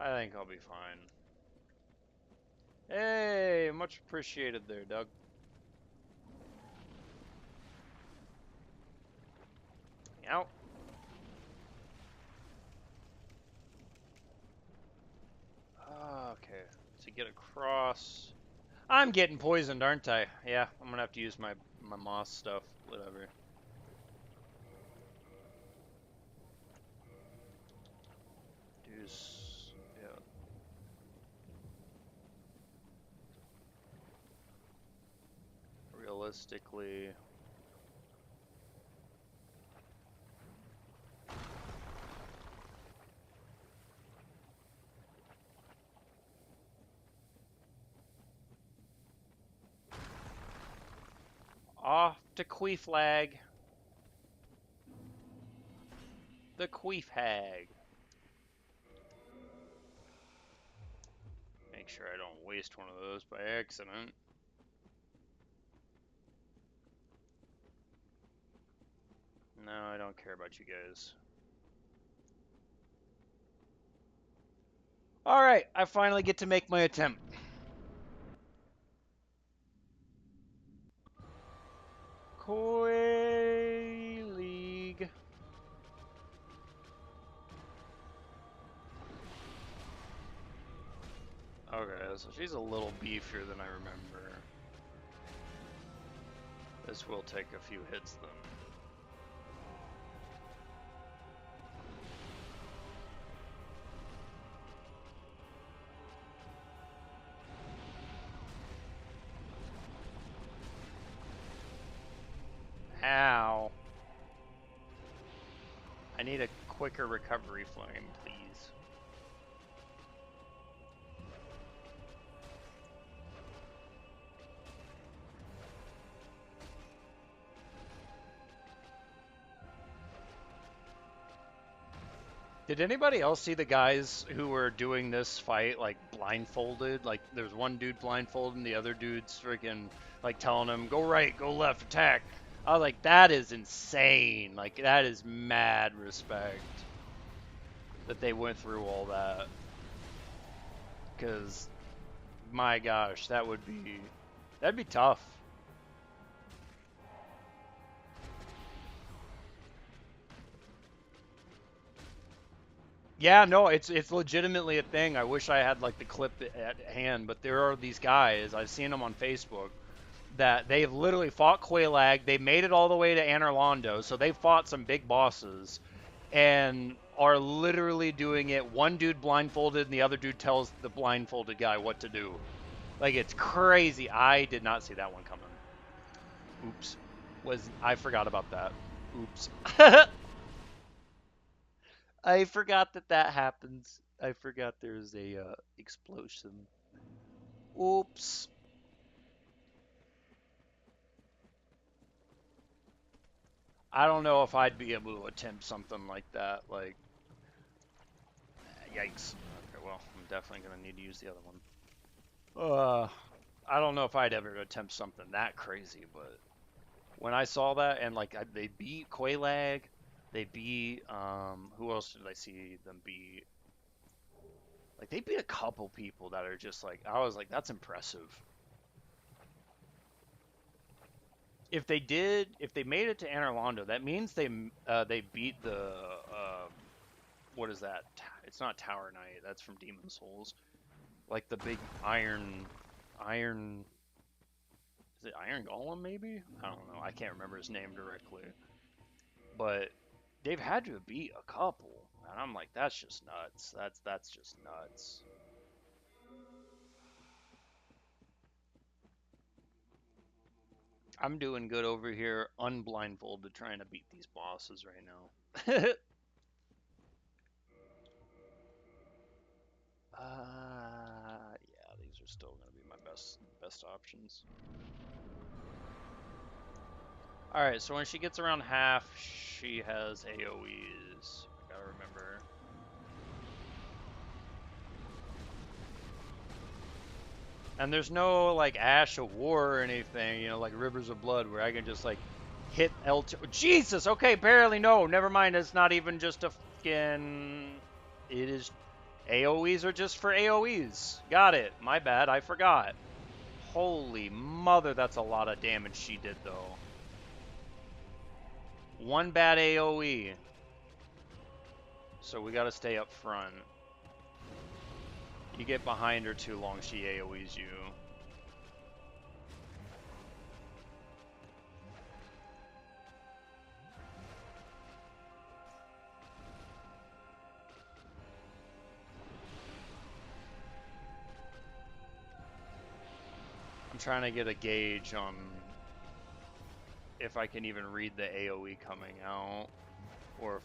I think I'll be fine. Hey, much appreciated there, Doug. Out. Okay, to get across. I'm getting poisoned, aren't I? Yeah, I'm gonna have to use my moss stuff, whatever. Deuce, yeah. Realistically. Off to Queef Lag. The Queef Hag. Make sure I don't waste one of those by accident. No, I don't care about you guys. Alright, I finally get to make my attempt. Koi League. Okay, so she's a little beefier than I remember. This will take a few hits then. Ow. I need a quicker recovery flame, please. Did anybody else see the guys who were doing this fight like blindfolded? Like there's one dude blindfolded and the other dude's freaking like telling him go right, go left, attack. I was like, that is insane. Like that is mad respect that they went through all that. Cause my gosh, that'd be tough. Yeah, no, it's legitimately a thing. I wish I had like the clip at hand, but there are these guys. I've seen them on Facebook that they've literally fought Quelaag. They made it all the way to Anor Londo, so they fought some big bosses and are literally doing it. One dude blindfolded, and the other dude tells the blindfolded guy what to do. Like it's crazy. I did not see that one coming. Oops. I forgot about that. Oops. I forgot that that happens. I forgot there's a explosion. Oops. I don't know if I'd be able to attempt something like that. Like, yikes. Okay, well, I'm definitely gonna need to use the other one. I don't know if I'd ever attempt something that crazy, but when I saw that and like they beat Quelaag, they beat who else did I see them beat? Like they beat a couple people that are just like I was like that's impressive. If they made it to Anor Londo, that means they beat the what is that? It's not Tower Knight. That's from Demon Souls. Like the big iron. Is it Iron Golem? Maybe I don't know. I can't remember his name directly, but they've had to beat a couple, and I'm like, that's just nuts. That's just nuts. I'm doing good over here, unblindfolded, trying to beat these bosses right now. Yeah, these are still gonna be my best options. All right, so when she gets around half, she has AOE's. I gotta remember. And there's no like Ash of War or anything, you know, like Rivers of Blood, where I can just like hit L2. Jesus, okay, barely. No, never mind. It's not even just a fucking. It is. AOE's are just for AOE's. Got it. My bad. I forgot. Holy mother, that's a lot of damage she did though. One bad AOE. So we gotta stay up front. You get behind her too long, she AoEs you. I'm trying to get a gauge on if I can even read the AoE coming out, or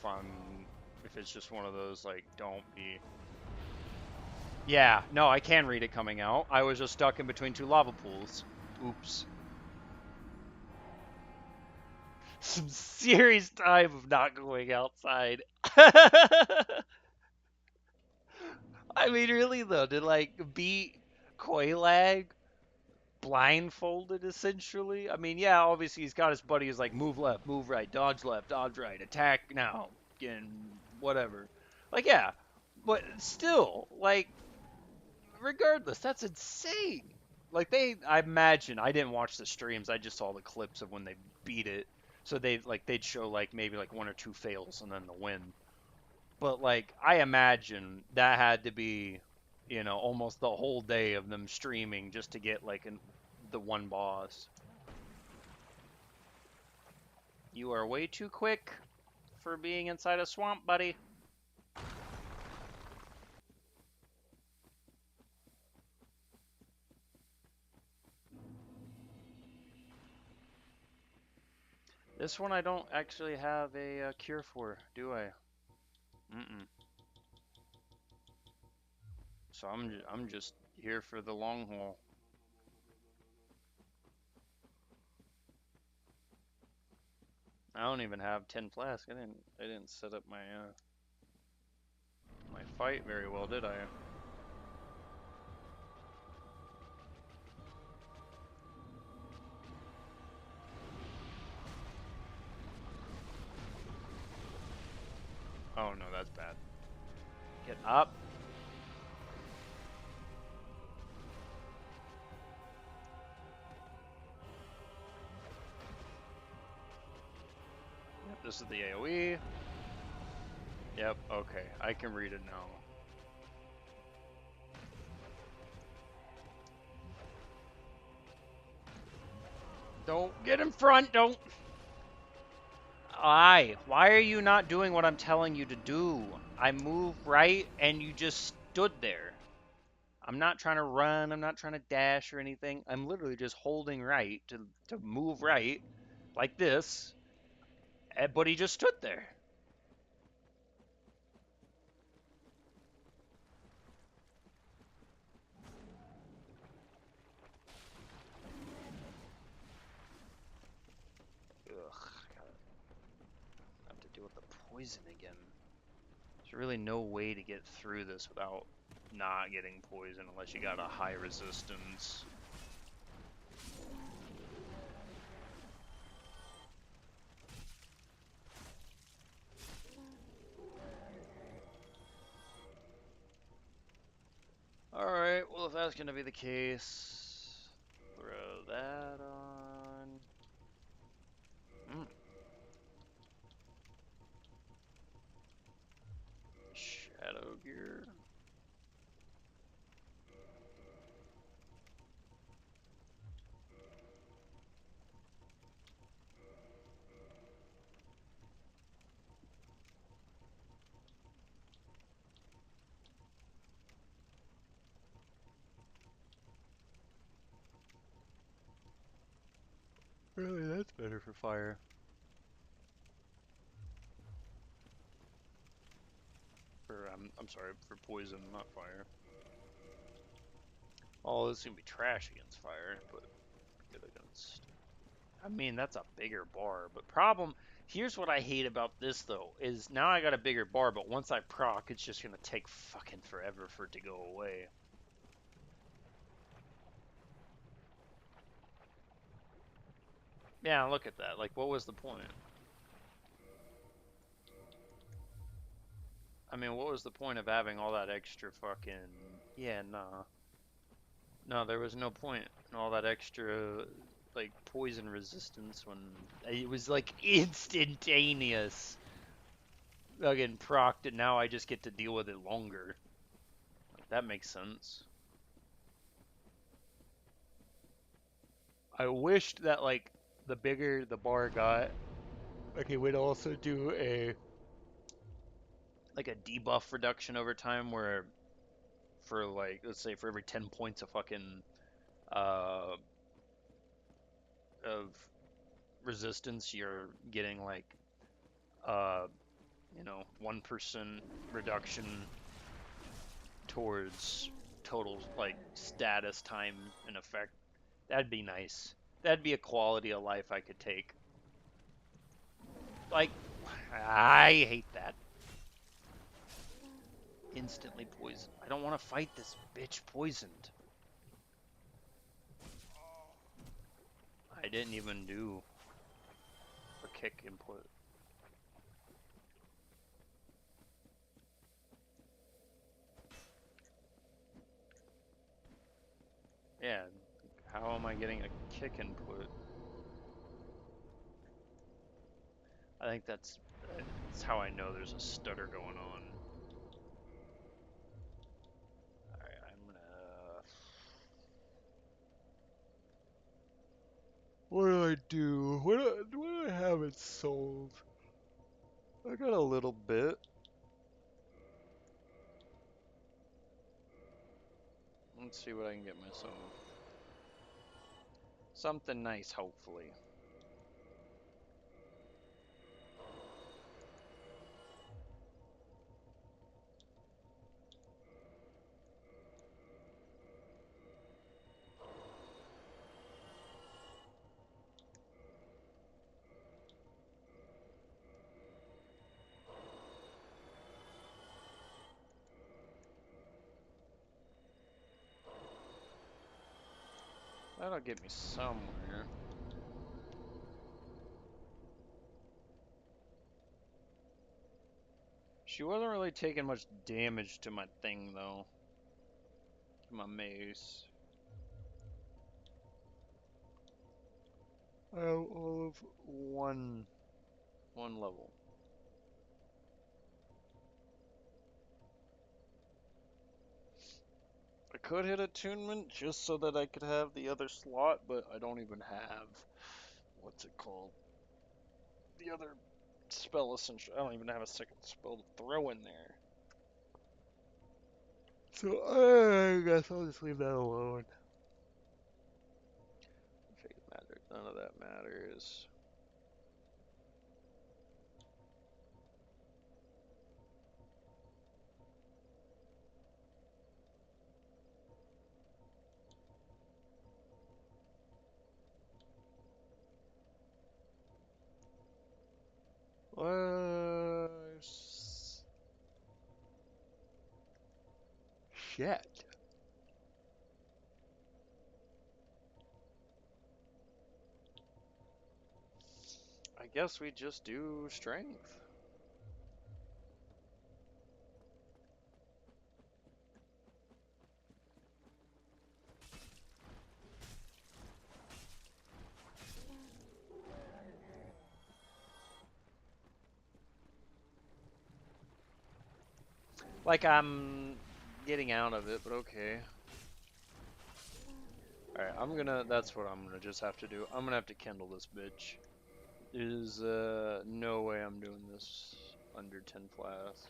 if it's just one of those like don't be. Yeah, no, I can read it coming out. I was just stuck in between two lava pools. Oops. Some serious time of not going outside. I mean, really though, to like beat Quelaag blindfolded essentially. I mean, yeah, obviously he's got his buddies like move left, move right, dodge right, attack now, and whatever. Like, yeah, but still, like, regardless, that's insane. Like I imagine I didn't watch the streams. I just saw the clips of when they beat it. So they'd show like maybe like one or two fails and then the win. But like I imagine that had to be, you know, almost the whole day of them streaming just to get like the one boss. You are way too quick for being inside a swamp, buddy. This one I don't actually have a cure for, do I? Mm-mm. So I'm just here for the long haul. I don't even have 10 flask. I didn't set up my fight very well, did I? Oh no, that's bad. Get up. Yep, this is the AoE. Yep, okay, I can read it now. Don't get in front, don't. Why are you not doing what I'm telling you to do? I moved right and you just stood there. I'm not trying to run, I'm not trying to dash or anything. I'm literally just holding right to move right, like this, but he just stood there. Ugh, I have to deal with the poison again. There's really no way to get through this without not getting poison unless you got a high resistance. Alright, well if that's gonna be the case, throw that on. Shadow gear. Really, that's better for fire. I'm sorry, for poison, not fire. Oh, this is gonna be trash against fire, but good against. I mean, that's a bigger bar, but here's what I hate about this though, is now I got a bigger bar, but once I proc, it's just gonna take fucking forever for it to go away. Yeah, look at that. Like, what was the point? I mean, what was the point of having all that extra fucking... Yeah, nah. No, there was no point in all that extra, like, poison resistance when it was, like, instantaneous. Again, procced, and now I just get to deal with it longer. Like, that makes sense. I wished that, like, the bigger the bar got, like, it would also do like, a debuff reduction over time where, for, like, let's say for every 10 points of fucking, of resistance, you're getting, like, uh, 1% reduction towards total, like, status time and effect. That'd be nice. That'd be a quality of life I could take. Like, I hate that. Instantly poisoned. I don't want to fight this bitch poisoned. I didn't even do a kick input. Yeah, how am I getting a kick input? I think that's how I know there's a stutter going on. Alright, I'm gonna... What do I do? What do I have it sold? I got a little bit. Let's see what I can get myself. Something nice, hopefully. That'll get me somewhere. She wasn't really taking much damage to my thing, though. To my mace. I have all of one level. I could hit attunement just so that I could have the other slot, but I don't even have, what's it called? The other spell essential. I don't even have a second spell to throw in there. So I guess I'll just leave that alone. Fate matters. None of that matters. Shit. I guess we just do strength. Like I'm getting out of it, but okay. Alright, that's what I'm gonna just have to do. I'm gonna have to kindle this bitch. There's no way I'm doing this under 10 flasks.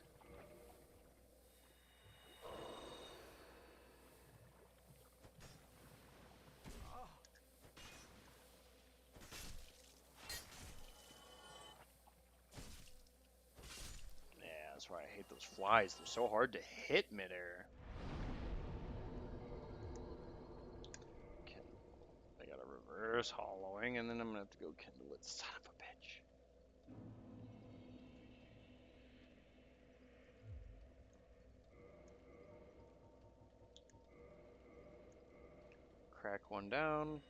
Yeah, that's why I hate those flies. They're so hard to hit midair. I gotta reverse hollowing, and then I'm gonna have to go kindle it. Son of a bitch. Crack one down.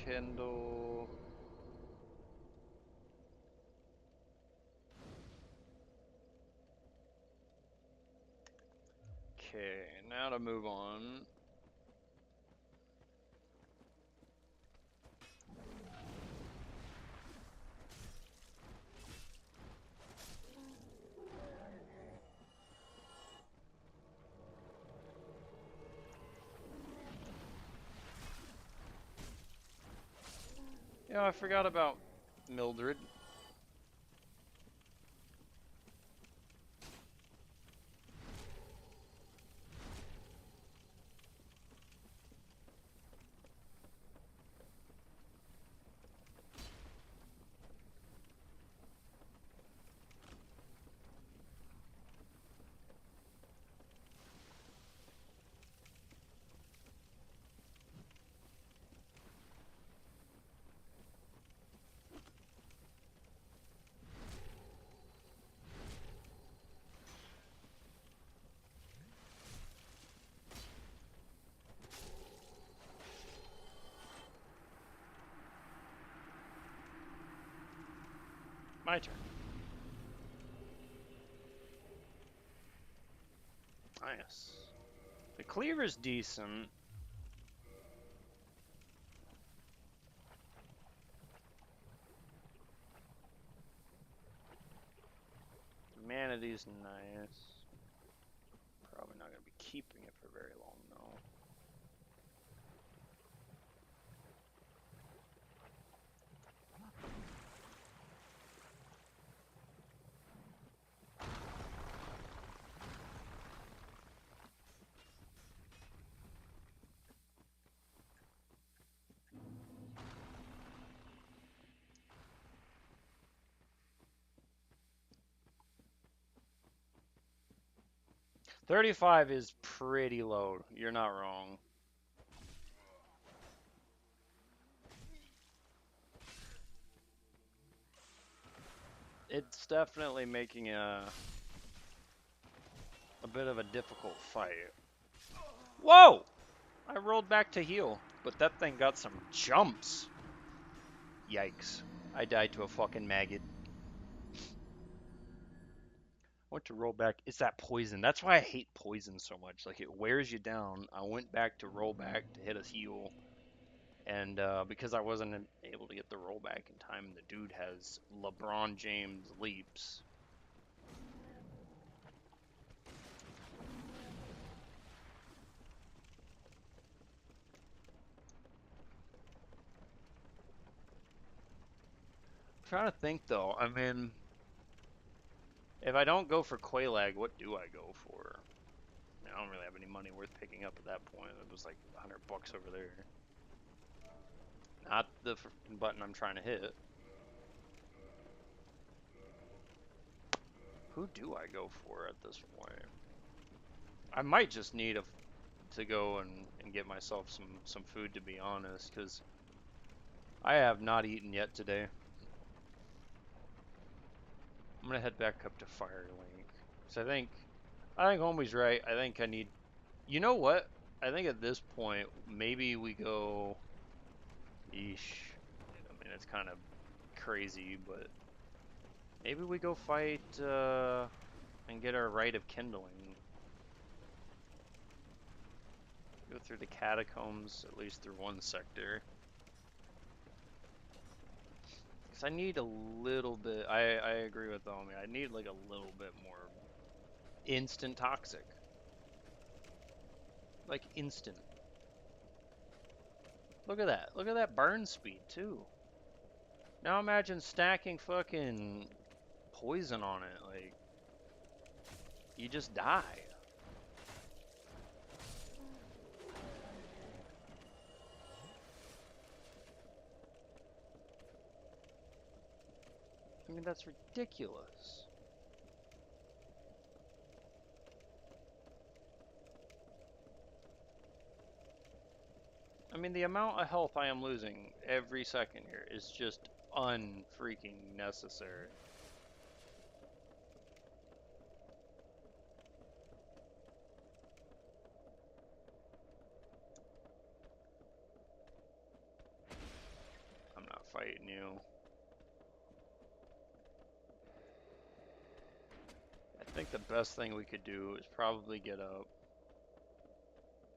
Kindle. Okay, now to move on. Yeah, I forgot about Mildred. My turn. Nice. The cleaver's decent. Humanity's nice. Probably not gonna be keeping it for very long though. $35 is pretty low. You're not wrong. It's definitely making a a bit of a difficult fight. Whoa! I rolled back to heal, but that thing got some jumps. Yikes. I died to a fucking maggot. I went to roll back. It's that poison. That's why I hate poison so much. Like, it wears you down. I went back to roll back to hit a heal. And because I wasn't able to get the rollback in time, the dude has LeBron James leaps. I'm trying to think though. I mean, if I don't go for Quaalag, what do I go for? I mean, I don't really have any money worth picking up at that point. It was like $100 over there. Not the button I'm trying to hit. Who do I go for at this point? I might just need to go and get myself some food, to be honest, because I have not eaten yet today. I'm gonna head back up to Firelink. So I think Homie's right. I think I need. You know what? I think at this point maybe we go. Eesh. I mean, it's kind of crazy, but maybe we go fight and get our right of kindling. Go through the catacombs, at least through one sector. Because I need a little bit. I agree with Homie. I need like a little bit more instant toxic. Like instant. Look at that. Look at that burn speed, too. Now imagine stacking fucking poison on it. Like, you just die. I mean, that's ridiculous. I mean, the amount of health I am losing every second here is just unfreaking necessary. I'm not fighting you. I think the best thing we could do is probably get up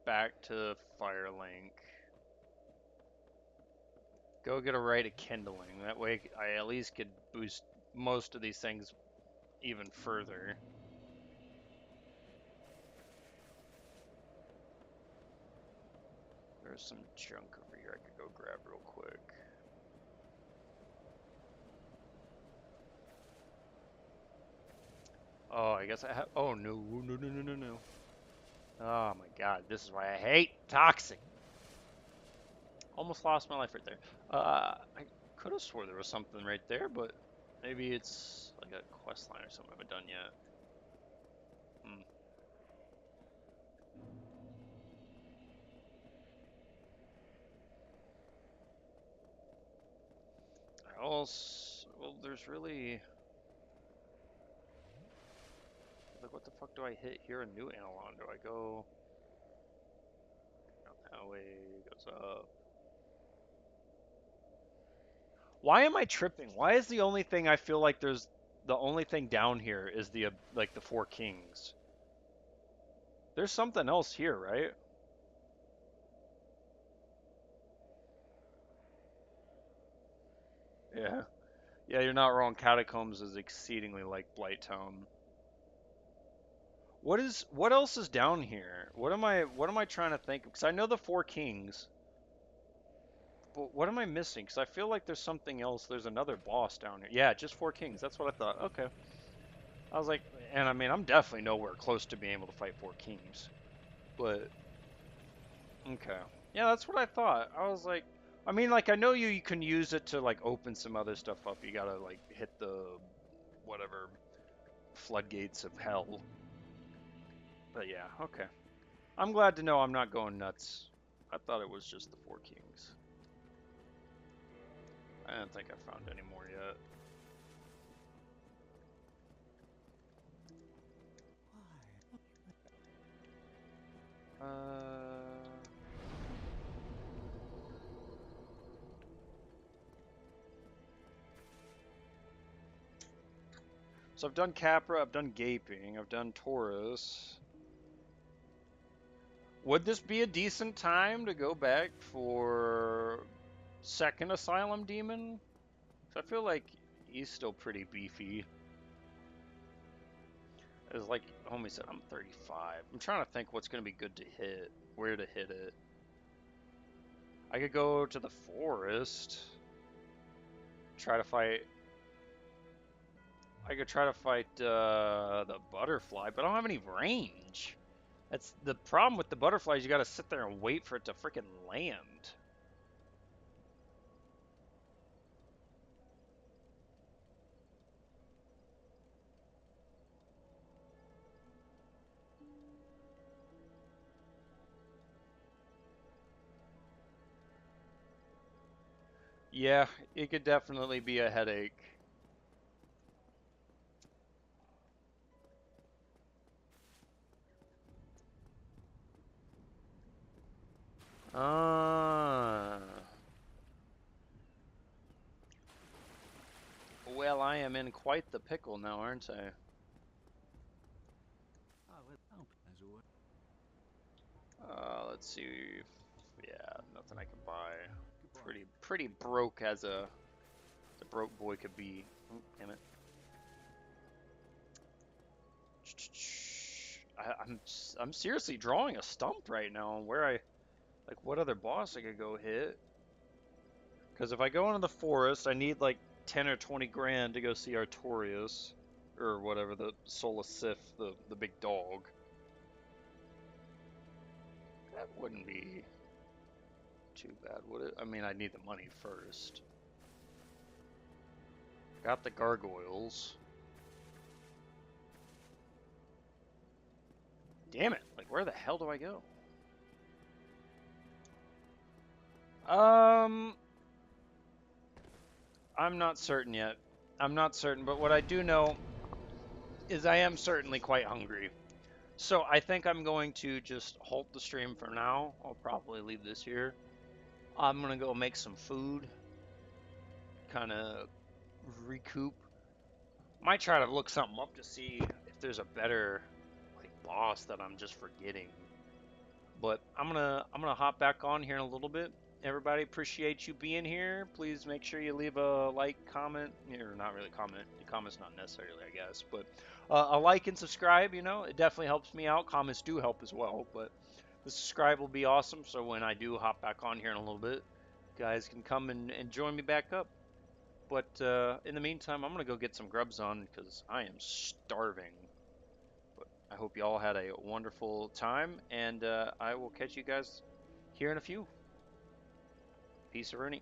back to Firelink. Go get a right of kindling. That way I at least could boost most of these things even further. There's some junk over here I could go grab real quick. Oh, I guess I have. Oh, no, no, no, no, no, no. Oh my god, this is why I hate toxic. Almost lost my life right there. I could have swore there was something right there, but maybe it's like a quest line or something I haven't done yet. Hmm. Well, there's really. Like, what the fuck do I hit here in New Analon? Do I go down that way? Goes up. Why am I tripping? Why is the only thing I feel like there's the only thing down here is the like the Four Kings? There's something else here, right? Yeah. Yeah, you're not wrong. Catacombs is exceedingly like Blighttown. What else is down here? What am I trying to think of? Because I know the Four Kings, but what am I missing? Because I feel like there's something else. There's another boss down here. Yeah, just Four Kings. That's what I thought. Okay. I was like, and I mean, I'm definitely nowhere close to being able to fight Four Kings, but okay. Yeah, that's what I thought. I was like, I mean, like I know you can use it to like open some other stuff up. You gotta like hit the whatever floodgates of hell. But yeah, okay. I'm glad to know I'm not going nuts. I thought it was just the Four Kings. I don't think I found any more yet. Uh, so I've done Capra, I've done Gaping, I've done Taurus. Would this be a decent time to go back for second Asylum Demon? I feel like he's still pretty beefy. It's like homie said, I'm 35. I'm trying to think what's going to be good to hit, where to hit it. I could go to the forest, try to fight. I could try to fight the butterfly, but I don't have any range. That's the problem with the butterflies. You got to sit there and wait for it to freaking land. Yeah, it could definitely be a headache. Ah. Well, I am in quite the pickle now, aren't I? Oh, well, oh, as always. Let's see. Yeah, nothing I can buy. Goodbye. Pretty broke as a broke boy could be. Oh, damn it. I'm seriously drawing a stump right now on where I like what other boss I could go hit. Because if I go into the forest, I need like 10 or 20 grand to go see Artorias or whatever the Solus Sith, the big dog. That wouldn't be too bad, would it? I mean, I need the money first. Got the gargoyles. Damn it! Like, where the hell do I go? I'm not certain yet. I'm not certain, but what I do know is I am certainly quite hungry. So I think I'm going to just halt the stream for now. I'll probably leave this here. I'm gonna go make some food, kind of recoup. Might try to look something up to see if there's a better like boss that I'm just forgetting. But I'm gonna hop back on here in a little bit. Everybody, appreciate you being here. Please make sure you leave a like, comment, or not really comment. The comment's not necessarily, I guess, but a like and subscribe. You know, it definitely helps me out. Comments do help as well, but the subscribe will be awesome. So when I do hop back on here in a little bit, guys can come and join me back up. But in the meantime, I'm gonna go get some grubs on because I am starving. But I hope you all had a wonderful time, and I will catch you guys here in a few. Peace, Rooney.